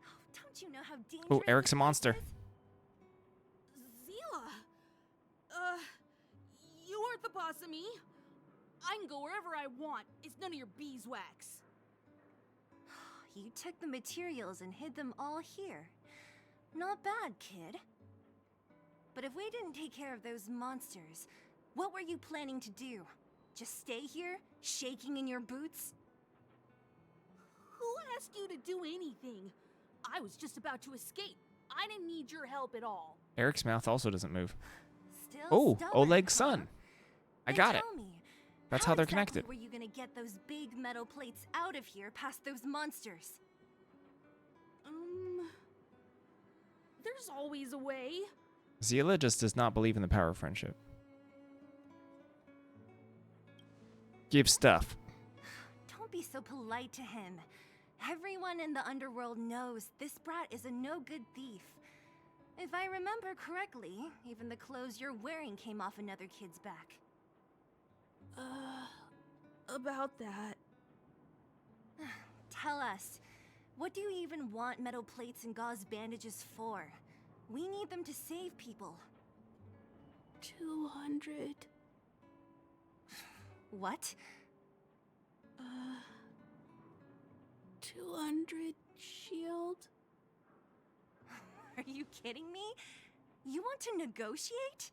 Oh, don't you know how dangerous... Oh, Eric's a monster. Zila! You aren't the boss of me. I can go wherever I want. It's none of your beeswax. You took the materials and hid them all here. Not bad, kid. But if we didn't take care of those monsters, what were you planning to do? Just stay here, shaking in your boots? Who asked you to do anything? I was just about to escape. I didn't need your help at all. Eric's mouth also doesn't move. Still Oh, stubborn, Oleg's huh? son. I Then got it. tell me, That's how they're exactly connected. were you gonna get those big metal plates out of here past those monsters? There's always a way. Zila just does not believe in the power of friendship. Give stuff. Don't be so polite to him. Everyone in the underworld knows this brat is a no-good thief. If I remember correctly, even the clothes you're wearing came off another kid's back. About that. Tell us, what do you even want metal plates and gauze bandages for? We need them to save people. 200. What? 200 shield? Are you kidding me? You want to negotiate?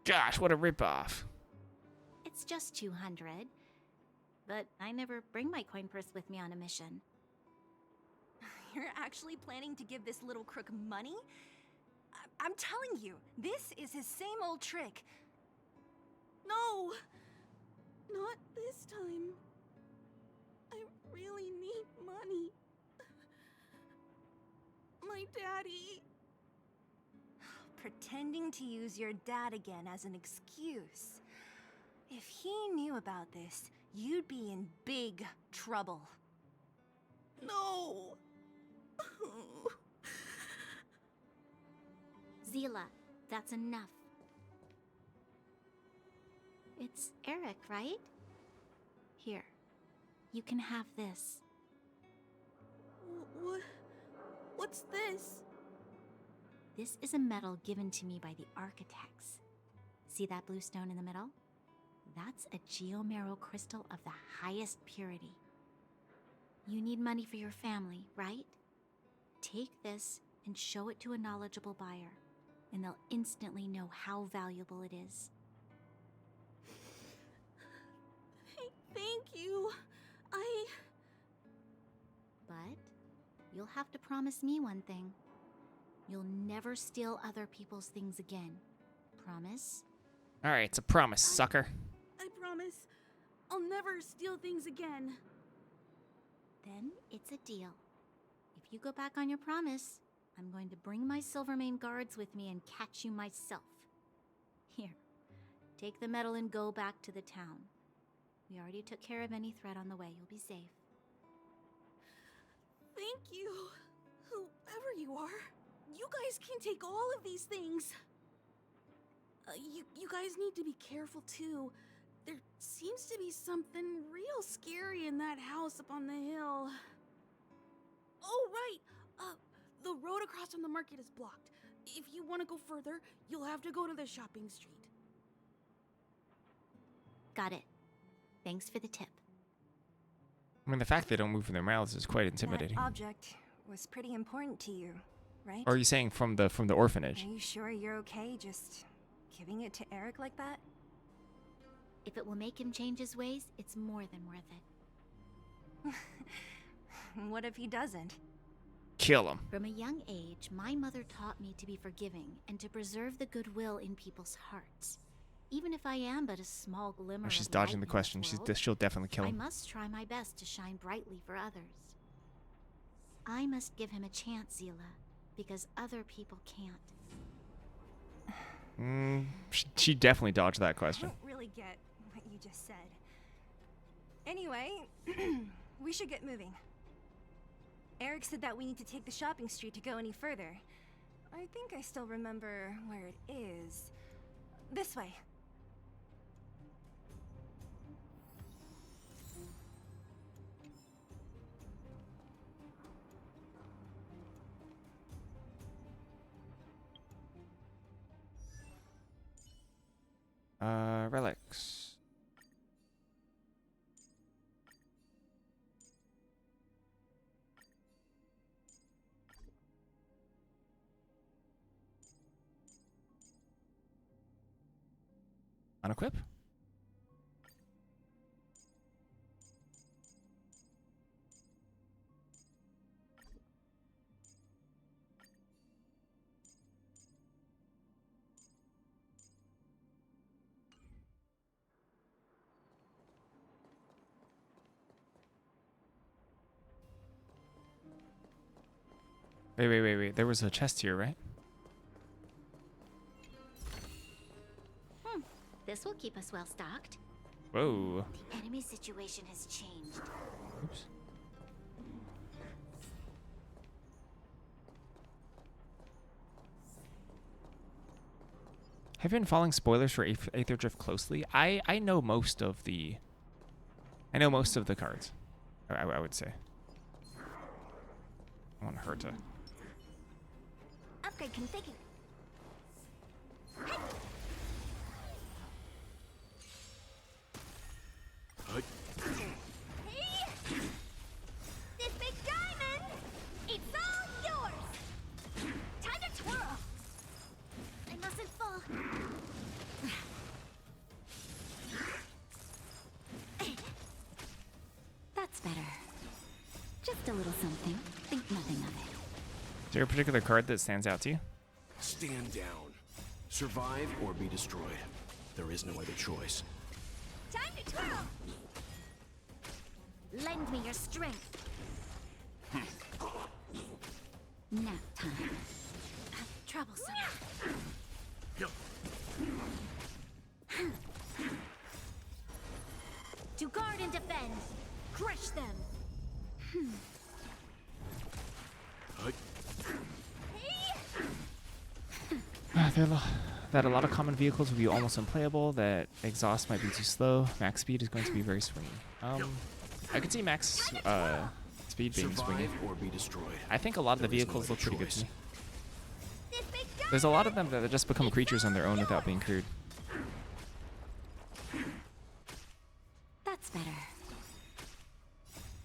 Gosh, what a ripoff. It's just 200. But I never bring my coin purse with me on a mission. You're actually planning to give this little crook money? I'm telling you, this is his same old trick. No! Not this time. I really need money. My daddy. Pretending to use your dad again as an excuse. If he knew about this, you'd be in big trouble. No. Zila, that's enough. It's Eric, right? Here, you can have this. What's this? This is a medal given to me by the architects. See that blue stone in the middle? That's a geomarrow crystal of the highest purity. You need money for your family, right? Take this and show it to a knowledgeable buyer, and they'll instantly know how valuable it is. Thank you. But you'll have to promise me one thing. You'll never steal other people's things again. Promise? Alright, it's a promise, sucker. I promise. I'll never steal things again. Then it's a deal. If you go back on your promise, I'm going to bring my Silvermane guards with me and catch you myself. Here, take the medal and go back to the town. We already took care of any threat on the way. You'll be safe. Thank you. Whoever you are, you guys can take all of these things. You guys need to be careful too. There seems to be something real scary in that house up on the hill. Oh, right. The road across from the market is blocked. If you want to go further, you'll have to go to the shopping street. Got it. Thanks for the tip. I mean, the fact they don't move from their mouths is quite intimidating. That object was pretty important to you, right? Or are you saying from the orphanage? Are you sure you're okay just giving it to Eric like that? If it will make him change his ways, it's more than worth it. What if he doesn't? Kill him. From a young age, my mother taught me to be forgiving and to preserve the goodwill in people's hearts. Even if I am but a small glimmer She's of dodging light the in question. this world, She'll definitely kill him. I must try my best to shine brightly for others. I must give him a chance, Zila, because other people can't. She definitely dodged that question. I don't really get what you just said. Anyway, we should get moving. Eric said that we need to take the shopping street to go any further. I think I still remember where it is. This way. Relics. Unequip? Wait. There was a chest here, right? This will keep us well stocked. Whoa. The enemy situation has changed. Oops. Have you been following spoilers for Aether Drift closely? I know most of the cards. I would say. I want her to. Upgrade configured. Hey! This big diamond! It's all yours! Time to twirl! I mustn't fall. That's better. Just a little something. Think nothing of it. Is there a particular card that stands out to you? Stand down. Survive or be destroyed. There is no other choice. Time to twirl! Lend me your strength. Nap time. Troublesome. To guard and defend. Crush them. That a lot of common vehicles will be almost unplayable, that exhaust might be too slow, max speed is going to be very swingy. I could see max speed being swingy. Or be destroyed. I think a lot of the vehicles look pretty good to me. There's a lot of them that just become creatures on their own without being crewed. That's better.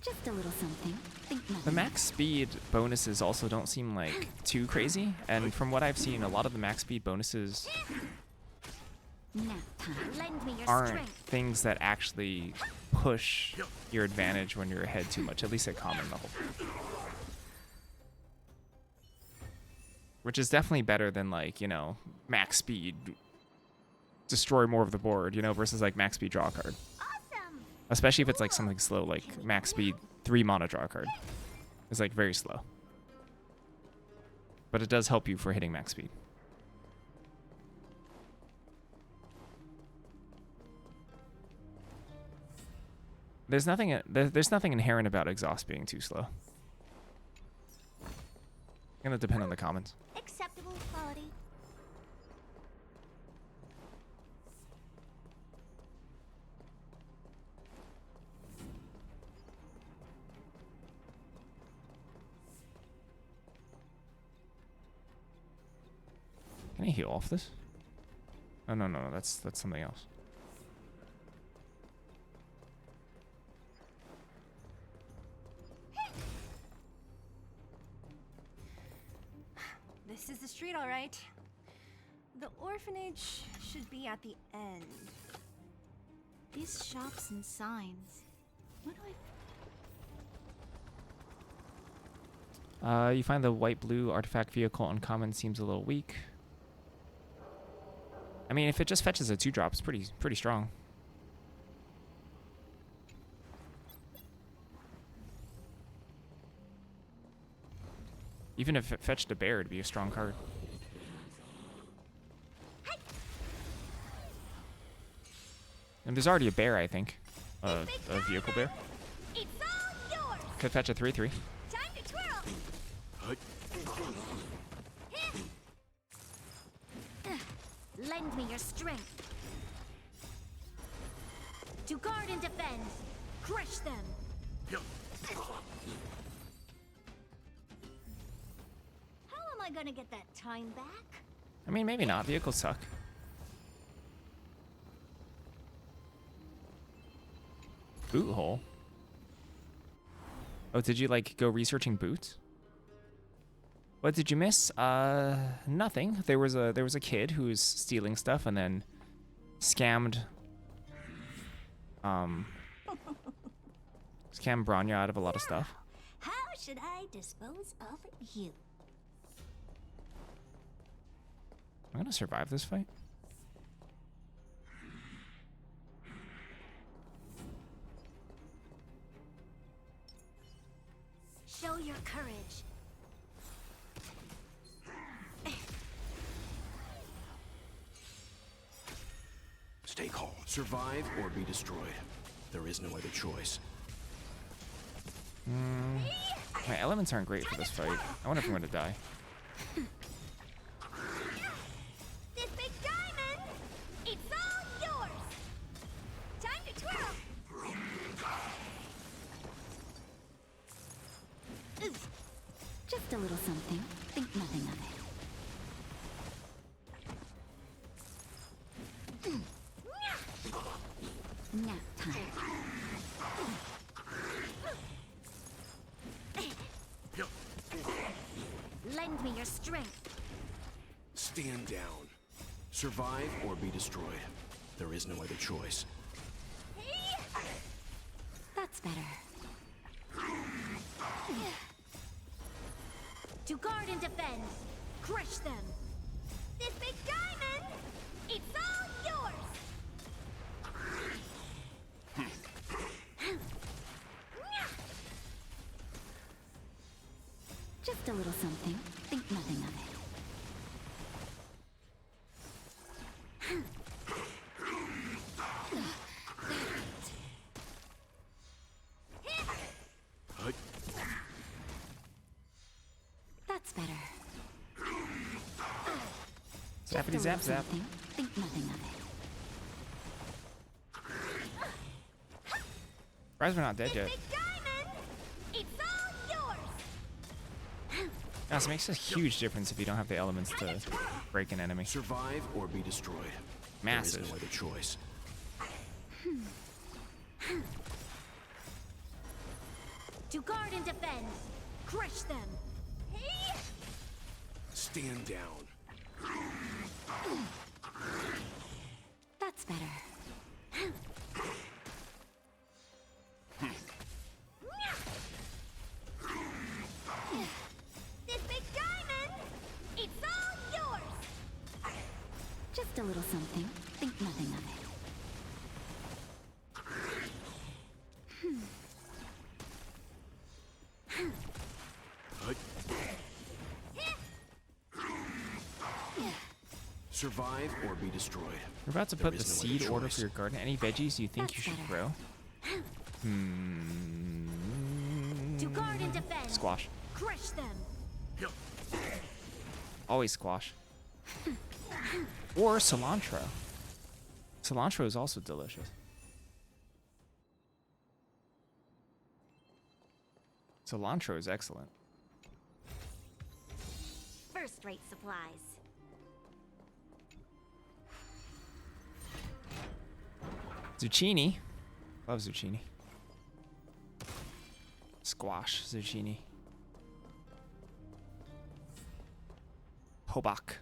Just a little something. Think The nothing. max speed bonuses also don't seem like too crazy, and from what I've seen, a lot of the max speed bonuses Nap time. Lend me your aren't strength. things that actually push your advantage when you're ahead too much, at least at common level. Which is definitely better than, like, you know, max speed, destroy more of the board, you know, versus like max speed draw a card. Especially if it's like something slow, like max speed 3 mana draw a card. It's like very slow. But it does help you for hitting max speed. There's nothing inherent about exhaust being too slow. Gonna depend on the commons. Acceptable quality. Can I heal off this? Oh no, that's something else. This is the street, all right. The orphanage should be at the end. These shops and signs. What do I... You find the white-blue artifact vehicle uncommon seems a little weak. I mean, if it just fetches a 2-drop, it's pretty strong. Even if it fetched a bear, it'd be a strong card. And there's already a bear, I think. A vehicle bear. It's all yours. Could fetch a 3/3. Time to twirl. Lend me your strength. To guard and defend. Crush them. How am I gonna get that time back? I mean, maybe not. Vehicles suck. Boot hole. Oh, did you like go researching boots? What did you miss? Nothing. There was a kid who was stealing stuff and then scammed Branya out of a lot of stuff. How should I dispose of you? I'm gonna survive this fight. Show your courage. Stay calm. Survive or be destroyed. There is no other choice. My elements aren't great for this fight. I wonder if I'm gonna die. This big diamond, it's all yours. Time to twirl. Just a little something. Think nothing of it. Nap time. Lend me your strength. Stand down. Survive or be destroyed. There is no other choice. That's better. To guard and defend. Crush them. This big diamond, it's all yours. Zappity zap zap. Think nothing of it. Surprised we're not dead yet. It's all yours. Yeah, so it makes a huge difference if you don't have the elements to break an enemy. Survive or be destroyed. Massive. There is no other choice. To guard and defend. Crush them. Stand down. That's better. This big diamond, it's all yours. Just a little something. Think nothing of it. Survive or be destroyed. We're about to There put the is no other seed order choice. for your garden. Any veggies you think you should grow? To guard and defend. Squash. Crush them. Always squash. Or cilantro. Cilantro is also delicious. Cilantro is excellent. First-rate supplies. Zucchini. Love zucchini. Squash zucchini. Hobak.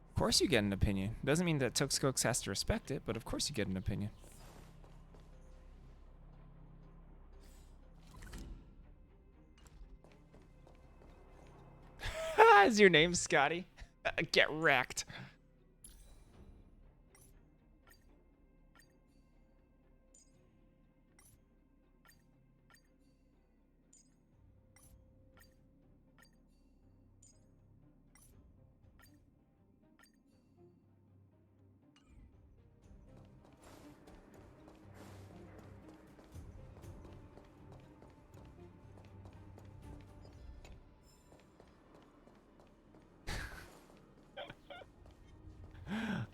Of course you get an opinion. Doesn't mean that Toxcox has to respect it, but of course you get an opinion. Is your name Scotty? Get wrecked.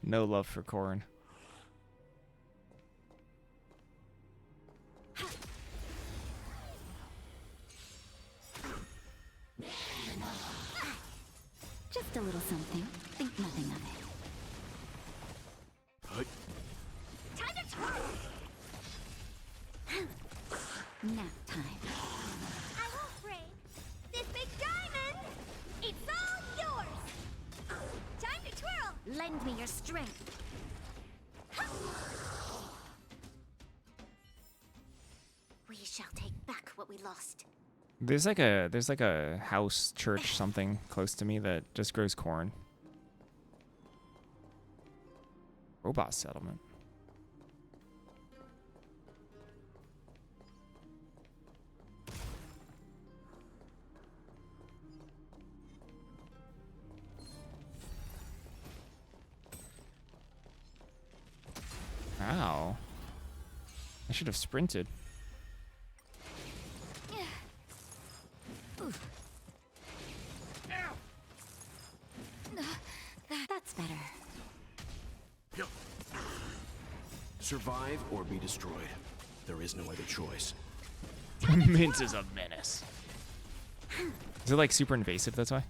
No love for corn. Just a little something. Think nothing of it. Time to twirl. Nap time. I won't break. This big diamond, it's all yours. Time to twirl. Lend me your strength. We shall take back what we lost. There's like a house, church, something close to me that just grows corn. Robot settlement. Ow. I should have sprinted. That's better. Survive or be destroyed. There is no other choice. Mint is a menace. Is it like super invasive? That's why.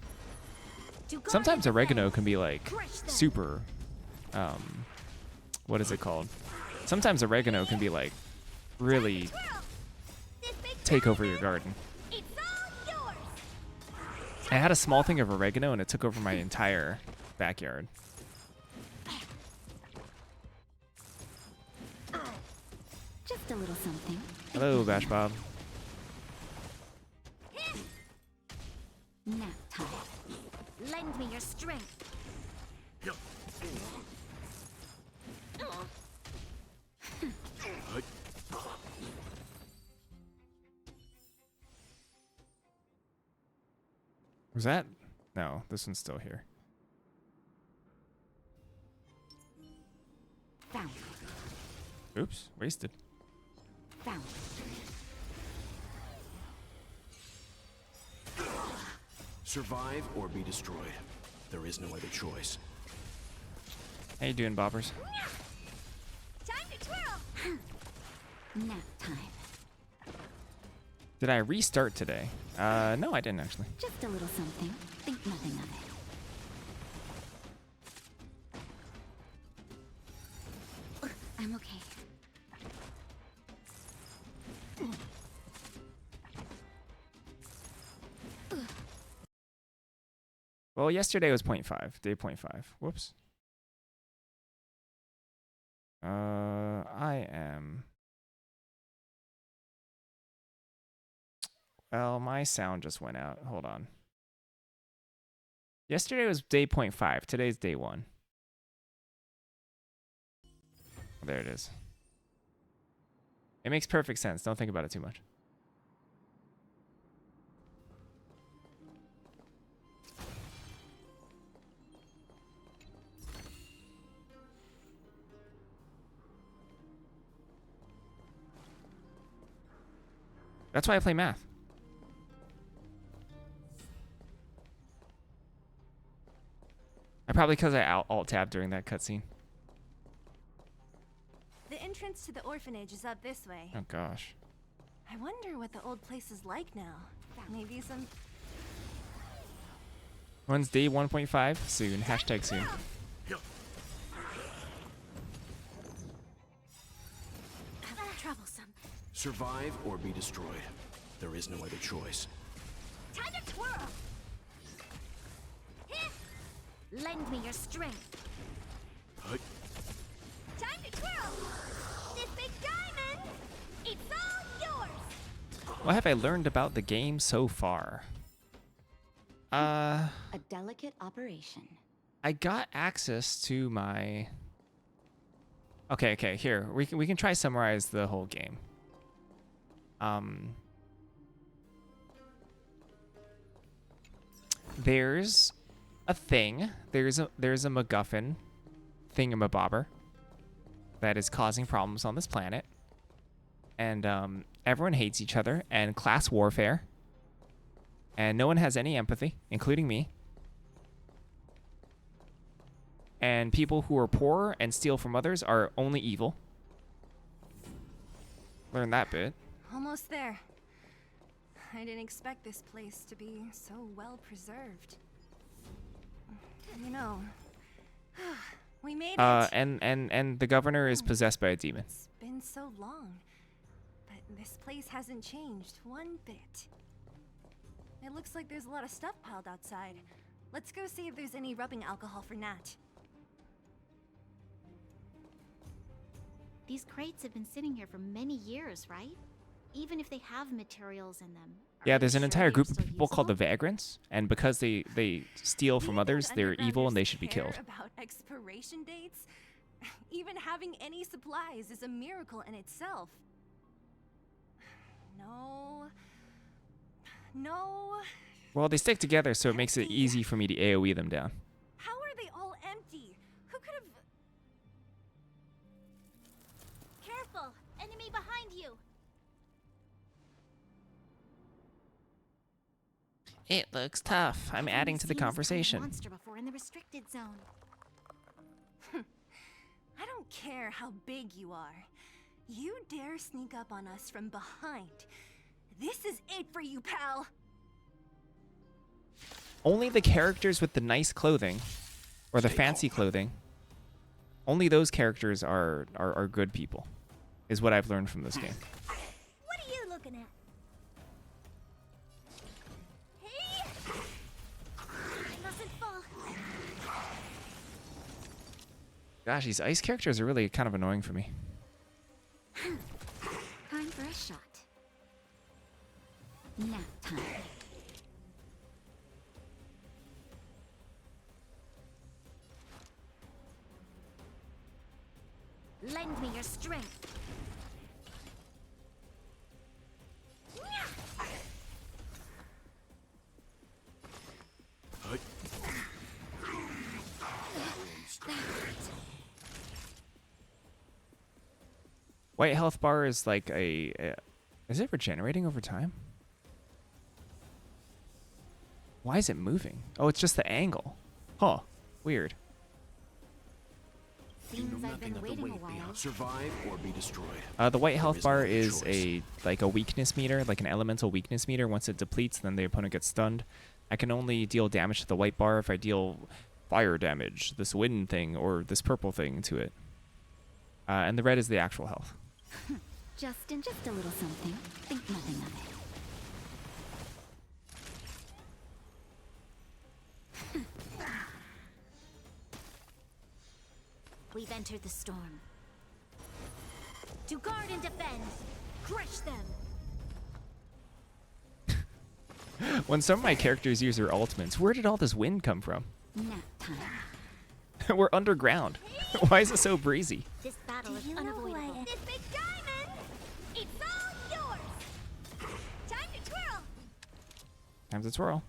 Sometimes oregano can be like super. What is it called? Sometimes oregano can be like really take over your garden. I had a small thing of oregano and it took over my entire backyard. Just a little something. Hello, Bash Bob. Nap time. Lend me your strength. Was that? No, this one's still here. Found. Oops, wasted. Found. Survive or be destroyed. There is no other choice. How you doing, boppers? Time to twirl! Nap time. Did I restart today? No, I didn't actually. Just a little something. Think nothing of it. I'm okay. Well, yesterday was 0.5. Day 0.5. Whoops. I am... Well, my sound just went out. Hold on. Yesterday was day 0.5. Today's day 1. There it is. It makes perfect sense. Don't think about it too much. That's why I play math. Probably because I alt-tabbed during that cutscene. The entrance to the orphanage is up this way. Oh gosh. I wonder what the old place is like now. Maybe some... When's day 1.5? Soon. Hashtag soon. Troublesome. Survive or be destroyed. There is no other choice. Time to twirl! Lend me your strength. Time to twirl! This big diamond! It's all yours! What have I learned about the game so far? A delicate operation. I got access to my... Okay, here. We can try summarize the whole game. There's a thing. There's a MacGuffin thingamabobber that is causing problems on this planet. And everyone hates each other and class warfare. And no one has any empathy, including me. And people who are poor and steal from others are only evil. Learn that bit. Almost there. I didn't expect this place to be so well preserved. You know, we made it. And the governor is possessed by a demon. It's been so long, but this place hasn't changed one bit. It looks like there's a lot of stuff piled outside. Let's go see if there's any rubbing alcohol for Nat. These crates have been sitting here for many years, right? Even if they have materials in them. Yeah, there's an entire group of people called the Vagrants, and because they steal from others, they're evil and they should be killed. About expiration dates? Even having any supplies is a miracle in itself. No. Well, they stick together, so it makes it easy for me to AoE them down. How are they all empty? Who could have... Careful! Enemy behind you! It looks tough. I'm adding to the conversation. Monster before in the restricted zone. I don't care how big you are. You dare sneak up on us from behind. This is it for you, pal. Only the characters with the nice clothing, or the fancy clothing, only those characters are good people, is what I've learned from this game. What are you looking at? Hey! I mustn't fall. Gosh, these ice characters are really kind of annoying for me. Time for a shot. Nap time. Lend me your strength. White health bar is like is it regenerating over time? Why is it moving? Oh, it's just the angle. Huh. Weird. Seems I've been waiting a while. Survive or be destroyed. The white health no bar other is choice. like a weakness meter, like an elemental weakness meter. Once it depletes, then the opponent gets stunned. I can only deal damage to the white bar if I deal fire damage, this wind thing, or this purple thing to it. And the red is the actual health. Just a little something. Think nothing of it. We've entered the storm. To guard and defend, crush them. When some of my characters use their ultimates, where did all this wind come from? Nap time. We're underground. Why is it so breezy? This battle is unavoidable. This big diamond! It's all yours! Time to twirl! Time to twirl.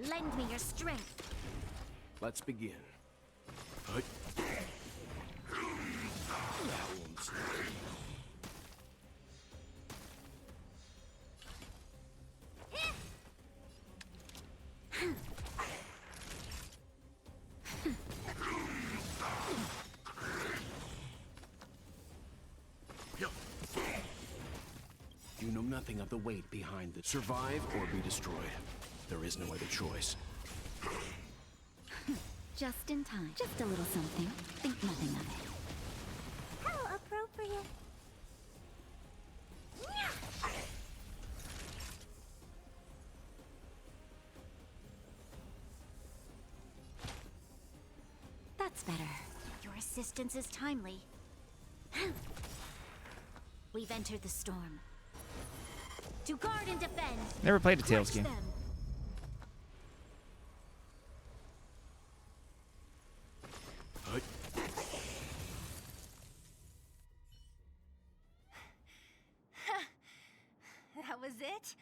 Lend me your strength. Let's begin. Hut. That one's You know nothing of the weight behind the survive or be destroyed. There is no other choice. Just in time. Just a little something. Think nothing of it. How appropriate. That's better. Your assistance is timely. We've entered the storm. To guard and defend. Never played a Tales crush game. them. Hut. That was it?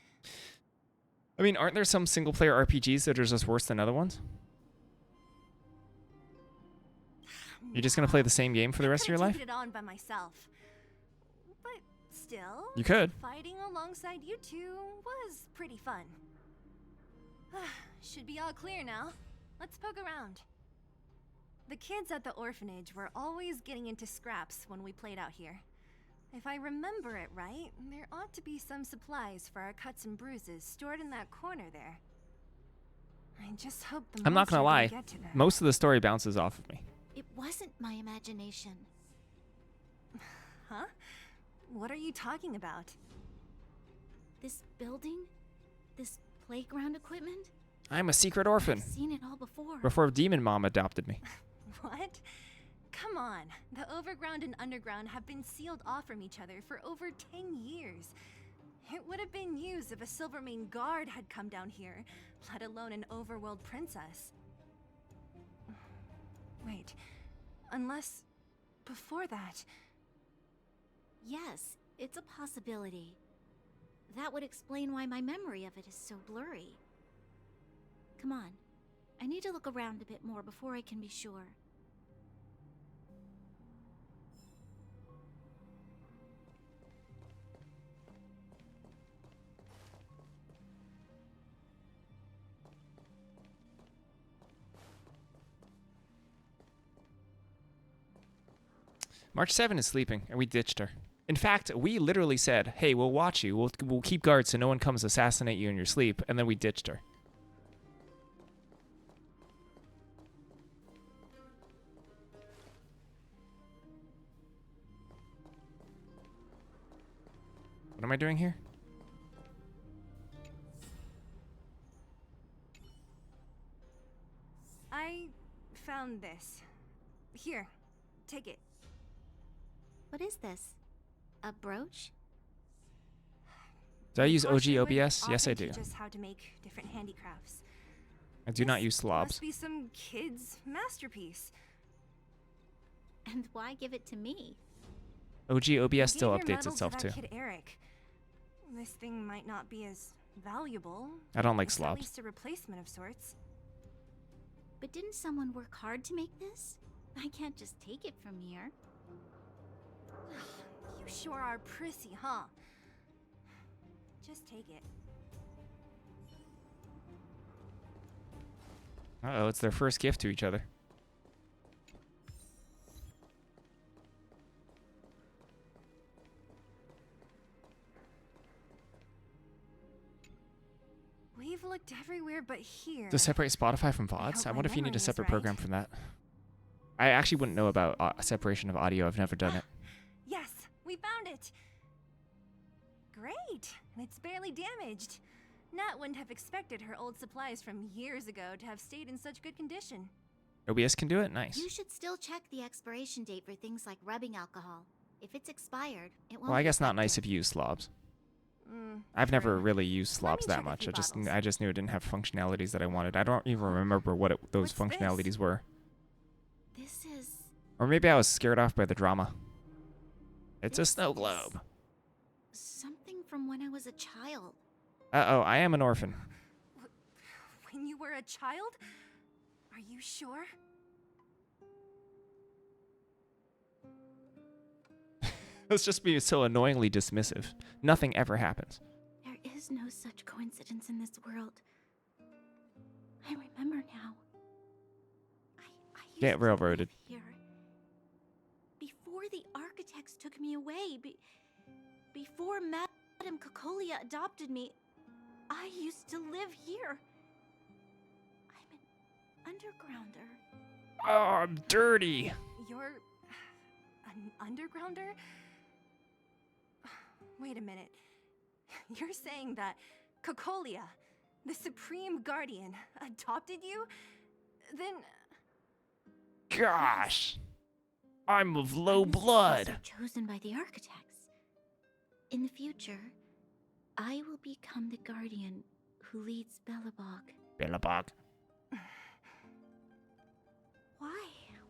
I mean, aren't there some single-player RPGs that are just worse than other ones? You're just gonna play the same game for the rest of your life? I it on by myself. But still, You could. fighting alongside you two was pretty fun. Should be all clear now. Let's poke around. The kids at the orphanage were always getting into scraps when we played out here. If I remember it right, there ought to be some supplies for our cuts and bruises stored in that corner there. I just hope the I'm not gonna monster lie. didn't get to them. Most of the story bounces off of me. It wasn't my imagination. Huh? What are you talking about? This building? This playground equipment? I'm a secret orphan. I've seen it all before. Before Demon Mom adopted me. What? Come on. The overground and underground have been sealed off from each other for over 10 years. It would have been used if a Silvermane guard had come down here, let alone an overworld princess. Wait, unless before that... Yes, it's a possibility. That would explain why my memory of it is so blurry. Come on. I need to look around a bit more before I can be sure. March 7 is sleeping, and we ditched her. In fact, we literally said, hey, we'll watch you. We'll keep guard so no one comes assassinate you in your sleep, and then we ditched her. What am I doing here? I found this. Here, take it. What is this? A brooch? Do I use OG Would OBS? Yes, I often do. teach us how to make different handicrafts. I do not use slobs. Must be some kid's masterpiece. And why give it to me? OG OBS still Gave your updates medal itself to too. that kid Eric. This thing might not be as valuable. I don't like It's slobs. At least a replacement of sorts. But didn't someone work hard to make this? I can't just take it from here. You sure are prissy, huh? Just take it. Uh-oh, it's their first gift to each other. We've looked everywhere but here. To separate Spotify from VODs? I wonder if you need a separate program from that. I actually wouldn't know about separation of audio. I've never done it. Yes, we found it. Great, and it's barely damaged. Nat wouldn't have expected her old supplies from years ago to have stayed in such good condition. OBS can do it? Nice. You should still check the expiration date for things like rubbing alcohol. If it's expired, it won't. Well, I be guess not nice effective. if you use slobs. I've never really used slobs that check a much. few I just knew it didn't have functionalities that I wanted. I don't even remember what those functionalities were. This is Or maybe I was scared off by the drama. It's a snow globe. something from when I was a child. Uh-oh, I am an orphan. When you were a child? Are you sure? Let's just be so annoyingly dismissive. Nothing ever happens. There is no such coincidence in this world. I remember now. I used Get railroaded. to live here. Before the architects took me away, before Madame Cocolia adopted me, I used to live here. I'm an undergrounder. Oh, I'm dirty. You're an undergrounder? Wait a minute. You're saying that Cocolia, the Supreme Guardian, adopted you? Then... Gosh. I'm of low I'm the blood. successor chosen by the architects. In the future, I will become the guardian who leads Belobog. Billabog. Why?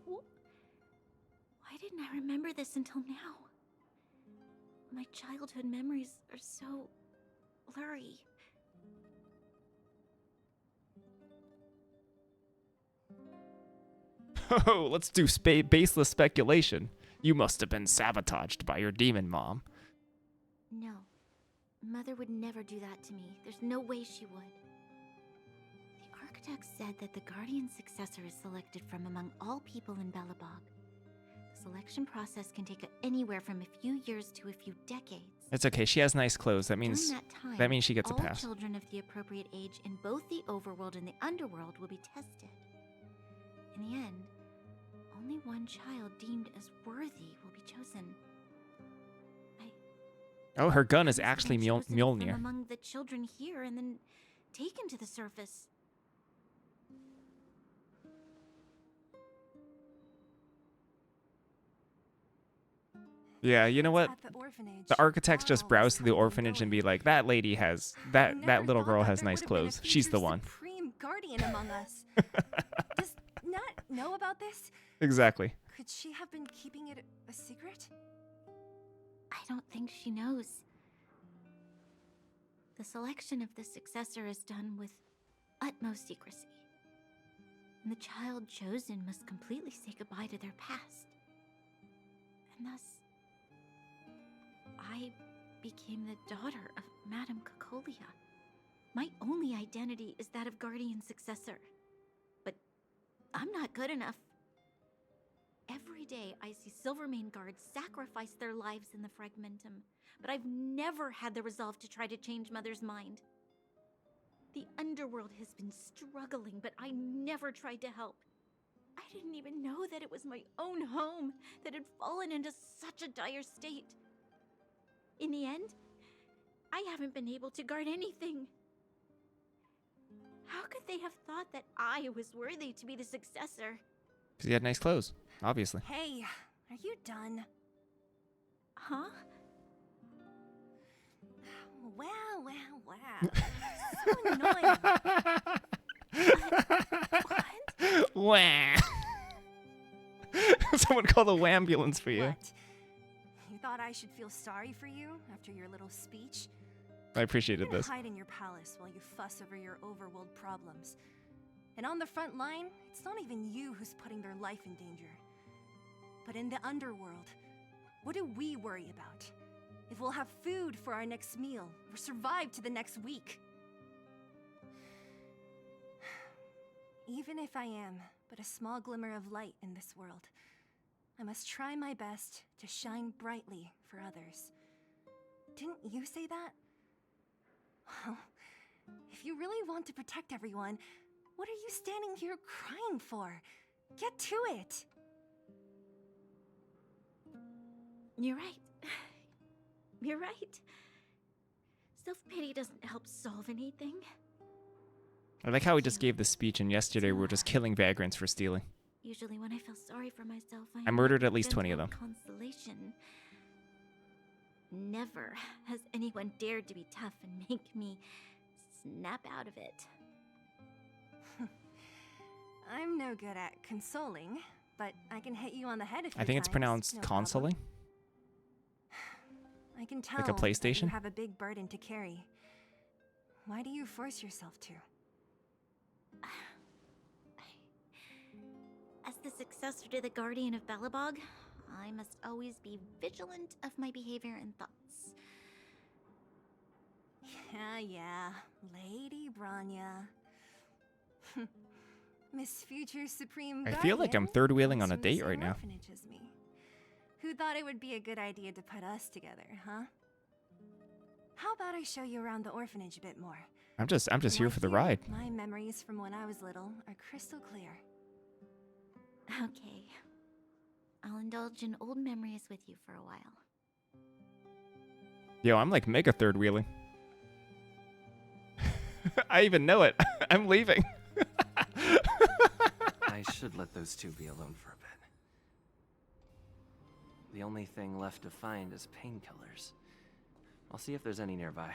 Why didn't I remember this until now? My childhood memories are so blurry. Oh, let's do baseless speculation. You must have been sabotaged by your demon mom. No. Mother would never do that to me. There's no way she would. The architect said that the guardian successor is selected from among all people in Belobog. The selection process can take anywhere from a few years to a few decades. It's okay. She has nice clothes. That means During that time, she gets a pass. All children of the appropriate age in both the overworld and the underworld will be tested. In the end, only one child deemed as worthy will be chosen. Oh, her gun is actually Chosen from Mjolnir. among the children here and then taken to the surface. Yeah, you know what? At the orphanage. The architects just browse through the orphanage and be like, that lady has, that little girl has nice clothes. She's the one. Supreme Guardian among us. Does Nat know about this? Exactly. Could she have been keeping it a secret? I don't think she knows. The selection of the successor is done with utmost secrecy. And the child chosen must completely say goodbye to their past. And thus, I became the daughter of Madame Cocolia. My only identity is that of guardian successor. But I'm not good enough. Every day I see Silvermane guards sacrifice their lives in the Fragmentum, but I've never had the resolve to try to change Mother's mind. The underworld has been struggling, but I never tried to help. I didn't even know that it was my own home that had fallen into such a dire state. In the end, I haven't been able to guard anything. How could they have thought that I was worthy to be the successor? Because he had nice clothes, obviously. Hey, are you done? Huh? Wow, wow, wow. So annoying. Wah. Someone call the ambulance for you. What? You thought I should feel sorry for you after your little speech? I appreciated You're gonna this. hide in your palace while you fuss over your overworld problems. And on the front line, it's not even you who's putting their life in danger. But in the underworld, what do we worry about? If we'll have food for our next meal, or survive to the next week. Even if I am but a small glimmer of light in this world, I must try my best to shine brightly for others. Didn't you say that? Well, if you really want to protect everyone, what are you standing here crying for? Get to it! You're right. You're right. Self-pity doesn't help solve anything. I like how he just gave the speech, and yesterday we were just killing vagrants for stealing. Usually when I feel sorry for myself, I murdered at least 20 of them. Consolation. Never has anyone dared to be tough and make me snap out of it. I'm no good at consoling, but I can hit you on the head a few I think it's times, pronounced no consoling. problem. I can tell Like a that you PlayStation? have a big burden to carry. Why do you force yourself to? As the successor to the Guardian of Belobog, I must always be vigilant of my behavior and thoughts. Yeah, Lady Branya. Miss Future Supreme I Guardian feel like I'm third wheeling on a comes from the date same right now. orphanage as me. Who thought it would be a good idea to put us together, huh? How about I show you around the orphanage a bit more? I'm just here Like for the you, ride. My memories from when I was little are crystal clear. Okay. I'll indulge in old memories with you for a while. Yo, I'm like mega third wheeling. I even know it. I'm leaving. I should let those two be alone for a bit. The only thing left to find is painkillers. I'll see if there's any nearby.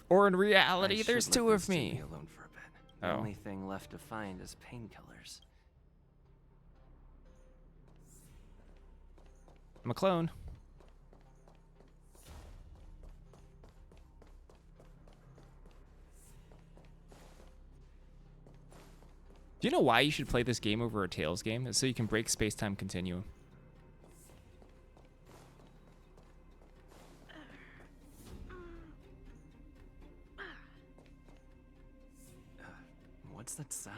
Or in reality, I should there's let two those of me. Be alone for a bit. The Oh. only thing left to find is painkillers. I'm a clone. Do you know why you should play this game over a Tales game? It's so you can break space-time continuum. What's that sound?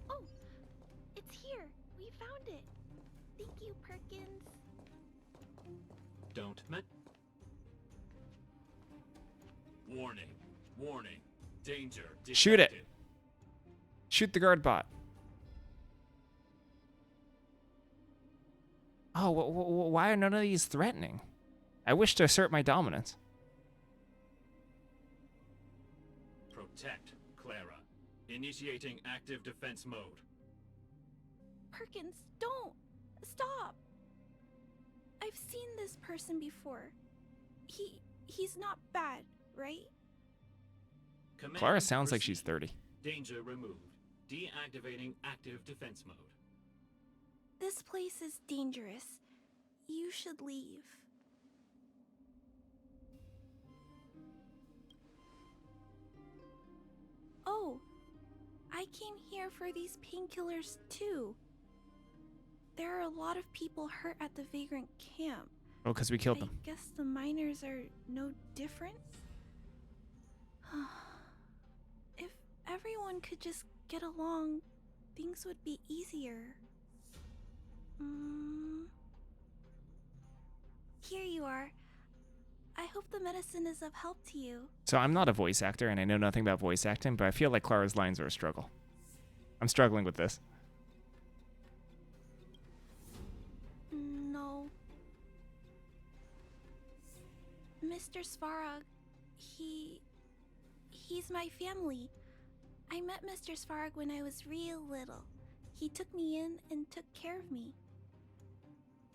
Oh, it's here. We found it. Thank you, Perkins. Don't met. Warning. Warning. Danger. Detected. Shoot it. Shoot the guard bot. Oh, why are none of these threatening? I wish to assert my dominance. Protect, Clara. Initiating active defense mode. Perkins, don't! Stop! I've seen this person before. He's not bad, right? Command Clara sounds like proceed. she's 30. Danger removed. Deactivating active defense mode. This place is dangerous. You should leave. Oh, I came here for these painkillers too. There are a lot of people hurt at the vagrant camp. Oh, because we killed them. I guess the miners are no different? If everyone could just get along, things would be easier. Here you are. I hope the medicine is of help to you. So I'm not a voice actor, and I know nothing about voice acting, but I feel like Clara's lines are a struggle. I'm struggling with this. No. Mr. Svarog, he's my family. I met Mr. Svarog when I was real little. He took me in and took care of me.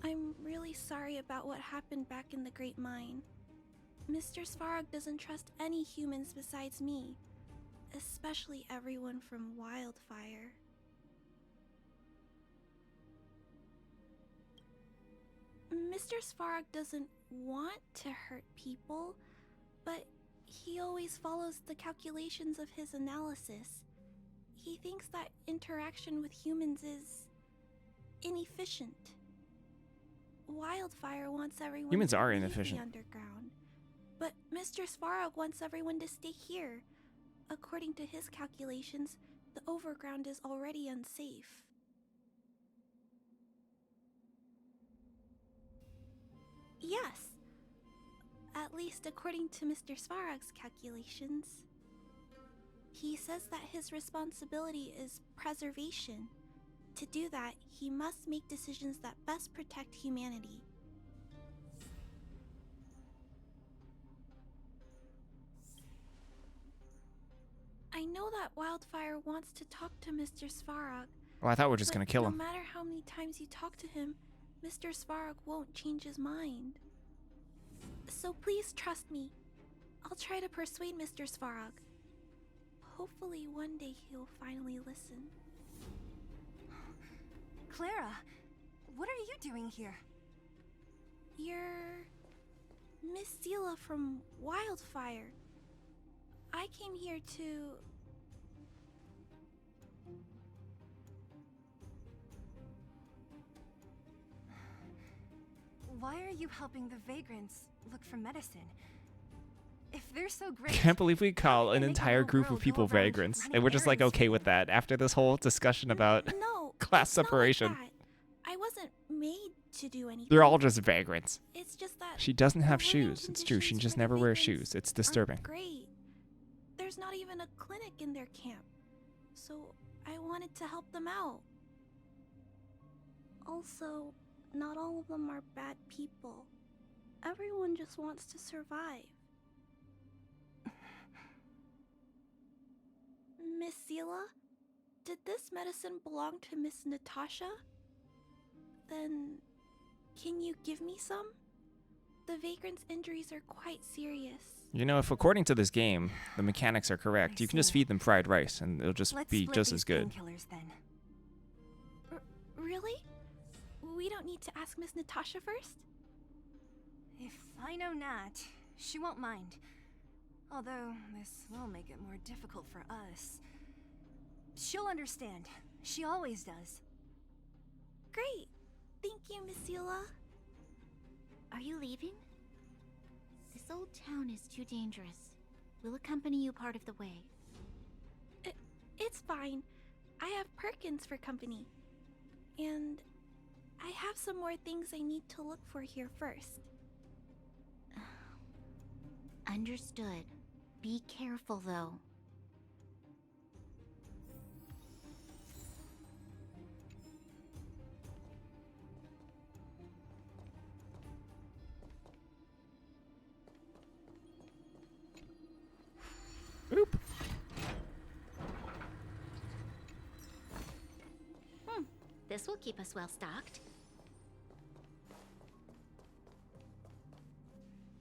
I'm really sorry about what happened back in the Great Mine. Mr. Svarog doesn't trust any humans besides me, especially everyone from Wildfire. Mr. Svarog doesn't want to hurt people, but he always follows the calculations of his analysis. He thinks that interaction with humans is inefficient. Wildfire wants everyone Humans to are leave inefficient. the underground. But Mr. Svarog wants everyone to stay here. According to his calculations, the overground is already unsafe. Yes. At least according to Mr. Svarog's calculations. He says that his responsibility is preservation. To do that, he must make decisions that best protect humanity. I know that Wildfire wants to talk to Mr. Svarog. Oh, I thought we were just gonna kill him. No matter how many times you talk to him, Mr. Svarog won't change his mind. So please trust me. I'll try to persuade Mr. Svarog. Hopefully one day he'll finally listen. Clara, what are you doing here? You're Miss Seela from Wildfire. I came here to... Why are you helping the vagrants look for medicine? If they're so great... Can't believe we call an entire group of people vagrants, and we're just like okay with that after this whole discussion about class separation. Not like that. I wasn't made to do anything. They're all just vagrants. It's just that She doesn't have shoes. It's true. She just never wears shoes. It's disturbing. Great. There's not even a clinic in their camp. So I wanted to help them out. Also, not all of them are bad people. Everyone just wants to survive. Miss Seela, did this medicine belong to Miss Natasha? Then, can you give me some? The vagrant's injuries are quite serious. You know, if according to this game, the mechanics are correct, you can just feed them fried rice and it'll just be just as good. Really? We don't need to ask Miss Natasha first? If I know Nat, she won't mind. Although, this will make it more difficult for us. She'll understand. She always does. Great. Thank you, Miss Seela. Are you leaving? This old town is too dangerous. We'll accompany you part of the way. It's fine. I have Perkins for company. And I have some more things I need to look for here first. Understood. Be careful, though. Oop. This will keep us well stocked.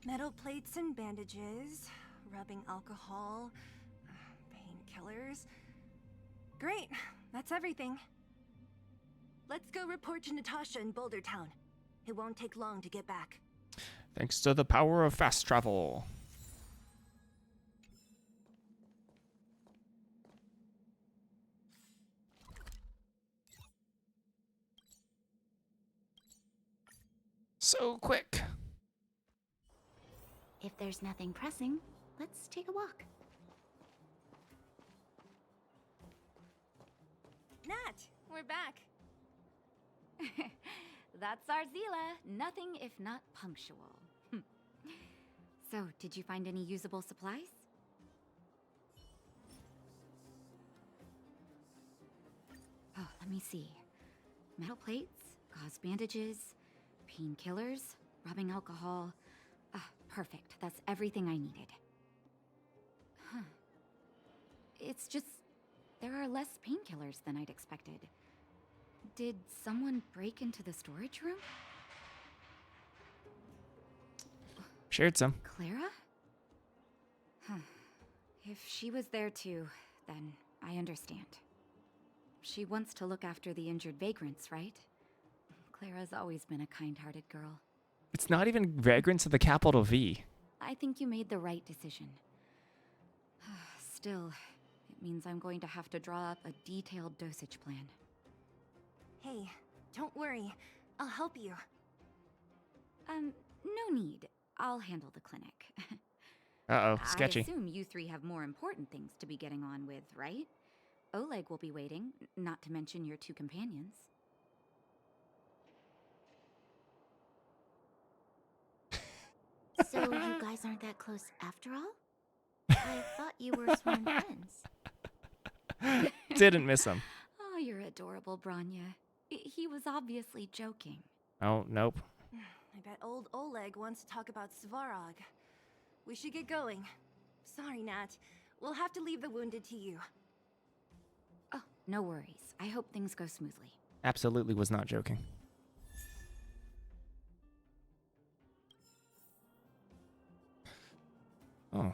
Metal plates and bandages, rubbing alcohol, painkillers. Great, that's everything. Let's go report to Natasha in Boulder Town. It won't take long to get back. Thanks to the power of fast travel. So quick. If there's nothing pressing, let's take a walk. Nat, we're back. That's our Zila. Nothing if not punctual. So, did you find any usable supplies? Oh, let me see. Metal plates, gauze bandages, painkillers, rubbing alcohol. Perfect. That's everything I needed. Huh. It's just, there are less painkillers than I'd expected. Did someone break into the storage room? Shared some. Clara? Huh. If she was there too, then I understand. She wants to look after the injured vagrants, right? Clara's always been a kind-hearted girl. It's not even vagrants with a capital V. I think you made the right decision. Still, it means I'm going to have to draw up a detailed dosage plan. Hey, don't worry. I'll help you. No need. I'll handle the clinic. Uh-oh, I sketchy. assume you three have more important things to be getting on with, right? Oleg will be waiting, not to mention your two companions. So you guys aren't that close after all? I thought you were sworn friends. Didn't miss him. Oh, you're adorable, Branya. He was obviously joking. Oh, nope. I bet old Oleg wants to talk about Svarog. We should get going. Sorry, Nat. We'll have to leave the wounded to you. Oh, no worries. I hope things go smoothly. Absolutely was not joking. Oh.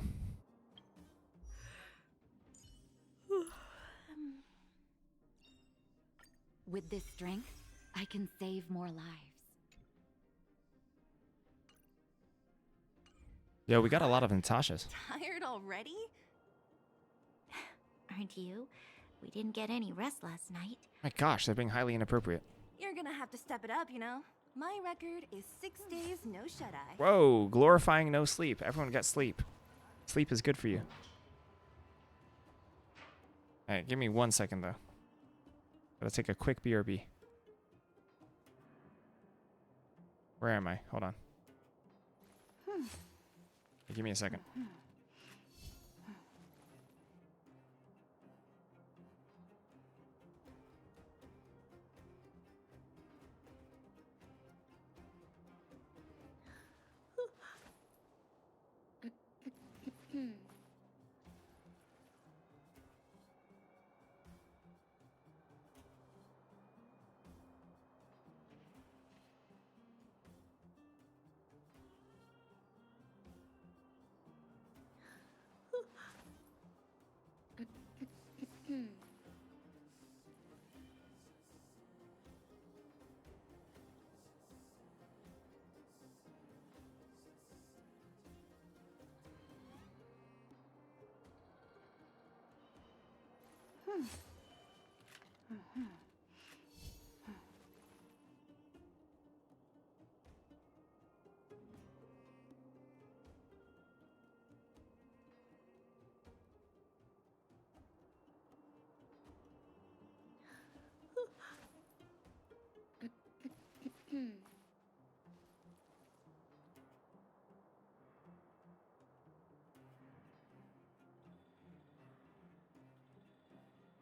With this strength, I can save more lives. Yo, we got a lot of Natashas. Tired already? Aren't you? We didn't get any rest last night. My gosh, they're being highly inappropriate. You're gonna have to step it up, you know? My record is 6 days no shut-eye. Whoa, glorifying no sleep. Everyone got sleep. Sleep is good for you. Alright, give me 1 second though. Gotta take a quick BRB. Where am I? Hold on. Hey, give me a second.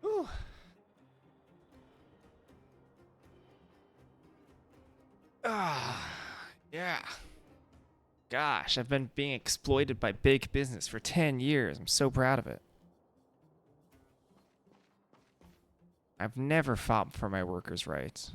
Ooh. Ah, yeah. Gosh, I've been being exploited by big business for 10 years. I'm so proud of it. I've never fought for my workers' rights.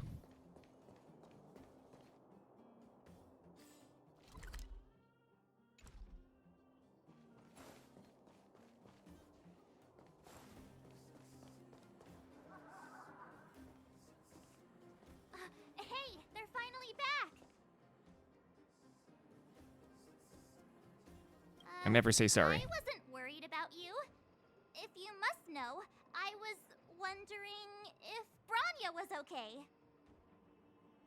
Hey, they're finally back! I never say sorry. I wasn't worried about you. If you must know, I was wondering if Branya was okay.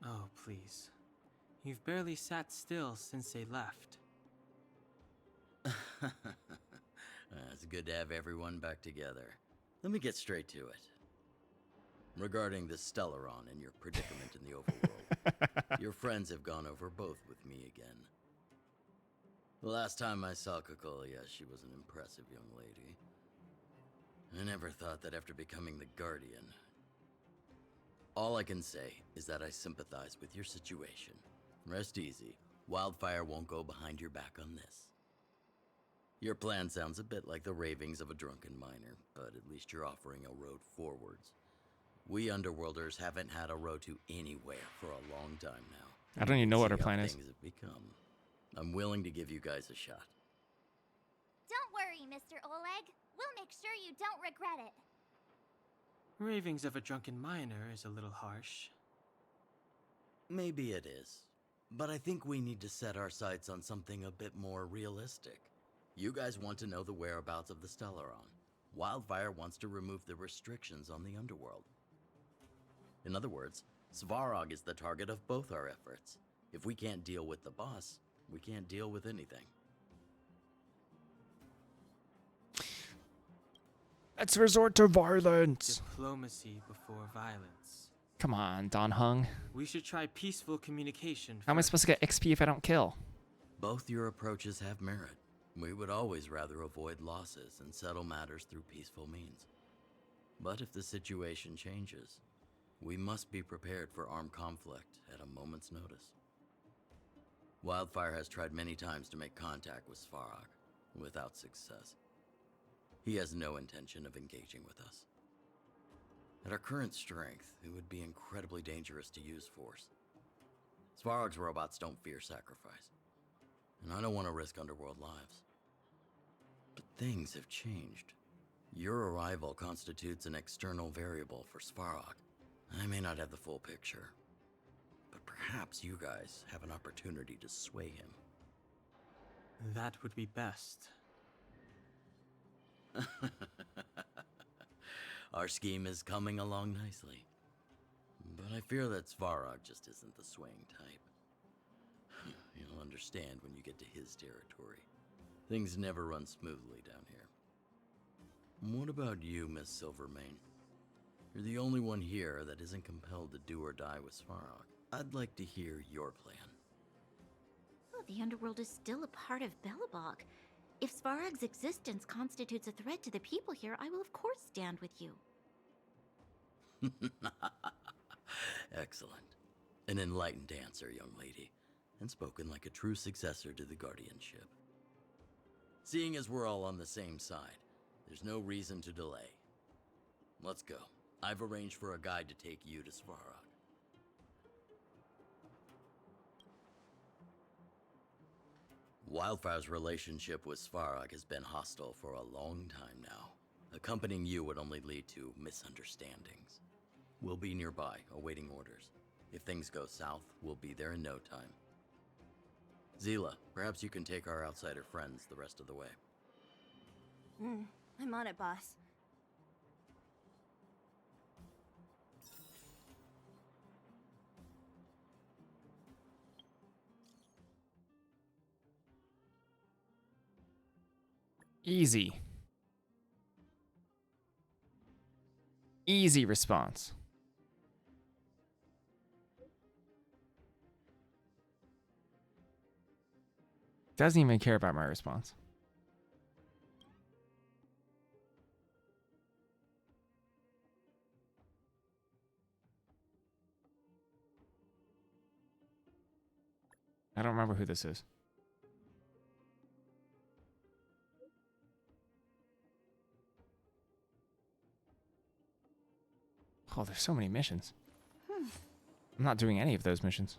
Oh, please. You've barely sat still since they left. It's good to have everyone back together. Let me get straight to it. Regarding the Stellaron and your predicament in the overworld, your friends have gone over both with me again. The last time I saw Kokolia, she was an impressive young lady. I never thought that after becoming the Guardian. All I can say is that I sympathize with your situation. Rest easy. Wildfire won't go behind your back on this. Your plan sounds a bit like the ravings of a drunken miner, but at least you're offering a road forwards. We Underworlders haven't had a road to anywhere for a long time now. I don't even know what our See how plan is. things have become. I'm willing to give you guys a shot. Don't worry, Mr. Oleg. We'll make sure you don't regret it. Ravings of a drunken miner is a little harsh. Maybe it is. But I think we need to set our sights on something a bit more realistic. You guys want to know the whereabouts of the Stellaron. Wildfire wants to remove the restrictions on the Underworld. In other words, Svarog is the target of both our efforts. If we can't deal with the boss, we can't deal with anything. Let's resort to violence. Diplomacy before violence. Come on, Don Hung. We should try peaceful communication How am I first. supposed to get XP if I don't kill? Both your approaches have merit. We would always rather avoid losses and settle matters through peaceful means. But if the situation changes, we must be prepared for armed conflict at a moment's notice. Wildfire has tried many times to make contact with Svarog, without success. He has no intention of engaging with us. At our current strength, it would be incredibly dangerous to use force. Svarog's robots don't fear sacrifice, and I don't want to risk Underworld lives. But things have changed. Your arrival constitutes an external variable for Svarog. I may not have the full picture, but perhaps you guys have an opportunity to sway him. That would be best. Our scheme is coming along nicely. But I fear that Svarog just isn't the swaying type. You'll understand when you get to his territory. Things never run smoothly down here. What about you, Miss Silvermane? You're the only one here that isn't compelled to do or die with Svarog. I'd like to hear your plan. Oh, the underworld is still a part of Belobog. If Svarog's existence constitutes a threat to the people here, I will of course stand with you. Excellent. An enlightened answer, young lady, and spoken like a true successor to the guardianship. Seeing as we're all on the same side, there's no reason to delay. Let's go. I've arranged for a guide to take you to Svarog. Wildfire's relationship with Svarog has been hostile for a long time now. Accompanying you would only lead to misunderstandings. We'll be nearby, awaiting orders. If things go south, we'll be there in no time. Zila, perhaps you can take our outsider friends the rest of the way. I'm on it, boss. Easy. Easy response. Doesn't even care about my response. I don't remember who this is. Oh, there's so many missions. I'm not doing any of those missions.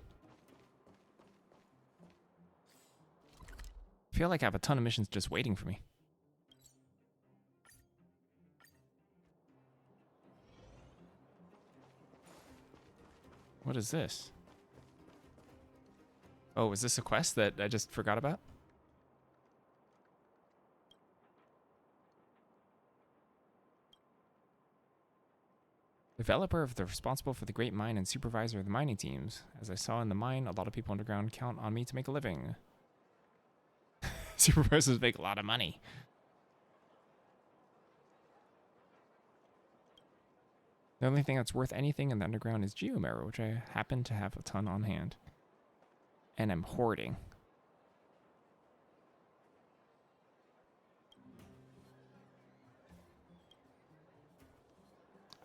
I feel like I have a ton of missions just waiting for me. What is this? Oh, is this a quest that I just forgot about? Developer of the responsible for the Great Mine and supervisor of the mining teams. As I saw in the mine, a lot of people underground count on me to make a living. Supervisors make a lot of money. The only thing that's worth anything in the underground is Geomarrow, which I happen to have a ton on hand. And I'm hoarding.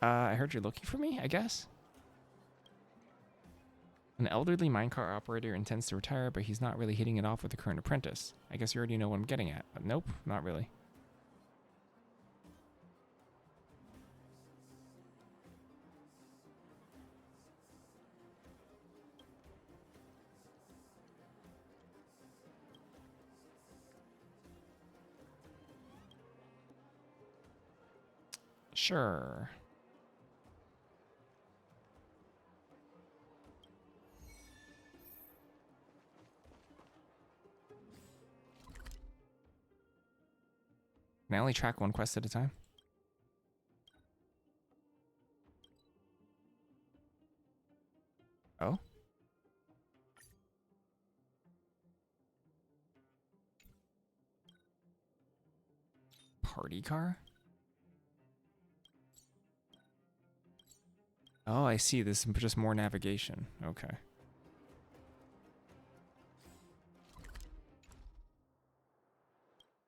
I heard you're looking for me, I guess? An elderly minecart operator intends to retire, but he's not really hitting it off with the current apprentice. I guess you already know what I'm getting at, but nope, not really. Sure. Can I only track one quest at a time? Oh? Party car? Oh, I see. This is just more navigation. Okay.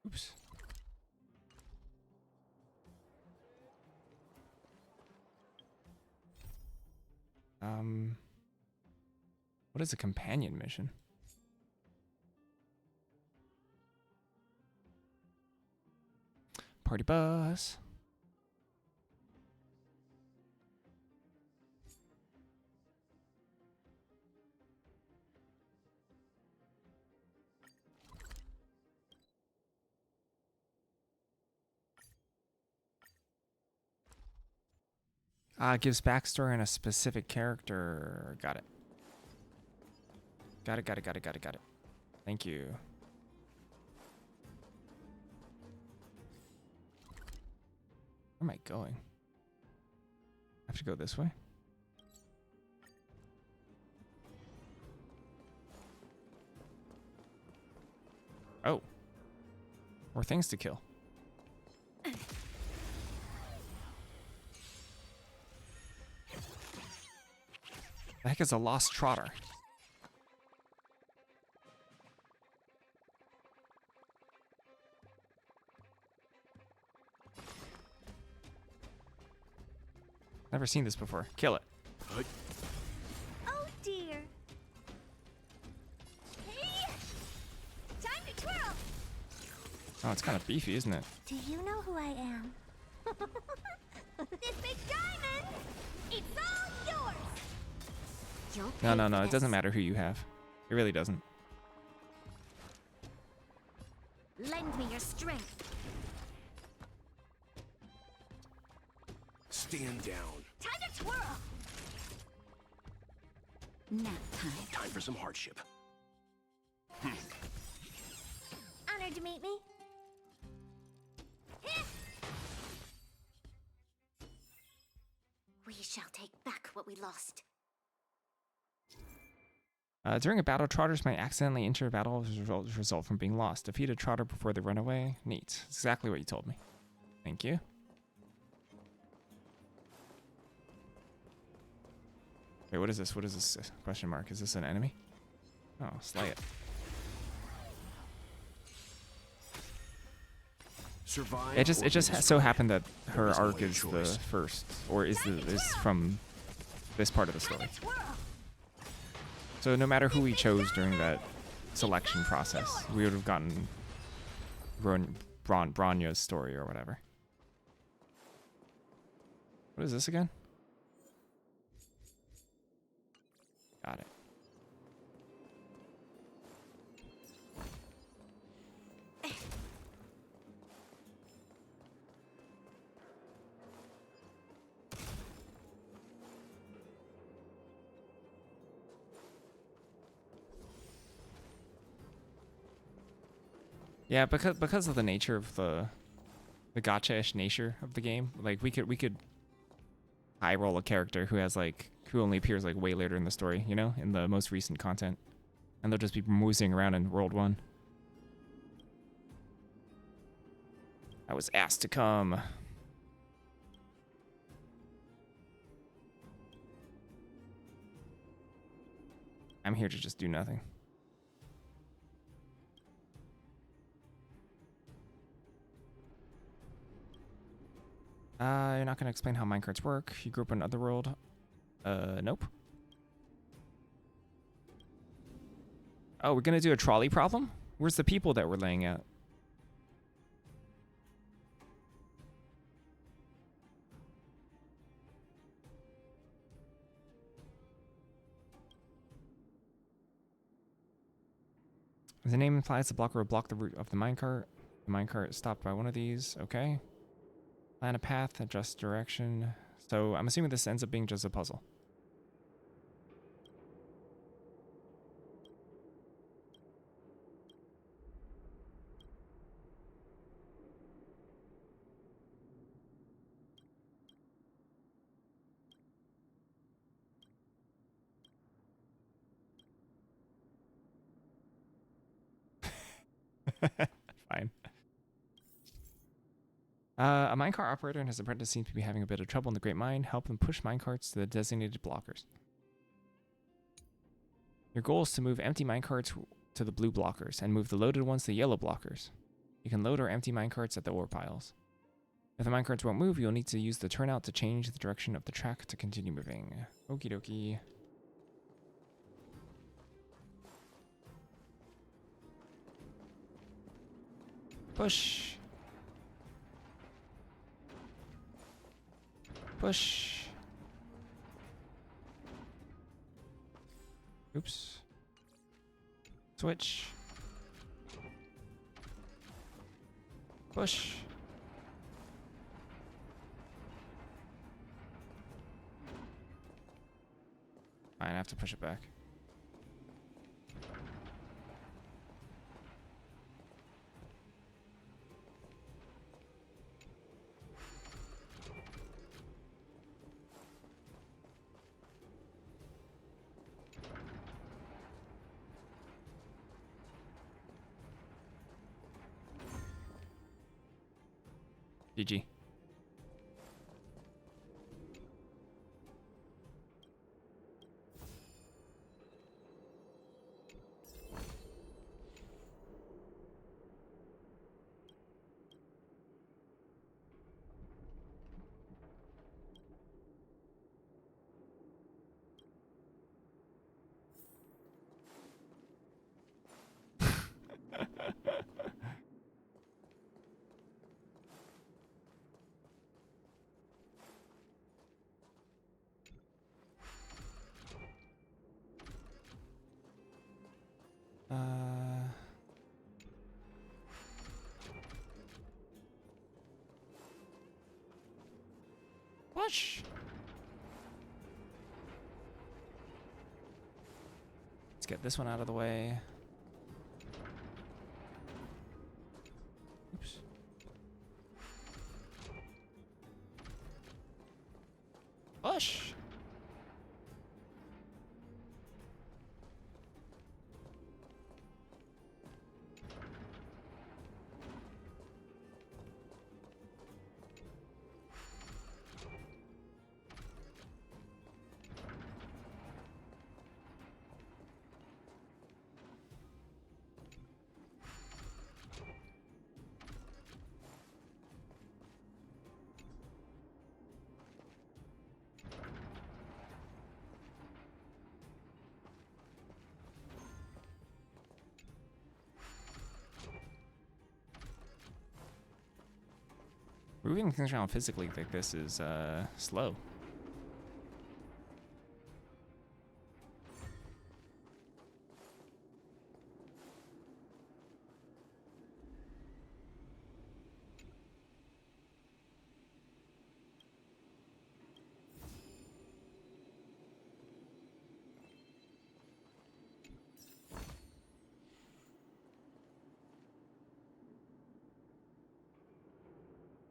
Oops. What is a companion mission? Party bus. Gives backstory on a specific character. Got it. Got it. Thank you. Where am I going? I have to go this way? Oh. More things to kill. The heck is a lost trotter? Never seen this before. Kill it. Oh dear. Hey! Time to twirl! Oh, it's kind of beefy, isn't it? Do you know who I am? This big diamond! It's all yours! You'll pay No. for It this. doesn't matter who you have. It really doesn't. Lend me your strength. Stand down. Time to twirl! Nap time. Time for some hardship. Honored to meet me. We shall take back what we lost. During a battle, trotters might accidentally enter a battle as a result from being lost. Defeat a trotter before they run away. Neat. That's exactly what you told me. Thank you. Wait, what is this? What is this? Question mark. Is this an enemy? Oh, slay it. Survive. It just so happened that her arc is the first, or is from this part of the story. So no matter who we chose during that selection process, we would have gotten Bronya's story or whatever. What is this again? Got it. Yeah, because of the nature of the gacha-ish nature of the game, like we could high roll a character who has who only appears way later in the story, you know, in the most recent content, and they'll just be moosing around in World 1. I was asked to come. I'm here to just do nothing. You're not going to explain how minecarts work. You grew up in Otherworld. Nope. Oh, we're going to do a trolley problem? Where's the people that we're laying out? As the name implies, the blocker will block the route of the minecart. The minecart is stopped by one of these. Okay. Plan a path, adjust direction. So I'm assuming this ends up being just a puzzle. Fine. A minecart operator and his apprentice seem to be having a bit of trouble in the Great Mine. Help them push minecarts to the designated blockers. Your goal is to move empty minecarts to the blue blockers and move the loaded ones to the yellow blockers. You can load or empty minecarts at the ore piles. If the minecarts won't move, you'll need to use the turnout to change the direction of the track to continue moving. Okie dokie. Push. Push. Oops. Switch. Push. Fine, I have to push it back. GG. Push. Let's get this one out of the way. Oops. Push. Moving things around physically like this is slow.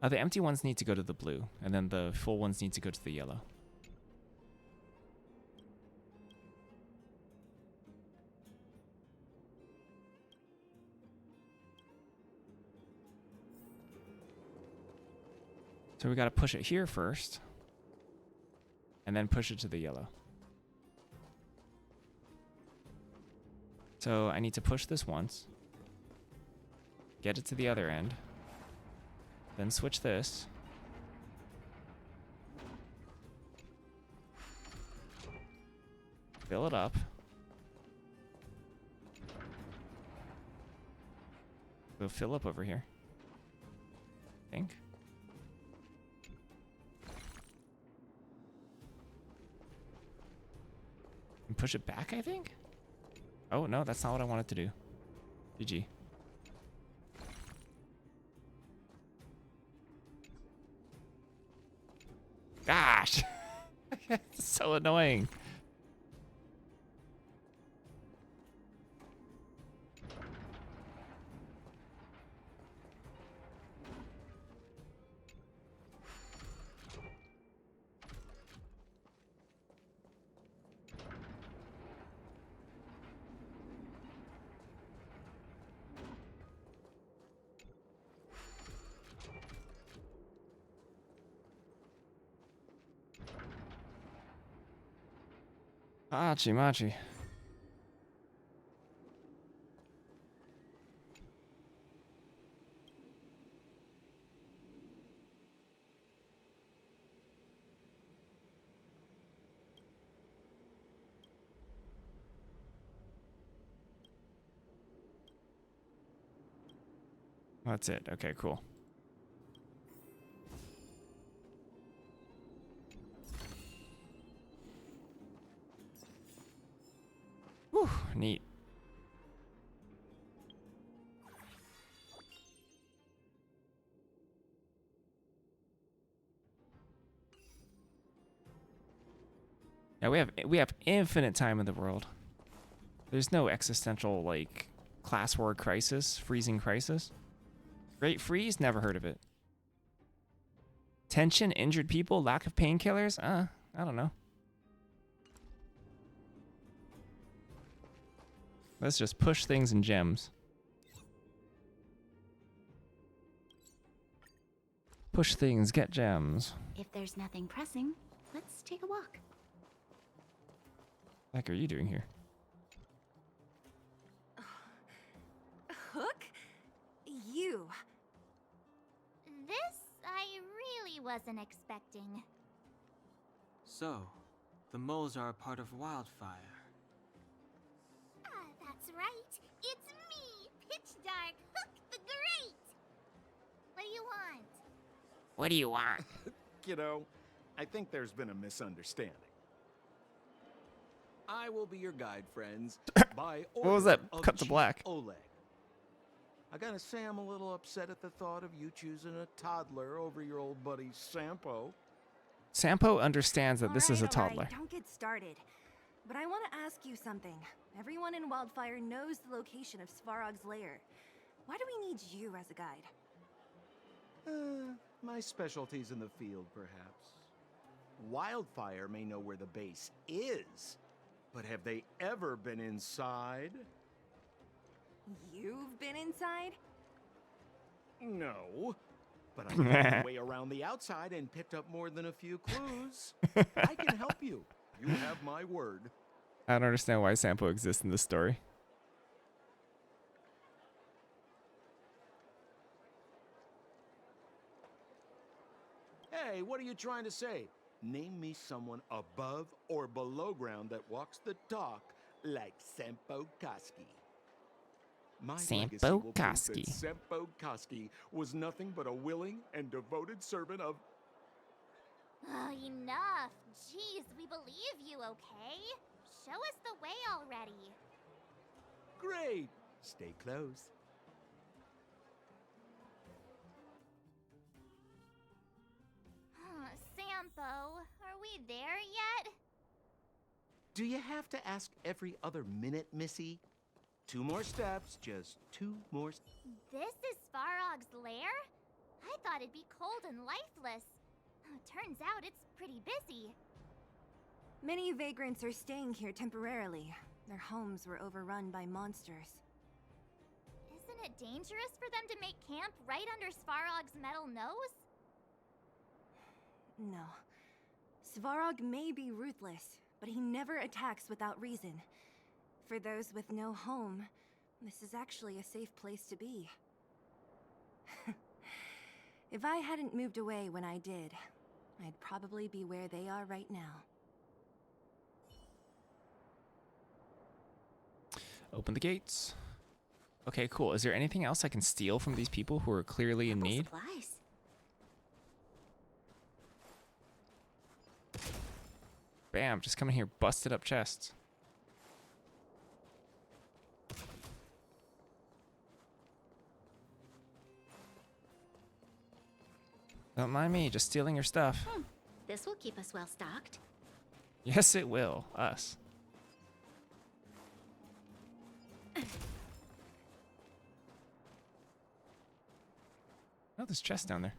The empty ones need to go to the blue, and then the full ones need to go to the yellow. So we gotta push it here first, and then push it to the yellow. So I need to push this once, get it to the other end, then switch this. Fill it up. Go fill up over here. I think. And push it back, I think? Oh, no, that's not what I wanted to do. GG. Gosh! It's so annoying. Machi, machi. That's it. Okay, cool. Whew, neat. Yeah, we have infinite time in the world. There's no existential like class war crisis, freezing crisis. Great freeze, never heard of it. Tension, injured people, lack of painkillers? I don't know. Let's just push things in gems. Push things, get gems. If there's nothing pressing, let's take a walk. What the heck are you doing here? Hook? You. This I really wasn't expecting. So, the moles are a part of Wildfire. That's right. It's me, Pitch Dark Hook the Great. What do you want? What do you want? Kiddo, I think there's been a misunderstanding. I will be your guide, friends. By What was that? order of Cut to Chief black. Oleg. I gotta say I'm a little upset at the thought of you choosing a toddler over your old buddy Sampo. Sampo understands that this is a All toddler. right, don't get started. But I want to ask you something. Everyone in Wildfire knows the location of Svarog's lair. Why do we need you as a guide? My specialty's in the field, perhaps. Wildfire may know where the base is, but have they ever been inside? You've been inside? No, but I found my way around the outside and picked up more than a few clues. I can help you. You have my word. I don't understand why Sampo exists in this story. Hey, what are you trying to say? Name me someone above or below ground that walks the talk like Sampo Koski. My legacy will prove that Koski. Sampo Koski was nothing but a willing and devoted servant of... Oh, enough. Jeez, we believe you, okay? Show us the way already. Great. Stay close. Sampo, are we there yet? Do you have to ask every other minute, Missy? 2 more steps, just 2 more... This is Svarog's lair? I thought it'd be cold and lifeless. Turns out it's pretty busy. Many vagrants are staying here temporarily. Their homes were overrun by monsters. Isn't it dangerous for them to make camp right under Svarog's metal nose? No. Svarog may be ruthless, but he never attacks without reason. For those with no home, this is actually a safe place to be. If I hadn't moved away when I did, I'd probably be where they are right now. Open the gates. Okay, cool. Is there anything else I can steal from these people who are clearly in need? Supplies. Bam, just coming here, busted up chests. Don't mind me, just stealing your stuff. This will keep us well stocked. Yes, it will. Us. Oh, there's chest down there.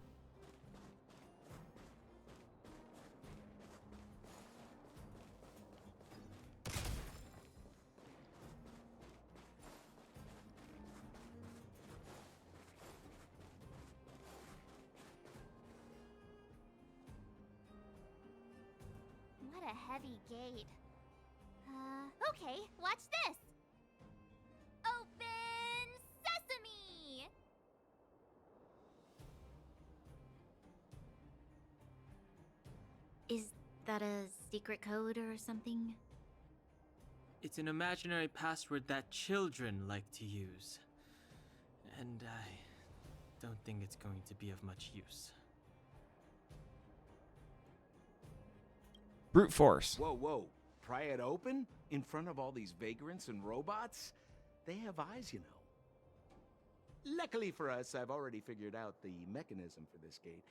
What a heavy gate. Okay, watch this. Open sesame! Is that a secret code or something? It's an imaginary password that children like to use. And I don't think it's going to be of much use. Brute force. Whoa, whoa. Pry it open? In front of all these vagrants and robots? They have eyes, you know. Luckily for us, I've already figured out the mechanism for this gate.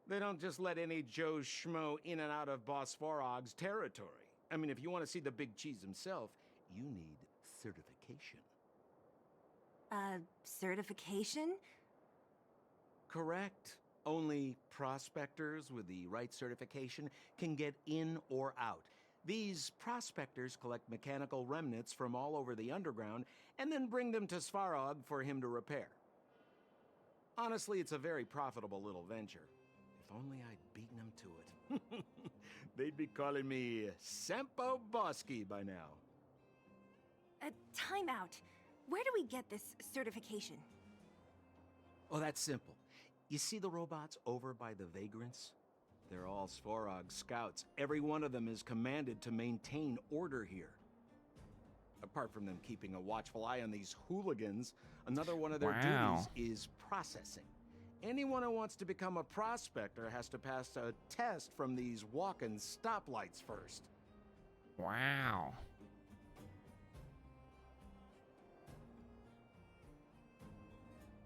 They don't just let any Joe Schmo in and out of Boss Farog's territory. I mean, if you want to see the big cheese himself, you need certification. Certification? Correct. Only prospectors with the right certification can get in or out. These prospectors collect mechanical remnants from all over the underground and then bring them to Svarog for him to repair. Honestly, it's a very profitable little venture. If only I'd beaten them to it. They'd be calling me Sempo Bosky by now. Time out. Where do we get this certification? Oh, that's simple. You see the robots over by the vagrants? They're all Svarog scouts. Every one of them is commanded to maintain order here. Apart from them keeping a watchful eye on these hooligans, another one of their duties is processing. Anyone who wants to become a prospector has to pass a test from these walk-in stoplights first. Wow.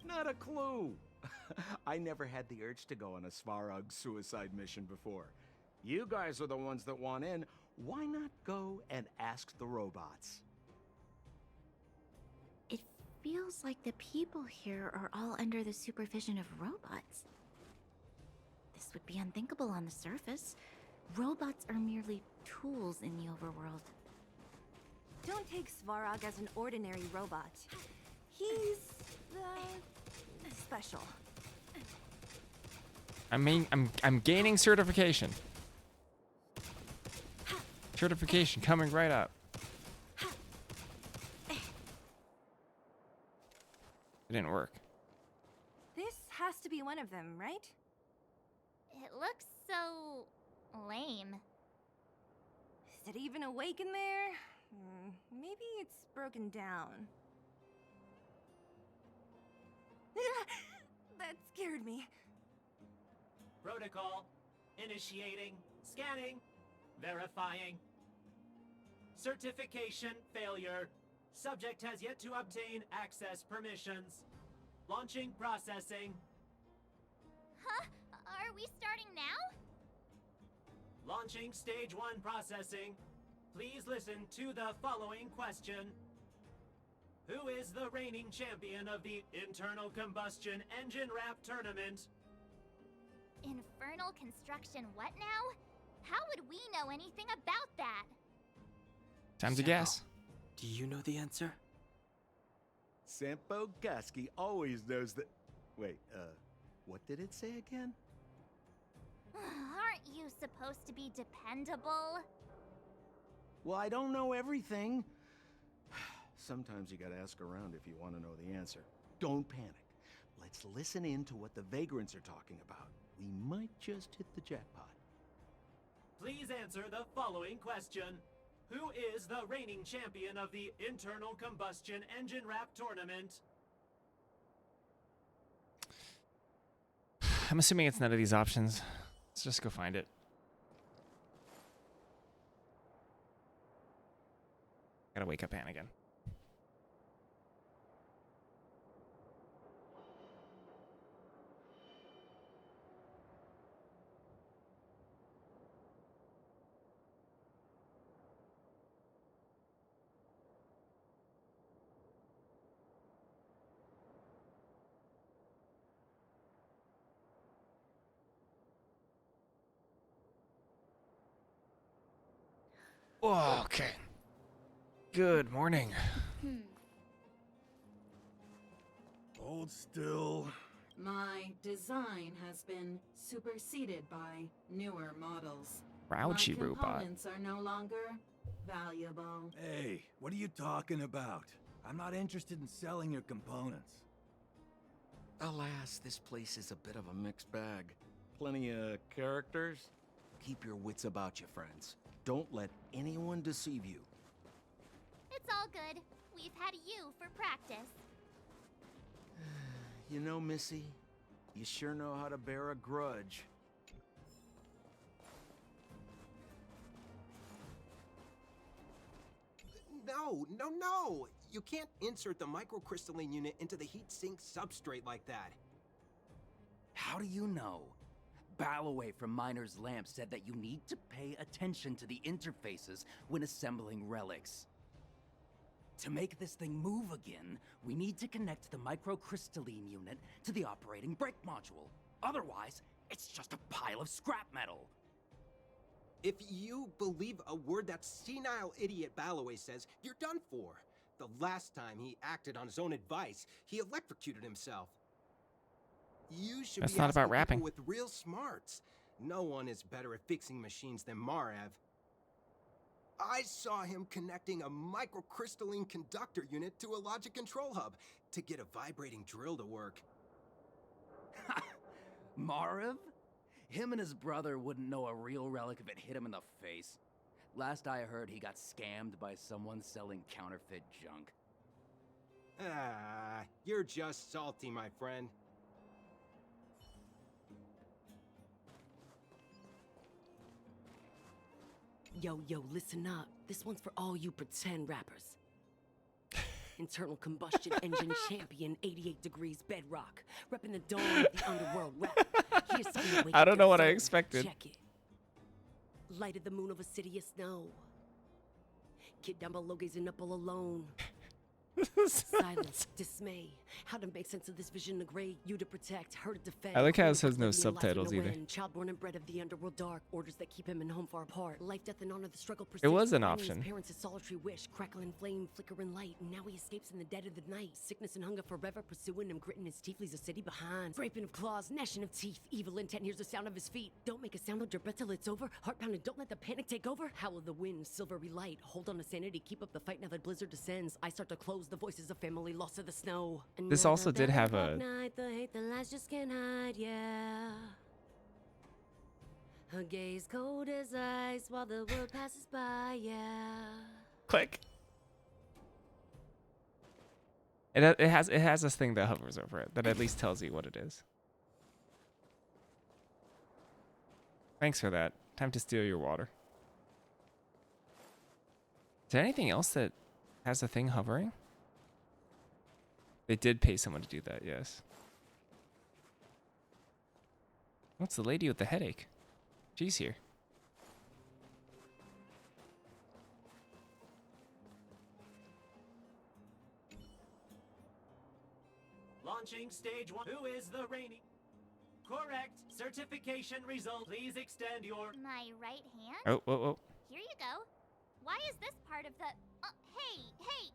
Not a clue. I never had the urge to go on a Svarog suicide mission before. You guys are the ones that want in. Why not go and ask the robots? It feels like the people here are all under the supervision of robots. This would be unthinkable on the surface. Robots are merely tools in the overworld. Don't take Svarog as an ordinary robot. He's, special. I'm gaining certification. Certification coming right up. It didn't work. This has to be one of them, right? It looks so lame. Is it even awake in there? Maybe it's broken down. That scared me. Protocol. Initiating. Scanning. Verifying. Certification failure. Subject has yet to obtain access permissions. Launching processing. Huh? Are we starting now? Launching stage 1 processing. Please listen to the following question. Who is the reigning champion of the Internal Combustion Engine Wrap Tournament? Infernal construction what now? How would we know anything about that? Time to guess. Do you know the answer? Sempo Bosky always knows that... Wait, what did it say again? Aren't you supposed to be dependable? Well, I don't know everything. Sometimes you gotta ask around if you want to know the answer. Don't panic. Let's listen in to what the vagrants are talking about. We might just hit the jackpot. Please answer the following question. Who is the reigning champion of the Internal Combustion Engine Wrap Tournament? I'm assuming it's none of these options. Let's just go find it. Gotta wake up Anne again. Oh, okay. Good morning. Hold still. My design has been superseded by newer models. Grouchy My robot. components are no longer valuable. Hey, what are you talking about? I'm not interested in selling your components. Alas, this place is a bit of a mixed bag. Plenty of characters. Keep your wits about you, friends. Don't let anyone deceive you. It's all good. We've had you for practice. You know, Missy, you sure know how to bear a grudge. No! You can't insert the microcrystalline unit into the heat sink substrate like that. How do you know? Balloway from Miner's Lamp said that you need to pay attention to the interfaces when assembling relics. To make this thing move again, we need to connect the microcrystalline unit to the operating brake module. Otherwise, it's just a pile of scrap metal. If you believe a word that senile idiot Balloway says, you're done for. The last time he acted on his own advice, he electrocuted himself. You should That's be not asking about rapping. people with real smarts. No one is better at fixing machines than Marev. I saw him connecting a microcrystalline conductor unit to a logic control hub to get a vibrating drill to work. Marv? Him and his brother wouldn't know a real relic if it hit him in the face. Last I heard, he got scammed by someone selling counterfeit junk. Ah, you're just salty, my friend. Yo, listen up. This one's for all you pretend rappers. Internal combustion engine champion, 88 degrees bedrock. Repping the dawn of the underworld rap. Here's something to wake I up don't know your what I soul. expected. Check it. Lighted the moon of a city of snow. Kid down below gazing up all alone. Silence, dismay. How to make sense of this vision of gray? You to protect, her to defend. I like how it says no Living life with subtitles no either. end. Child born and bred of the underworld dark. Orders that keep him and home far apart. Life, death, and honor. The struggle persists. It was an Finding option. His parents' a solitary wish. Crackling flame, flickering light. And now he escapes in the dead of the night. Sickness and hunger forever pursuing him. Gritting his teeth, leaves a city behind. Scraping of claws, gnashing of teeth. Evil intent hears the sound of his feet. Don't make a sound under breath till it's over. Heart pounding, don't let the panic take over. Howl of the wind, silvery light. Hold on to sanity, keep up the fight now that blizzard descends. I start to close the voices of family lost to the snow. This also did have Another a night, the hate, the lies just can't hide, yeah. Her gaze cold as ice while the world passes by, yeah. click. It has this thing that hovers over it that at least tells you what it is. Thanks for that. Time to steal your water. Is there anything else that has a thing hovering? They did pay someone to do that, yes. What's the lady with the headache? She's here. Launching stage 1. Who is the reigning? Correct. Certification result. Please extend your... My right hand? Oh, whoa, whoa. Here you go. Why is this part of the... hey,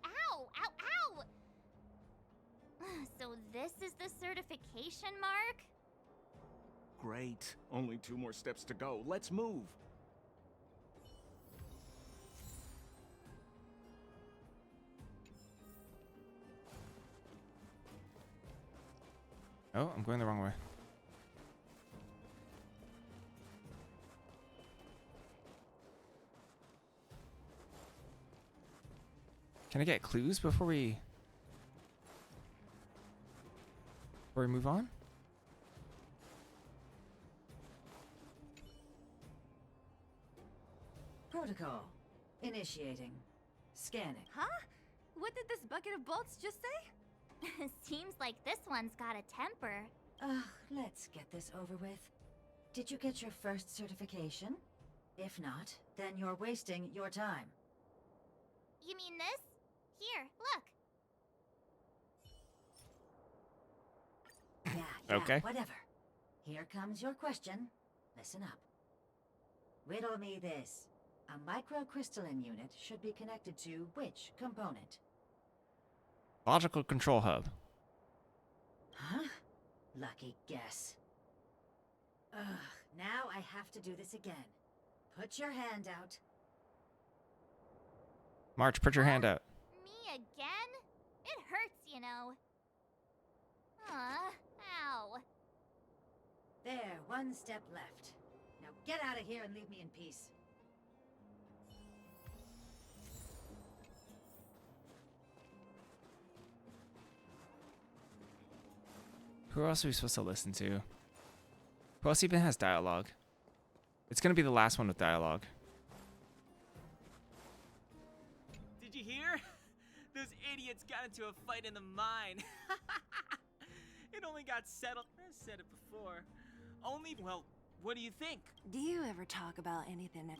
ow, ow, ow! So this is the certification mark? Great. Only 2 more steps to go. Let's move. Oh, I'm going the wrong way. Can I get clues before we move on? Protocol. Initiating. Scanning. Huh? What did this bucket of bolts just say? Seems like this one's got a temper. Ugh, let's get this over with. Did you get your first certification? If not, then you're wasting your time. You mean this? Here, look. Yeah, Okay. whatever. Here comes your question. Listen up. Riddle me this. A microcrystalline unit should be connected to which component? Logical control hub. Huh? Lucky guess. Ugh, now I have to do this again. Put your hand out. March, put your hand out. Me again? It hurts, you know. Ow. There, one step left. Now get out of here and leave me in peace. Who else are we supposed to listen to? Who else even has dialogue? It's gonna be the last one with dialogue. Did you hear? Those idiots got into a fight in the mine. It only got settled. I said it before. Only, well, what do you think? Do you ever talk about anything?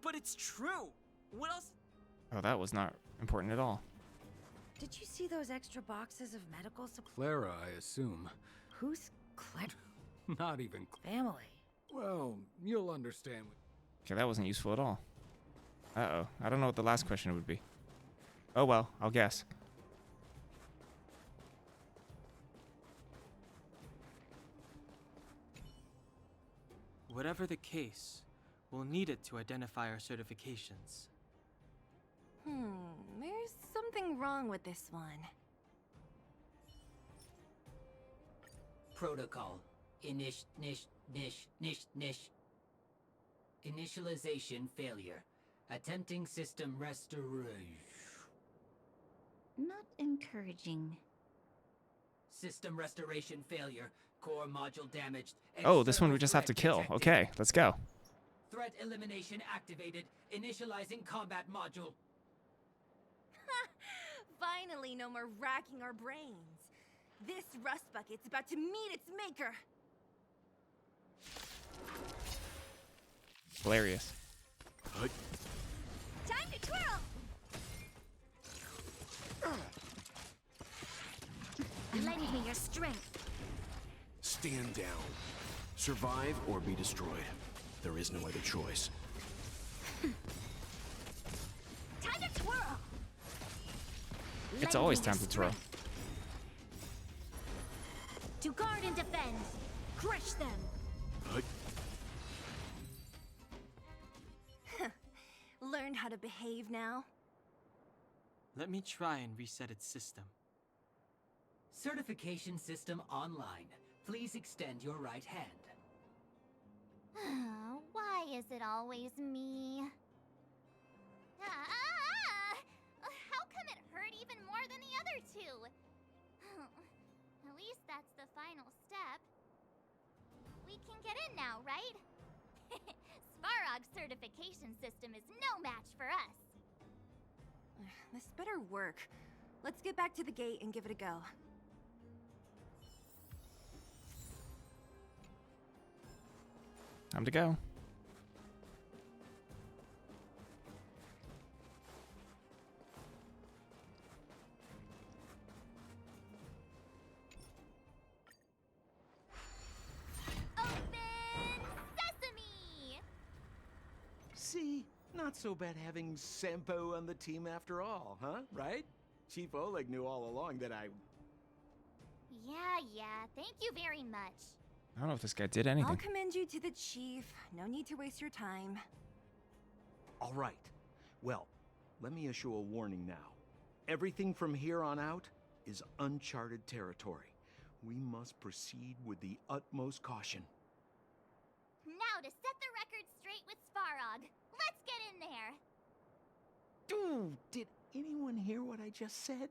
But it's true. What else? Oh, that was not important at all. Did you see those extra boxes of medical supplies? Clara, I assume. Who's Clara? Not even Family. Well, you'll understand. Okay, that wasn't useful at all. Uh-oh. I don't know what the last question would be. Oh well, I'll guess. Whatever the case, we'll need it to identify our certifications. There's something wrong with this one. Protocol. Initialization failure. Attempting system restoration. Not encouraging. System restoration failure. Core module damaged. Oh, this one we just have to kill. Okay, let's go. Threat elimination activated. Initializing combat module. Finally, no more racking our brains. This rust bucket's about to meet its maker. Hilarious. Time to twirl! Lend me your strength. Stand down. Survive or be destroyed. There is no other choice. Time to twirl! It's always time to twirl. To guard and defend. Crush them. Learned how to behave now? Let me try and reset its system. Certification system online. Please extend your right hand. Why is it always me? How come it hurt even more than the other two? At least that's the final step. We can get in now, right? Svarog's certification system is no match for us. This better work. Let's get back to the gate and give it a go. Time to go. See? Not so bad having Sampo on the team after all, huh? Right? Chief Oleg knew all along that I... Yeah, thank you very much. I don't know if this guy did anything. I'll commend you to the chief. No need to waste your time. All right. Well, let me issue a warning now. Everything from here on out is uncharted territory. We must proceed with the utmost caution. Now to set the record straight with Svarog. Let's get in there. Dude, did anyone hear what I just said?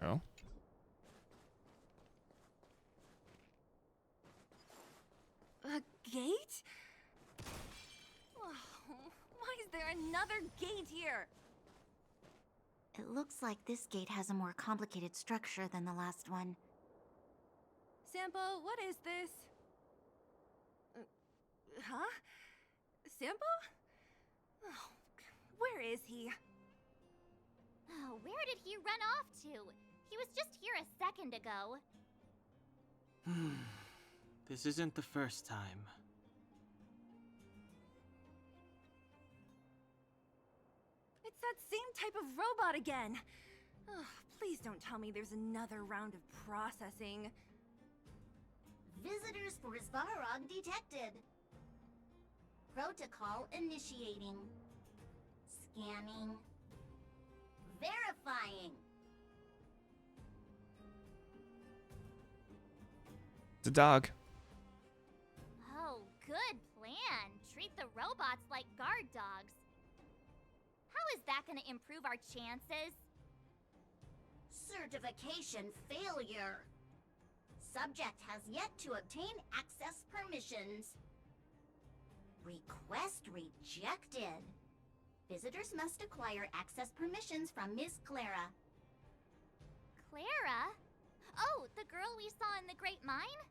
Oh? A gate? Oh, why is there another gate here? It looks like this gate has a more complicated structure than the last one. Sampo, what is this? Huh? Sampo? Oh, where is he? Oh, where did he run off to? He was just here a second ago. This isn't the first time. It's that same type of robot again. Oh, please don't tell me there's another round of processing. Visitors for Svarog detected. Protocol initiating. Scanning. Verifying. It's a dog. Oh, good plan. Treat the robots like guard dogs. How is that gonna improve our chances? Certification failure. Subject has yet to obtain access permissions. Request rejected. Visitors must acquire access permissions from Miss Clara. Clara? Oh, the girl we saw in the Great Mine?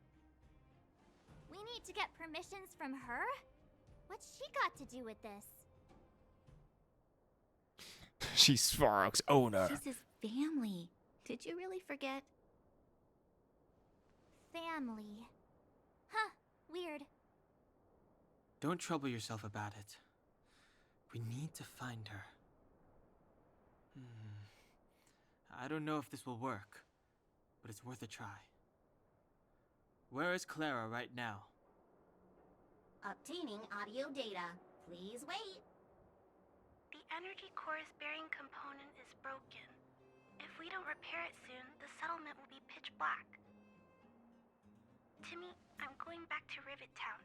We need to get permissions from her? What's she got to do with this? She's Svarog's owner. She's his family. Did you really forget? Family. Huh, weird. Don't trouble yourself about it. We need to find her. I don't know if this will work, but it's worth a try. Where is Clara right now? Obtaining audio data. Please wait. The energy core's bearing component is broken. If we don't repair it soon, the settlement will be pitch black. Timmy, I'm going back to Rivet Town.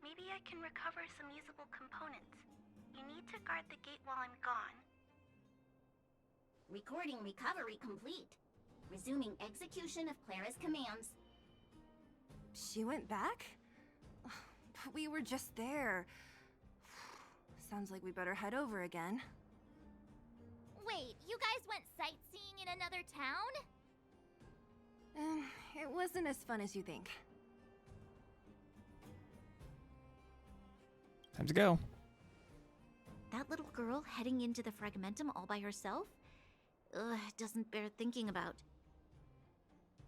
Maybe I can recover some usable components. You need to guard the gate while I'm gone. Recording recovery complete. Resuming execution of Clara's commands. She went back? But we were just there. Sounds like we better head over again. Wait, you guys went sightseeing in another town? It wasn't as fun as you think. Time to go. That little girl heading into the Fragmentum all by herself? Ugh, doesn't bear thinking about.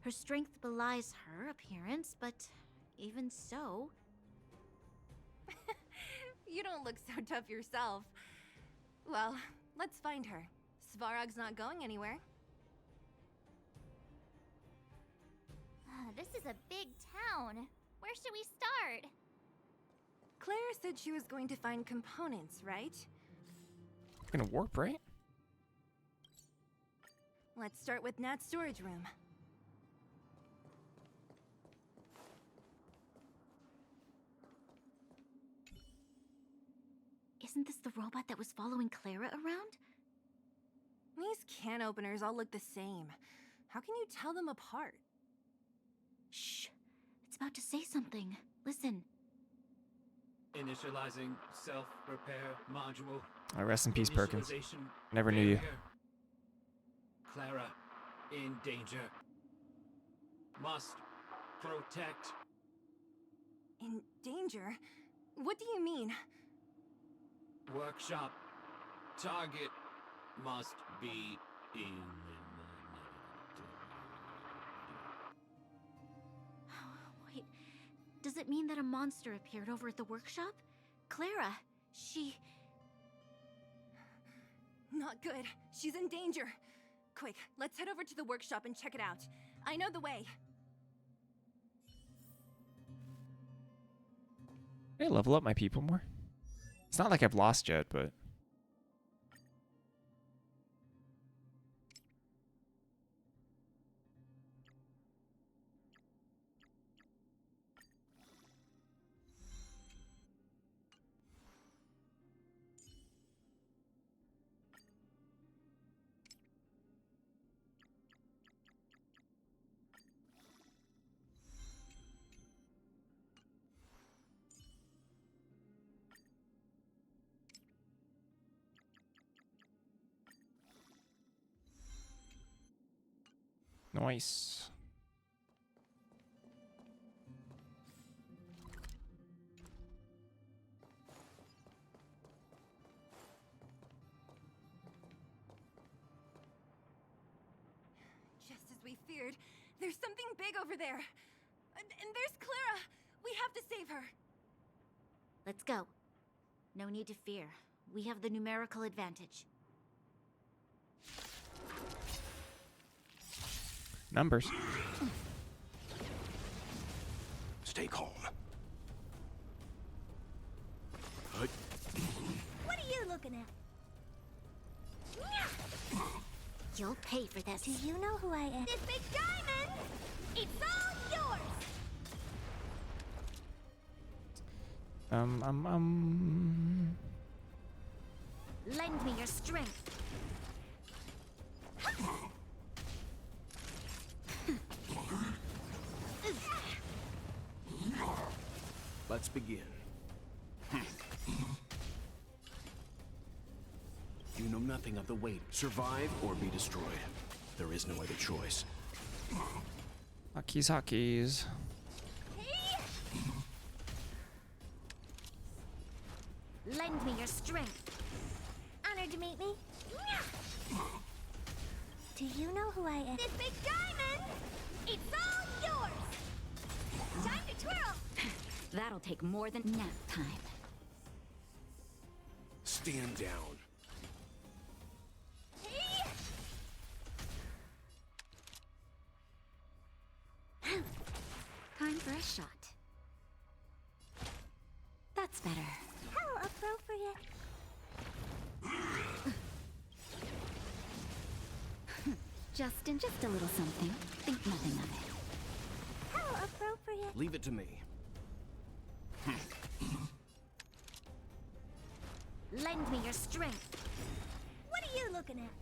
Her strength belies her appearance, but even so... You don't look so tough yourself. Well, let's find her. Svarog's not going anywhere. This is a big town. Where should we start? Claire said she was going to find components, right? We're gonna warp, right? Let's start with Nat's storage room. Isn't this the robot that was following Clara around? These can openers all look the same. How can you tell them apart? Shh. It's about to say something. Listen. Initializing self-repair module. Rest in peace, Perkins. Initialization Never knew you. failure. Clara, in danger. Must protect. In danger? What do you mean? Workshop. Target must be eliminated. Wait, does it mean that a monster appeared over at the workshop? Clara, she... Not good. She's in danger. Quick, let's head over to the workshop and check it out. I know the way. Hey, level up my people more. It's not like I've lost yet, but... Nice. Just as we feared, there's something big over there. And there's Clara. We have to save her. Let's go. No need to fear. We have the numerical advantage. Numbers. Stay calm. What are you looking at? You'll pay for this. Do you know who I am? This big diamond! It's all yours! Lend me your strength. Let's begin. You know nothing of the weight. Survive or be destroyed. There is no other choice. Hotkeys, hotkeys. Lend me your strength. Honored to meet me. Do you know who I am? This big diamond! It's all yours! Time to twirl! That'll take more than nap time. Stand down. Time for a shot. That's better. How appropriate. Just a little something. Think nothing of it. How appropriate. Leave it to me. Lend me your strength. What are you looking at?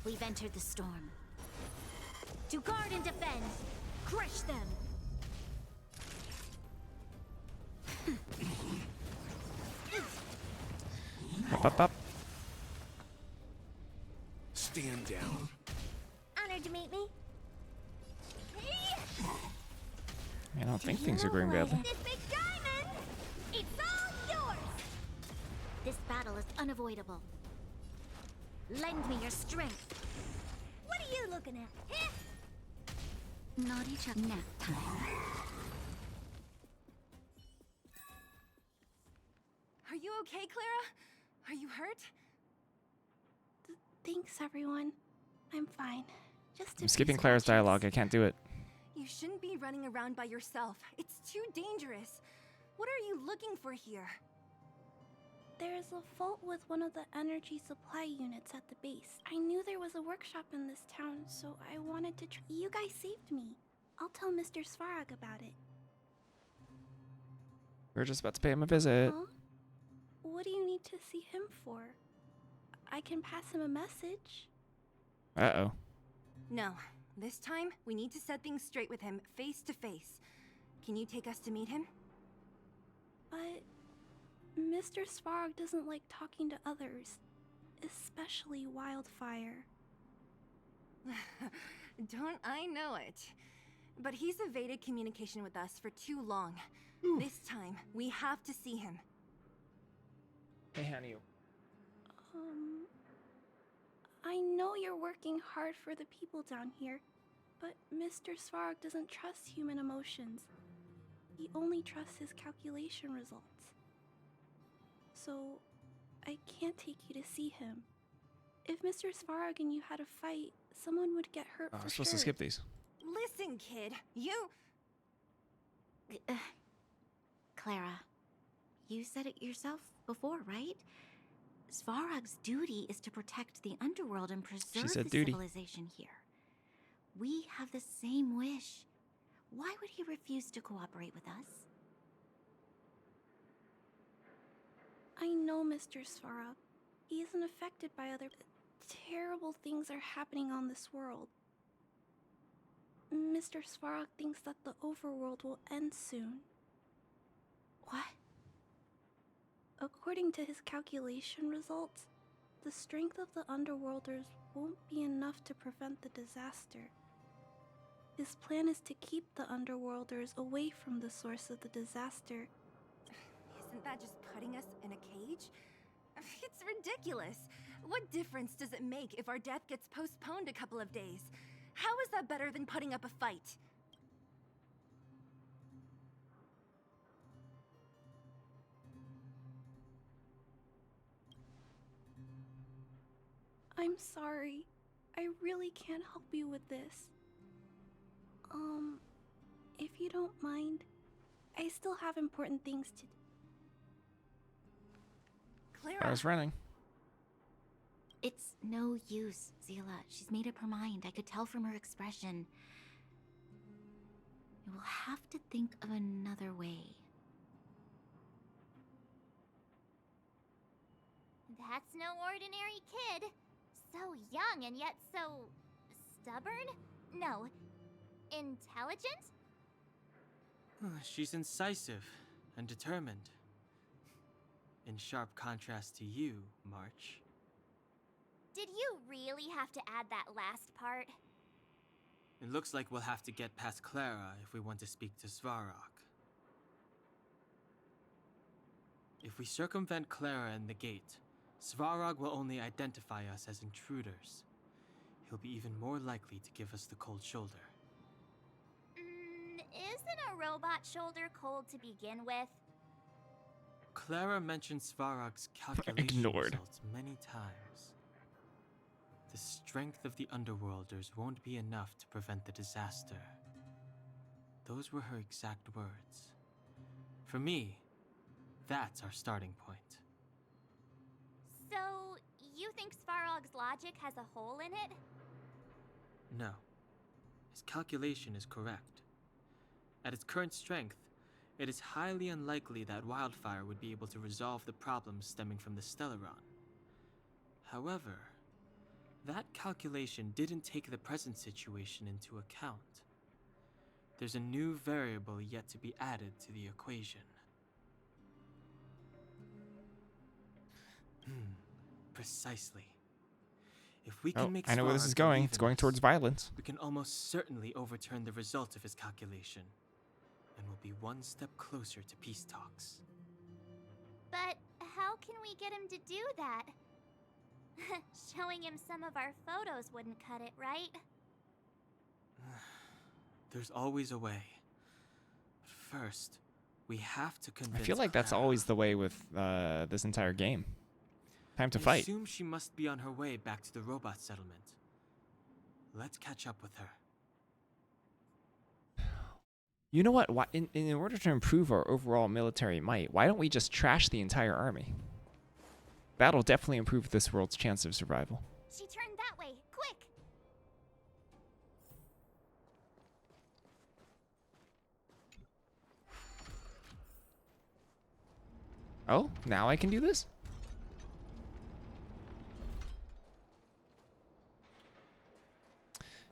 We've entered the storm. To guard and defend. Crush them. Up. Stand down. Honored to meet me. I don't think things are going badly. This big diamond! It's all yours! This battle is unavoidable. Lend me your strength. What are you looking at? Naughty Chuck nap time. Are you okay, Clara? Are you hurt? Thanks, everyone. I'm fine. Just I'm skipping Clara's dialogue. I can't do it. You shouldn't be running around by yourself. It's too dangerous. What are you looking for here? There is a fault with one of the energy supply units at the base. I knew there was a workshop in this town, so I wanted to You guys saved me. I'll tell Mr. Svarog about it. We're just about to pay him a visit. Huh? What do you need to see him for? I can pass him a message. Uh-oh. No. This time, we need to set things straight with him, face to face. Can you take us to meet him? But Mr. Svarog doesn't like talking to others, especially Wildfire. Don't I know it? But he's evaded communication with us for too long. This time, we have to see him. Hey, honey. I know you're working hard for the people down here, but Mr. Svarog doesn't trust human emotions. He only trusts his calculation results. So, I can't take you to see him. If Mr. Svarog and you had a fight, someone would get hurt Oh, for I'm supposed sure. to skip these. Listen, kid, you... Clara, you said it yourself before, right? Svarog's duty is to protect the underworld and preserve said the duty. civilization here. We have the same wish. Why would he refuse to cooperate with us? I know Mr. Svarog. He isn't affected by other... Terrible things are happening on this world. Mr. Svarog thinks that the overworld will end soon. What? According to his calculation results, the strength of the Underworlders won't be enough to prevent the disaster. His plan is to keep the Underworlders away from the source of the disaster. Isn't that just putting us in a cage? It's ridiculous. What difference does it make if our death gets postponed a couple of days? How is that better than putting up a fight? I'm sorry. I really can't help you with this. If you don't mind, I still have important things to do. I was running. It's no use, Zila. She's made up her mind. I could tell from her expression. We'll have to think of another way. That's no ordinary kid. So young and yet so stubborn? No, intelligent? She's incisive and determined. In sharp contrast to you, March. Did you really have to add that last part? It looks like we'll have to get past Clara if we want to speak to Svarog. If we circumvent Clara and the gate, Svarog will only identify us as intruders. He'll be even more likely to give us the cold shoulder. Isn't a robot shoulder cold to begin with? Clara mentioned Svarog's calculation results many times. The strength of the Underworlders won't be enough to prevent the disaster. Those were her exact words. For me, that's our starting point. So, you think Svarog's logic has a hole in it? No. His calculation is correct. At its current strength, it is highly unlikely that Wildfire would be able to resolve the problems stemming from the Stellaron. However, that calculation didn't take the present situation into account. There's a new variable yet to be added to the equation. Precisely. If we can make I know where this Svarog is going. believe It's in going us, towards violence. we can almost certainly overturn the result of his calculation, and we'll be one step closer to peace talks. But how can we get him to do that? Showing him some of our photos wouldn't cut it, right? There's always a way. But first, we have to I convince feel like that's Clara. always the way with this entire game. Time to I fight. assume she must be on her way back to the robot settlement. Let's catch up with her. You know what? Why, in order to improve our overall military might, why don't we just trash the entire army? That'll definitely improve this world's chance of survival. She turned that way, quick! Oh, now I can do this?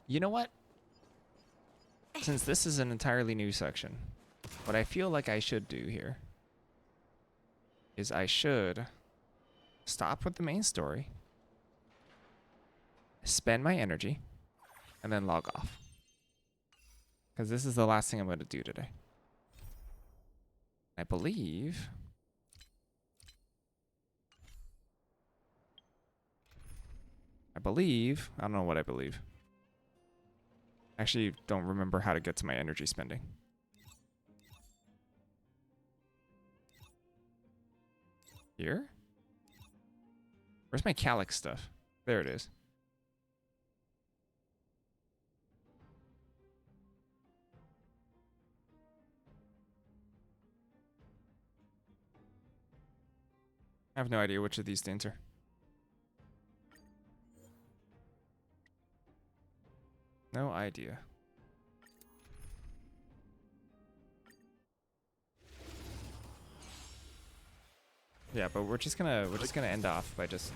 You know what? Since this is an entirely new section, what I feel like I should do here is I should stop with the main story, spend my energy, and then log off. Because this is the last thing I'm going to do today. I believe... I don't know what I believe. Actually, don't remember how to get to my energy spending. Here? Where's my Calyx stuff? There it is. I have no idea which of these to enter. No idea. Yeah, but we're just gonna end off by just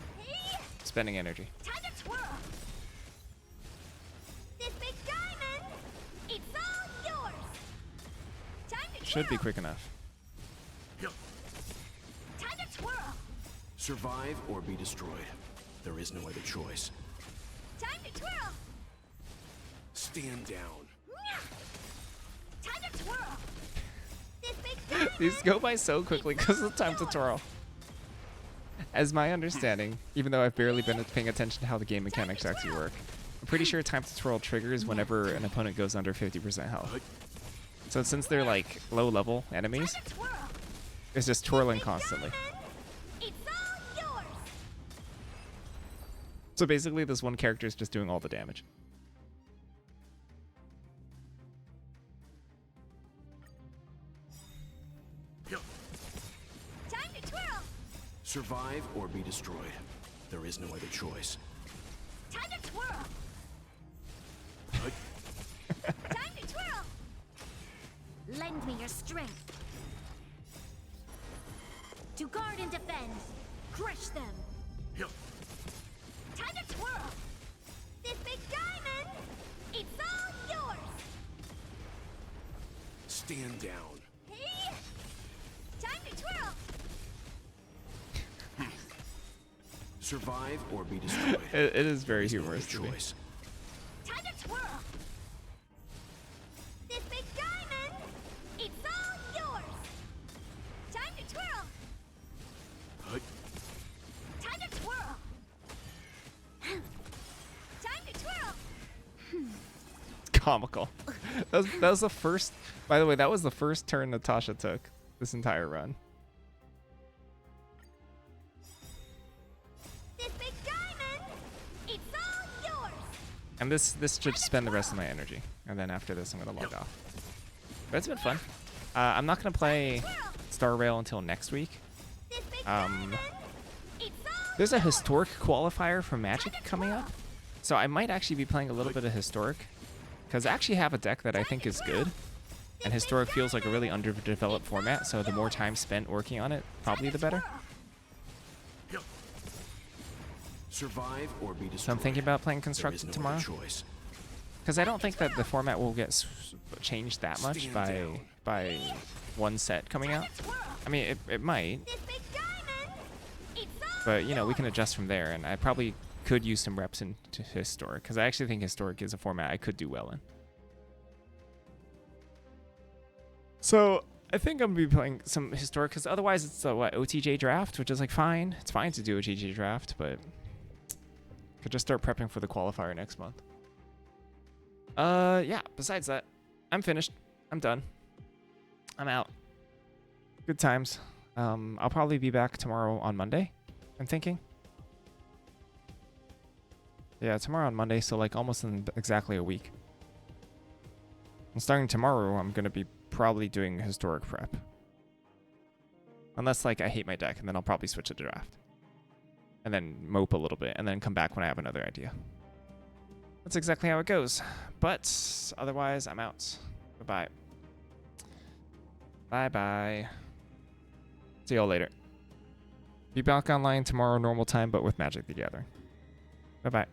spending energy. Time to twirl! This big diamond! It's all yours! Time to Should be quick enough. Time to twirl! Survive or be destroyed. There is no other choice. Time to twirl! Stand down. Time to twirl! This big diamond! These go by so quickly because of the time to twirl. As my understanding, even though I've barely been paying attention to how the game mechanics actually work, I'm pretty sure time to twirl triggers whenever an opponent goes under 50% health. So since they're like low level enemies, it's just twirling constantly. It's all yours! So basically this one character is just doing all the damage. Survive or be destroyed. There is no other choice. Time to twirl! Time to twirl! Lend me your strength. To guard and defend. Crush them. Time to twirl! This big diamond! It's all yours! Stand down. Hey! Time to twirl! Survive or be destroyed. It is very There is no humorous other to me. choice. Time to twirl! This big diamond! It's all yours! Time to twirl! Time to twirl! Time to twirl! Comical. That was the first. By the way, that was the first turn Natasha took this entire run. This big diamond! It's all yours! And this should spend the rest of my energy, and then after this, I'm gonna log off. But it's been fun. I'm not gonna play Star Rail until next week. There's a historic qualifier for Magic coming up, so I might actually be playing a little bit of historic, because I actually have a deck that I think is good, and historic feels like a really underdeveloped format. So the more time spent working on it, probably the better. Survive or be destroyed. So I'm thinking about playing There is constructed no tomorrow. other choice. Because I don't think that the format will get changed that much by one set coming out. I mean, it might. But, you know, we can adjust from there, and I probably could use some reps into historic, because I actually think historic is a format I could do well in. So I think I'm going to be playing some historic, because otherwise it's a, OTJ draft, which is like fine. It's fine to do OTJ draft, but could just start prepping for the qualifier next month. Yeah, besides that, I'm finished. I'm done. I'm out. Good times. I'll probably be back tomorrow on Monday, I'm thinking. Yeah, tomorrow on Monday, so like almost in exactly a week. And starting tomorrow, I'm going to be probably doing historic prep. Unless like I hate my deck, and then I'll probably switch to draft. And then mope a little bit, and then come back when I have another idea. That's exactly how it goes. But otherwise, I'm out. Bye-bye. Bye-bye. See y'all later. Be back online tomorrow, normal time, but with Magic the Gathering. Bye-bye.